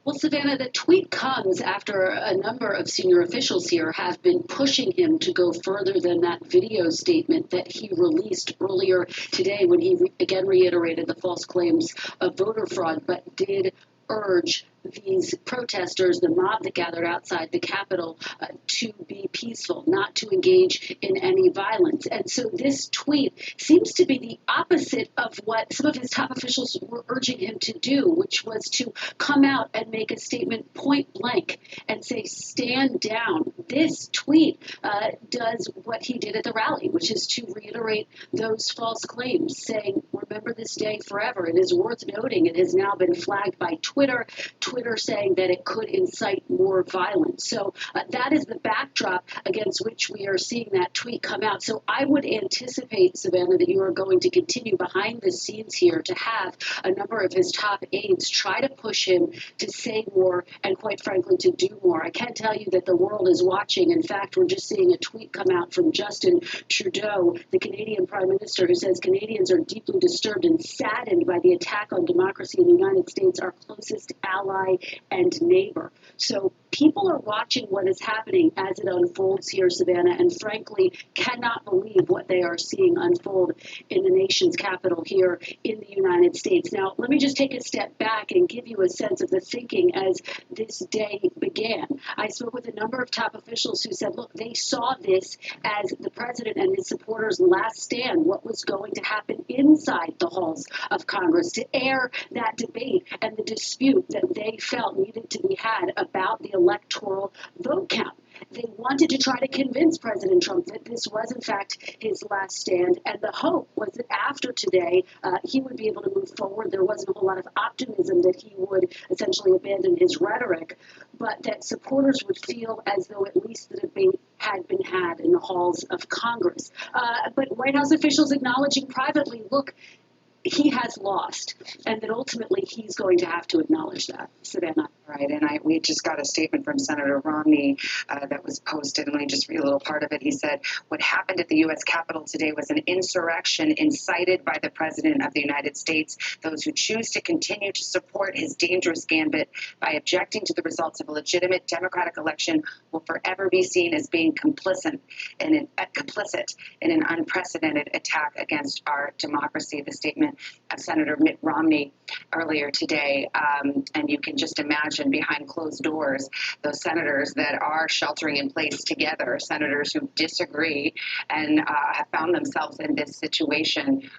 Well, Savannah, the tweet comes after a number of senior officials here have been pushing him to go further than that video statement that he released earlier today when he again reiterated the false claims of voter fraud, but did urge these protesters, the mob that gathered outside the Capitol, to be peaceful, not to engage in any violence. And so this tweet seems to be the opposite of what some of his top officials were urging him to do, which was to come out and make a statement point blank and say, stand down. This tweet does what he did at the rally, which is to reiterate those false claims, saying, remember this day forever. It is worth noting it has now been flagged by Twitter. Twitter saying that it could incite more violence. So that is the backdrop against which we are seeing that tweet come out. So I would anticipate, Savannah, that you are going to continue behind the scenes here to have a number of his top aides try to push him to say more and, quite frankly, to do more. I can tell you that the world is watching. In fact, we're just seeing a tweet come out from Justin Trudeau, the Canadian Prime Minister, who says Canadians are deeply disturbed and saddened by the attack on democracy in the United States, our closest ally and neighbor. So people are watching what is happening as it unfolds here, Savannah, and frankly cannot believe what they are seeing unfold in the nation's capital here in the United States. Now, let me just take a step back and give you a sense of the thinking as this day began. I spoke with a number of top officials who said, look, they saw this as the president and his supporters' last stand, what was going to happen inside the halls of Congress to air that debate and the dispute that they felt needed to be had about the electoral vote count. They wanted to try to convince President Trump that this was, in fact, his last stand. And the hope was that after today, he would be able to move forward. There wasn't a whole lot of optimism that he would essentially abandon his rhetoric, but that supporters would feel as though at least the debate had been had in the halls of Congress. But White House officials acknowledging privately, look, he has lost, and that ultimately he's going to have to acknowledge that. Savannah. Right, and we just got a statement from Senator Romney that was posted, and let me just read a little part of it. He said, what happened at the U.S. Capitol today was an insurrection incited by the President of the United States. Those who choose to continue to support his dangerous gambit by objecting to the results of a legitimate democratic election will forever be seen as being complicit in an unprecedented attack against our democracy. The statement of Senator Mitt Romney earlier today, and you can just imagine behind closed doors those senators that are sheltering in place together, senators who disagree and have found themselves in this situation.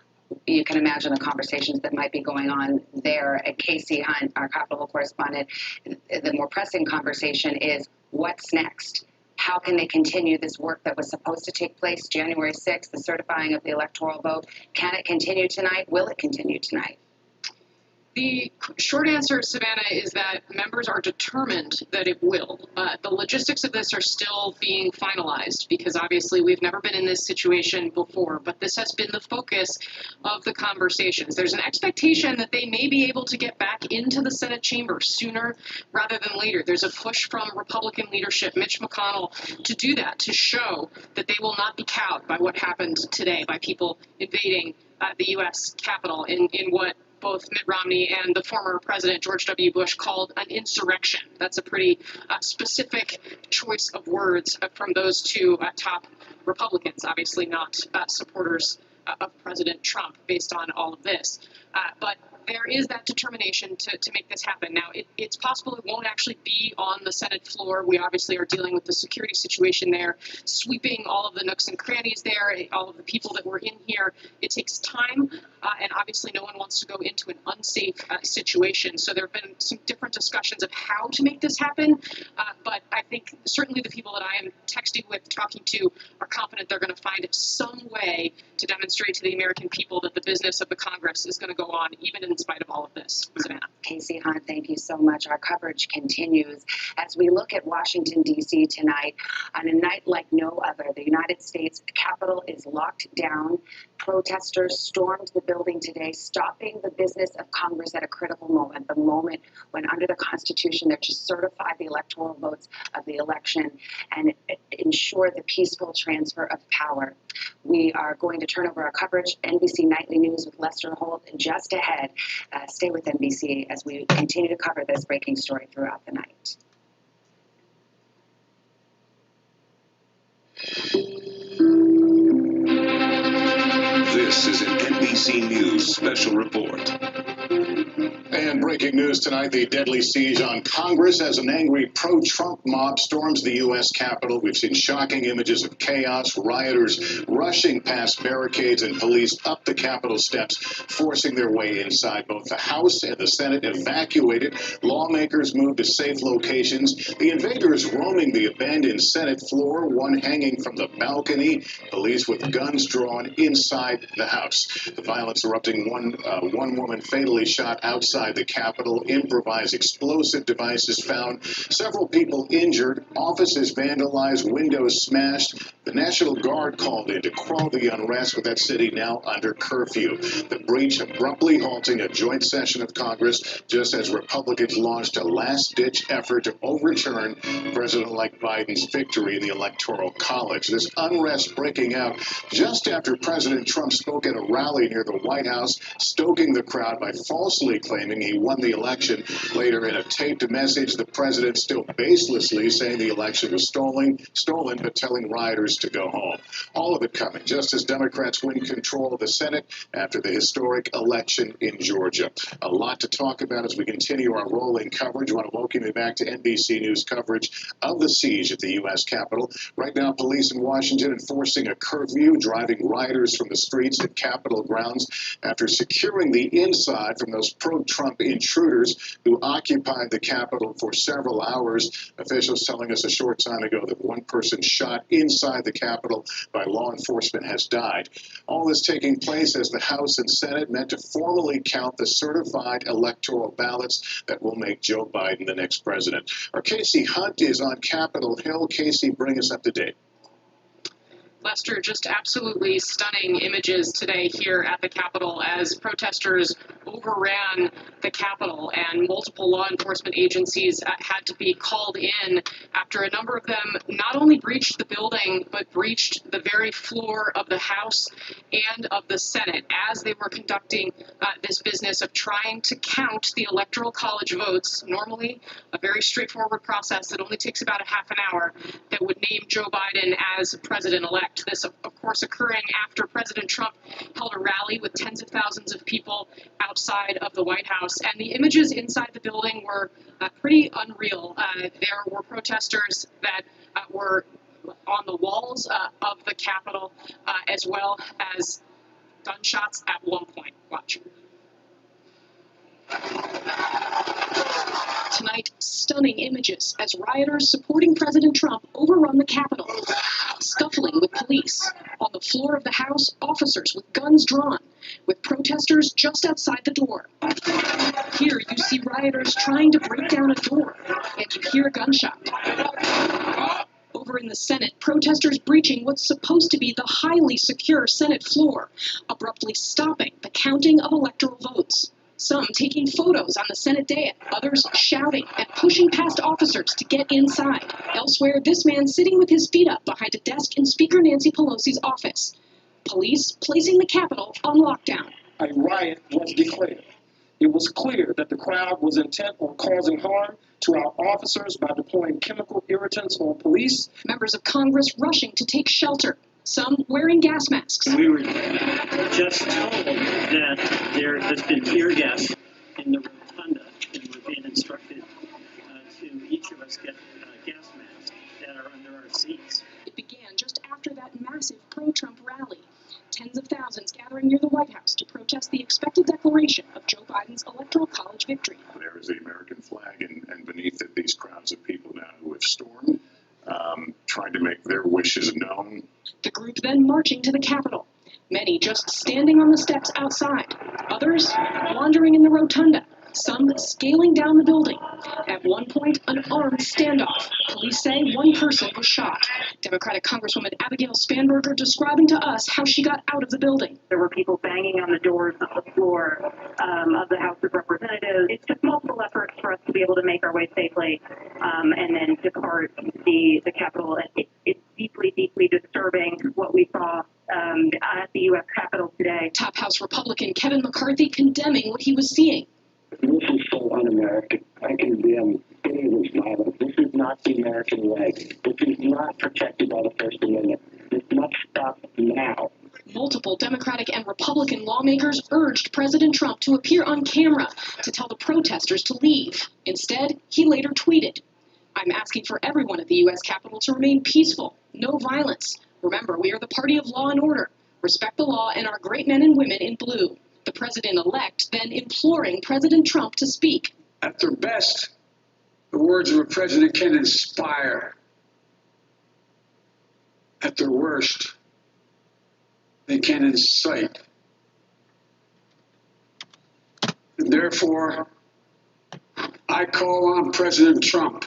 You can imagine the conversations that might be going on there. At Casey Hunt, our Capitol correspondent, the more pressing conversation is what's next? How can they continue this work that was supposed to take place January 6th, the certifying of the electoral vote? Can it continue tonight? Will it continue tonight? The short answer, Savannah, is that members are determined that it will. The logistics of this are still being finalized because obviously we've never been in this situation before, but this has been the focus of the conversations. There's an expectation that they may be able to get back into the Senate chamber sooner rather than later. There's a push from Republican leadership, Mitch McConnell, to do that, to show that they will not be cowed by what happened today, by people invading the U.S. Capitol in what both Mitt Romney and the former President George W. Bush called an insurrection. That's a pretty specific choice of words from those two top Republicans, obviously not supporters of President Trump based on all of this. But there is that determination to make this happen. Now, it's possible it won't actually be on the Senate floor. We obviously are dealing with the security situation there, sweeping all of the nooks and crannies there, all of the people that were in here. It takes time, and obviously no one wants to go into an unsafe situation. So there have been some different discussions of how to make this happen, but I think certainly the people that I am texting with, talking to, are confident they're going to find some way to demonstrate to the American people that the business of the Congress is going to go on, even in spite of all of this. Savannah. Casey Hunt, thank you so much. Our coverage continues as we look at Washington, D.C. tonight. On a night like no other, the United States Capitol is locked down. Protesters stormed the building today, stopping the business of Congress at a critical moment, the moment when under the Constitution they're to certify the electoral votes of the election and ensure the peaceful transfer of power. We are going to turn over our coverage, NBC Nightly News with Lester Holt, just ahead. Stay with NBC as we continue to cover this breaking story throughout the night. This is an NBC News special report. And breaking news tonight, the deadly siege on Congress as an angry pro-Trump mob storms the U.S. Capitol. We've seen shocking images of chaos, rioters rushing past barricades and police up the Capitol steps, forcing their way inside. Both the House and the Senate evacuated. Lawmakers moved to safe locations. The invaders roaming the abandoned Senate floor, one hanging from the balcony. Police with guns drawn inside the House. The violence erupting, one woman fatally shot outside inside the Capitol. Improvised explosive devices found. Several people injured. Offices vandalized. Windows smashed. The National Guard called in to quell the unrest, with that city now under curfew. The breach abruptly halting a joint session of Congress just as Republicans launched a last-ditch effort to overturn President-elect Biden's victory in the Electoral College. This unrest breaking out just after President Trump spoke at a rally near the White House, stoking the crowd by falsely claiming he won the election. Later, in a taped message, the president still baselessly saying the election was stolen, but telling rioters to go home. All of it coming just as Democrats win control of the Senate after the historic election in Georgia. A lot to talk about as we continue our rolling coverage. I want to welcome you back to NBC News coverage of the siege at the U.S. Capitol. Right now, police in Washington enforcing a curfew, driving rioters from the streets at Capitol grounds after securing the inside from those pro-Trump intruders who occupied the Capitol for several hours. Officials telling us a short time ago that one person shot inside the Capitol by law enforcement has died. All this taking place as the House and Senate met to formally count the certified electoral ballots that will make Joe Biden the next president. Our Casey Hunt is on Capitol Hill. Casey, bring us up to date. Lester, just absolutely stunning images today here at the Capitol as protesters overran the Capitol and multiple law enforcement agencies had to be called in after a number of them not only breached the building but breached the very floor of the House and of the Senate as they were conducting this business of trying to count the Electoral College votes, normally a very straightforward process that only takes about a half an hour, that would name Joe Biden as president-elect. This, of course, occurring after President Trump held a rally with tens of thousands of people outside of the White House. And the images inside the building were pretty unreal. There were protesters that were on the walls of the Capitol, as well as gunshots at one point. Watch. Tonight, stunning images as rioters supporting President Trump overrun the Capitol, scuffling with police. On the floor of the House, officers with guns drawn, with protesters just outside the door. Here you see rioters trying to break down a door, and you hear a gunshot. Over in the Senate, protesters breaching what's supposed to be the highly secure Senate floor, abruptly stopping the counting of electoral votes. Some taking photos on the Senate dais, others shouting and pushing past officers to get inside. Elsewhere, this man sitting with his feet up behind a desk in Speaker Nancy Pelosi's office. Police placing the Capitol on lockdown. A riot was declared. It was clear that the crowd was intent on causing harm to our officers by deploying chemical irritants on police. Members of Congress rushing to take shelter, some wearing gas masks. We were just told that there has been tear gas in the rotunda, and we're being instructed to each of us get gas masks that are under our seats. It began just after that massive pro-Trump rally. Tens of thousands gathering near the White House to protest the expected declaration of Joe Biden's Electoral College victory. There is the American flag, and beneath it, these crowds of people now who have stormed, trying to make their wishes known. The group then marching to the Capitol, many just standing on the steps outside, others wandering in the rotunda, some scaling down the building. At one point, an armed standoff. Police say one person was shot. Democratic Congresswoman Abigail Spanberger describing to us how she got out of the building. There were people banging on the doors of the floor of the House of Representatives. It's just multiple efforts for us to be able to make our way safely and then depart the Capitol. It's deeply, deeply disturbing what we saw at the U.S. Capitol today. Top House Republican Kevin McCarthy condemning what he was seeing. This is so un-American. I condemn any of this violence. This is not the American way. This is not protected by the First Amendment. This must stop now. Multiple Democratic and Republican lawmakers urged President Trump to appear on camera to tell the protesters to leave. Instead, he later tweeted, "I'm asking for everyone at the U.S. Capitol to remain peaceful, no violence. Remember, we are the party of law and order. Respect the law and our great men and women in blue." The president-elect then imploring President Trump to speak. At their best, the words of a president can inspire. At their worst, they can incite. And therefore, I call on President Trump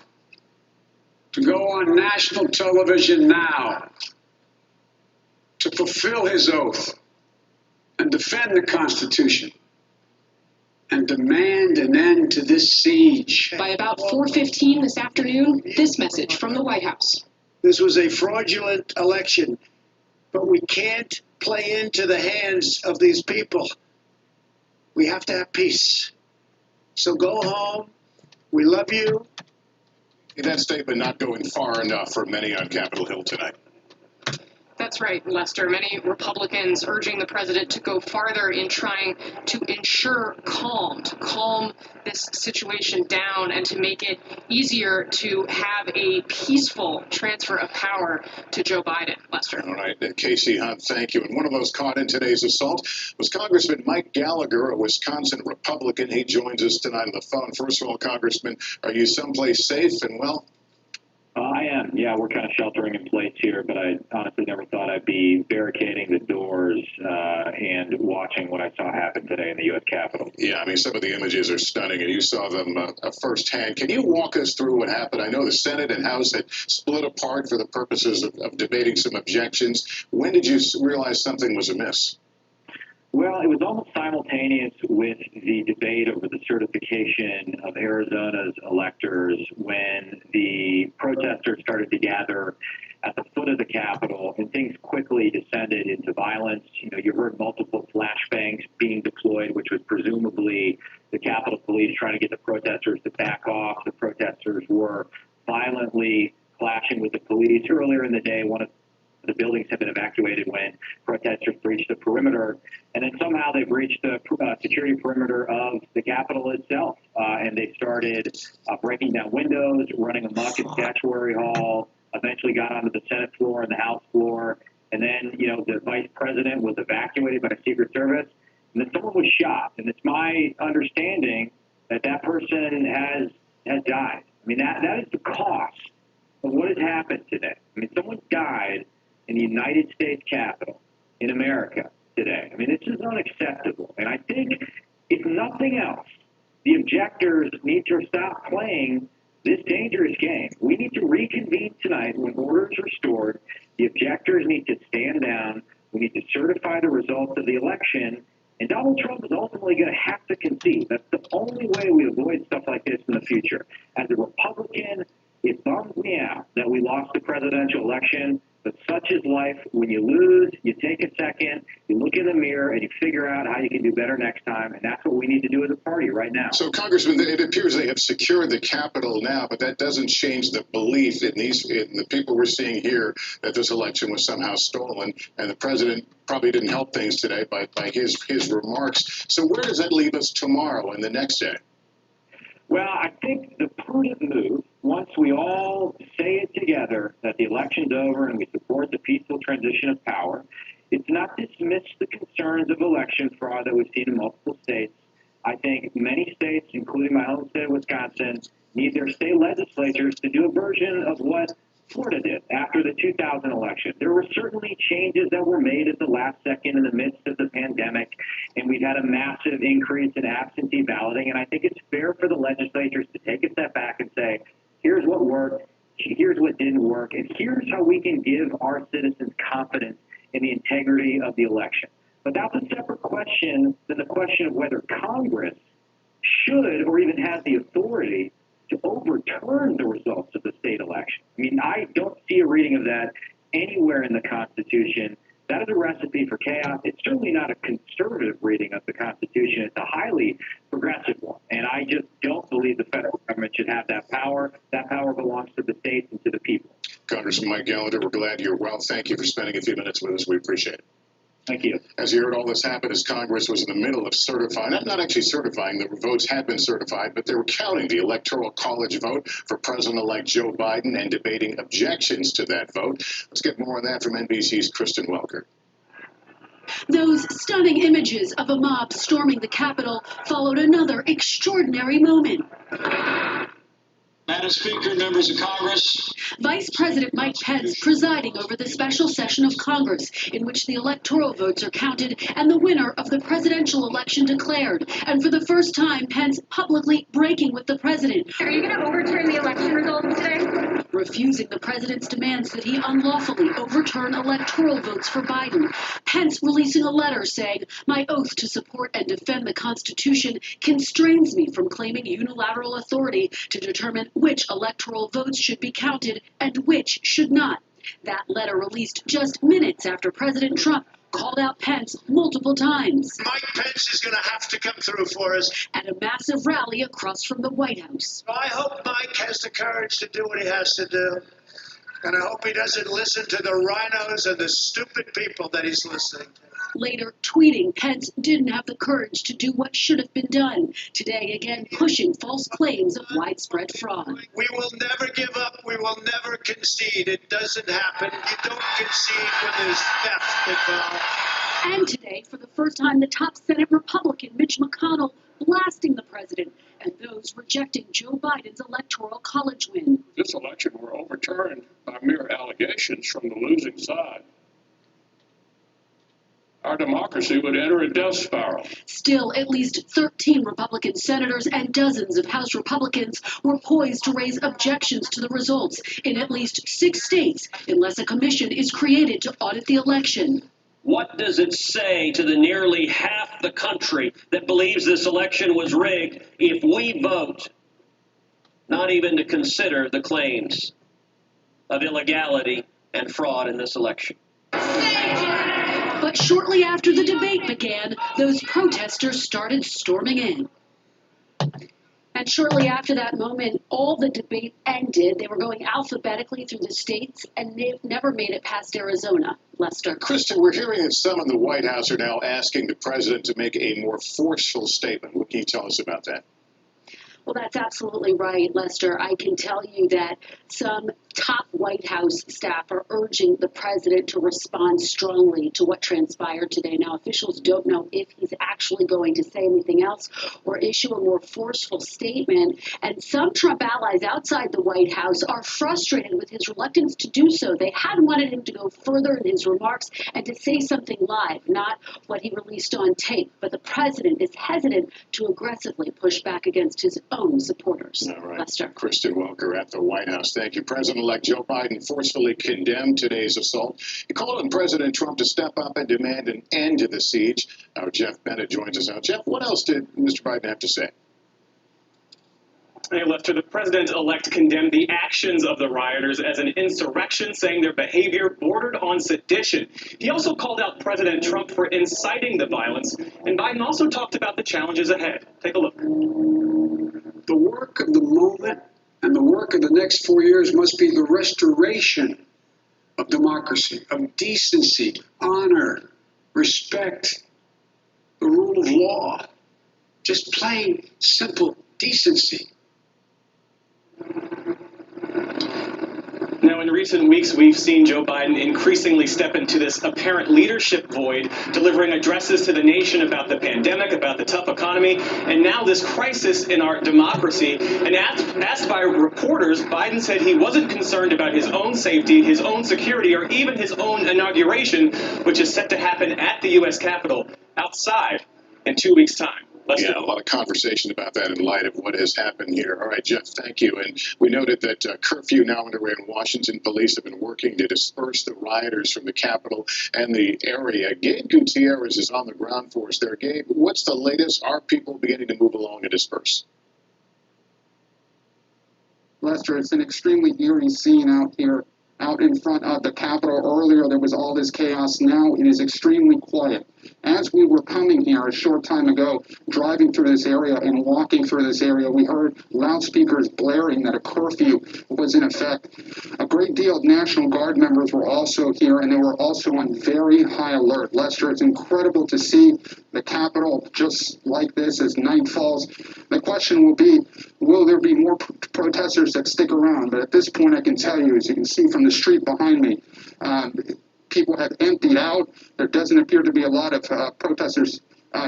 to go on national television now to fulfill his oath and defend the Constitution and demand an end to this siege. By about 4:15 this afternoon, this message from the White House. This was a fraudulent election, but we can't play into the hands of these people. We have to have peace. So go home. We love you. That statement not going far enough for many on Capitol Hill tonight. That's right, Lester. Many Republicans urging the president to go farther in trying to ensure calm, to calm this situation down and to make it easier to have a peaceful transfer of power to Joe Biden, Lester. All right, Casey Hunt, thank you. And one of those caught in today's assault was Congressman Mike Gallagher, a Wisconsin Republican. He joins us tonight on the phone. First of all, Congressman, are you someplace safe and well? I am. Yeah, we're kind of sheltering in place here, but I honestly never thought I'd be barricading the doors and watching what I saw happen today in the U.S. Capitol. Yeah, I mean, some of the images are stunning, and you saw them firsthand. Can you walk us through what happened? I know the Senate and House had split apart for the purposes of debating some objections. When did you realize something was amiss? Well, it was almost simultaneous with the debate over the certification of Arizona's electors when the protesters started to gather at the foot of the Capitol, and things quickly descended into violence. You know, you heard multiple flashbangs being deployed, which was presumably the Capitol Police trying to get the protesters to back off. The protesters were violently clashing with the police. Earlier in the day, one of the buildings have been evacuated when protesters breached the perimeter, and then somehow they breached the security perimeter of the Capitol itself, and they started breaking down windows, running amok in Statuary Hall, eventually got onto the Senate floor and the House floor, and then, you know, the vice president was evacuated by the Secret Service, and then someone was shot, and it's my understanding that that person has died. I mean, that is the cost of what has happened today. I mean, someone died in the United States Capitol in America today. I mean, this is unacceptable. And I think, if nothing else, the objectors need to stop playing this dangerous game. We need to reconvene tonight when order is restored. The objectors need to stand down. We need to certify the results of the election. And Donald Trump is ultimately going to have to concede. That's the only way we avoid stuff like this in the future. As a Republican, it bums me out that we lost the presidential election. But such is life. When you lose, you take a second, you look in the mirror, and you figure out how you can do better next time. And that's what we need to do as a party right now. So, Congressman, it appears they have secured the Capitol now, but that doesn't change the belief in the people we're seeing here that this election was somehow stolen. And the president probably didn't help things today by his remarks. So where does that leave us tomorrow and the next day? Well, I think the prudent move, once we all say it together that the election's over and we support the peaceful transition of power, it's not dismiss the concerns of election fraud that we've seen in multiple states. I think many states, including my home state of Wisconsin, need their state legislatures to do a version of what Florida did after the 2000 election. There were certainly changes that were made at the last second in the midst of the pandemic, and we've had a massive increase in absentee balloting. And I think it's fair for the legislatures to take a step back and say, here's what worked, here's what didn't work, and here's how we can give our citizens confidence in the integrity of the election. But that's a separate question than the question of whether Congress should or even has the authority to overturn the results of the state election. I mean, I don't see a reading of that anywhere in the Constitution. That is a recipe for chaos. It's certainly not a conservative reading of the Constitution. It's a highly progressive one. And I just don't believe the federal government should have that power. That power belongs to the states and to the people. Congressman Mike Gallagher, we're glad you're well. Thank you for spending a few minutes with us. We appreciate it. Thank you. As you heard, all this happened as Congress was in the middle of certifying, not actually certifying, the votes had been certified, but they were counting the Electoral College vote for President-elect Joe Biden and debating objections to that vote. Let's get more on that from NBC's Kristen Welker. Those stunning images of a mob storming the Capitol followed another extraordinary moment. Madam Speaker, members of Congress. Vice President Mike Pence presiding over the special session of Congress in which the electoral votes are counted and the winner of the presidential election declared. And for the first time, Pence publicly breaking with the president. Are you going to overturn the election results today? Refusing the president's demands that he unlawfully overturn electoral votes for Biden. Pence releasing a letter saying, "My oath to support and defend the Constitution constrains me from claiming unilateral authority to determine which electoral votes should be counted and which should not." That letter released just minutes after President Trump called out Pence multiple times. Mike Pence is going to have to come through for us. At a massive rally across from the White House. I hope Mike has the courage to do what he has to do. And I hope he doesn't listen to the rhinos and the stupid people that he's listening to. Later tweeting Pence didn't have the courage to do what should have been done. Today, again, pushing false claims of widespread fraud. We will never give up. We will never concede. It doesn't happen. You don't concede when there's theft involved. And today, for the first time, the top Senate Republican, Mitch McConnell, blasting the president and those rejecting Joe Biden's electoral college win. If this election were overturned by mere allegations from the losing side, our democracy would enter a death spiral. Still, at least 13 Republican senators and dozens of House Republicans were poised to raise objections to the results in at least 6 states unless a commission is created to audit the election. What does it say to the nearly half the country that believes this election was rigged if we vote not even to consider the claims of illegality and fraud in this election? But shortly after the debate began, those protesters started storming in. And shortly after that moment, all the debate ended. They were going alphabetically through the states, and they never made it past Arizona. Lester. Kristen, we're hearing that some in the White House are now asking the president to make a more forceful statement. What can you tell us about that? Well, that's absolutely right, Lester. I can tell you that some top White House staff are urging the president to respond strongly to what transpired today. Now, officials don't know if he's actually going to say anything else or issue a more forceful statement. And some Trump allies outside the White House are frustrated with his reluctance to do so. They had wanted him to go further in his remarks and to say something live, not what he released on tape. But the president is hesitant to aggressively push back against his own supporters. All right. Lester. Kristen Welker at the White House. Thank you. President-elect Joe Biden forcefully condemned today's assault. He called on President Trump to step up and demand an end to the siege. Our Jeff Bennett joins us now. Jeff, what else did Mr. Biden have to say? Hey, Lester, the president-elect condemned the actions of the rioters as an insurrection, saying their behavior bordered on sedition. He also called out President Trump for inciting the violence, and Biden also talked about the challenges ahead. Take a look. The work of the moment and the work of the next 4 years must be the restoration of democracy, of decency, honor, respect, the rule of law, just plain, simple decency. Now, in recent weeks, we've seen Joe Biden increasingly step into this apparent leadership void, delivering addresses to the nation about the pandemic, about the tough economy, and now this crisis in our democracy. And asked by reporters, Biden said he wasn't concerned about his own safety, his own security, or even his own inauguration, which is set to happen at the U.S. Capitol outside in 2 weeks' time. Yeah, a lot of conversation about that in light of what has happened here. All right, Jeff, thank you. And we noted that curfew now underway in Washington. Police have been working to disperse the rioters from the Capitol and the area. Gabe Gutierrez is on the ground for us there. Gabe, what's the latest? Are people beginning to move along and disperse? Lester, it's an extremely eerie scene out here, out in front of the Capitol. Earlier, there was all this chaos. Now it is extremely quiet. As we were coming here a short time ago, driving through this area and walking through this area, we heard loudspeakers blaring that a curfew was in effect. A great deal of National Guard members were also here, and they were also on very high alert. Lester, it's incredible to see the Capitol just like this as night falls. The question will be, will there be more protesters that stick around? But at this point, I can tell you, as you can see from the street behind me, people have emptied out. There doesn't appear to be a lot of protesters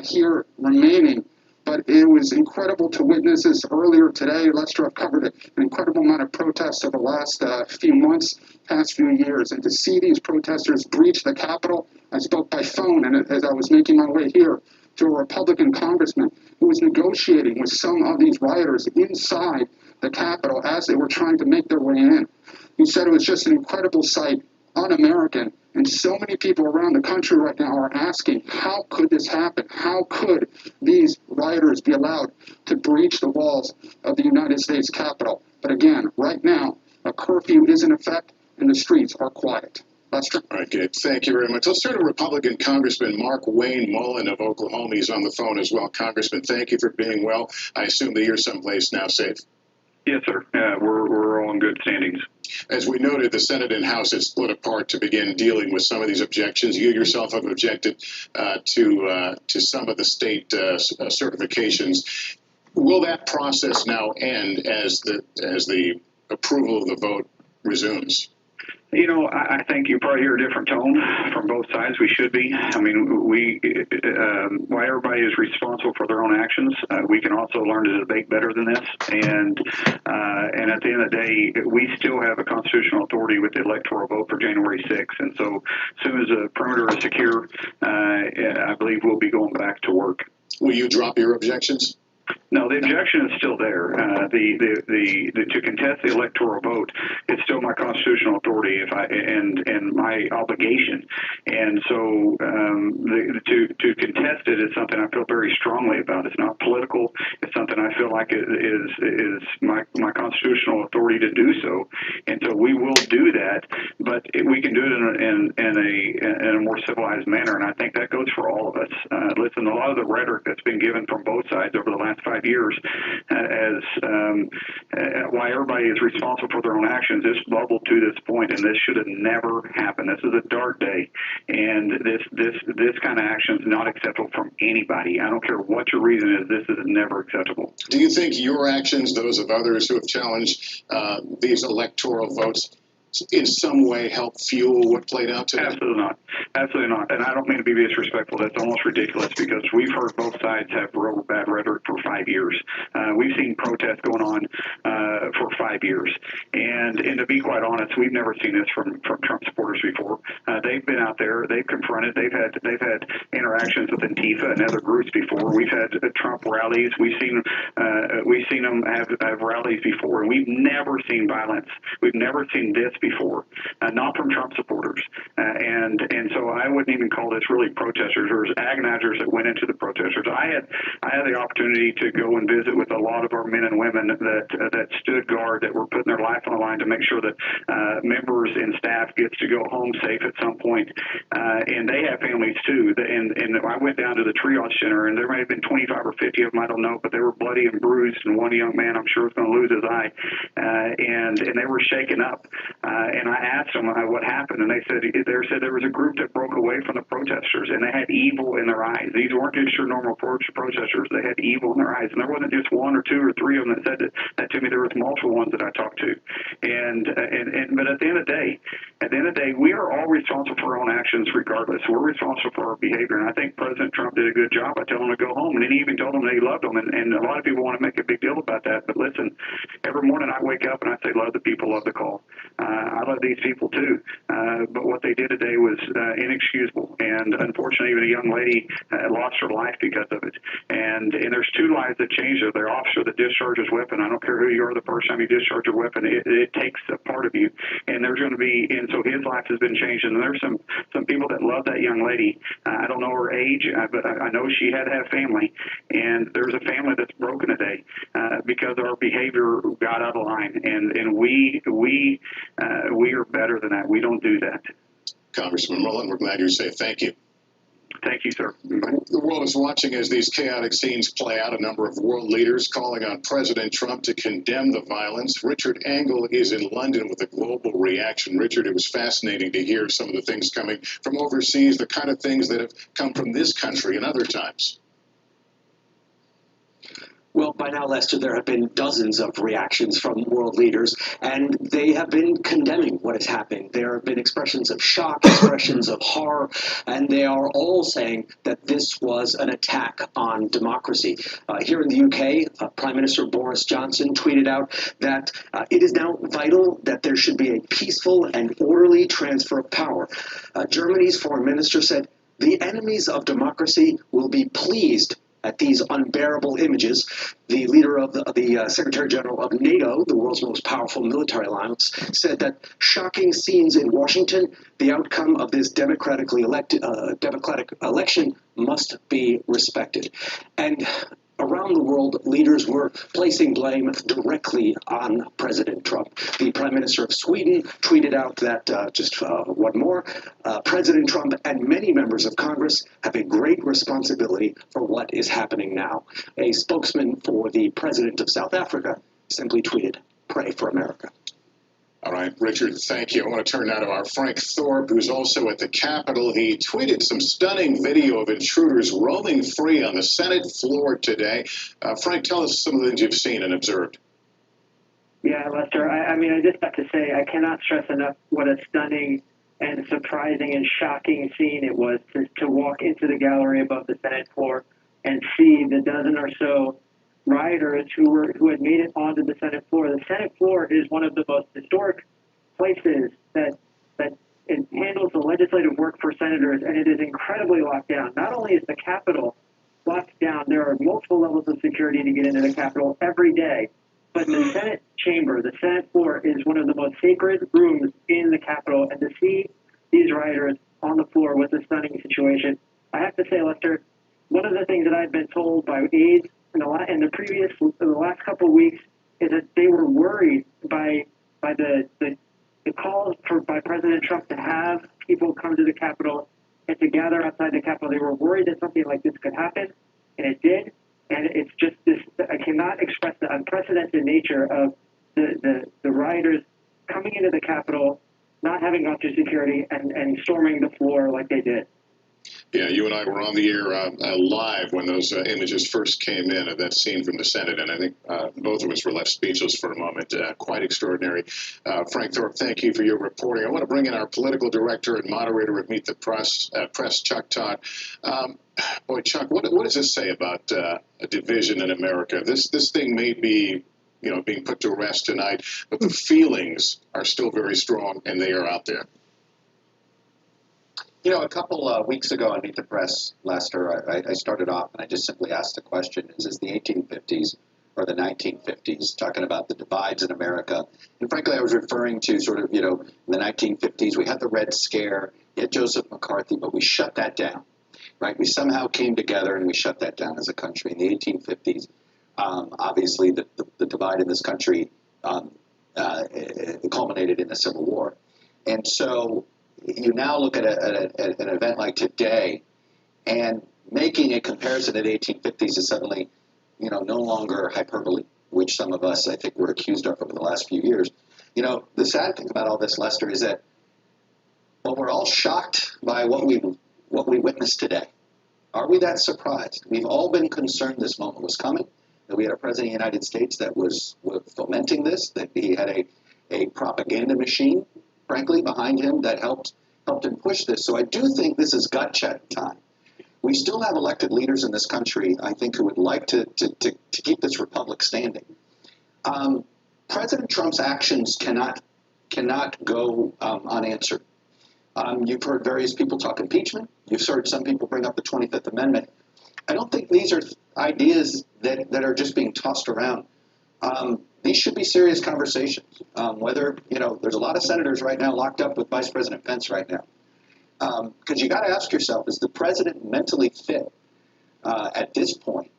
here remaining. But it was incredible to witness this earlier today. Lester, I've covered an incredible amount of protests over the last few months, past few years, and to see these protesters breach the Capitol. I spoke by phone, and as I was making my way here, to a Republican congressman who was negotiating with some of these rioters inside the Capitol as they were trying to make their way in. He said it was just an incredible sight, un-American, and so many people around the country right now are asking, how could this happen? How could these rioters be allowed to breach the walls of the United States Capitol? But again, right now, a curfew is in effect and the streets are quiet. Lester? All right, good. Thank you very much. Let's turn to Republican Congressman Mark Wayne Mullen of Oklahoma. He's on the phone as well. Congressman, thank you for being well. I assume that you're someplace now safe. Yes, sir. We're all in good standings. As we noted, the Senate and House had split apart to begin dealing with some of these objections. You yourself have objected to some of the state certifications. Will that process now end as the approval of the vote resumes? You know, I think you probably hear a different tone from both sides. We should be. I mean, while everybody is responsible for their own actions, we can also learn to debate better than this. And at the end of the day, we still have a constitutional authority with the electoral vote for January 6th. And so as soon as the perimeter is secure, I believe we'll be going back to work. Will you drop your objections? No, the objection is still there. To contest the electoral vote, it's still my constitutional authority and my obligation. And so to contest it is something I feel very strongly about. It's not political. It's something I feel like is my constitutional authority to do so. And so we will do that, but we can do it in a more civilized manner. And I think that goes for all of us. Listen, a lot of the rhetoric that's been given from both sides over the last 5 years as why everybody is responsible for their own actions. This bubbled to this point, and this should have never happened. This is a dark day, and this kind of action is not acceptable from anybody. I don't care what your reason is. This is never acceptable. Do you think your actions, those of others who have challenged these electoral votes, in some way help fuel what played out today? Absolutely not. Absolutely not. And I don't mean to be disrespectful. That's almost ridiculous because we've heard both sides have real bad rhetoric for 5 years. We've seen protests going on for 5 years. And to be quite honest, we've never seen this from Trump supporters before. They've been out there. They've confronted. They've had interactions with Antifa and other groups before. We've had Trump rallies. We've seen them have rallies before. And we've never seen violence. We've never seen this before, not from Trump supporters. And so I wouldn't even call this really protesters. There was agonizers that went into the protesters. I had the opportunity to go and visit with a lot of our men and women that stood guard, that were putting their life on the line to make sure that members and staff gets to go home safe at some point. And they have families too. And I went down to the triage center, and there may have been 25 or 50 of them, I don't know, but they were bloody and bruised, and one young man I'm sure was going to lose his eye. And they were shaken up. And I asked them what happened, and they said there was a group that broke away from the protesters, and they had evil in their eyes. These weren't just your normal protesters; they had evil in their eyes, and there wasn't just one or two or three of them that said that to me. There was multiple ones that I talked to, but at the end of the day, we are all responsible for our own actions, regardless. We're responsible for our behavior, and I think President Trump did a good job by telling them to go home, and then he even told them that he loved them, and a lot of people want to make a big deal about that. But listen, every morning I wake up and I say, love the people, love the call. I love these people too, but what they did today was inexcusable, and unfortunately, even a young lady lost her life because of it. And there's two lives that changed there. The officer that discharges weapon. I don't care who you are. The first time you discharge your weapon, it takes a part of you, and there's going to be. And so his life has been changed. And there's some people that love that young lady. I don't know her age, but I know she had to have family, and there's a family that's broken today because our behavior got out of line, and we are better than that. We don't do that. Congressman Mullen, we're glad you're safe. Thank you. Thank you, sir. The world is watching as these chaotic scenes play out. A number of world leaders calling on President Trump to condemn the violence. Richard Engel is in London with a global reaction. Richard, it was fascinating to hear some of the things coming from overseas, the kind of things that have come from this country in other times. Well, by now, Lester, there have been dozens of reactions from world leaders, and they have been condemning what is happening. There have been expressions of shock, expressions of horror, and they are all saying that this was an attack on democracy. Here in the UK, Prime Minister Boris Johnson tweeted out that it is now vital that there should be a peaceful and orderly transfer of power. Germany's foreign minister said, "The enemies of democracy will be pleased at these unbearable images." The leader of the Secretary General of NATO, the world's most powerful military alliance, said that shocking scenes in Washington, the outcome of this democratic election, must be respected. And around the world, leaders were placing blame directly on President Trump. The Prime Minister of Sweden tweeted out that, President Trump and many members of Congress have a great responsibility for what is happening now. A spokesman for the President of South Africa simply tweeted, "Pray for America." All right, Richard, thank you. I want to turn now to our Frank Thorpe, who's also at the Capitol. He tweeted some stunning video of intruders roaming free on the Senate floor today. Frank, tell us some of the things you've seen and observed. Yeah, Lester, I mean, I just have to say, I cannot stress enough what a stunning and surprising and shocking scene it was to walk into the gallery above the Senate floor and see the dozen or so rioters who had made it onto the Senate floor. The Senate floor is one of the most historic places that it handles the legislative work for senators, and it is incredibly locked down. Not only is the Capitol locked down, there are multiple levels of security to get into the Capitol every day, but the Senate chamber, the Senate floor, is one of the most sacred rooms in the Capitol, and to see these rioters on the floor was a stunning situation. I have to say, Lester, one of the things that I've been told by aides in the last couple of weeks is that they were worried by the calls by President Trump to have people come to the Capitol and to gather outside the Capitol. They were worried that something like this could happen, and it did. And it's just this, I cannot express the unprecedented nature of the rioters coming into the Capitol, not having gone through security, and storming the floor like they did. Yeah, you and I were on the air live when those images first came in of that scene from the Senate, and I think both of us were left speechless for a moment. Quite extraordinary. Frank Thorpe, thank you for your reporting. I want to bring in our political director and moderator of Meet the Press, Chuck Todd. Boy, Chuck, what does this say about a division in America? This thing may be, being put to rest tonight, but the feelings are still very strong, and they are out there. A couple weeks ago on Meet the Press, Lester, I started off and I just simply asked the question, is this the 1850s or the 1950s, talking about the divides in America? And frankly, I was referring to sort of, the 1950s. We had the Red Scare, you had Joseph McCarthy, but we shut that down, right? We somehow came together and we shut that down as a country. In the 1850s, obviously the divide in this country culminated in the Civil War. And so you now look at an event like today, and making a comparison to the 1850s is suddenly, no longer hyperbole, which some of us, I think, were accused of over the last few years. The sad thing about all this, Lester, is that, well, we're all shocked by what we witnessed today. Are we that surprised? We've all been concerned this moment was coming, that we had a president of the United States that was fomenting this, that he had a propaganda machine, frankly, behind him that helped him push this. So I do think this is gut check time. We still have elected leaders in this country, I think, who would like to keep this republic standing. President Trump's actions cannot go unanswered. You've heard various people talk impeachment. You've heard some people bring up the 25th Amendment. I don't think these are ideas that are just being tossed around. These should be serious conversations. Whether, there's a lot of senators right now locked up with Vice President Pence right now. Because you got to ask yourself, is the president mentally fit at this point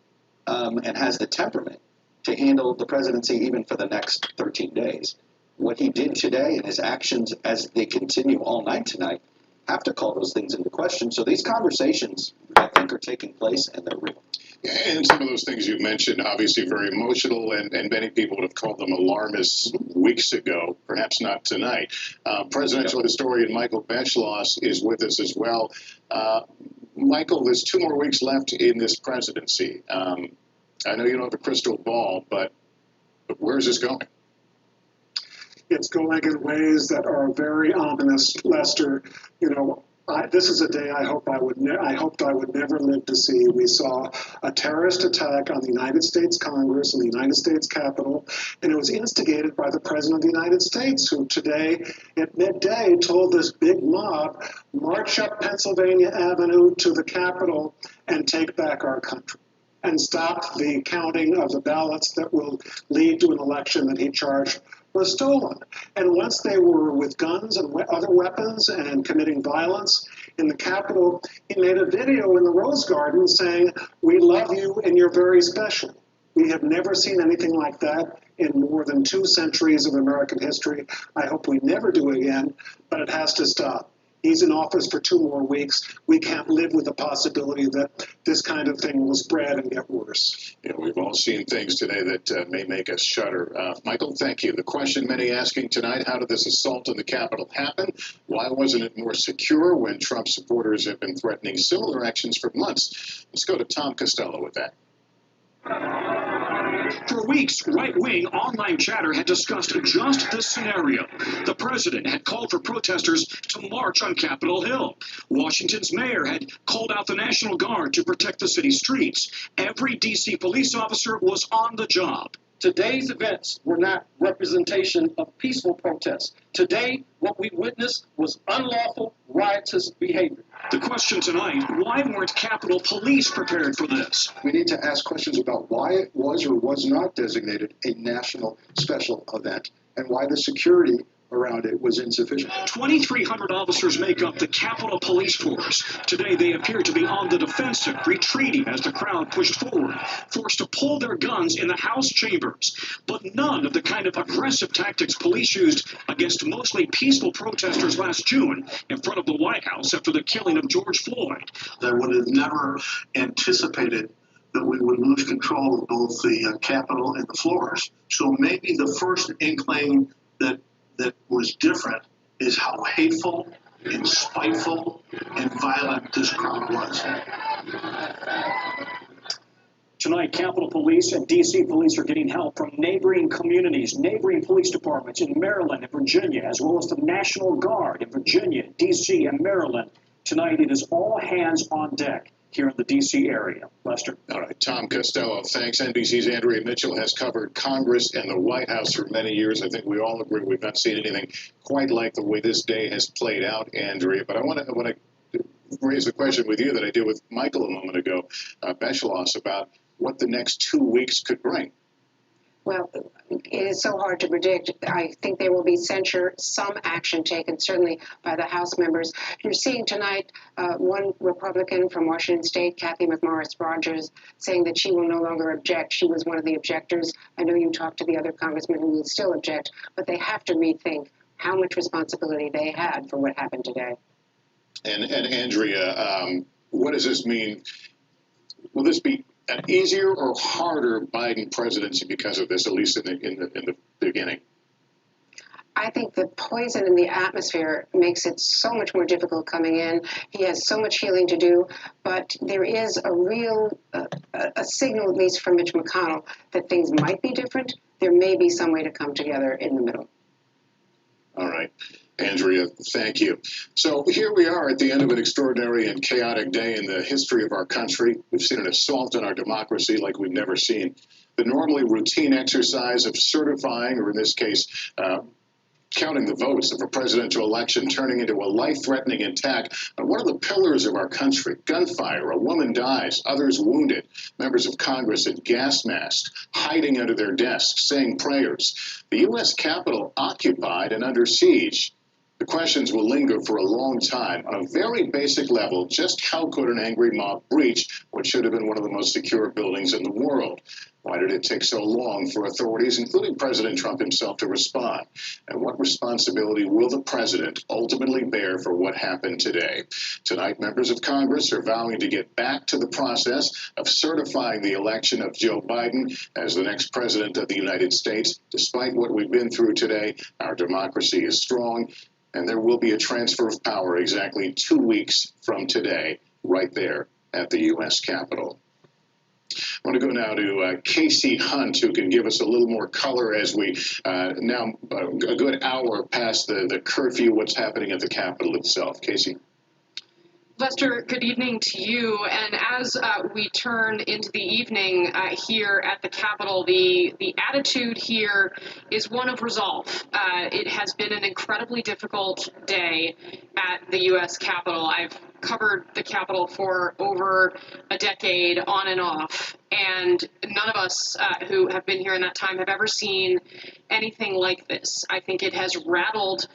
and has the temperament to handle the presidency even for the next 13 days? What he did today and his actions as they continue all night tonight have to call those things into question. So these conversations, I think, are taking place, and they're real. And some of those things you've mentioned, obviously very emotional, and many people would have called them alarmists weeks ago, perhaps not tonight. Presidential historian Michael Beschloss is with us as well. Michael, there's 2 more weeks left in this presidency. I know you don't have a crystal ball, but where's this going? It's going in ways that are very ominous, Lester. You know, this is a day I hoped I would never live to see. We saw a terrorist attack on the United States Congress and the United States Capitol, and it was instigated by the President of the United States, who today at midday told this big mob, march up Pennsylvania Avenue to the Capitol and take back our country, and stop the counting of the ballots that will lead to an election that he charged was stolen. And once they were with guns and other weapons and committing violence in the Capitol, he made a video in the Rose Garden saying, "We love you and you're very special." We have never seen anything like that in more than 2 centuries of American history. I hope we never do again, but it has to stop. He's in office for 2 more weeks. We can't live with the possibility that this kind of thing will spread and get worse. Yeah, we've all seen things today that may make us shudder. Michael, thank you. The question many asking tonight, how did this assault on the Capitol happen? Why wasn't it more secure when Trump supporters have been threatening similar actions for months? Let's go to Tom Costello with that. For weeks, right-wing online chatter had discussed just this scenario. The president had called for protesters to march on Capitol Hill. Washington's mayor had called out the National Guard to protect the city streets. Every D.C. police officer was on the job. Today's events were not representation of peaceful protests. Today, what we witnessed was unlawful, riotous behavior. The question tonight, why weren't Capitol Police prepared for this? We need to ask questions about why it was or was not designated a national special event and why the security around it was insufficient. 2,300 officers make up the Capitol Police Force. Today, they appear to be on the defensive, retreating as the crowd pushed forward, forced to pull their guns in the House chambers. But none of the kind of aggressive tactics police used against mostly peaceful protesters last June in front of the White House after the killing of George Floyd. I would have never anticipated that we would lose control of both the Capitol and the floors. So maybe the first inkling that was different is how hateful and spiteful and violent this crowd was. Tonight, Capitol Police and D.C. Police are getting help from neighboring communities, neighboring police departments in Maryland and Virginia, as well as the National Guard in Virginia, D.C., and Maryland. Tonight, it is all hands on deck here in the D.C. area. Lester. All right, Tom Costello, thanks. NBC's Andrea Mitchell has covered Congress and the White House for many years. I think we all agree we've not seen anything quite like the way this day has played out, Andrea. But I want to raise the question with you that I did with Michael a moment ago, Bechelos, about what the next 2 weeks could bring. Well, it is so hard to predict. I think there will be censure, some action taken, certainly by the House members. You're seeing tonight one Republican from Washington State, Kathy McMorris Rogers, saying that she will no longer object. She was one of the objectors. I know you talked to the other congressmen who will still object, but they have to rethink how much responsibility they had for what happened today. And Andrea, what does this mean? Will this be an easier or harder Biden presidency because of this, at least in the beginning? I think the poison in the atmosphere makes it so much more difficult coming in. He has so much healing to do, but there is a real a signal, at least from Mitch McConnell, that things might be different. There may be some way to come together in the middle. All right. Andrea, thank you. So here we are at the end of an extraordinary and chaotic day in the history of our country. We've seen an assault on our democracy like we've never seen. The normally routine exercise of certifying, or in this case, counting the votes of a presidential election turning into a life-threatening attack on one of the pillars of our country. Gunfire, a woman dies, others wounded, members of Congress in gas masks, hiding under their desks, saying prayers. The U.S. Capitol occupied and under siege. The questions will linger for a long time. On a very basic level, just how could an angry mob breach what should have been one of the most secure buildings in the world? Why did it take so long for authorities, including President Trump himself, to respond? And what responsibility will the president ultimately bear for what happened today? Tonight, members of Congress are vowing to get back to the process of certifying the election of Joe Biden as the next president of the United States. Despite what we've been through today, our democracy is strong, and there will be a transfer of power exactly 2 weeks from today, right there at the U.S. Capitol. I want to go now to Casey Hunt, who can give us a little more color as we now a good hour past the curfew, what's happening at the Capitol itself. Casey. Lester, good evening to you. And as we turn into the evening here at the Capitol, the attitude here is one of resolve. It has been an incredibly difficult day at the U.S. Capitol. I've covered the Capitol for over a decade on and off, and none of us who have been here in that time have ever seen anything like this. I think it has rattled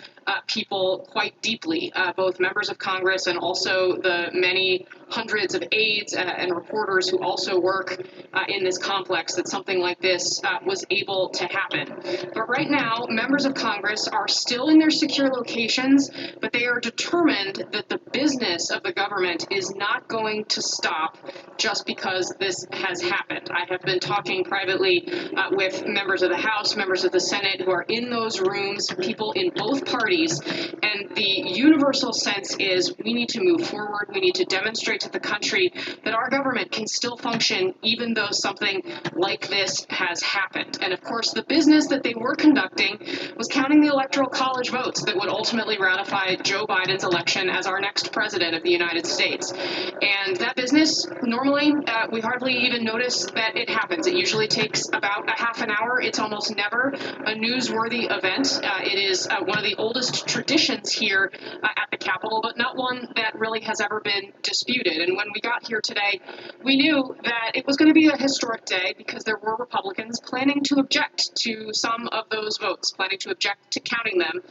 people quite deeply, both members of Congress and also the many hundreds of aides and reporters who also work in this complex, that something like this was able to happen. But right now, members of Congress are still in their secure locations, but they are determined that the business of the government is not going to stop just because this has happened. I have been talking privately with members of the House, members of the Senate who are in those rooms, people in both parties, and the universal sense is we need to move forward. We need to demonstrate to the country that our government can still function even though something like this has happened. And of course, the business that they were conducting was counting the Electoral College votes that would ultimately ratify Joe Biden's election as our next president of the United States. And that business, normally, we hardly even notice that it happens. It usually takes about a half an hour. It's almost never a newsworthy event. It is one of the oldest traditions here at the Capitol, but not one that really has ever been disputed. And when we got here today, we knew that it was going to be a historic day because there were Republicans planning to object to some of those votes, planning to object to counting them.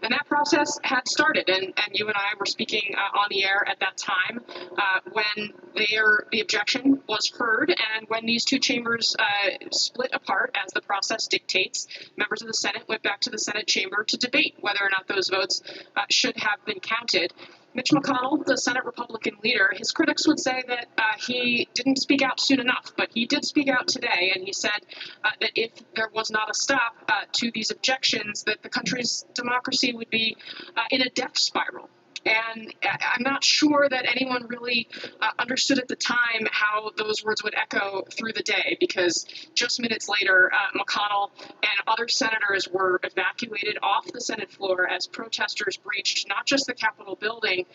And that process had started, and you and I were speaking on the air at that time when the objection was heard, and when these two chambers split apart as the process dictates, members of the Senate went back to the Senate chamber to debate whether or not those votes should have been counted. Mitch McConnell, the Senate Republican leader, his critics would say that he didn't speak out soon enough, but he did speak out today, and he said that if there was not a stop to these objections, that the country's democracy would be in a death spiral. And I'm not sure that anyone really understood at the time how those words would echo through the day, because just minutes later, McConnell and other senators were evacuated off the Senate floor as protesters breached not just the Capitol building,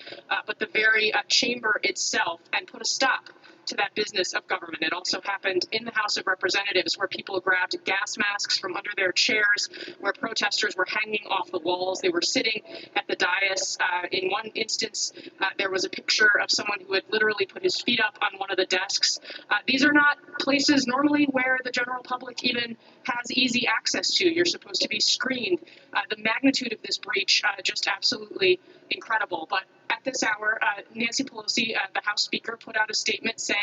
but the very chamber itself, and put a stop to that business of government. It also happened in the House of Representatives, where people grabbed gas masks from under their chairs, where protesters were hanging off the walls. They were sitting at the dais. In one instance, there was a picture of someone who had literally put his feet up on one of the desks. These are not places normally where the general public even has easy access to. You're supposed to be screened. The magnitude of this breach, just absolutely incredible. But at this hour, Nancy Pelosi, the House Speaker, put out a statement saying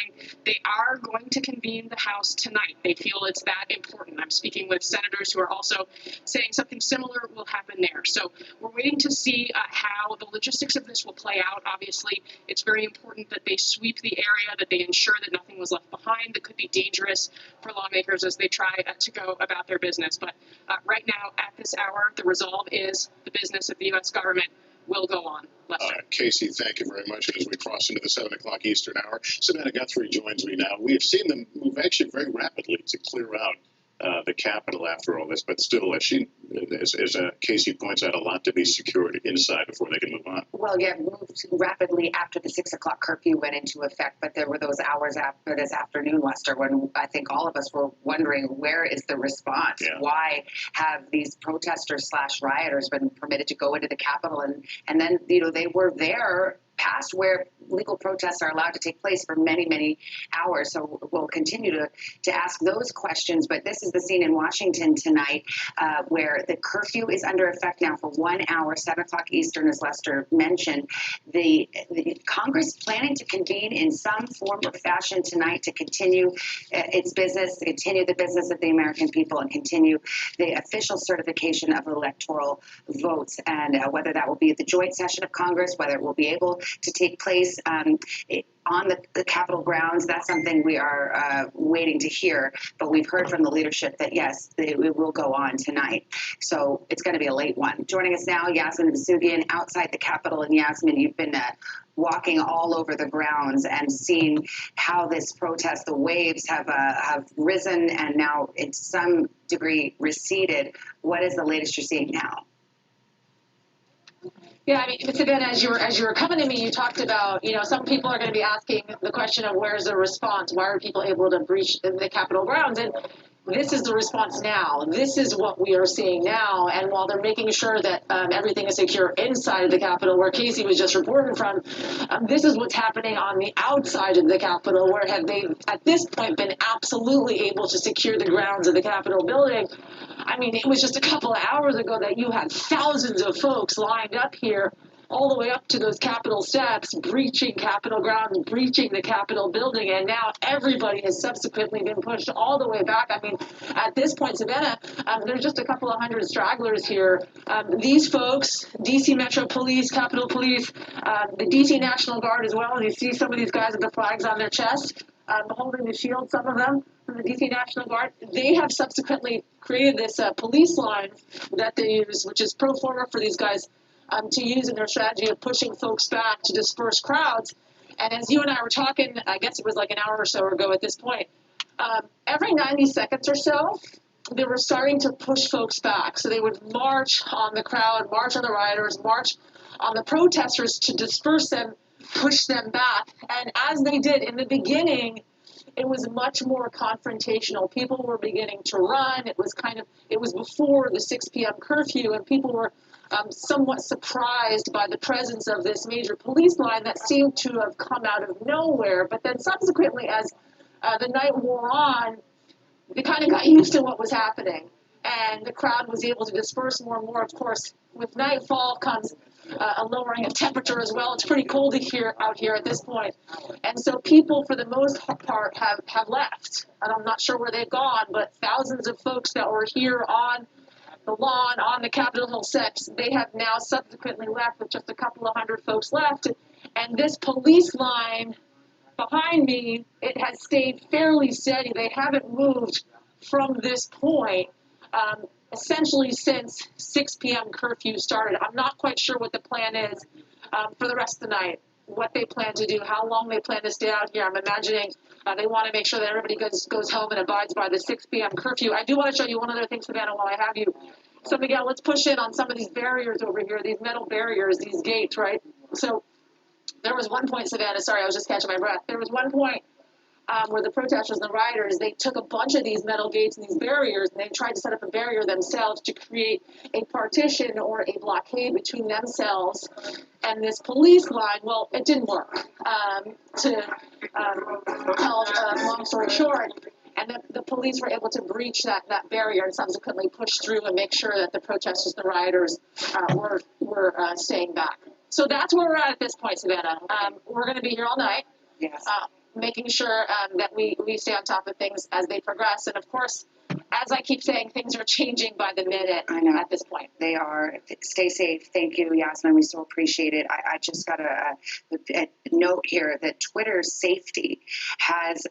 they are going to convene the House tonight. They feel it's that important. I'm speaking with senators who are also saying something similar will happen there. So we're waiting to see how the logistics of this will play out. Obviously, it's very important that they sweep the area, that they ensure that nothing was left behind that could be dangerous for lawmakers as they try to go about their business. But right now, at this hour, the resolve is the business of the U.S. government will go on. Casey, thank you very much. As we cross into the 7 o'clock Eastern hour, Savannah Guthrie joins me now. We have seen them move actually very rapidly to clear out the Capitol after all this, but still, as Casey points out, a lot to be secured inside before they can move on. Well, yeah, moved rapidly after the 6 o'clock curfew went into effect, but there were those hours after this afternoon, Lester, when I think all of us were wondering, where is the response? Yeah. Why have these protesters / rioters been permitted to go into the Capitol? And then, they were there past where legal protests are allowed to take place for many, many hours. So we'll continue to ask those questions. But this is the scene in Washington tonight where the curfew is under effect now for 1 hour, 7 o'clock Eastern, as Lester mentioned. The Congress planning to convene in some form or fashion tonight to continue its business, to continue the business of the American people, and continue the official certification of electoral votes. And whether that will be at the joint session of Congress, whether it will be able to take place on the Capitol grounds. That's something we are waiting to hear. But we've heard from the leadership that, yes, it will go on tonight. So it's going to be a late one. Joining us now, Yasmin Vasugian, outside the Capitol. And Yasmin, you've been walking all over the grounds and seeing how this protest, the waves have risen and now in some degree receded. What is the latest you're seeing now? Yeah, I mean, Savannah, as you were coming to me, you talked about, some people are going to be asking the question of where's the response? Why are people able to breach the Capitol grounds? And this is the response now. This is what we are seeing now. And while they're making sure that everything is secure inside of the Capitol, where Casey was just reporting from, this is what's happening on the outside of the Capitol, where have they, at this point, been absolutely able to secure the grounds of the Capitol building. I mean, it was just a couple of hours ago that you had thousands of folks lined up here, all the way up to those Capitol steps, breaching Capitol grounds, breaching the Capitol building, and now everybody has subsequently been pushed all the way back. I mean, at this point, Savannah, there's just a couple of hundred stragglers here. These folks, D.C. Metro Police, Capitol Police, the D.C. National Guard as well. You see some of these guys with the flags on their chest, holding the shield, some of them from the D.C. National Guard. They have subsequently created this police line that they use, which is pro forma for these guys to use in their strategy of pushing folks back to disperse crowds. And as you and I were talking, I guess it was like an hour or so ago at this point, every 90 seconds or so, they were starting to push folks back. So they would march on the crowd, march on the rioters, march on the protesters to disperse them, push them back. And as they did in the beginning, it was much more confrontational. People were beginning to run. It was before the 6 p.m. curfew, and people were somewhat surprised by the presence of this major police line that seemed to have come out of nowhere. But then subsequently, as the night wore on, they kind of got used to what was happening, and the crowd was able to disperse more and more. Of course, with nightfall comes a lowering of temperature as well. It's pretty cold out here at this point. And so people, for the most part, have left. And I'm not sure where they've gone, but thousands of folks that were here on the lawn, on the Capitol Hill steps, they have now subsequently left with just a couple of hundred folks left. And this police line behind me, it has stayed fairly steady. They haven't moved from this point essentially since 6 p.m. curfew started. I'm not quite sure what the plan is for the rest of the night, what they plan to do, how long they plan to stay out here. I'm imagining they want to make sure that everybody goes home and abides by the 6 p.m. curfew. I do want to show you one other thing, Savannah, while I have you. So, Miguel, let's push in on some of these barriers over here, these metal barriers, these gates, right? So there was one point, Savannah, sorry, I was just catching my breath. There was one point where the protesters and the rioters, they took a bunch of these metal gates and these barriers, and they tried to set up a barrier themselves to create a partition or a blockade between themselves and this police line. Well, it didn't work. To tell long story short, and the police were able to breach that barrier and subsequently push through and make sure that the protesters and the rioters were staying back. So that's where we're at this point, Savannah. We're going to be here all night. Yes. Making sure that we stay on top of things as they progress. And of course, as I keep saying, things are changing by the minute at this point. They are. Stay safe. Thank you, Yasmin. We so appreciate it. I just got a note here that Twitter safety has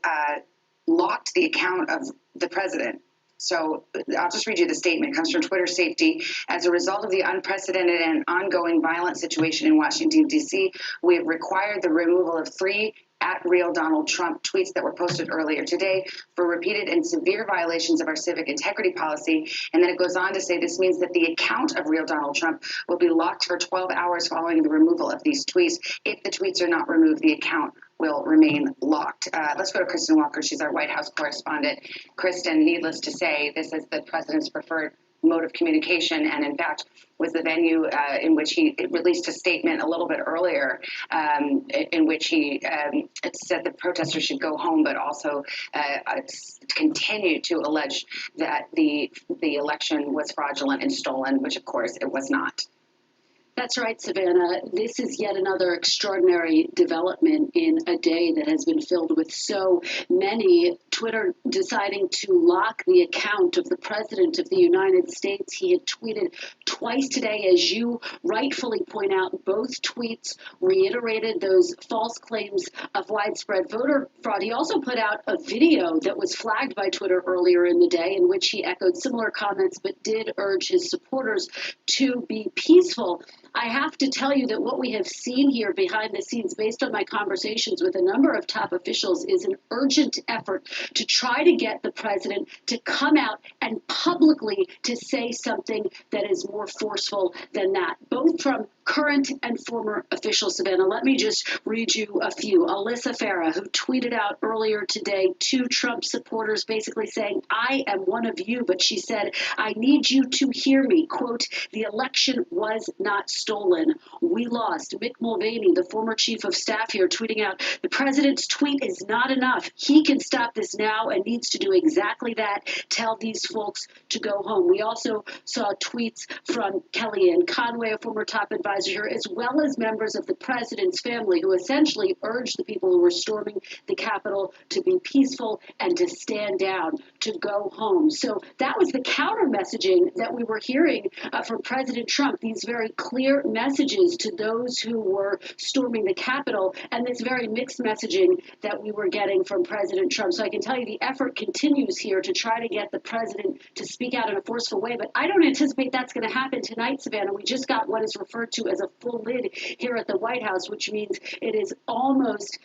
locked the account of the president. So I'll just read you the statement. It comes from Twitter Safety. As a result of the unprecedented and ongoing violent situation in Washington, D.C., we have required the removal of 3 @RealDonaldTrump tweets that were posted earlier today for repeated and severe violations of our civic integrity policy. And then it goes on to say this means that the account of Real Donald Trump will be locked for 12 hours following the removal of these tweets. If the tweets are not removed, the account will remain locked. Let's go to Kristen Walker. She's our White House correspondent. Kristen, needless to say, this is the president's preferred mode of communication, and in fact was the venue in which he released a statement a little bit earlier in which he said the protesters should go home, but also continued to allege that the election was fraudulent and stolen, which of course it was not. That's right, Savannah. This is yet another extraordinary development in a day that has been filled with so many. Twitter deciding to lock the account of the President of the United States. He had tweeted twice today, as you rightfully point out. Both tweets reiterated those false claims of widespread voter fraud. He also put out a video that was flagged by Twitter earlier in the day in which he echoed similar comments but did urge his supporters to be peaceful. I have to tell you that what we have seen here behind the scenes, based on my conversations with a number of top officials, is an urgent effort to try to get the president to come out and publicly to say something that is more forceful than that, both from current and former officials. Savannah, let me just read you a few. Alyssa Farah, who tweeted out earlier today to Trump supporters basically saying, I am one of you, but she said, I need you to hear me. Quote, the election was not stolen. We lost. Mick Mulvaney, the former chief of staff here, tweeting out, the president's tweet is not enough. He can stop this now and needs to do exactly that. Tell these folks to go home. We also saw tweets from Kellyanne Conway, a former top advisor here, as well as members of the president's family, who essentially urged the people who were storming the Capitol to be peaceful and to stand down, to go home. So that was the counter messaging that we were hearing from President Trump, these very clear messages to those who were storming the Capitol, and this very mixed messaging that we were getting from President Trump. So I can tell you the effort continues here to try to get the president to speak out in a forceful way, but I don't anticipate that's going to happen tonight, Savannah. We just got what is referred to as a full lid here at the White House, which means it is almost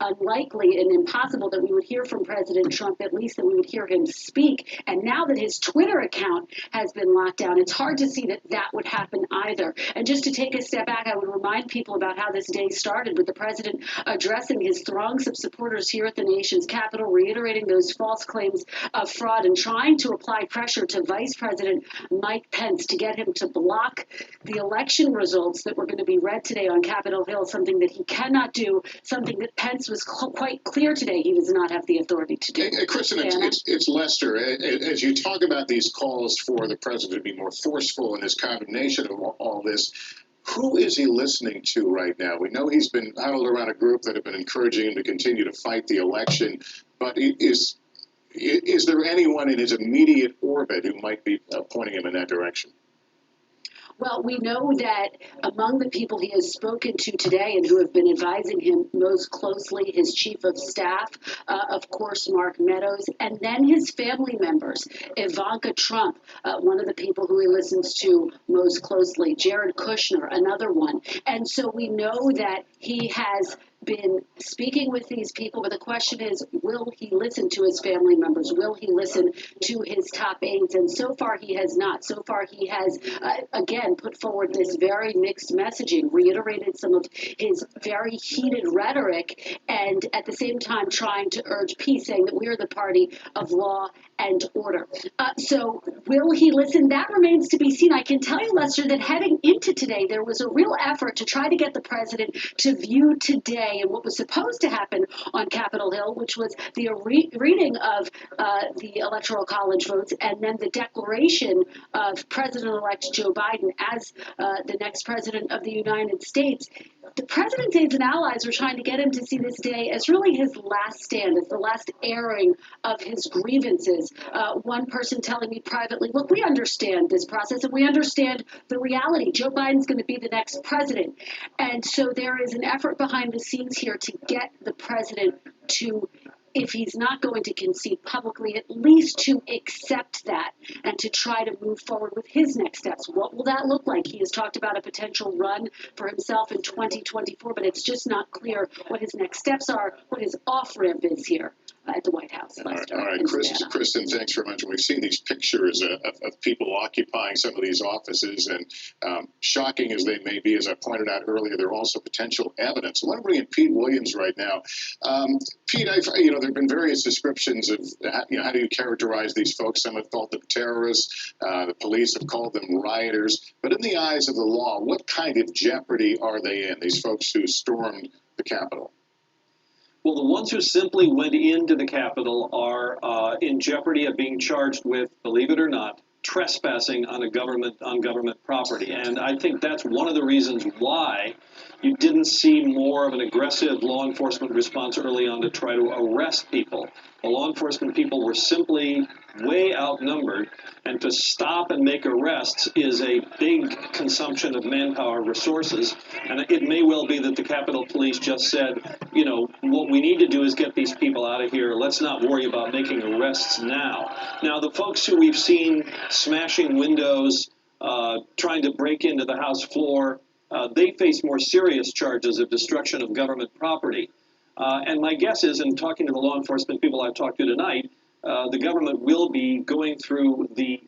unlikely and impossible that we would hear from President Trump, at least that we would hear him speak. And now that his Twitter account has been locked down, it's hard to see that that would happen either. And just to take a step back, I would remind people about how this day started with the president addressing his throngs of supporters here at the nation's capital, reiterating those false claims of fraud and trying to apply pressure to Vice President Mike Pence to get him to block the election results that were going to be read today on Capitol Hill, something that he cannot do, something that Pence was quite clear today he does not have the authority to do. Kristen, it's Lester. As you talk about these calls for the president to be more forceful in his condemnation of all this, who is he listening to right now? We know he's been huddled around a group that have been encouraging him to continue to fight the election, but is there anyone in his immediate orbit who might be pointing him in that direction? Well, we know that among the people he has spoken to today and who have been advising him most closely, his chief of staff, of course, Mark Meadows, and then his family members, Ivanka Trump, one of the people who he listens to most closely, Jared Kushner, another one. And so we know that he has been speaking with these people, but the question is, will he listen to his family members? Will he listen to his top aides? And so far he has not. So far he has, again, put forward this very mixed messaging, reiterated some of his very heated rhetoric, and at the same time trying to urge peace, saying that we are the party of law and order. So will he listen? That remains to be seen. I can tell you, Lester, that heading into today, there was a real effort to try to get the president to view today and what was supposed to happen on Capitol Hill, which was the reading of the Electoral College votes and then the declaration of President-elect Joe Biden as the next president of the United States. The president's aides and allies were trying to get him to see this day as really his last stand, as the last airing of his grievances. One person telling me privately, look, we understand this process and we understand the reality. Joe Biden's going to be the next president. And so there is an effort behind the scenes here to get the president to, if he's not going to concede publicly, at least to accept that and to try to move forward with his next steps. What will that look like? He has talked about a potential run for himself in 2024, but it's just not clear what his next steps are, what his off-ramp is here at the White House. All right, Kristen, thanks very much. We've seen these pictures of people occupying some of these offices, and shocking as they may be, as I pointed out earlier, they're also potential evidence. I want to bring in Pete Williams right now. Pete, there have been various descriptions of how do you characterize these folks? Some have called them terrorists. The police have called them rioters. But in the eyes of the law, what kind of jeopardy are they in, these folks who stormed the Capitol? Well, the ones who simply went into the Capitol are in jeopardy of being charged with, believe it or not, trespassing on government property. And I think that's one of the reasons why you didn't see more of an aggressive law enforcement response early on to try to arrest people. The law enforcement people were simply way outnumbered, and to stop and make arrests is a big consumption of manpower resources. And it may well be that the Capitol Police just said, you know, what we need to do is get these people out of here. Let's not worry about making arrests now. Now, the folks who we've seen smashing windows, trying to break into the House floor, they face more serious charges of destruction of government property. And my guess is, in talking to the law enforcement people I've talked to tonight, the government will be going through the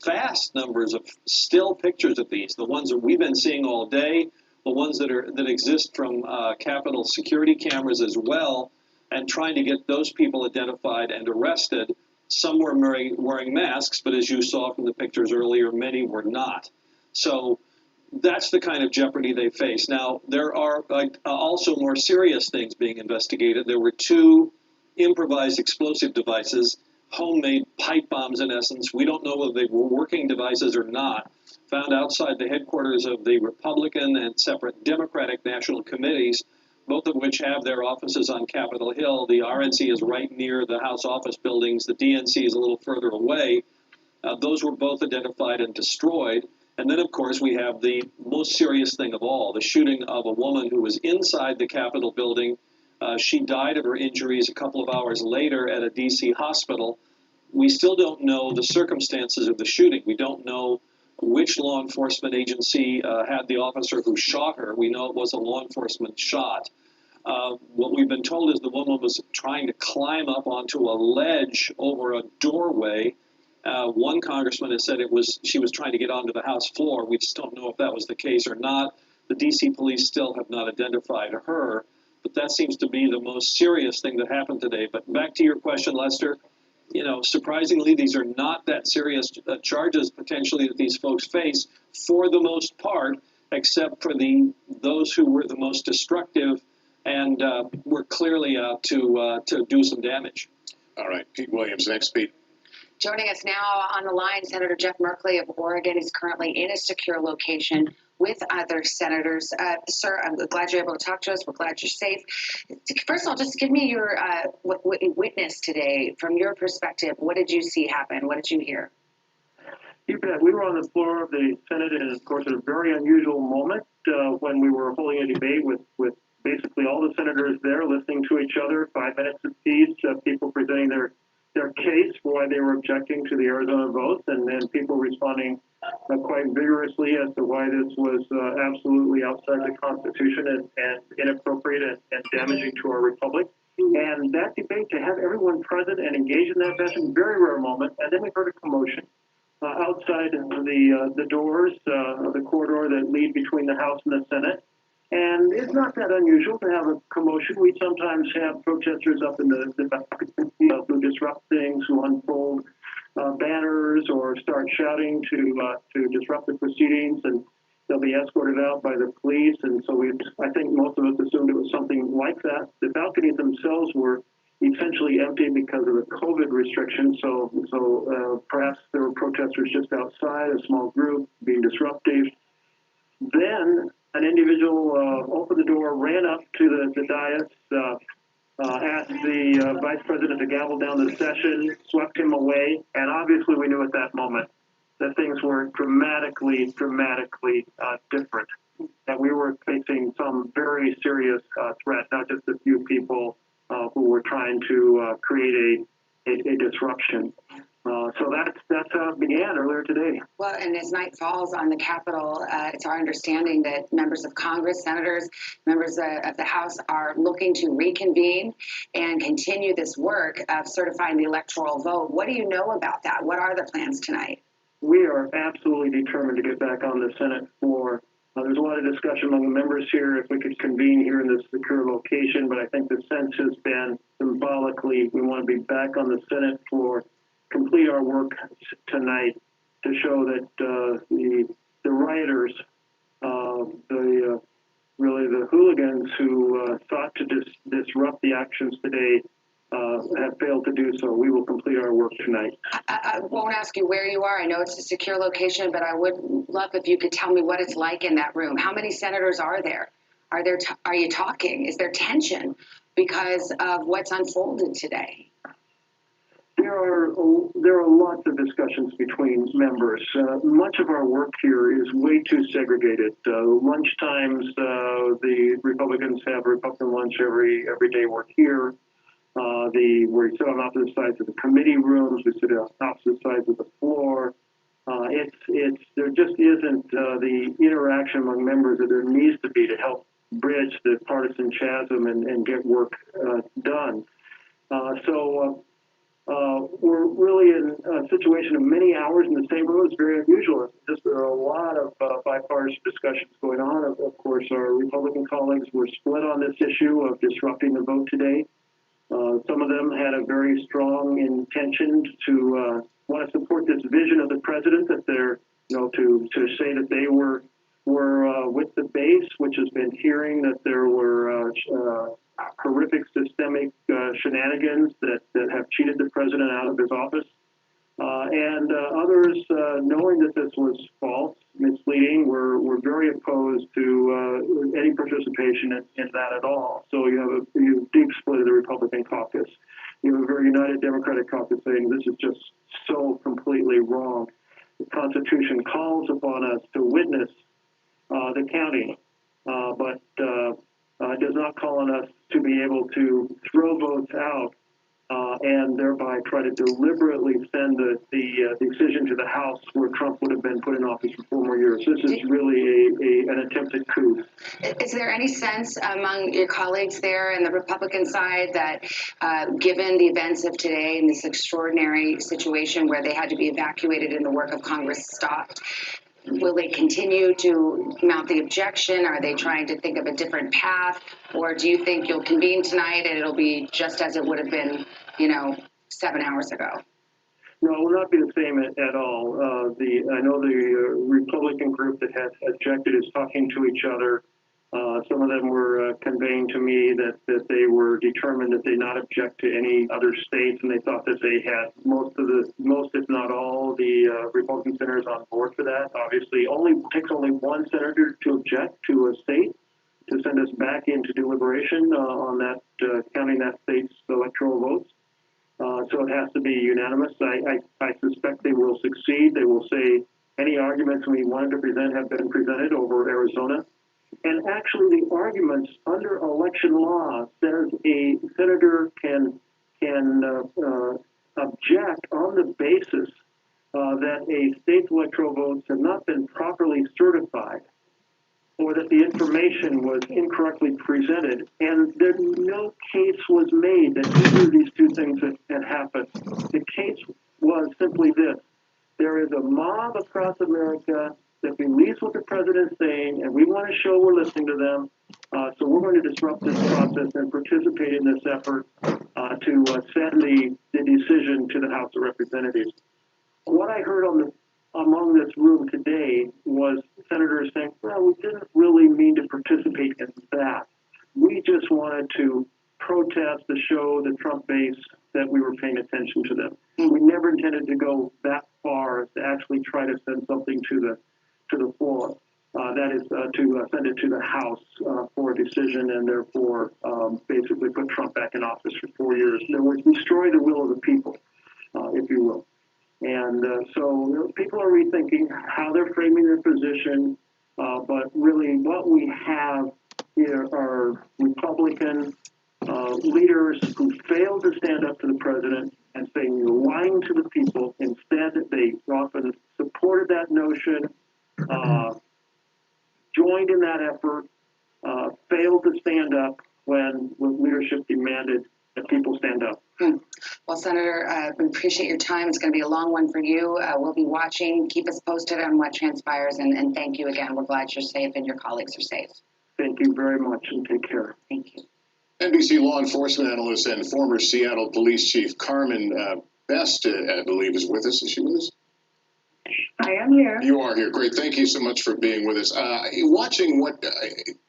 vast numbers of still pictures of these, the ones that we've been seeing all day, the ones that exist from Capitol security cameras as well, and trying to get those people identified and arrested. Some were wearing masks, but as you saw from the pictures earlier, many were not. So that's the kind of jeopardy they face. Now, there are also more serious things being investigated. There were 2 improvised explosive devices, homemade pipe bombs in essence. We don't know whether they were working devices or not, found outside the headquarters of the Republican and separate Democratic national committees, both of which have their offices on Capitol Hill. The RNC is right near the House office buildings. The DNC is a little further away. Those were both identified and destroyed. And then, of course, we have the most serious thing of all, the shooting of a woman who was inside the Capitol building. She died of her injuries a couple of hours later at a D.C. hospital. We still don't know the circumstances of the shooting. We don't know which law enforcement agency had the officer who shot her. We know it was a law enforcement shot. What we've been told is the woman was trying to climb up onto a ledge over a doorway. One congressman has said she was trying to get onto the House floor. We just don't know if that was the case or not. The D.C. police still have not identified her, but that seems to be the most serious thing that happened today. But back to your question, Lester, you know, surprisingly, these are not that serious charges potentially that these folks face for the most part, except for those who were the most destructive and were clearly out to do some damage. All right, Pete Williams, next, Pete. Joining us now on the line, Senator Jeff Merkley of Oregon is currently in a secure location with other senators. Sir, I'm glad you're able to talk to us. We're glad you're safe. First of all, just give me your witness today from your perspective. What did you see happen? What did you hear? You bet. We were on the floor of the Senate, and of course, at a very unusual moment when we were holding a debate with basically all the senators there listening to each other, 5 minutes apiece, people presenting their case for why they were objecting to the Arizona votes, and then people responding quite vigorously as to why this was absolutely outside the Constitution and inappropriate and damaging to our republic. And that debate, to have everyone present and engaged in that fashion, very rare moment. And then we heard a commotion outside the doors of the corridor that lead between the House and the Senate. And it's not that unusual to have a commotion. We sometimes have protesters up in the balcony who disrupt things, who unfold banners or start shouting to disrupt the proceedings, and they'll be escorted out by the police. And so I think most of us assumed it was something like that. The balconies themselves were essentially empty because of the COVID restrictions. So perhaps there were protesters just outside, a small group being disruptive. Then an individual opened the door, ran up to the dais, asked the vice president to gavel down the session, swept him away, and obviously we knew at that moment that things were dramatically different, that we were facing some very serious threat, not just a few people who were trying to create a disruption. So that's how it began earlier today. Well, and as night falls on the Capitol, it's our understanding that members of Congress, senators, members of the House are looking to reconvene and continue this work of certifying the electoral vote. What do you know about that? What are the plans tonight? We are absolutely determined to get back on the Senate floor. There's a lot of discussion among the members here if we could convene here in this secure location, but I think the sense has been symbolically we want to be back on the Senate floor, complete our work tonight to show that the rioters, really the hooligans who sought to disrupt the actions today, have failed to do so. We will complete our work tonight. I won't ask you where you are. I know it's a secure location, but I would love if you could tell me what it's like in that room. How many senators are there? Are you talking? Is there tension because of what's unfolded today? There are lots of discussions between members. Much of our work here is way too segregated. Lunch times, the Republicans have Republican lunch every day we're here. We sit on opposite sides of the committee rooms. We sit on opposite sides of the floor. There just isn't the interaction among members that there needs to be to help bridge the partisan chasm and get work done. We're really in a situation of many hours in the same room. It's very unusual. There are a lot of bipartisan discussions going on. Of course, our Republican colleagues were split on this issue of disrupting the vote today. Some of them had a very strong intention to want to support this vision of the president that they're, to say that they were with the base, which has been hearing that there were horrific systemic shenanigans that have cheated the president out of his office. And others, knowing that this was false, misleading, were very opposed to any participation in that at all. So you have a deep split of the Republican caucus. You have a very united Democratic caucus saying this is just so completely wrong. The Constitution calls upon us to witness the counting, but does not call on us to be able to throw votes out and thereby try to deliberately send the decision to the House where Trump would have been put in office for 4 more years. This is really an attempted coup. Is there any sense among your colleagues there and the Republican side that given the events of today and this extraordinary situation where they had to be evacuated and the work of Congress stopped, will they continue to mount the objection? Are they trying to think of a different path? Or do you think you'll convene tonight and it'll be just as it would have been, 7 hours ago? No, it will not be the same at all. I know the Republican group that has objected is talking to each other. Some of them were conveying to me that they were determined that they not object to any other states, and they thought that they had most, if not all, the Republican senators on board for that. Obviously, takes only one senator to object to a state to send us back into deliberation on that, counting that state's electoral votes. So it has to be unanimous. I suspect they will succeed. They will say any arguments we wanted to present have been presented over Arizona. And actually, the arguments under election law says a senator can object on the basis that a state's electoral votes have not been properly certified, or that the information was incorrectly presented, and no case was made that either of these two things had happened. The case was simply this: there is a mob across America that believes what the president's saying, and we want to show we're listening to them. So we're going to disrupt this process and participate in this effort to send the decision to the House of Representatives. What I heard among this room today was senators saying, well, we didn't really mean to participate in that. We just wanted to protest to show the Trump base that we were paying attention to them. We never intended to go that far to actually try to send something to the floor. That is to send it to the House for a decision and therefore basically put Trump back in office for 4 years. In other words, destroy the will of the people, if you will. And so people are rethinking how they're framing their position, but really what we have here are Republican leaders who failed to stand up to the president and saying you're lying to the people. Instead, they often supported that notion, joined in that effort, failed to stand up when leadership demanded that people stand up. Well, Senator, we appreciate your time. It's going to be a long one for you. We'll be watching. Keep us posted on what transpires, and thank you again. We're glad you're safe and your colleagues are safe. Thank you very much, and take care. Thank you. NBC law enforcement analyst and former Seattle Police Chief Carmen Best, I believe, is with us. Is she with us? I am here. You are here. Great. Thank you so much for being with us. Watching what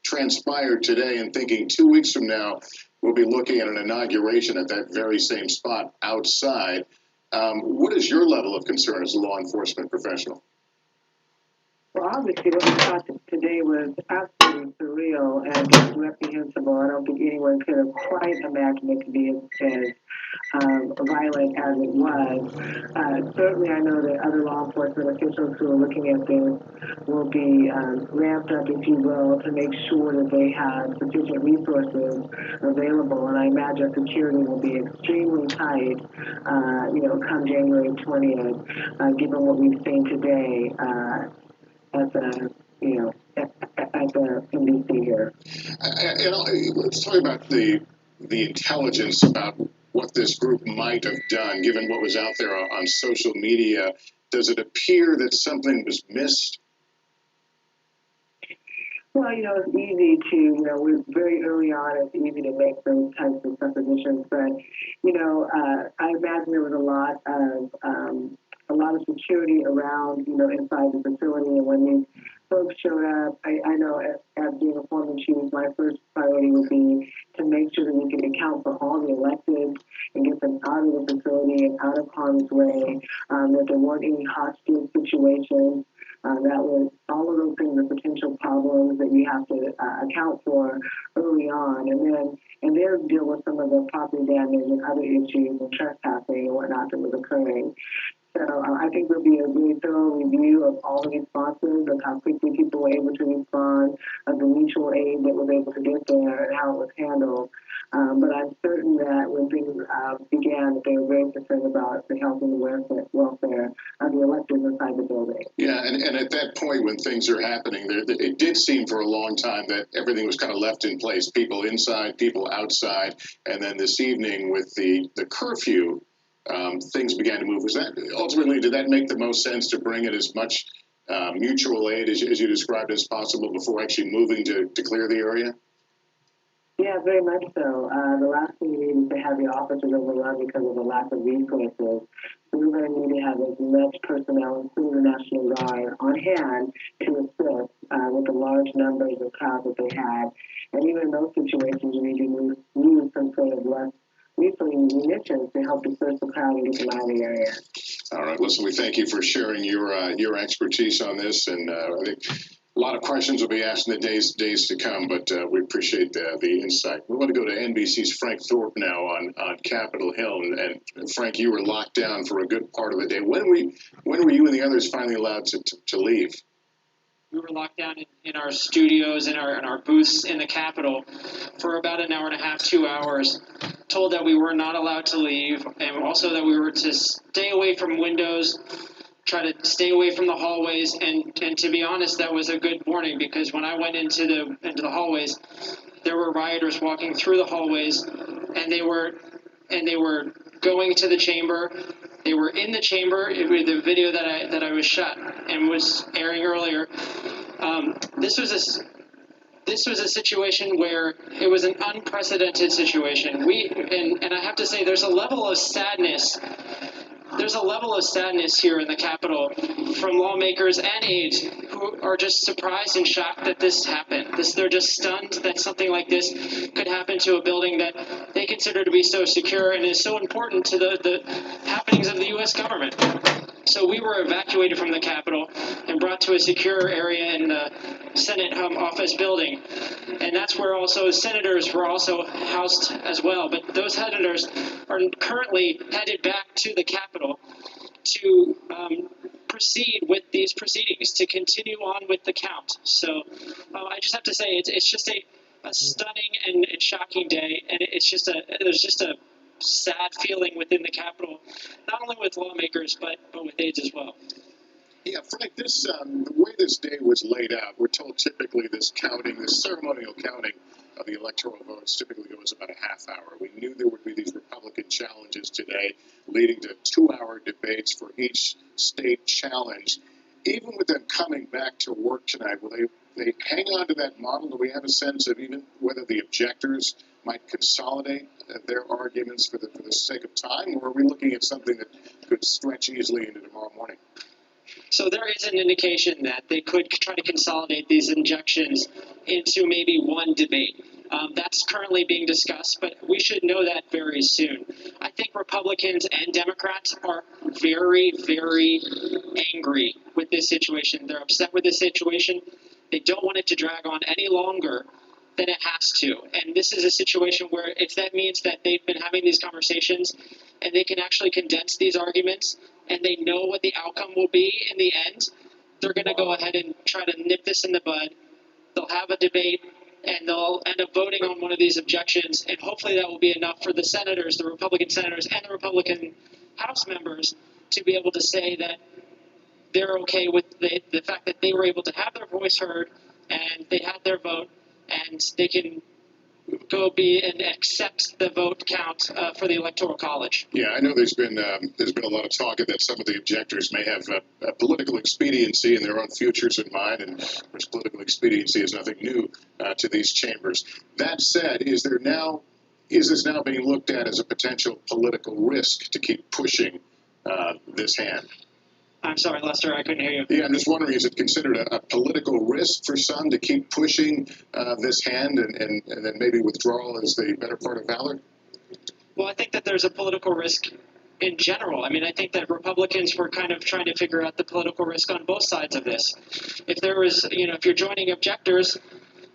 transpired today and thinking 2 weeks from now, we'll be looking at an inauguration at that very same spot outside. What is your level of concern as a law enforcement professional? Well, obviously, what we saw today was absolutely surreal and just reprehensible. I don't think anyone could have quite imagined it to be as violent as it was. Certainly, I know that other law enforcement officials who are looking at this will be ramped up, if you will, to make sure that they have sufficient resources available. And I imagine security will be extremely tight, come January 20th, given what we've seen today. At the NBC here. Let's talk about the intelligence about what this group might have done, given what was out there on social media. Does it appear that something was missed? Well, it's easy to, we're very early on, it's easy to make those types of suppositions, but, I imagine there was a lot of security around, inside the facility, and when these folks showed up, I know as being a former chief, my first priority would be to make sure that we can account for all the electeds and get them out of the facility and out of harm's way, that there weren't any hostage situations. That was all of those things, the potential problems that you have to account for early on, and then deal with some of the property damage and other issues and trespassing and whatnot that was occurring. So I think there'll be a really thorough review of all the responses, of how quickly people were able to respond, of the mutual aid that was able to get there, and how it was handled. But I'm certain that when things began, that they were very concerned about the health and the welfare of the electeds inside the building. Yeah, and at that point when things are happening, it did seem for a long time that everything was kind of left in place, people inside, people outside, and then this evening with the curfew, things began to move. Was that ultimately, did that make the most sense to bring in as much mutual aid as you described as possible before actually moving to clear the area? Yeah, very much so. The last thing we need is to have the officers overrun because of the lack of resources. So we're going to need to have as much personnel, including the National Guard, on hand to assist with the large numbers of crowds that they had. And even in those situations, you need to use some sort of less munitions to help disperse the crowd and get them out of the area. All right, listen, we thank you for sharing your expertise on this, and I think a lot of questions will be asked in the days to come, but we appreciate the insight. We want to go to NBC's Frank Thorpe now on Capitol Hill, and Frank, you were locked down for a good part of the day. When were you and the others finally allowed to leave? We were locked down in our studios and our booths in the Capitol for about an hour and a half, 2 hours, told that we were not allowed to leave, and also that we were to stay away from windows, try to stay away from the hallways, and to be honest, that was a good warning, because when I went into the hallways, there were rioters walking through the hallways, and they were going to the chamber. They were in the chamber with the video that I was shot and was airing earlier. This was a situation where it was an unprecedented situation. And I have to say, there's a level of sadness. There's a level of sadness here in the Capitol from lawmakers and aides who are just surprised and shocked that this happened. They're just stunned that something like this could happen to a building that they consider to be so secure and is so important to the happenings of the U.S. government. So we were evacuated from the Capitol and brought to a secure area in the Senate office building. And that's where also senators were also housed as well. But those senators are currently headed back to the Capitol to proceed with these proceedings, to continue on with the count. So I just have to say, it's just a stunning and shocking day. And there's just a sad feeling within the Capitol, not only with lawmakers, but with aides as well. Yeah, Frank, the way this day was laid out, we're told typically this ceremonial counting of the electoral votes typically goes about a half hour. We knew there would be these Republican challenges today, leading to 2-hour debates for each state challenge. Even with them coming back to work tonight, will they hang on to that model? Do we have a sense of even whether the objectors might consolidate their arguments for the sake of time, or are we looking at something that could stretch easily into tomorrow morning? So there is an indication that they could try to consolidate these injections into maybe one debate. That's currently being discussed, but we should know that very soon. I think Republicans and Democrats are very, very angry with this situation. They're upset with this situation. They don't want it to drag on any longer than it has to. And this is a situation where if that means that they've been having these conversations and they can actually condense these arguments and they know what the outcome will be in the end, they're going to go ahead and try to nip this in the bud. They'll have a debate and they'll end up voting on one of these objections, and hopefully that will be enough for the senators, the Republican senators, and the Republican House members to be able to say that they're okay with the fact that they were able to have their voice heard and they had their vote, and they can go be and accept the vote count for the Electoral College. Yeah, I know there's been a lot of talk that some of the objectors may have a political expediency and their own futures in mind, and of course, political expediency is nothing new to these chambers. That said, is this now being looked at as a potential political risk to keep pushing this hand? I'm sorry, Lester, I couldn't hear you. Yeah, I'm just wondering, is it considered a political risk for some to keep pushing this hand and then maybe withdrawal is the better part of valor? Well, I think that there's a political risk in general. I mean, I think that Republicans were kind of trying to figure out the political risk on both sides of this. If there was, if you're joining objectors,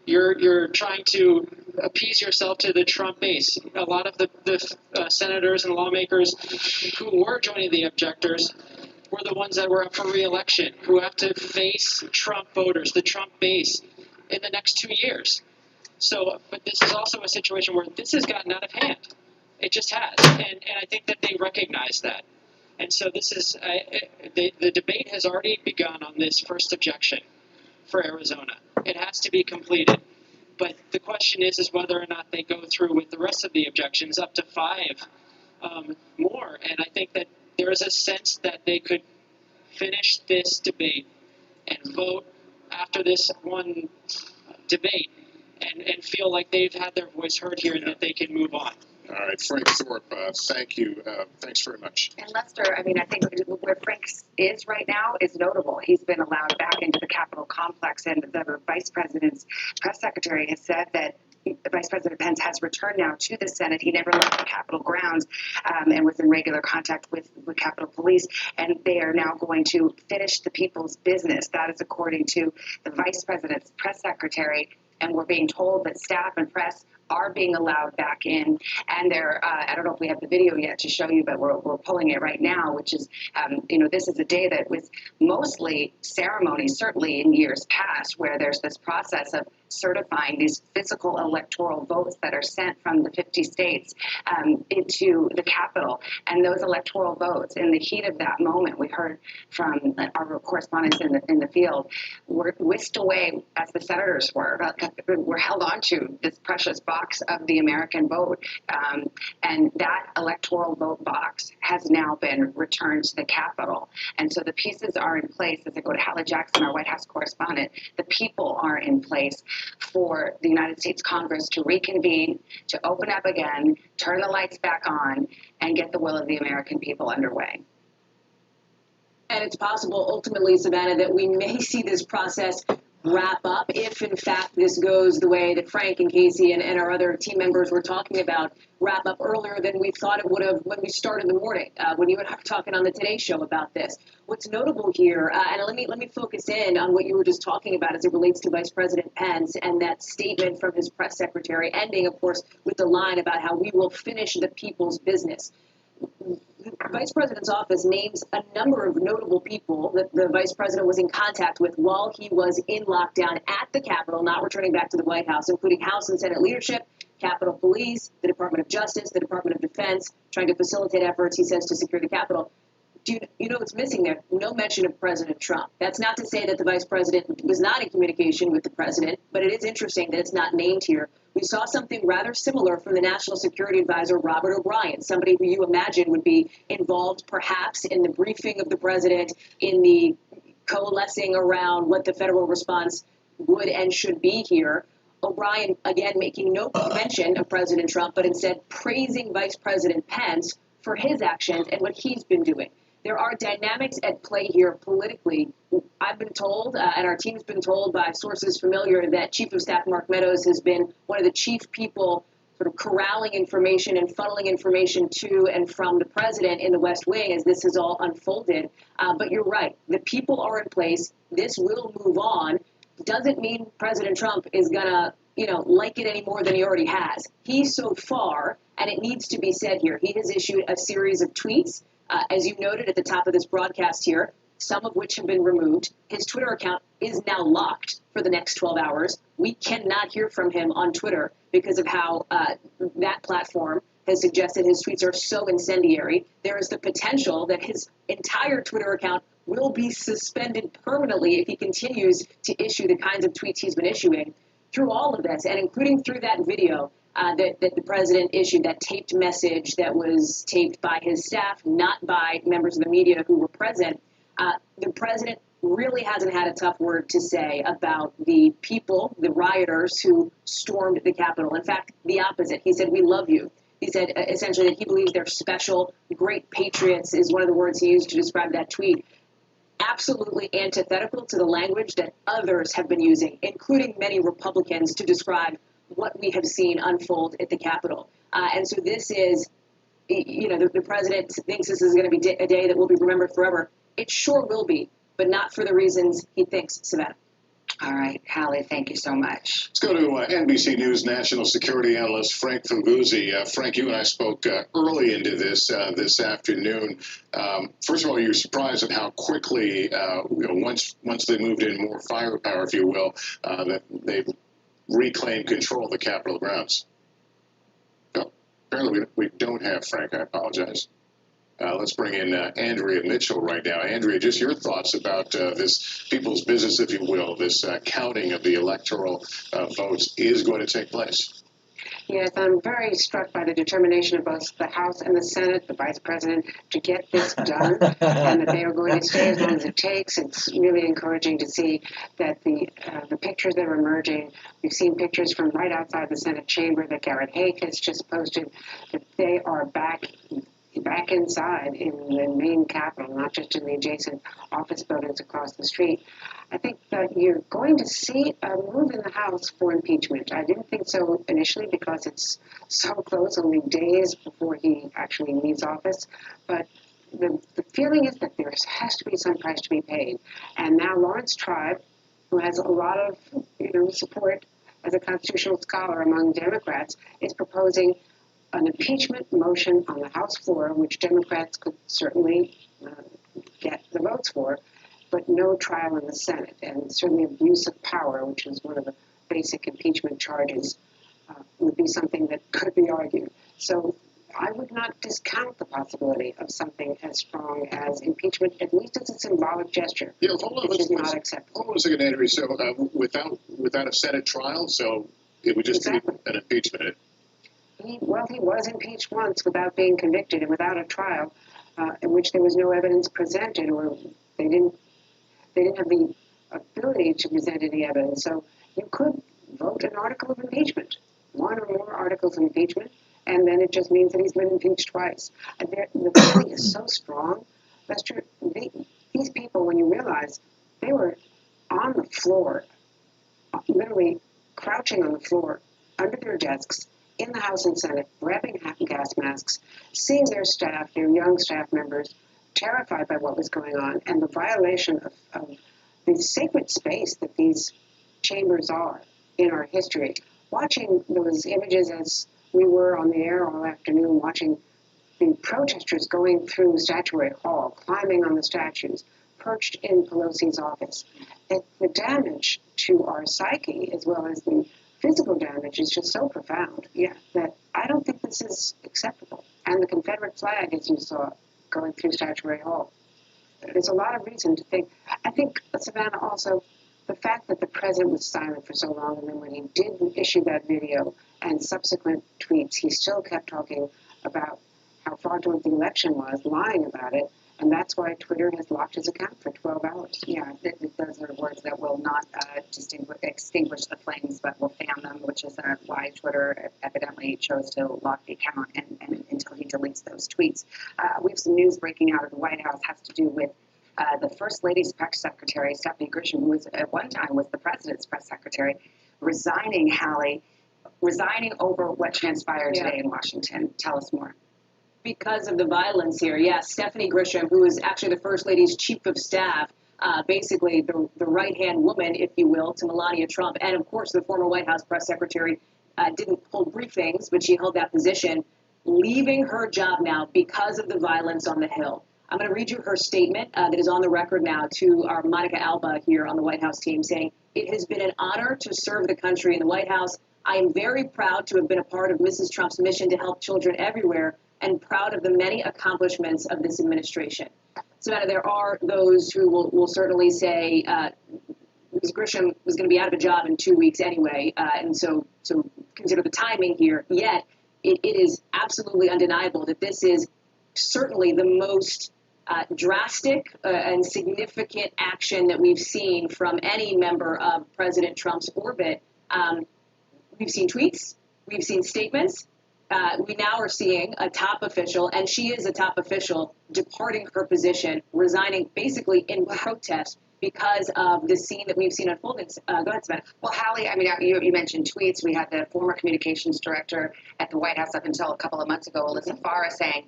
you're trying to appease yourself to the Trump base. A lot of the senators and lawmakers who were joining the objectors were the ones that were up for re-election, who have to face Trump voters, the Trump base, in the next 2 years. So, but this is also a situation where this has gotten out of hand. It just has, and I think that they recognize that. And so this is, the debate has already begun on this first objection for Arizona. It has to be completed. But the question is whether or not they go through with the rest of the objections, up to 5 more. And I think that there is a sense that they could finish this debate and vote after this one debate and feel like they've had their voice heard here and that they can move on. All right, Frank Thorpe, thank you. Thanks very much. And Lester, I mean, I think where Frank is right now is notable. He's been allowed back into the Capitol complex, and the vice president's press secretary has said that Vice President Pence has returned now to the Senate. He never left the Capitol grounds and was in regular contact with Capitol Police, and they are now going to finish the people's business. That is according to the Vice President's press secretary, and we're being told that staff and press are being allowed back in, and they're, I don't know if we have the video yet to show you, but we're pulling it right now, which is, this is a day that was mostly ceremony, certainly in years past, where there's this process of certifying these physical electoral votes that are sent from the 50 states into the Capitol. And those electoral votes, in the heat of that moment, we heard from our correspondents in the field, were whisked away as the senators were held onto this precious box of the American vote. And that electoral vote box has now been returned to the Capitol. And so the pieces are in place. As I go to Hallie Jackson, our White House correspondent, the people are in place for the United States Congress to reconvene, to open up again, turn the lights back on, and get the will of the American people underway. And it's possible, ultimately, Savannah, that we may see this process wrap up if, in fact, this goes the way that Frank and Casey and our other team members were talking about, wrap up earlier than we thought it would have when we started the morning, when you and I were talking on the Today Show about this. What's notable here, and let me focus in on what you were just talking about as it relates to Vice President Pence and that statement from his press secretary, ending, of course, with the line about how we will finish the people's business. The Vice President's office names a number of notable people that the Vice President was in contact with while he was in lockdown at the Capitol, not returning back to the White House, including House and Senate leadership, Capitol Police, the Department of Justice, the Department of Defense, trying to facilitate efforts, he says, to secure the Capitol. Do you know what's missing there? No mention of President Trump. That's not to say that the Vice President was not in communication with the President, but it is interesting that it's not named here. We saw something rather similar from the National Security Advisor, Robert O'Brien, somebody who you imagine would be involved perhaps in the briefing of the President, in the coalescing around what the federal response would and should be here. O'Brien, again, making no mention of President Trump, but instead praising Vice President Pence for his actions and what he's been doing. There are dynamics at play here politically I've been told, and our team's been told by sources familiar, that Chief of Staff Mark Meadows has been one of the chief people sort of corralling information and funneling information to and from the president in the West Wing as this has all unfolded. But you're right. The people are in place. This will move on. Doesn't mean President Trump is going to, like it any more than he already has. He so far, and it needs to be said here, he has issued a series of tweets, as you noted at the top of this broadcast here, some of which have been removed. His Twitter account is now locked for the next 12 hours. We cannot hear from him on Twitter because of how that platform has suggested his tweets are so incendiary. There is the potential that his entire Twitter account will be suspended permanently if he continues to issue the kinds of tweets he's been issuing through all of this, and including through that video that the president issued, that taped message that was taped by his staff, not by members of the media who were present. The president really hasn't had a tough word to say about the people, the rioters who stormed the Capitol. In fact, the opposite. He said, "We love you." He said essentially that he believes they're special, great patriots is one of the words he used to describe that tweet. Absolutely antithetical to the language that others have been using, including many Republicans, to describe what we have seen unfold at the Capitol. And so this is, the president thinks this is going to be a day that will be remembered forever. It sure will be, but not for the reasons he thinks, Savannah. All right, Hallie, thank you so much. Let's go to NBC News national security analyst Frank Fanguzzi. Frank, you and I spoke early into this afternoon. First of all, you're surprised at how quickly, once they moved in more firepower, if you will, that they reclaimed control of the Capitol grounds. No, apparently we don't have Frank. I apologize. Let's bring in Andrea Mitchell right now. Andrea, just your thoughts about this people's business, if you will, this counting of the electoral votes is going to take place. Yes, I'm very struck by the determination of both the House and the Senate, the Vice President, to get this done, and that they are going to stay as long as it takes. It's really encouraging to see that the pictures that are emerging, we've seen pictures from right outside the Senate chamber that Garrett Haake has just posted, that they are back inside in the main Capitol, not just in the adjacent office buildings across the street. I think that you're going to see a move in the House for impeachment. I didn't think so initially because it's so close, only days before he actually leaves office. But the feeling is that there has to be some price to be paid. And now Lawrence Tribe, who has a lot of support as a constitutional scholar among Democrats, is proposing an impeachment motion on the House floor, which Democrats could certainly get the votes for, but no trial in the Senate. And certainly abuse of power, which is one of the basic impeachment charges, would be something that could be argued. So I would not discount the possibility of something as strong as impeachment, at least as a symbolic gesture. Yeah, hold on. Which is not acceptable. Hold on a second, Andrea. So without a Senate trial, so it would just be an impeachment. He was impeached once without being convicted and without a trial, in which there was no evidence presented, or they didn't have the ability to present any evidence. So you could vote an article of impeachment, one or more articles of impeachment, and then it just means that he's been impeached twice. The feeling is so strong, Lester. These people, when you realize they were on the floor, literally crouching on the floor under their desks, in the House and Senate, wrapping gas masks, seeing their staff, their young staff members, terrified by what was going on, and the violation of the sacred space that these chambers are in our history. Watching those images as we were on the air all afternoon, watching the protesters going through Statuary Hall, climbing on the statues, perched in Pelosi's office. The damage to our psyche, as well as the physical damage, is just so profound, that I don't think this is acceptable. And the Confederate flag, as you saw, going through Statuary Hall. There's a lot of reason to think. I think, Savannah, also, the fact that the president was silent for so long, and then when he did issue that video and subsequent tweets, he still kept talking about how fraudulent the election was, lying about it, and that's why Twitter has locked his account for 12 hours. Yeah, those are words that will not extinguish the flames, but will fan them, which is why Twitter evidently chose to lock the account and until he deletes those tweets. We have some news breaking out of the White House, has to do with the First Lady's press secretary, Stephanie Grisham, who was at one time was the president's press secretary, resigning, Hallie, resigning over what transpired today in Washington. Tell us more. Because of the violence here, yes. Stephanie Grisham, who is actually the First Lady's chief of staff, basically the right-hand woman, if you will, to Melania Trump, and of course the former White House press secretary, didn't hold briefings, but she held that position, leaving her job now because of the violence on the Hill. I'm going to read you her statement that is on the record now to our Monica Alba here on the White House team, saying, "It has been an honor to serve the country in the White House. I am very proud to have been a part of Mrs. Trump's mission to help children everywhere and proud of the many accomplishments of this administration." Savannah, there are those who will certainly say Ms. Grisham was going to be out of a job in 2 weeks anyway, and so consider the timing here. Yet, it is absolutely undeniable that this is certainly the most drastic and significant action that we've seen from any member of President Trump's orbit. We've seen tweets, we've seen statements. We now are seeing a top official, and she is a top official, departing her position, resigning basically in protest because of the scene that we've seen unfolding. Go ahead, Savannah. Well, Hallie, I mean, you mentioned tweets. We had the former communications director at the White House up until a couple of months ago, Alyssa Farah, saying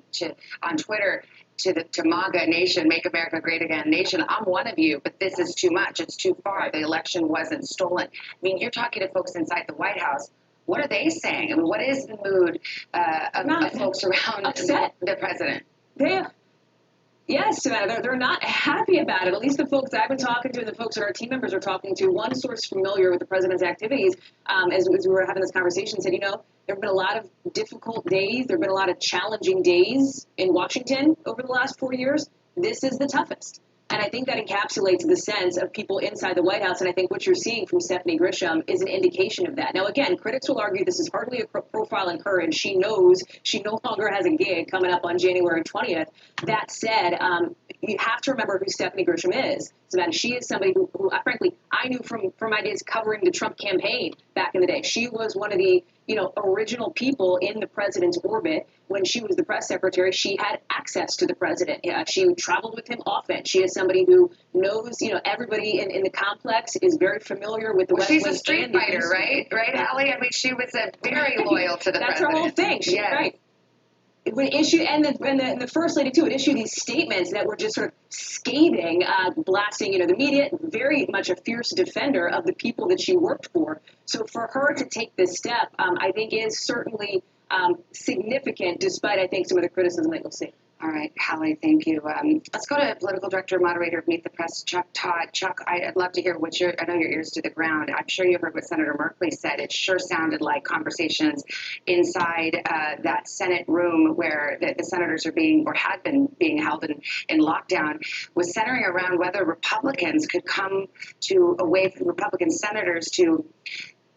on Twitter to MAGA Nation, Make America Great Again Nation, I'm one of you, but this is too much. It's too far. The election wasn't stolen. I mean, you're talking to folks inside the White House. What are they saying? I mean, what is the mood of folks around the president? Yes, Savannah, they're not happy about it. At least the folks I've been talking to and the folks that our team members are talking to, one source familiar with the president's activities, as we were having this conversation, said, there have been a lot of difficult days. There have been a lot of challenging days in Washington over the last 4 years. This is the toughest. And I think that encapsulates the sense of people inside the White House. And I think what you're seeing from Stephanie Grisham is an indication of that. Now, again, critics will argue this is hardly a profile in her, and she knows she no longer has a gig coming up on January 20th. That said, you have to remember who Stephanie Grisham is. Savannah, she is somebody who frankly, I knew from my days covering the Trump campaign back in the day. She was one of the original people in the president's orbit. When she was the press secretary, she had access to the president. She traveled with him often. She is somebody who knows, everybody in the complex is very familiar with the West Wing. She's a street fighter, right? Right, Hallie? I mean, she was very loyal to the That's president. her whole thing. Right. Would issue, and the First Lady, too, would issue these statements that were just sort of scathing, blasting, the media, very much a fierce defender of the people that she worked for. So for her to take this step, I think is certainly significant, despite, I think, some of the criticism that you'll see. All right, Hallie, thank you. Let's go to political director, moderator of Meet the Press, Chuck Todd. Chuck, I'd love to hear I know your ears to the ground. I'm sure you heard what Senator Merkley said. It sure sounded like conversations inside that Senate room where the senators are had been being held in lockdown, was centering around whether Republicans could come to a way for Republican senators to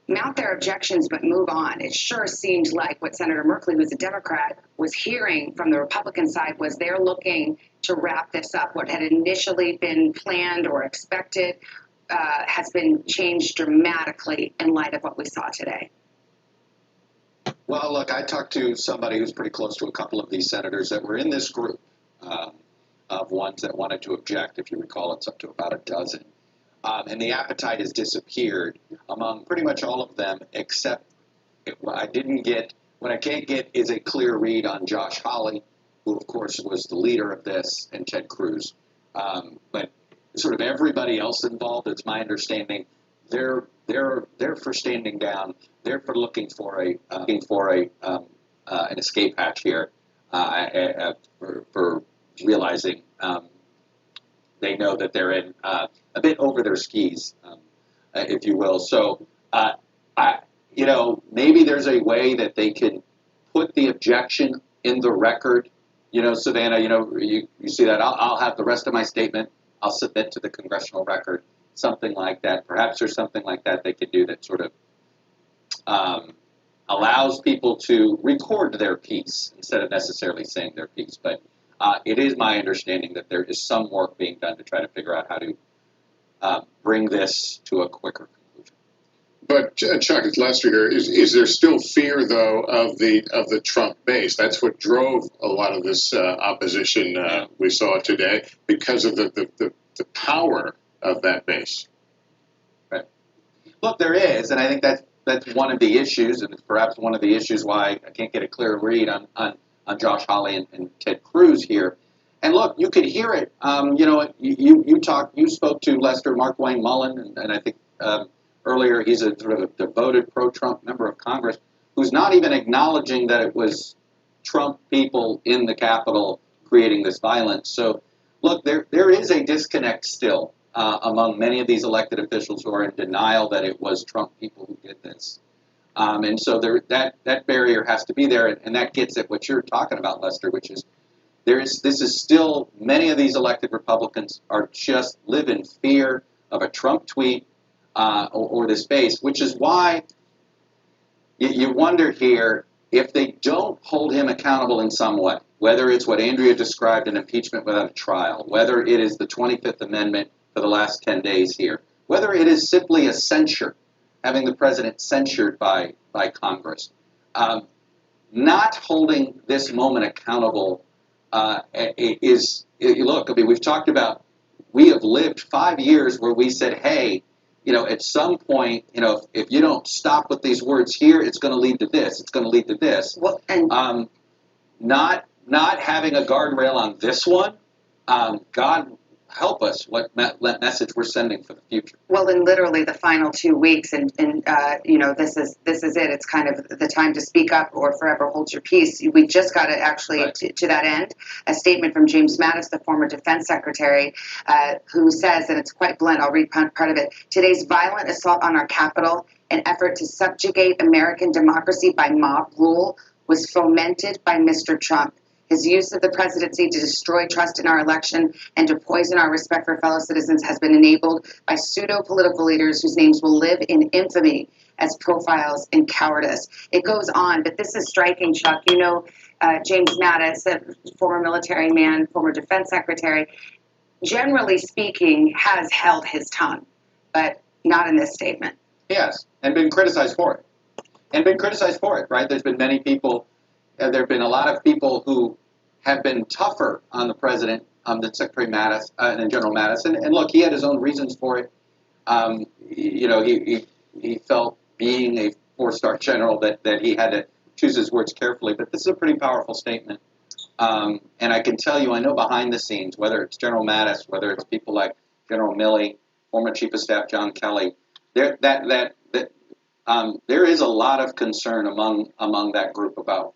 mount their objections but move on. It sure seemed like what Senator Merkley, who's a Democrat, was hearing from the Republican side was they're looking to wrap this up. What had initially been planned or expected has been changed dramatically in light of what we saw today. Well, look, I talked to somebody who's pretty close to a couple of these senators that were in this group of ones that wanted to object. If you recall, it's up to about a dozen. And the appetite has disappeared among pretty much all of them, except what I can't get is a clear read on Josh Hawley, who of course was the leader of this, and Ted Cruz. But sort of everybody else involved, it's my understanding, they're for standing down. They're for looking for an escape hatch here, for realizing they know that they're in a bit over their skis, if you will. So, maybe there's a way that they can put the objection in the record. Savannah, you see that. I'll have the rest of my statement. I'll submit to the congressional record, something like that. Perhaps there's something like that they could do that sort of allows people to record their piece instead of necessarily saying their piece. But it is my understanding that there is some work being done to try to figure out how to bring this to a quicker conclusion. But Chuck, it's Lester here. Is there still fear though of the Trump base? That's what drove a lot of this opposition we saw today because of the power of that base. Right. Look, there is, and I think that's one of the issues, and it's perhaps one of the issues why I can't get a clear read on Josh Hawley and Ted Cruz here. And look, you could hear it. You spoke to Lester Mark Wayne Mullen, and I think. Earlier, he's a sort of a devoted pro-Trump member of Congress who's not even acknowledging that it was Trump people in the Capitol creating this violence. So, look, there is a disconnect still among many of these elected officials who are in denial that it was Trump people who did this. And so that barrier has to be there, and that gets at what you're talking about, Lester, which is this is still, many of these elected Republicans are just live in fear of a Trump tweet or this base, which is why you wonder here if they don't hold him accountable in some way, whether it's what Andrea described, an impeachment without a trial, whether it is the 25th Amendment for the last 10 days here, whether it is simply a censure, having the president censured by Congress. Not holding this moment accountable look, I mean, we've talked about, we have lived 5 years where we said, hey, at some point, if you don't stop with these words here, it's going to lead to this. It's going to lead to this. Well, and not having a guardrail on this one. God help us what message we're sending for the future. Well, in literally the final 2 weeks, and this is it. It's kind of the time to speak up or forever hold your peace. We just got to that end, a statement from James Mattis, the former defense secretary, who says, and it's quite blunt, I'll read part of it, today's violent assault on our Capitol, an effort to subjugate American democracy by mob rule, was fomented by Mr. Trump. His use of the presidency to destroy trust in our election and to poison our respect for fellow citizens has been enabled by pseudo-political leaders whose names will live in infamy as profiles in cowardice. It goes on, but this is striking, Chuck. James Mattis, a former military man, former defense secretary, generally speaking, has held his tongue, but not in this statement. Yes, and been criticized for it. Right? There's been many people, there have been a lot of people who have been tougher on the president than Secretary Mattis and General Mattis. And look, he had his own reasons for it. He felt, being a four-star general, that he had to choose his words carefully. But this is a pretty powerful statement. And I can tell you, I know behind the scenes, whether it's General Mattis, whether it's people like General Milley, former Chief of Staff John Kelly, there is a lot of concern among that group about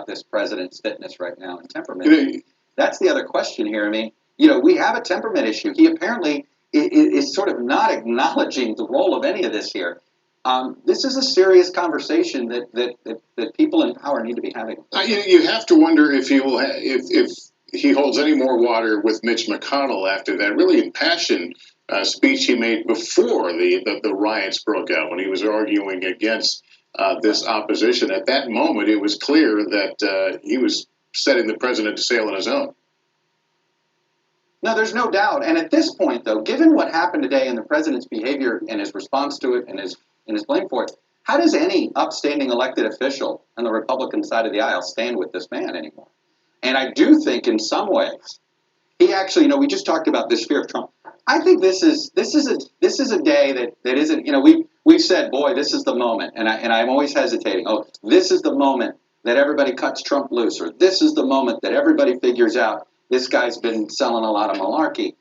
this president's fitness right now and temperament. That's the other question here. I mean, we have a temperament issue. He apparently is sort of not acknowledging the role of any of this here. This is a serious conversation that people in power need to be having. You have to wonder if he holds any more water with Mitch McConnell after that really impassioned speech he made before the riots broke out, when he was arguing against this opposition. At that moment, it was clear that he was setting the president to sail on his own. No, there's no doubt. And at this point, though, given what happened today and the president's behavior and his response to it and his blame for it, how does any upstanding elected official on the Republican side of the aisle stand with this man anymore? And I do think in some ways, he actually, we just talked about this fear of Trump. I think this is a day that isn't, we've said, boy, this is the moment, and I'm always hesitating. Oh, this is the moment that everybody cuts Trump loose, or this is the moment that everybody figures out this guy's been selling a lot of malarkey.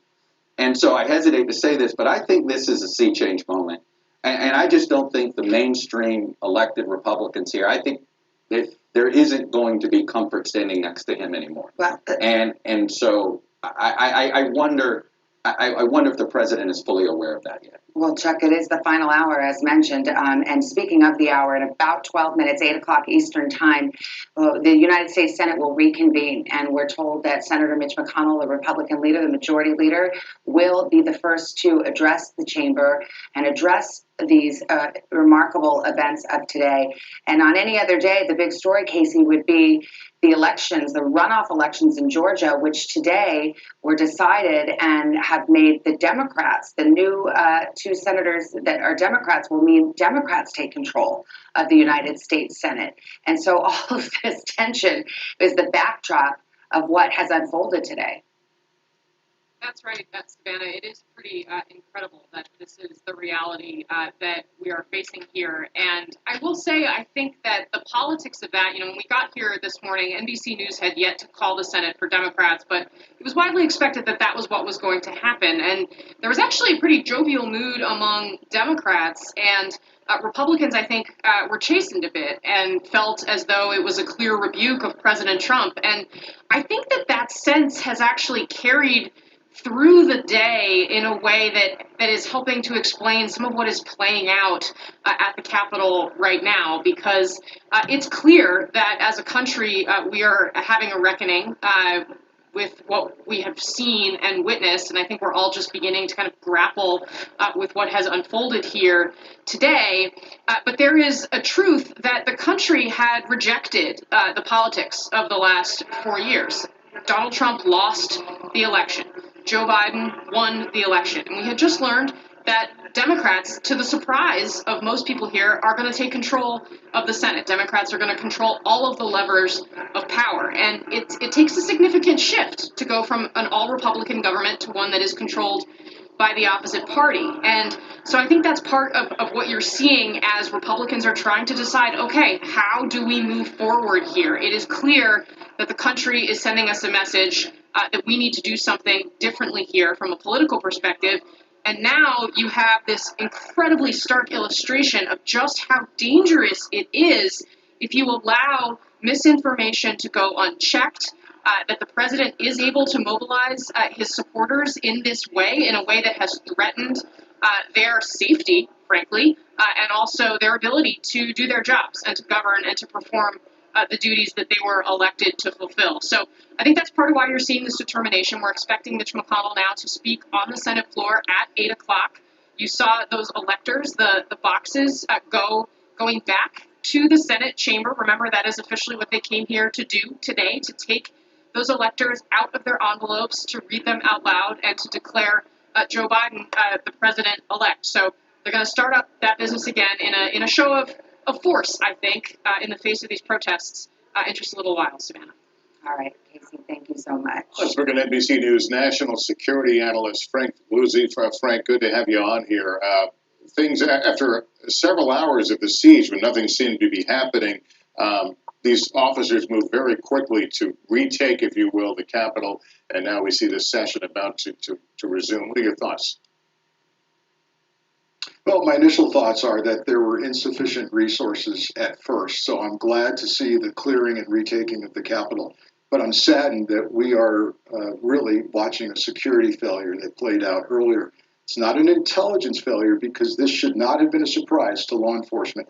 And so I hesitate to say this, but I think this is a sea change moment. And I just don't think the mainstream elected Republicans here, I think that there isn't going to be comfort standing next to him anymore. Well, and so I wonder if the president is fully aware of that yet. Well, Chuck, it is the final hour, as mentioned. And speaking of the hour, in about 12 minutes, 8 o'clock Eastern time, the United States Senate will reconvene. And we're told that Senator Mitch McConnell, the Republican leader, the majority leader, will be the first to address the chamber and address these remarkable events of today. And on any other day, the big story, Casey, would be the elections, the runoff elections in Georgia, which today were decided and have made the Democrats, the new two senators that are Democrats, will mean Democrats take control of the United States Senate. And so all of this tension is the backdrop of what has unfolded today. That's right, Savannah. It is pretty incredible that this is the reality that we are facing here. And I will say, I think that the politics of that, when we got here this morning, NBC News had yet to call the Senate for Democrats, but it was widely expected that that was what was going to happen. And there was actually a pretty jovial mood among Democrats, and Republicans, I think, were chastened a bit and felt as though it was a clear rebuke of President Trump. And I think that sense has actually carried through the day in a way that is helping to explain some of what is playing out at the Capitol right now, because it's clear that as a country we are having a reckoning with what we have seen and witnessed, and I think we're all just beginning to kind of grapple with what has unfolded here today. But there is a truth that the country had rejected the politics of the last 4 years. Donald Trump lost the election. Joe Biden won the election. And we had just learned that Democrats, to the surprise of most people here, are going to take control of the Senate. Democrats are going to control all of the levers of power. And it takes a significant shift to go from an all-Republican government to one that is controlled by the opposite party. And so I think that's part of what you're seeing as Republicans are trying to decide, okay, how do we move forward here? It is clear that the country is sending us a message that we need to do something differently here from a political perspective. And now you have this incredibly stark illustration of just how dangerous it is if you allow misinformation to go unchecked, that the president is able to mobilize his supporters in this way, in a way that has threatened their safety, frankly, and also their ability to do their jobs and to govern and to perform the duties that they were elected to fulfill. So I think that's part of why you're seeing this determination. We're expecting Mitch McConnell now to speak on the Senate floor at 8 o'clock. You saw those electors, the boxes going back to the Senate chamber. Remember, that is officially what they came here to do today, to take those electors out of their envelopes, to read them out loud, and to declare Joe Biden the president-elect. So they're going to start up that business again in a show of force, I think, in the face of these protests in just a little while, Savannah. All right, Casey, thank you so much. Let's bring in NBC News national security analyst Frank Luzzi. Frank, good to have you on here. Things after several hours of the siege, when nothing seemed to be happening, these officers moved very quickly to retake, if you will, the Capitol, and now we see this session about to resume. What are your thoughts? Well, my initial thoughts are that there were insufficient resources at first, so I'm glad to see the clearing and retaking of the Capitol. But I'm saddened that we are really watching a security failure that played out earlier. It's not an intelligence failure, because this should not have been a surprise to law enforcement.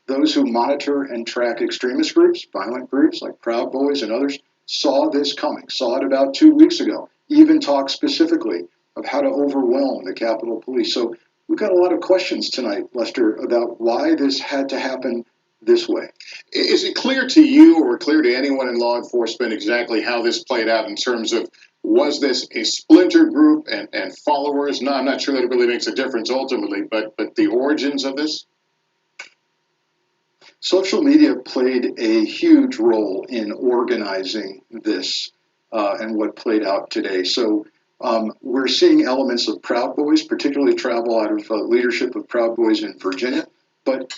Those who monitor and track extremist groups, violent groups like Proud Boys and others, saw this coming, saw it about 2 weeks ago, even talked specifically of how to overwhelm the Capitol Police. So we've got a lot of questions tonight, Lester, about why this had to happen this way. Is it clear to you or clear to anyone in law enforcement exactly how this played out in terms of, was this a splinter group and followers? No, I'm not sure that it really makes a difference ultimately, but the origins of this? Social media played a huge role in organizing this and what played out today. So we're seeing elements of Proud Boys, particularly travel out of leadership of Proud Boys in Virginia. But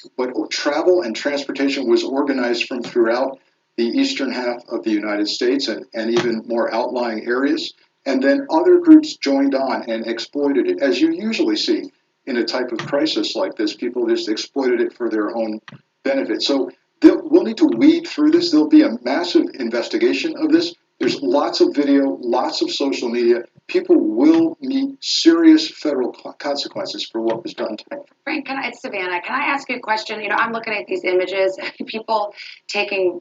travel and transportation was organized from throughout the eastern half of the United States and even more outlying areas. And then other groups joined on and exploited it, as you usually see in a type of crisis like this. People just exploited it for their own benefit. So we'll need to weed through this. There'll be a massive investigation of this. There's lots of video, lots of social media. People will meet serious federal consequences for what was done today. Frank, it's Savannah. Can I ask you a question? I'm looking at these images, people taking,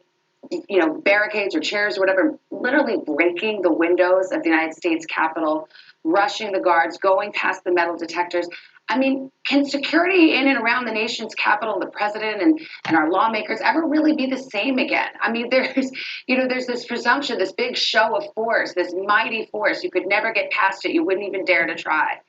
barricades or chairs or whatever, literally breaking the windows of the United States Capitol rushing the guards, going past the metal detectors. I mean, can security in and around the nation's capital, the president and our lawmakers ever really be the same again? I mean, there's this presumption, this big show of force, this mighty force. You could never get past it. You wouldn't even dare to try.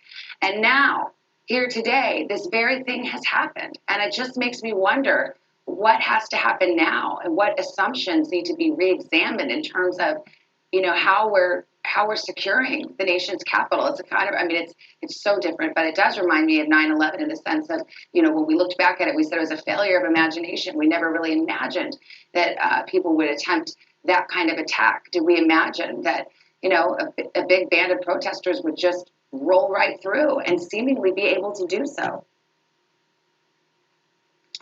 And now, here today, this very thing has happened. And it just makes me wonder what has to happen now and what assumptions need to be reexamined in terms of, how we're securing the nation's capital. It's a kind of, it's so different, but it does remind me of 9/11 in the sense of, when we looked back at it, we said it was a failure of imagination. We never really imagined that people would attempt that kind of attack. Did we imagine that, a big band of protesters would just roll right through and seemingly be able to do so?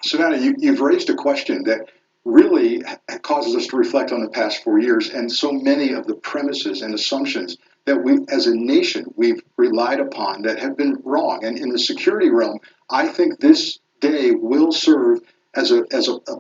Savannah, you've raised a question that really causes us to reflect on the past 4 years and so many of the premises and assumptions that we, as a nation, we've relied upon that have been wrong. And in the security realm, I think this day will serve as a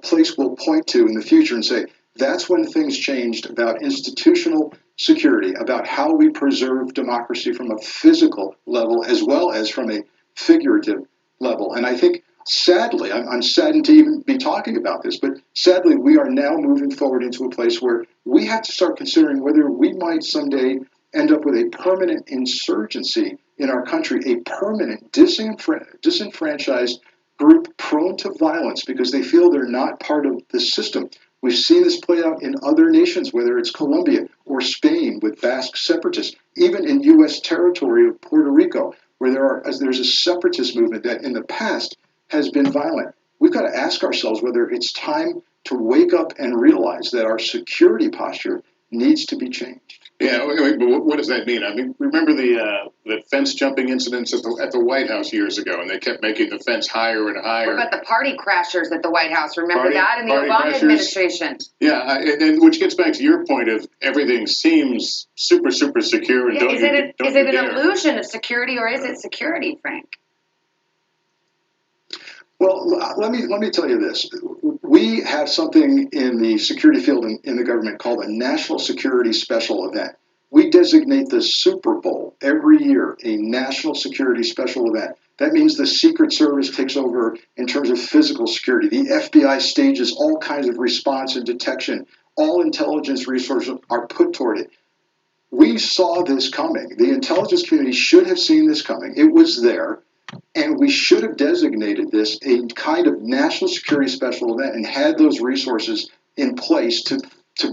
place we'll point to in the future and say, that's when things changed about institutional security, about how we preserve democracy from a physical level as well as from a figurative level. And I think, sadly, I'm saddened to even be talking about this, but sadly, we are now moving forward into a place where we have to start considering whether we might someday end up with a permanent insurgency in our country, a permanent disenfranchised group prone to violence because they feel they're not part of the system. We've seen this play out in other nations, whether it's Colombia or Spain with Basque separatists, even in U.S. territory of Puerto Rico, where there's a separatist movement that in the past has been violent. We've got to ask ourselves whether it's time to wake up and realize that our security posture needs to be changed. Yeah, but what does that mean? I mean, remember the fence jumping incidents at the White House years ago, and they kept making the fence higher and higher. What about the party crashers at the White House? Remember that in the Obama administration? Yeah, and which gets back to your point of everything seems super, super secure. And is it an illusion of security, or is it security, Frank? Well, let me tell you this. We have something in the security field in the government called a National Security Special Event. We designate the Super Bowl every year a National Security Special Event. That means the Secret Service takes over in terms of physical security. The FBI stages all kinds of response and detection. All intelligence resources are put toward it. We saw this coming. The intelligence community should have seen this coming. It was there. And we should have designated this a kind of national security special event and had those resources in place to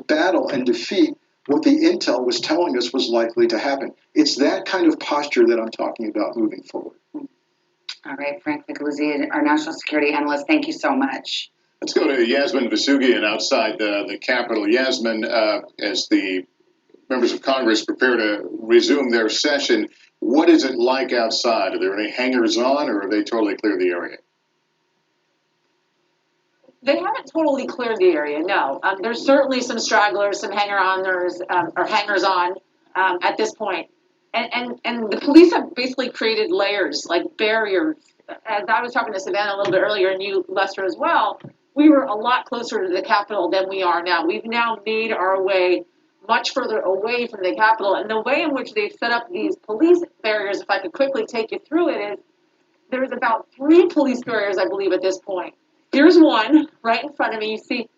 battle and defeat what the intel was telling us was likely to happen. It's that kind of posture that I'm talking about moving forward. All right, Frank Nicolucci, our national security analyst, thank you so much. Let's go to Yasmin Vasugian outside the Capitol. Yasmin, as the members of Congress prepare to resume their session, what is it like outside? Are there any hangers-on, or are they totally cleared the area? They haven't totally cleared the area, no. There's certainly some stragglers, some hangers-on at this point. And the police have basically created layers, like barriers. As I was talking to Savannah a little bit earlier, and you, Lester, as well, we were a lot closer to the Capitol than we are now. We've now made our way much further away from the Capitol. And the way in which they've set up these police barriers, if I could quickly take you through it, is there's about 3 police barriers, I believe, at this point. Here's one right in front of me. You see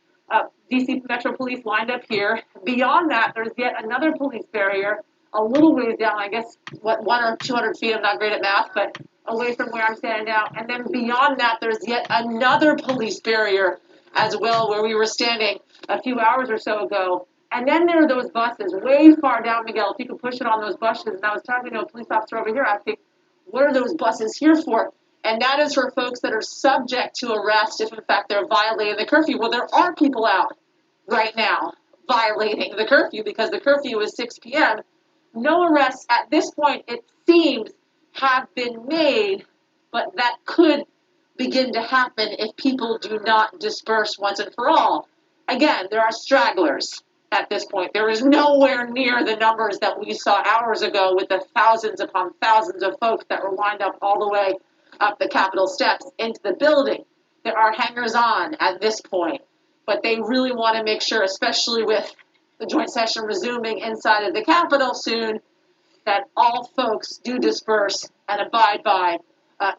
D.C. Metro Police lined up here. Beyond that, there's yet another police barrier a little ways down, I guess, 100 or 200 feet. I'm not great at math, but away from where I'm standing now. And then beyond that, there's yet another police barrier as well, where we were standing a few hours or so ago. And then there are those buses way far down, Miguel, if you could push it on those buses. And I was talking to a police officer over here asking, what are those buses here for? And that is for folks that are subject to arrest if, in fact, they're violating the curfew. Well, there are people out right now violating the curfew because the curfew is 6 p.m. No arrests at this point, it seems, have been made, but that could begin to happen if people do not disperse once and for all. Again, there are stragglers. At this point, there is nowhere near the numbers that we saw hours ago with the thousands upon thousands of folks that were lined up all the way up the Capitol steps into the building. There are hangers-on at this point, but they really want to make sure, especially with the joint session resuming inside of the Capitol soon, that all folks do disperse and abide by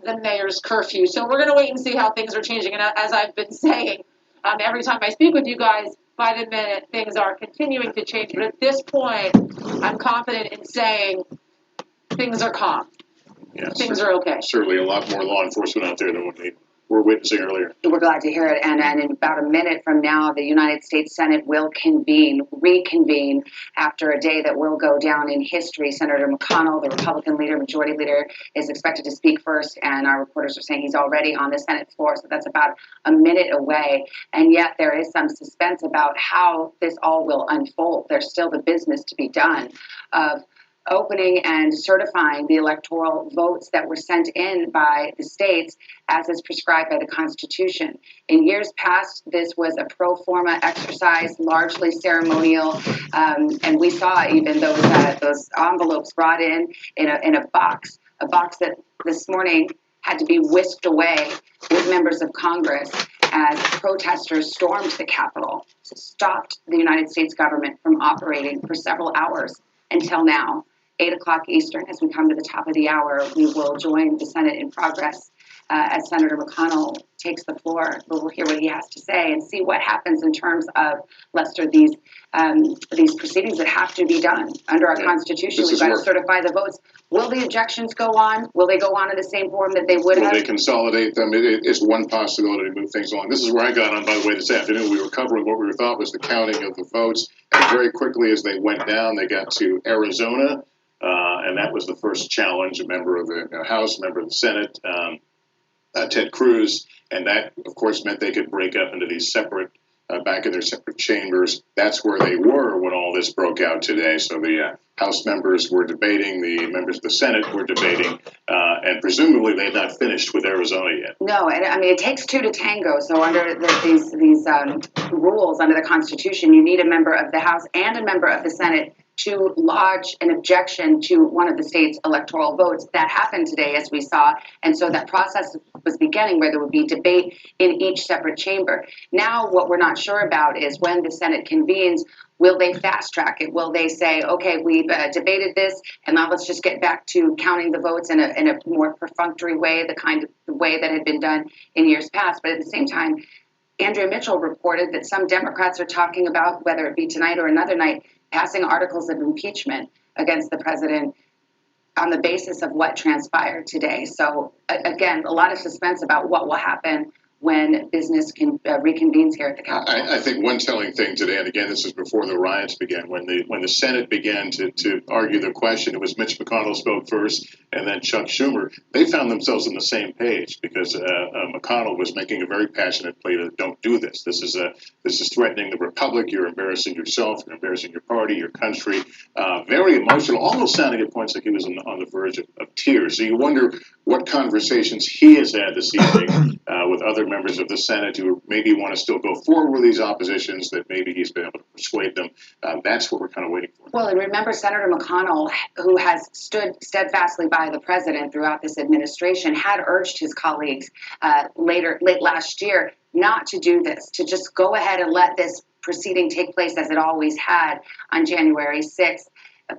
the mayor's curfew. So we're going to wait and see how things are changing. And as I've been saying, every time I speak with you guys, by the minute, things are continuing to change. But at this point, I'm confident in saying things are calm. Yeah, things are okay. Certainly a lot more law enforcement out there than what they were witnessing earlier. We're glad to hear it. And in about a minute from now, the United States Senate will reconvene after a day that will go down in history. Senator McConnell, the Republican leader, majority leader, is expected to speak first. And our reporters are saying he's already on the Senate floor. So that's about a minute away. And yet there is some suspense about how this all will unfold. There's still the business to be done of opening and certifying the electoral votes that were sent in by the states as is prescribed by the Constitution. In years past, this was a pro forma exercise, largely ceremonial, and we saw even those envelopes brought in a box that this morning had to be whisked away with members of Congress as protesters stormed the Capitol, stopped the United States government from operating for several hours until now. 8 o'clock Eastern, as we come to the top of the hour, we will join the Senate in progress as Senator McConnell takes the floor. We'll hear what he has to say and see what happens in terms of, Lester, these proceedings that have to be done under our Constitution. We've got to certify the votes. Will the objections go on? Will they go on in the same form that they would have? Will they consolidate them? It is one possibility to move things along. This is where I got on, by the way, this afternoon. We were covering what we thought was the counting of the votes. And very quickly as they went down, they got to Arizona. And that was the first challenge, a member of the House, a member of the Senate, Ted Cruz. And that, of course, meant they could break up into these separate, back in their separate chambers. That's where they were when all this broke out today. So the House members were debating, the members of the Senate were debating, and presumably they've not finished with Arizona yet. No, and I mean, it takes two to tango. So under these rules, under the Constitution, you need a member of the House and a member of the Senate to lodge an objection to one of the state's electoral votes. That happened today, as we saw. And so that process was beginning where there would be debate in each separate chamber. Now, what we're not sure about is when the Senate convenes, will they fast track it? Will they say, okay, we've debated this, and now let's just get back to counting the votes in a more perfunctory way, the way that had been done in years past. But at the same time, Andrea Mitchell reported that some Democrats are talking about, whether it be tonight or another night, passing articles of impeachment against the president on the basis of what transpired today. So again, a lot of suspense about what will happen when business reconvenes here at the Capitol. I think one telling thing today, and again, this is before the riots began, when the Senate began to argue the question, it was Mitch McConnell spoke first, and then Chuck Schumer. They found themselves on the same page because McConnell was making a very passionate plea to don't do this. This is threatening the republic. You're embarrassing yourself. You're embarrassing your party, your country. Very emotional, almost sounding at points like he was on the verge of tears. So you wonder what conversations he has had this evening with other members of the Senate who maybe want to still go forward with these oppositions, that maybe he's been able to persuade them. That's what we're kind of waiting for. Well, and remember Senator McConnell, who has stood steadfastly by the president throughout this administration, had urged his colleagues late last year not to do this, to just go ahead and let this proceeding take place as it always had on January 6th.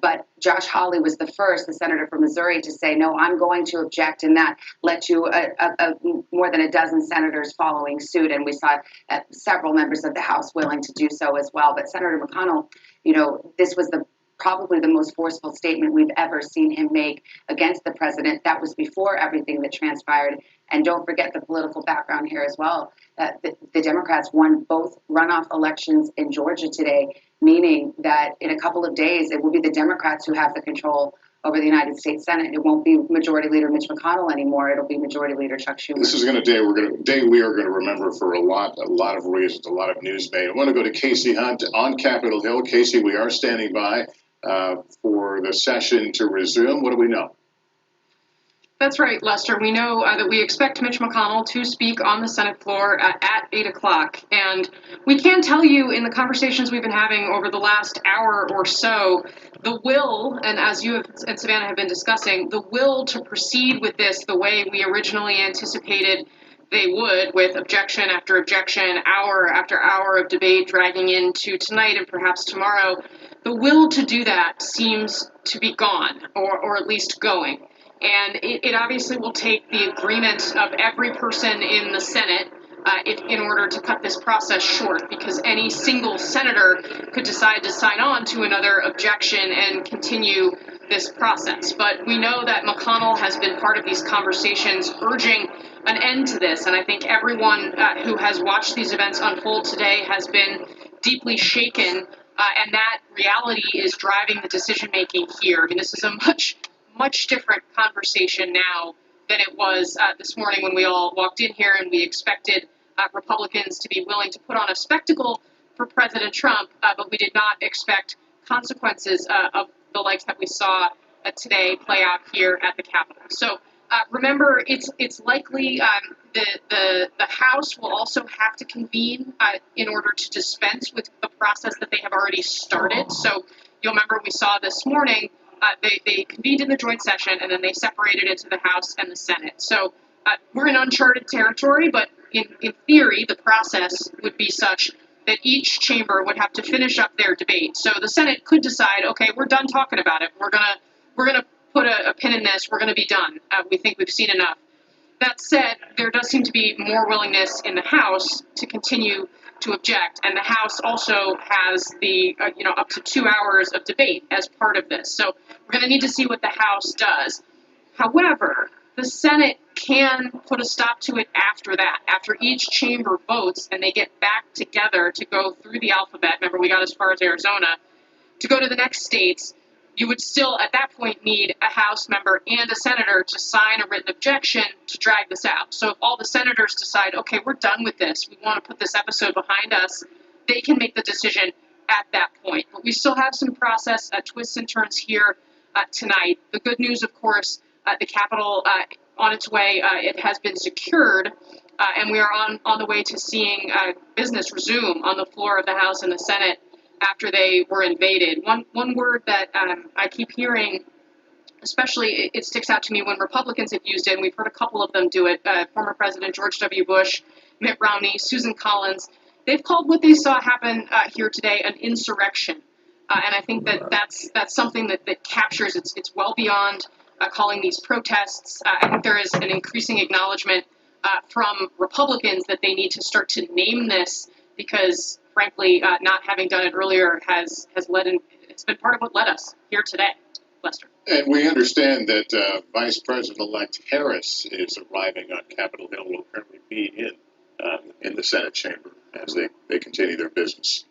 But Josh Hawley was the first, the senator from Missouri, to say, no, I'm going to object, and that led to more than a dozen senators following suit, and we saw several members of the House willing to do so as well. But Senator McConnell, this was probably the most forceful statement we've ever seen him make against the president. That was before everything that transpired. And don't forget the political background here as well. The Democrats won both runoff elections in Georgia today, meaning that in a couple of days, it will be the Democrats who have the control over the United States Senate. It won't be Majority Leader Mitch McConnell anymore. It'll be Majority Leader Chuck Schumer. This is going to day we are going to remember for a lot of reasons, a lot of news made. I want to go to Casey Hunt on Capitol Hill. Casey, we are standing by for the session to resume. What do we know? That's right, Lester. We know that we expect Mitch McConnell to speak on the Senate floor at 8 o'clock. And we can tell you in the conversations we've been having over the last hour or so, the will, and as you and Savannah have been discussing, the will to proceed with this the way we originally anticipated they would, with objection after objection, hour after hour of debate dragging into tonight and perhaps tomorrow. the will to do that seems to be gone, or at least going. And it obviously will take the agreement of every person in the Senate in order to cut this process short, because any single senator could decide to sign on to another objection and continue this process. But we know that McConnell has been part of these conversations urging an end to this, and I think everyone who has watched these events unfold today has been deeply shaken, and that reality is driving the decision making here. I mean, this is a much different conversation now than it was this morning when we all walked in here and we expected Republicans to be willing to put on a spectacle for President Trump, but we did not expect consequences of the likes that we saw today play out here at the Capitol. So remember, it's likely the House will also have to convene in order to dispense with the process that they have already started. So you'll remember we saw this morning they convened in the joint session and then they separated into the House and the Senate. So we're in uncharted territory, but in theory, the process would be such that each chamber would have to finish up their debate. So the Senate could decide, okay, we're done talking about it. We're gonna put a pin in this. We're gonna be done. We think we've seen enough. That said, there does seem to be more willingness in the House to continue to object, and the House also has the up to 2 hours of debate as part of this. So we're going to need to see what the House does. However, the Senate can put a stop to it after that, after each chamber votes and they get back together to go through the alphabet. Remember, we got as far as Arizona. To go to the next states, you would still, at that point, need a House member and a senator to sign a written objection to drag this out. So if all the senators decide, okay, we're done with this, we want to put this episode behind us, they can make the decision at that point. But we still have some process twists and turns here tonight. The good news, of course, the Capitol on its way, it has been secured, and we are on the way to seeing business resume on the floor of the House and the Senate after they were invaded. One word that I keep hearing, especially it sticks out to me when Republicans have used it, and we've heard a couple of them do it, former President George W. Bush, Mitt Romney, Susan Collins, they've called what they saw happen here today an insurrection. And I think that's something that captures, it's well beyond calling these protests. I think there is an increasing acknowledgement from Republicans that they need to start to name this, because frankly, not having done it earlier has led, it's been part of what led us here today. Lester. And we understand that Vice President-elect Harris is arriving on Capitol Hill, will apparently be in the Senate chamber as they continue their business.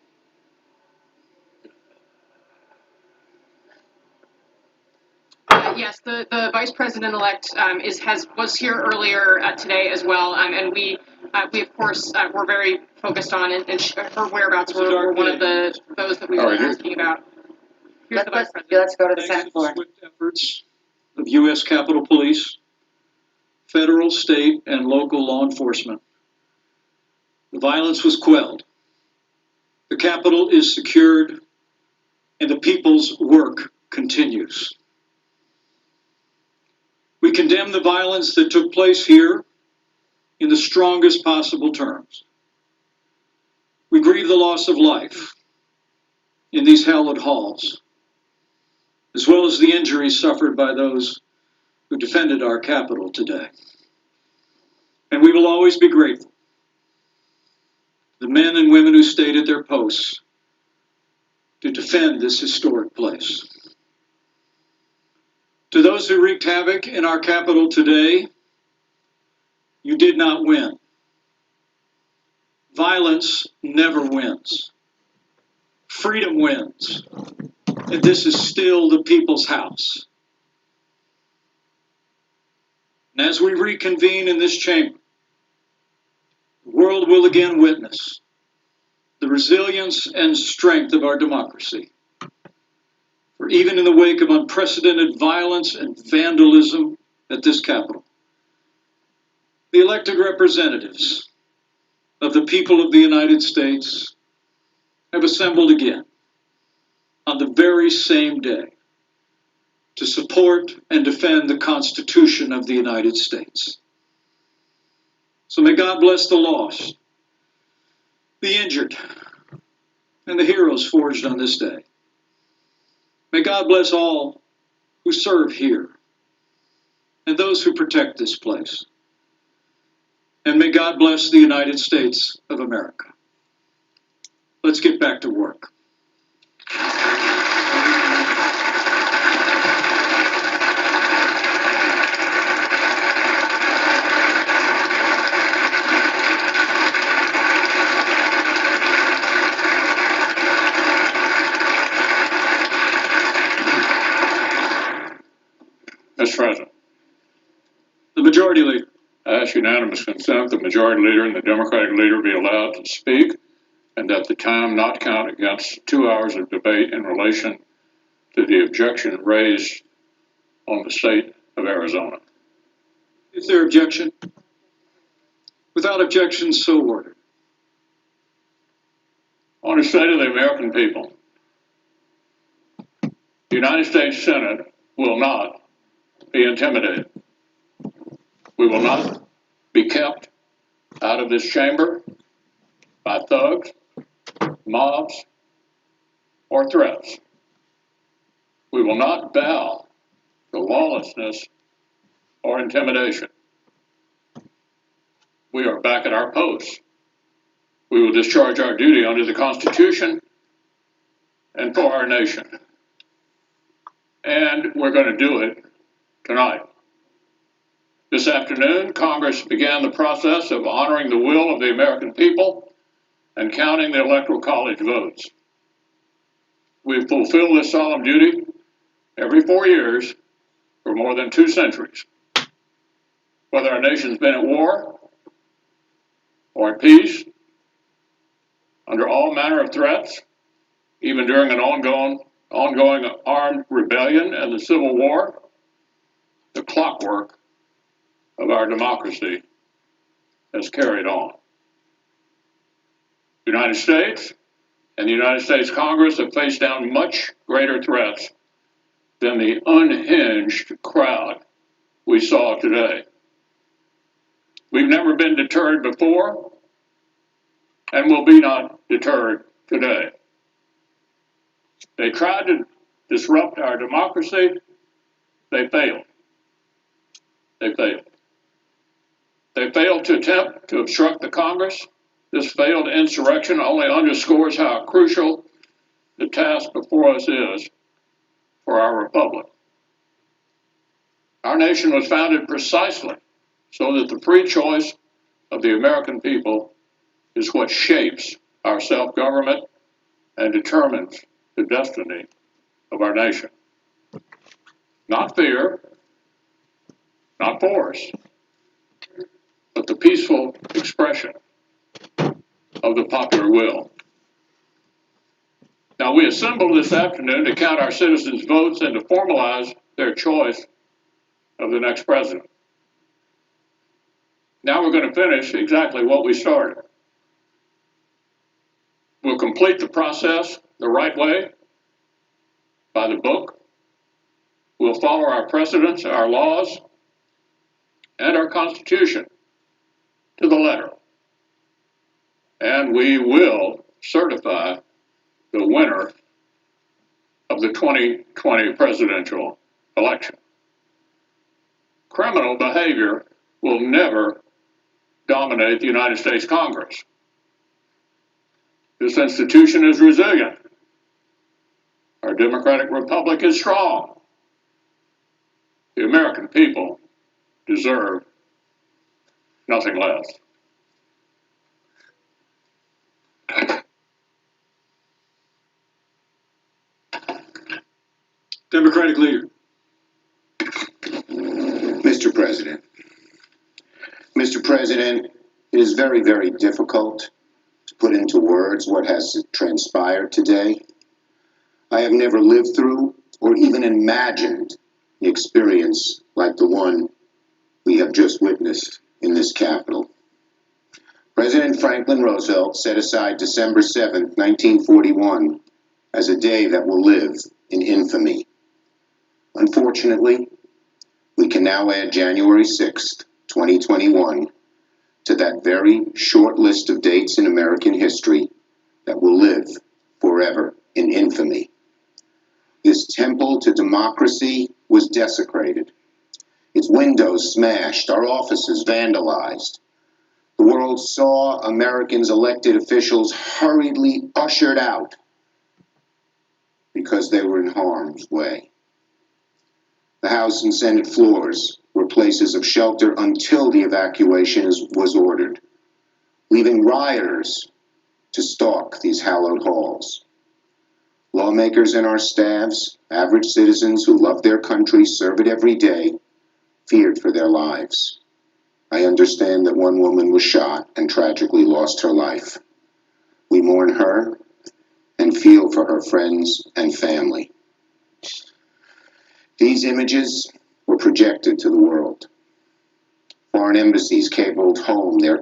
Yes, the Vice President-elect was here earlier today as well, and we of course were very focused on, and her whereabouts were one of those that we were asking about. Here's the Vice President. Let's go to the Senate floor. Swift efforts of U.S. Capitol Police, federal, state, and local law enforcement, the violence was quelled. The Capitol is secured, and the people's work continues. We condemn the violence that took place here in the strongest possible terms. We grieve the loss of life in these hallowed halls, as well as the injuries suffered by those who defended our Capitol today. And we will always be grateful to the men and women who stayed at their posts to defend this historic place. To those who wreaked havoc in our Capitol today, you did not win. Violence never wins. Freedom wins. And this is still the people's house. And as we reconvene in this chamber, the world will again witness the resilience and strength of our democracy. For even in the wake of unprecedented violence and vandalism at this Capitol, the elected representatives of the people of the United States have assembled again on the very same day to support and defend the Constitution of the United States. So may God bless the lost, the injured, and the heroes forged on this day. May God bless all who serve here and those who protect this place. And may God bless the United States of America. Let's get back to work. Mr. President, the Majority Leader. I ask unanimous consent the Majority Leader and the Democratic Leader be allowed to speak, and that the time not count against 2 hours of debate in relation to the objection raised on the state of Arizona. Is there objection? Without objection, so ordered. On the state of the American people, the United States Senate will not be intimidated. We will not be kept out of this chamber by thugs, mobs, or threats. We will not bow to lawlessness or intimidation. We are back at our posts. We will discharge our duty under the Constitution and for our nation. And we're going to do it tonight. This afternoon, Congress began the process of honoring the will of the American people and counting the Electoral College votes. We've fulfilled this solemn duty every 4 years for more than 2 centuries. Whether our nation's been at war or at peace, under all manner of threats, even during an ongoing armed rebellion and the Civil War, the clockwork of our democracy has carried on. The United States and the United States Congress have faced down much greater threats than the unhinged crowd we saw today. We've never been deterred before, and will be not deterred today. They tried to disrupt our democracy. They failed. They failed. They failed to attempt to obstruct the Congress. This failed insurrection only underscores how crucial the task before us is for our republic. Our nation was founded precisely so that the free choice of the American people is what shapes our self-government and determines the destiny of our nation. Not fear, not force, but the peaceful expression of the popular will. Now, we assembled this afternoon to count our citizens' votes and to formalize their choice of the next president. Now we're going to finish exactly what we started. We'll complete the process the right way, by the book. We'll follow our precedents, our laws, and our Constitution to the letter. And we will certify the winner of the 2020 presidential election. Criminal behavior will never dominate the United States Congress. This institution is resilient. Our democratic republic is strong. The American people deserve nothing less. Democratic Leader. Mr. President. Mr. President, it is very, very difficult to put into words what has transpired today. I have never lived through or even imagined an experience like the one we have just witnessed in this Capitol. President Franklin Roosevelt set aside December 7, 1941, as a day that will live in infamy. Unfortunately, we can now add January 6, 2021, to that very short list of dates in American history that will live forever in infamy. This temple to democracy was desecrated. Its windows smashed, our offices vandalized. The world saw Americans' elected officials hurriedly ushered out because they were in harm's way. The House and Senate floors were places of shelter until the evacuation was ordered, leaving rioters to stalk these hallowed halls. Lawmakers and our staffs, average citizens who love their country, serve it every day, feared for their lives. I understand that one woman was shot and tragically lost her life. We mourn her and feel for her friends and family. These images were projected to the world. Foreign embassies cabled home their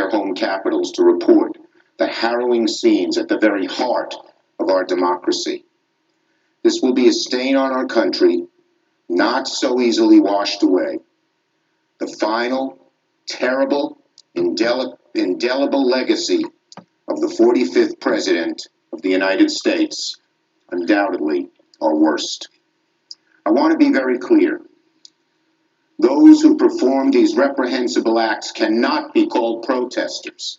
home capitals to report the harrowing scenes at the very heart of our democracy. This will be a stain on our country, not so easily washed away. The final, terrible, indelible legacy of the 45th President of the United States, undoubtedly our worst. I want to be very clear. Those who perform these reprehensible acts cannot be called protesters.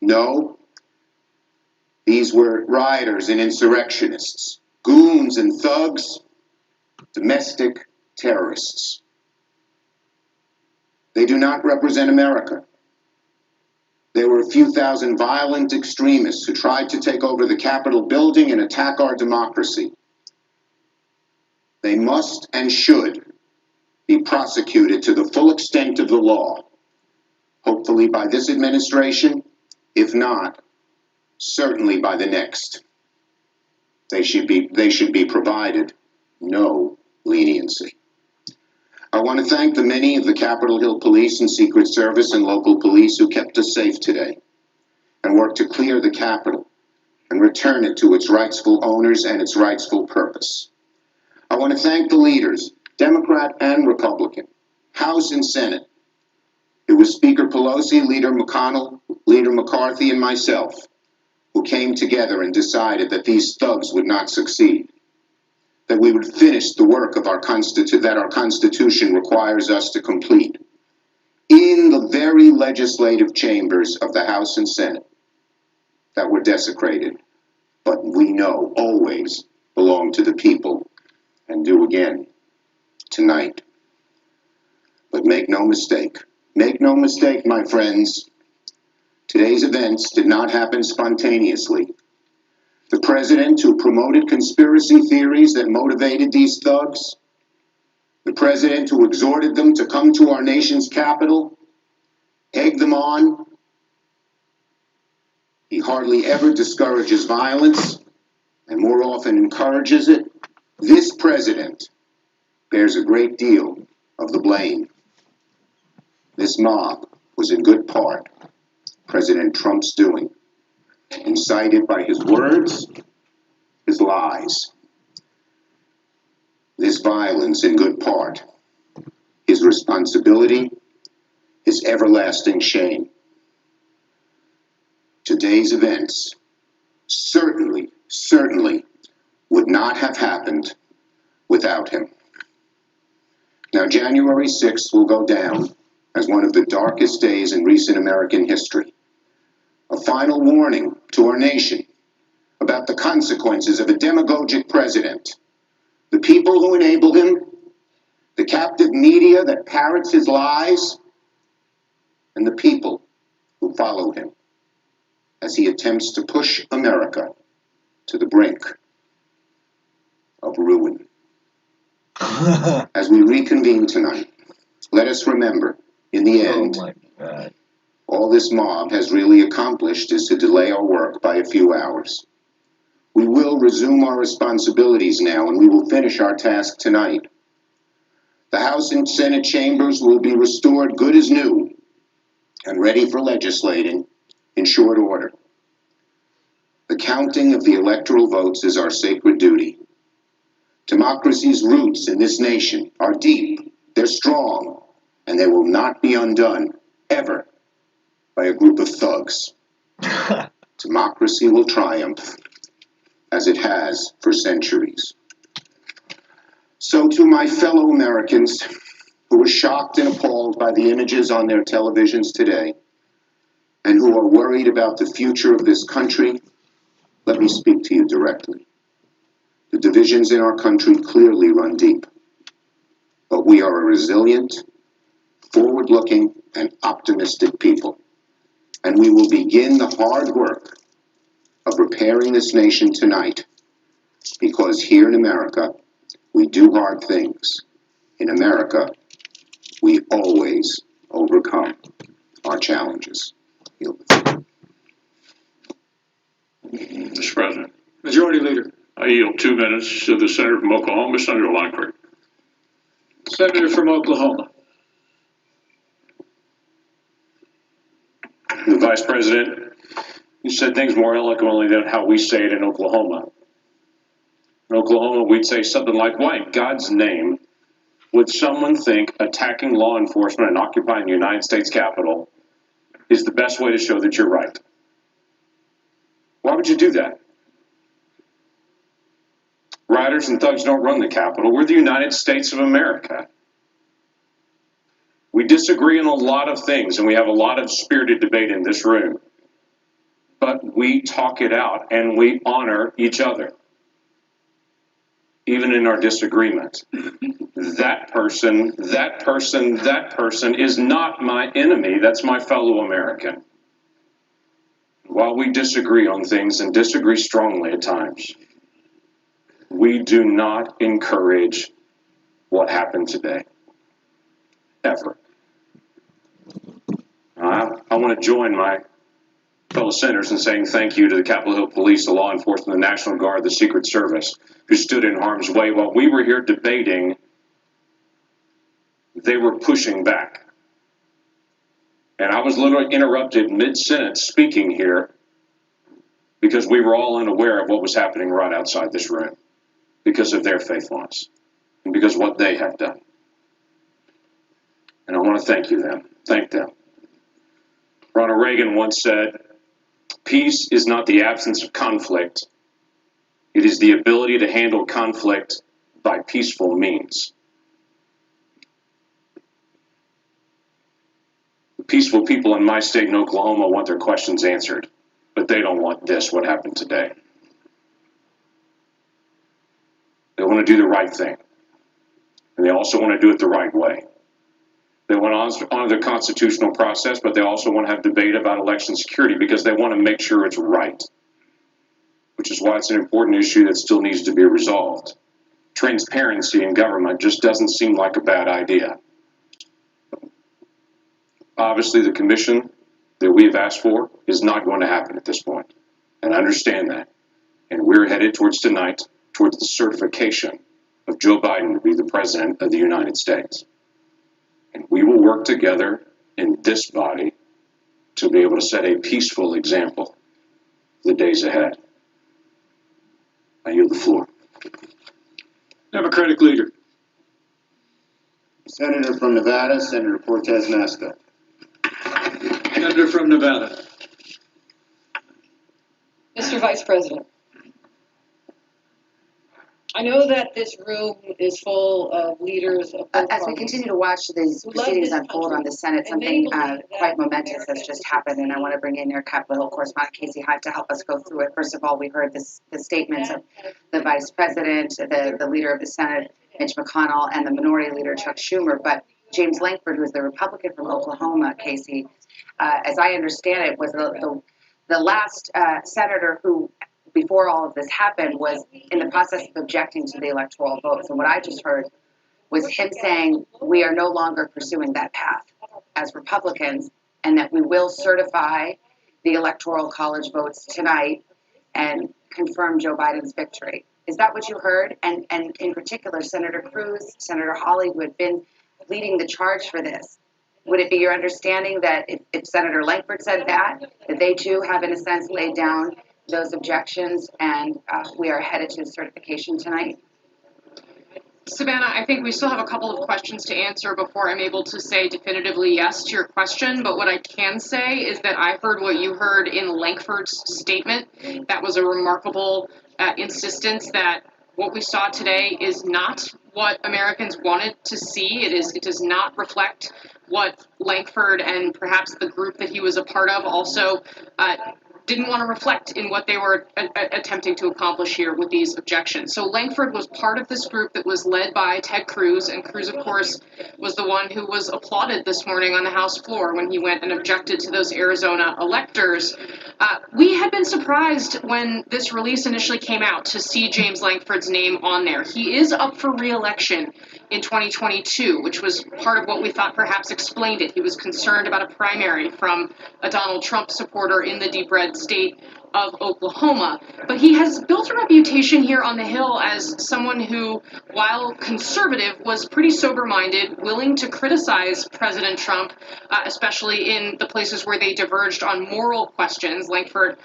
No, these were rioters and insurrectionists, goons and thugs, domestic terrorists. They do not represent America. They were a few thousand violent extremists who tried to take over the Capitol building and attack our democracy. They must and should be prosecuted to the full extent of the law, hopefully by this administration, if not, certainly by the next. They should be provided no leniency. I want to thank the many of the Capitol Hill Police and Secret Service and local police who kept us safe today and worked to clear the Capitol and return it to its rightful owners and its rightful purpose. I want to thank the leaders, Democrat and Republican, House and Senate. It was Speaker Pelosi, Leader McConnell, Leader McCarthy, and myself who came together and decided that these thugs would not succeed, that we would finish the work of that our Constitution requires us to complete in the very legislative chambers of the House and Senate that were desecrated, but we know always belong to the people and do again tonight. But make no mistake, my friends, today's events did not happen spontaneously. The president who promoted conspiracy theories that motivated these thugs, the president who exhorted them to come to our nation's capital, egged them on. He hardly ever discourages violence and more often encourages it. This president bears a great deal of the blame. This mob was in good part President Trump's doing, incited by his words, his lies. This violence in good part, his responsibility, his everlasting shame. Today's events certainly would not have happened without him. Now, January 6th will go down as one of the darkest days in recent American history. A final warning to our nation about the consequences of a demagogic president, the people who enable him, the captive media that parrots his lies, and the people who follow him as he attempts to push America to the brink of ruin. As we reconvene tonight, let us remember, in the end, all this mob has really accomplished is to delay our work by a few hours. We will resume our responsibilities now, and we will finish our task tonight. The House and Senate chambers will be restored good as new and ready for legislating in short order. The counting of the electoral votes is our sacred duty. Democracy's roots in this nation are deep, they're strong, and they will not be undone, ever, by a group of thugs. Democracy will triumph, as it has for centuries. So to my fellow Americans who are shocked and appalled by the images on their televisions today, and who are worried about the future of this country, let me speak to you directly. The divisions in our country clearly run deep, but we are a resilient, forward-looking, and optimistic people, and we will begin the hard work of repairing this nation tonight, because here in America, we do hard things. In America, we always overcome our challenges. Mr. President. Majority Leader. I yield 2 minutes to the Senator from Oklahoma, Senator Langford. Senator from Oklahoma. The Vice President, you said things more eloquently than how we say it in Oklahoma. In Oklahoma, we'd say something like, why in God's name would someone think attacking law enforcement and occupying the United States Capitol is the best way to show that you're right? Why would you do that? Rioters and thugs don't run the Capitol. We're the United States of America. We disagree on a lot of things, and we have a lot of spirited debate in this room. But we talk it out, and we honor each other, even in our disagreement. That person is not my enemy. That's my fellow American. While we disagree on things and disagree strongly at times, we do not encourage what happened today, ever. I want to join my fellow senators in saying thank you to the Capitol Hill Police, the law enforcement, the National Guard, the Secret Service, who stood in harm's way while we were here debating. They were pushing back. And I was literally interrupted mid-sentence speaking here because we were all unaware of what was happening right outside this room because of their faithfulness and because of what they have done. And I want to thank them. Ronald Reagan once said, peace is not the absence of conflict. It is the ability to handle conflict by peaceful means. The peaceful people in my state in Oklahoma want their questions answered, but they don't want what happened today. They want to do the right thing, and they also want to do it the right way. They want to honor the constitutional process, but they also want to have debate about election security because they want to make sure it's right, which is why it's an important issue that still needs to be resolved. Transparency in government just doesn't seem like a bad idea. Obviously, the commission that we have asked for is not going to happen at this point, and I understand that. And we're headed towards the certification of Joe Biden to be the President of the United States. And we will work together in this body to be able to set a peaceful example for the days ahead. I yield the floor. Democratic Leader. Senator from Nevada, Senator Cortez Masto. Senator from Nevada. Mr. Vice President, I know that this room is full of leaders of both as we continue to watch these proceedings unfold on the Senate, something quite momentous has just happened, and I want to bring in your Capitol Hill correspondent Casey Hyde to help us go through it. First of all, we heard the statements of the Vice President, the Leader of the Senate, Mitch McConnell, and the Minority Leader, Chuck Schumer, but James Langford, who is the Republican from Oklahoma, Casey, as I understand it, was the last senator who, before all of this happened, was in the process of objecting to the electoral votes. And what I just heard was him saying we are no longer pursuing that path as Republicans, and that we will certify the electoral college votes tonight and confirm Joe Biden's victory. Is that what you heard? And in particular, Senator Cruz, Senator Hawley, who had been leading the charge for this, would it be your understanding that if Senator Langford said that they too have, in a sense, laid down those objections and we are headed to certification tonight? Savannah, I think we still have a couple of questions to answer before I'm able to say definitively yes to your question, but what I can say is that I heard what you heard in Langford's statement. That was a remarkable insistence that what we saw today is not what Americans wanted to see. It does not reflect what Lankford and perhaps the group that he was a part of also didn't want to reflect in what they were attempting to accomplish here with these objections. So Lankford was part of this group that was led by Ted Cruz, and Cruz, of course, was the one who was applauded this morning on the House floor when he went and objected to those Arizona electors. We had been surprised when this release initially came out to see James Lankford's name on there. He is up for re-election in 2022, which was part of what we thought perhaps explained it. He was concerned about a primary from a Donald Trump supporter in the deep red state of Oklahoma. But he has built a reputation here on the Hill as someone who, while conservative, was pretty sober-minded, willing to criticize President Trump, especially in the places where they diverged on moral questions. Lankford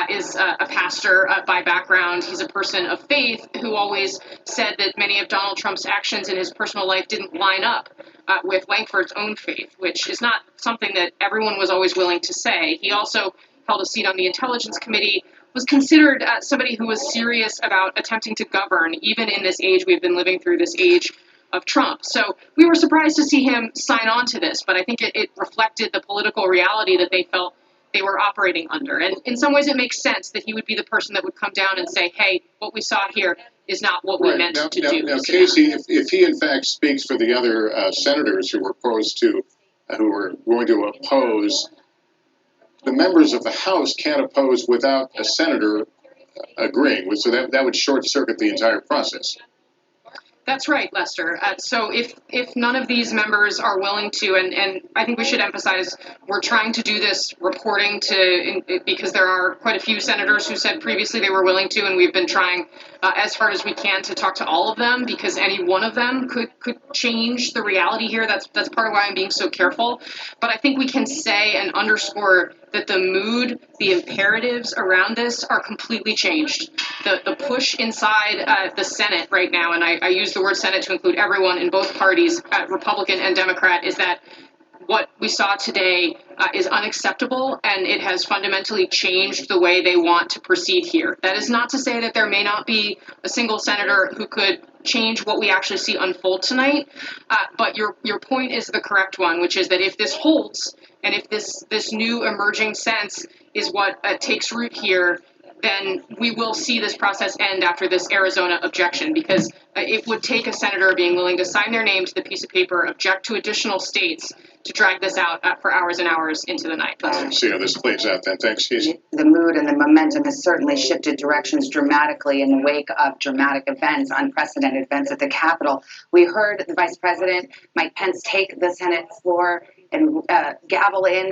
is a pastor by background. He's a person of faith who always said that many of Donald Trump's actions in his personal life didn't line up with Lankford's own faith, which is not something that everyone was always willing to say. He also held a seat on the Intelligence Committee, was considered somebody who was serious about attempting to govern, even in this age we've been living through, this age of Trump. So we were surprised to see him sign on to this, but I think it reflected the political reality that they felt they were operating under. And in some ways it makes sense that he would be the person that would come down and say, hey, what we saw here is not what we meant to do. Now, Casey, if he in fact speaks for the other senators who were who were going to oppose, the members of the House can't oppose without a senator agreeing. So that would short circuit the entire process. That's right, Lester. So if none of these members are willing to, and I think we should emphasize, we're trying to do this reporting because there are quite a few senators who said previously they were willing to, and we've been trying as hard as we can to talk to all of them, because any one of them could change the reality here. That's part of why I'm being so careful. But I think we can say and underscore that the mood, the imperatives around this are completely changed. The push inside the Senate right now, and I use the word Senate to include everyone in both parties, Republican and Democrat, is that what we saw today is unacceptable, and it has fundamentally changed the way they want to proceed here. That is not to say that there may not be a single senator who could change what we actually see unfold tonight, but your point is the correct one, which is that if this holds, and if this new emerging sense is what takes root here, then we will see this process end after this Arizona objection, because it would take a senator being willing to sign their name to the piece of paper, object to additional states, to drag this out for hours and hours into the night. See how this plays out then. Thanks, Casey. The mood and the momentum has certainly shifted directions dramatically in the wake of dramatic events, unprecedented events at the Capitol. We heard the Vice President, Mike Pence, take the Senate floor and gavel in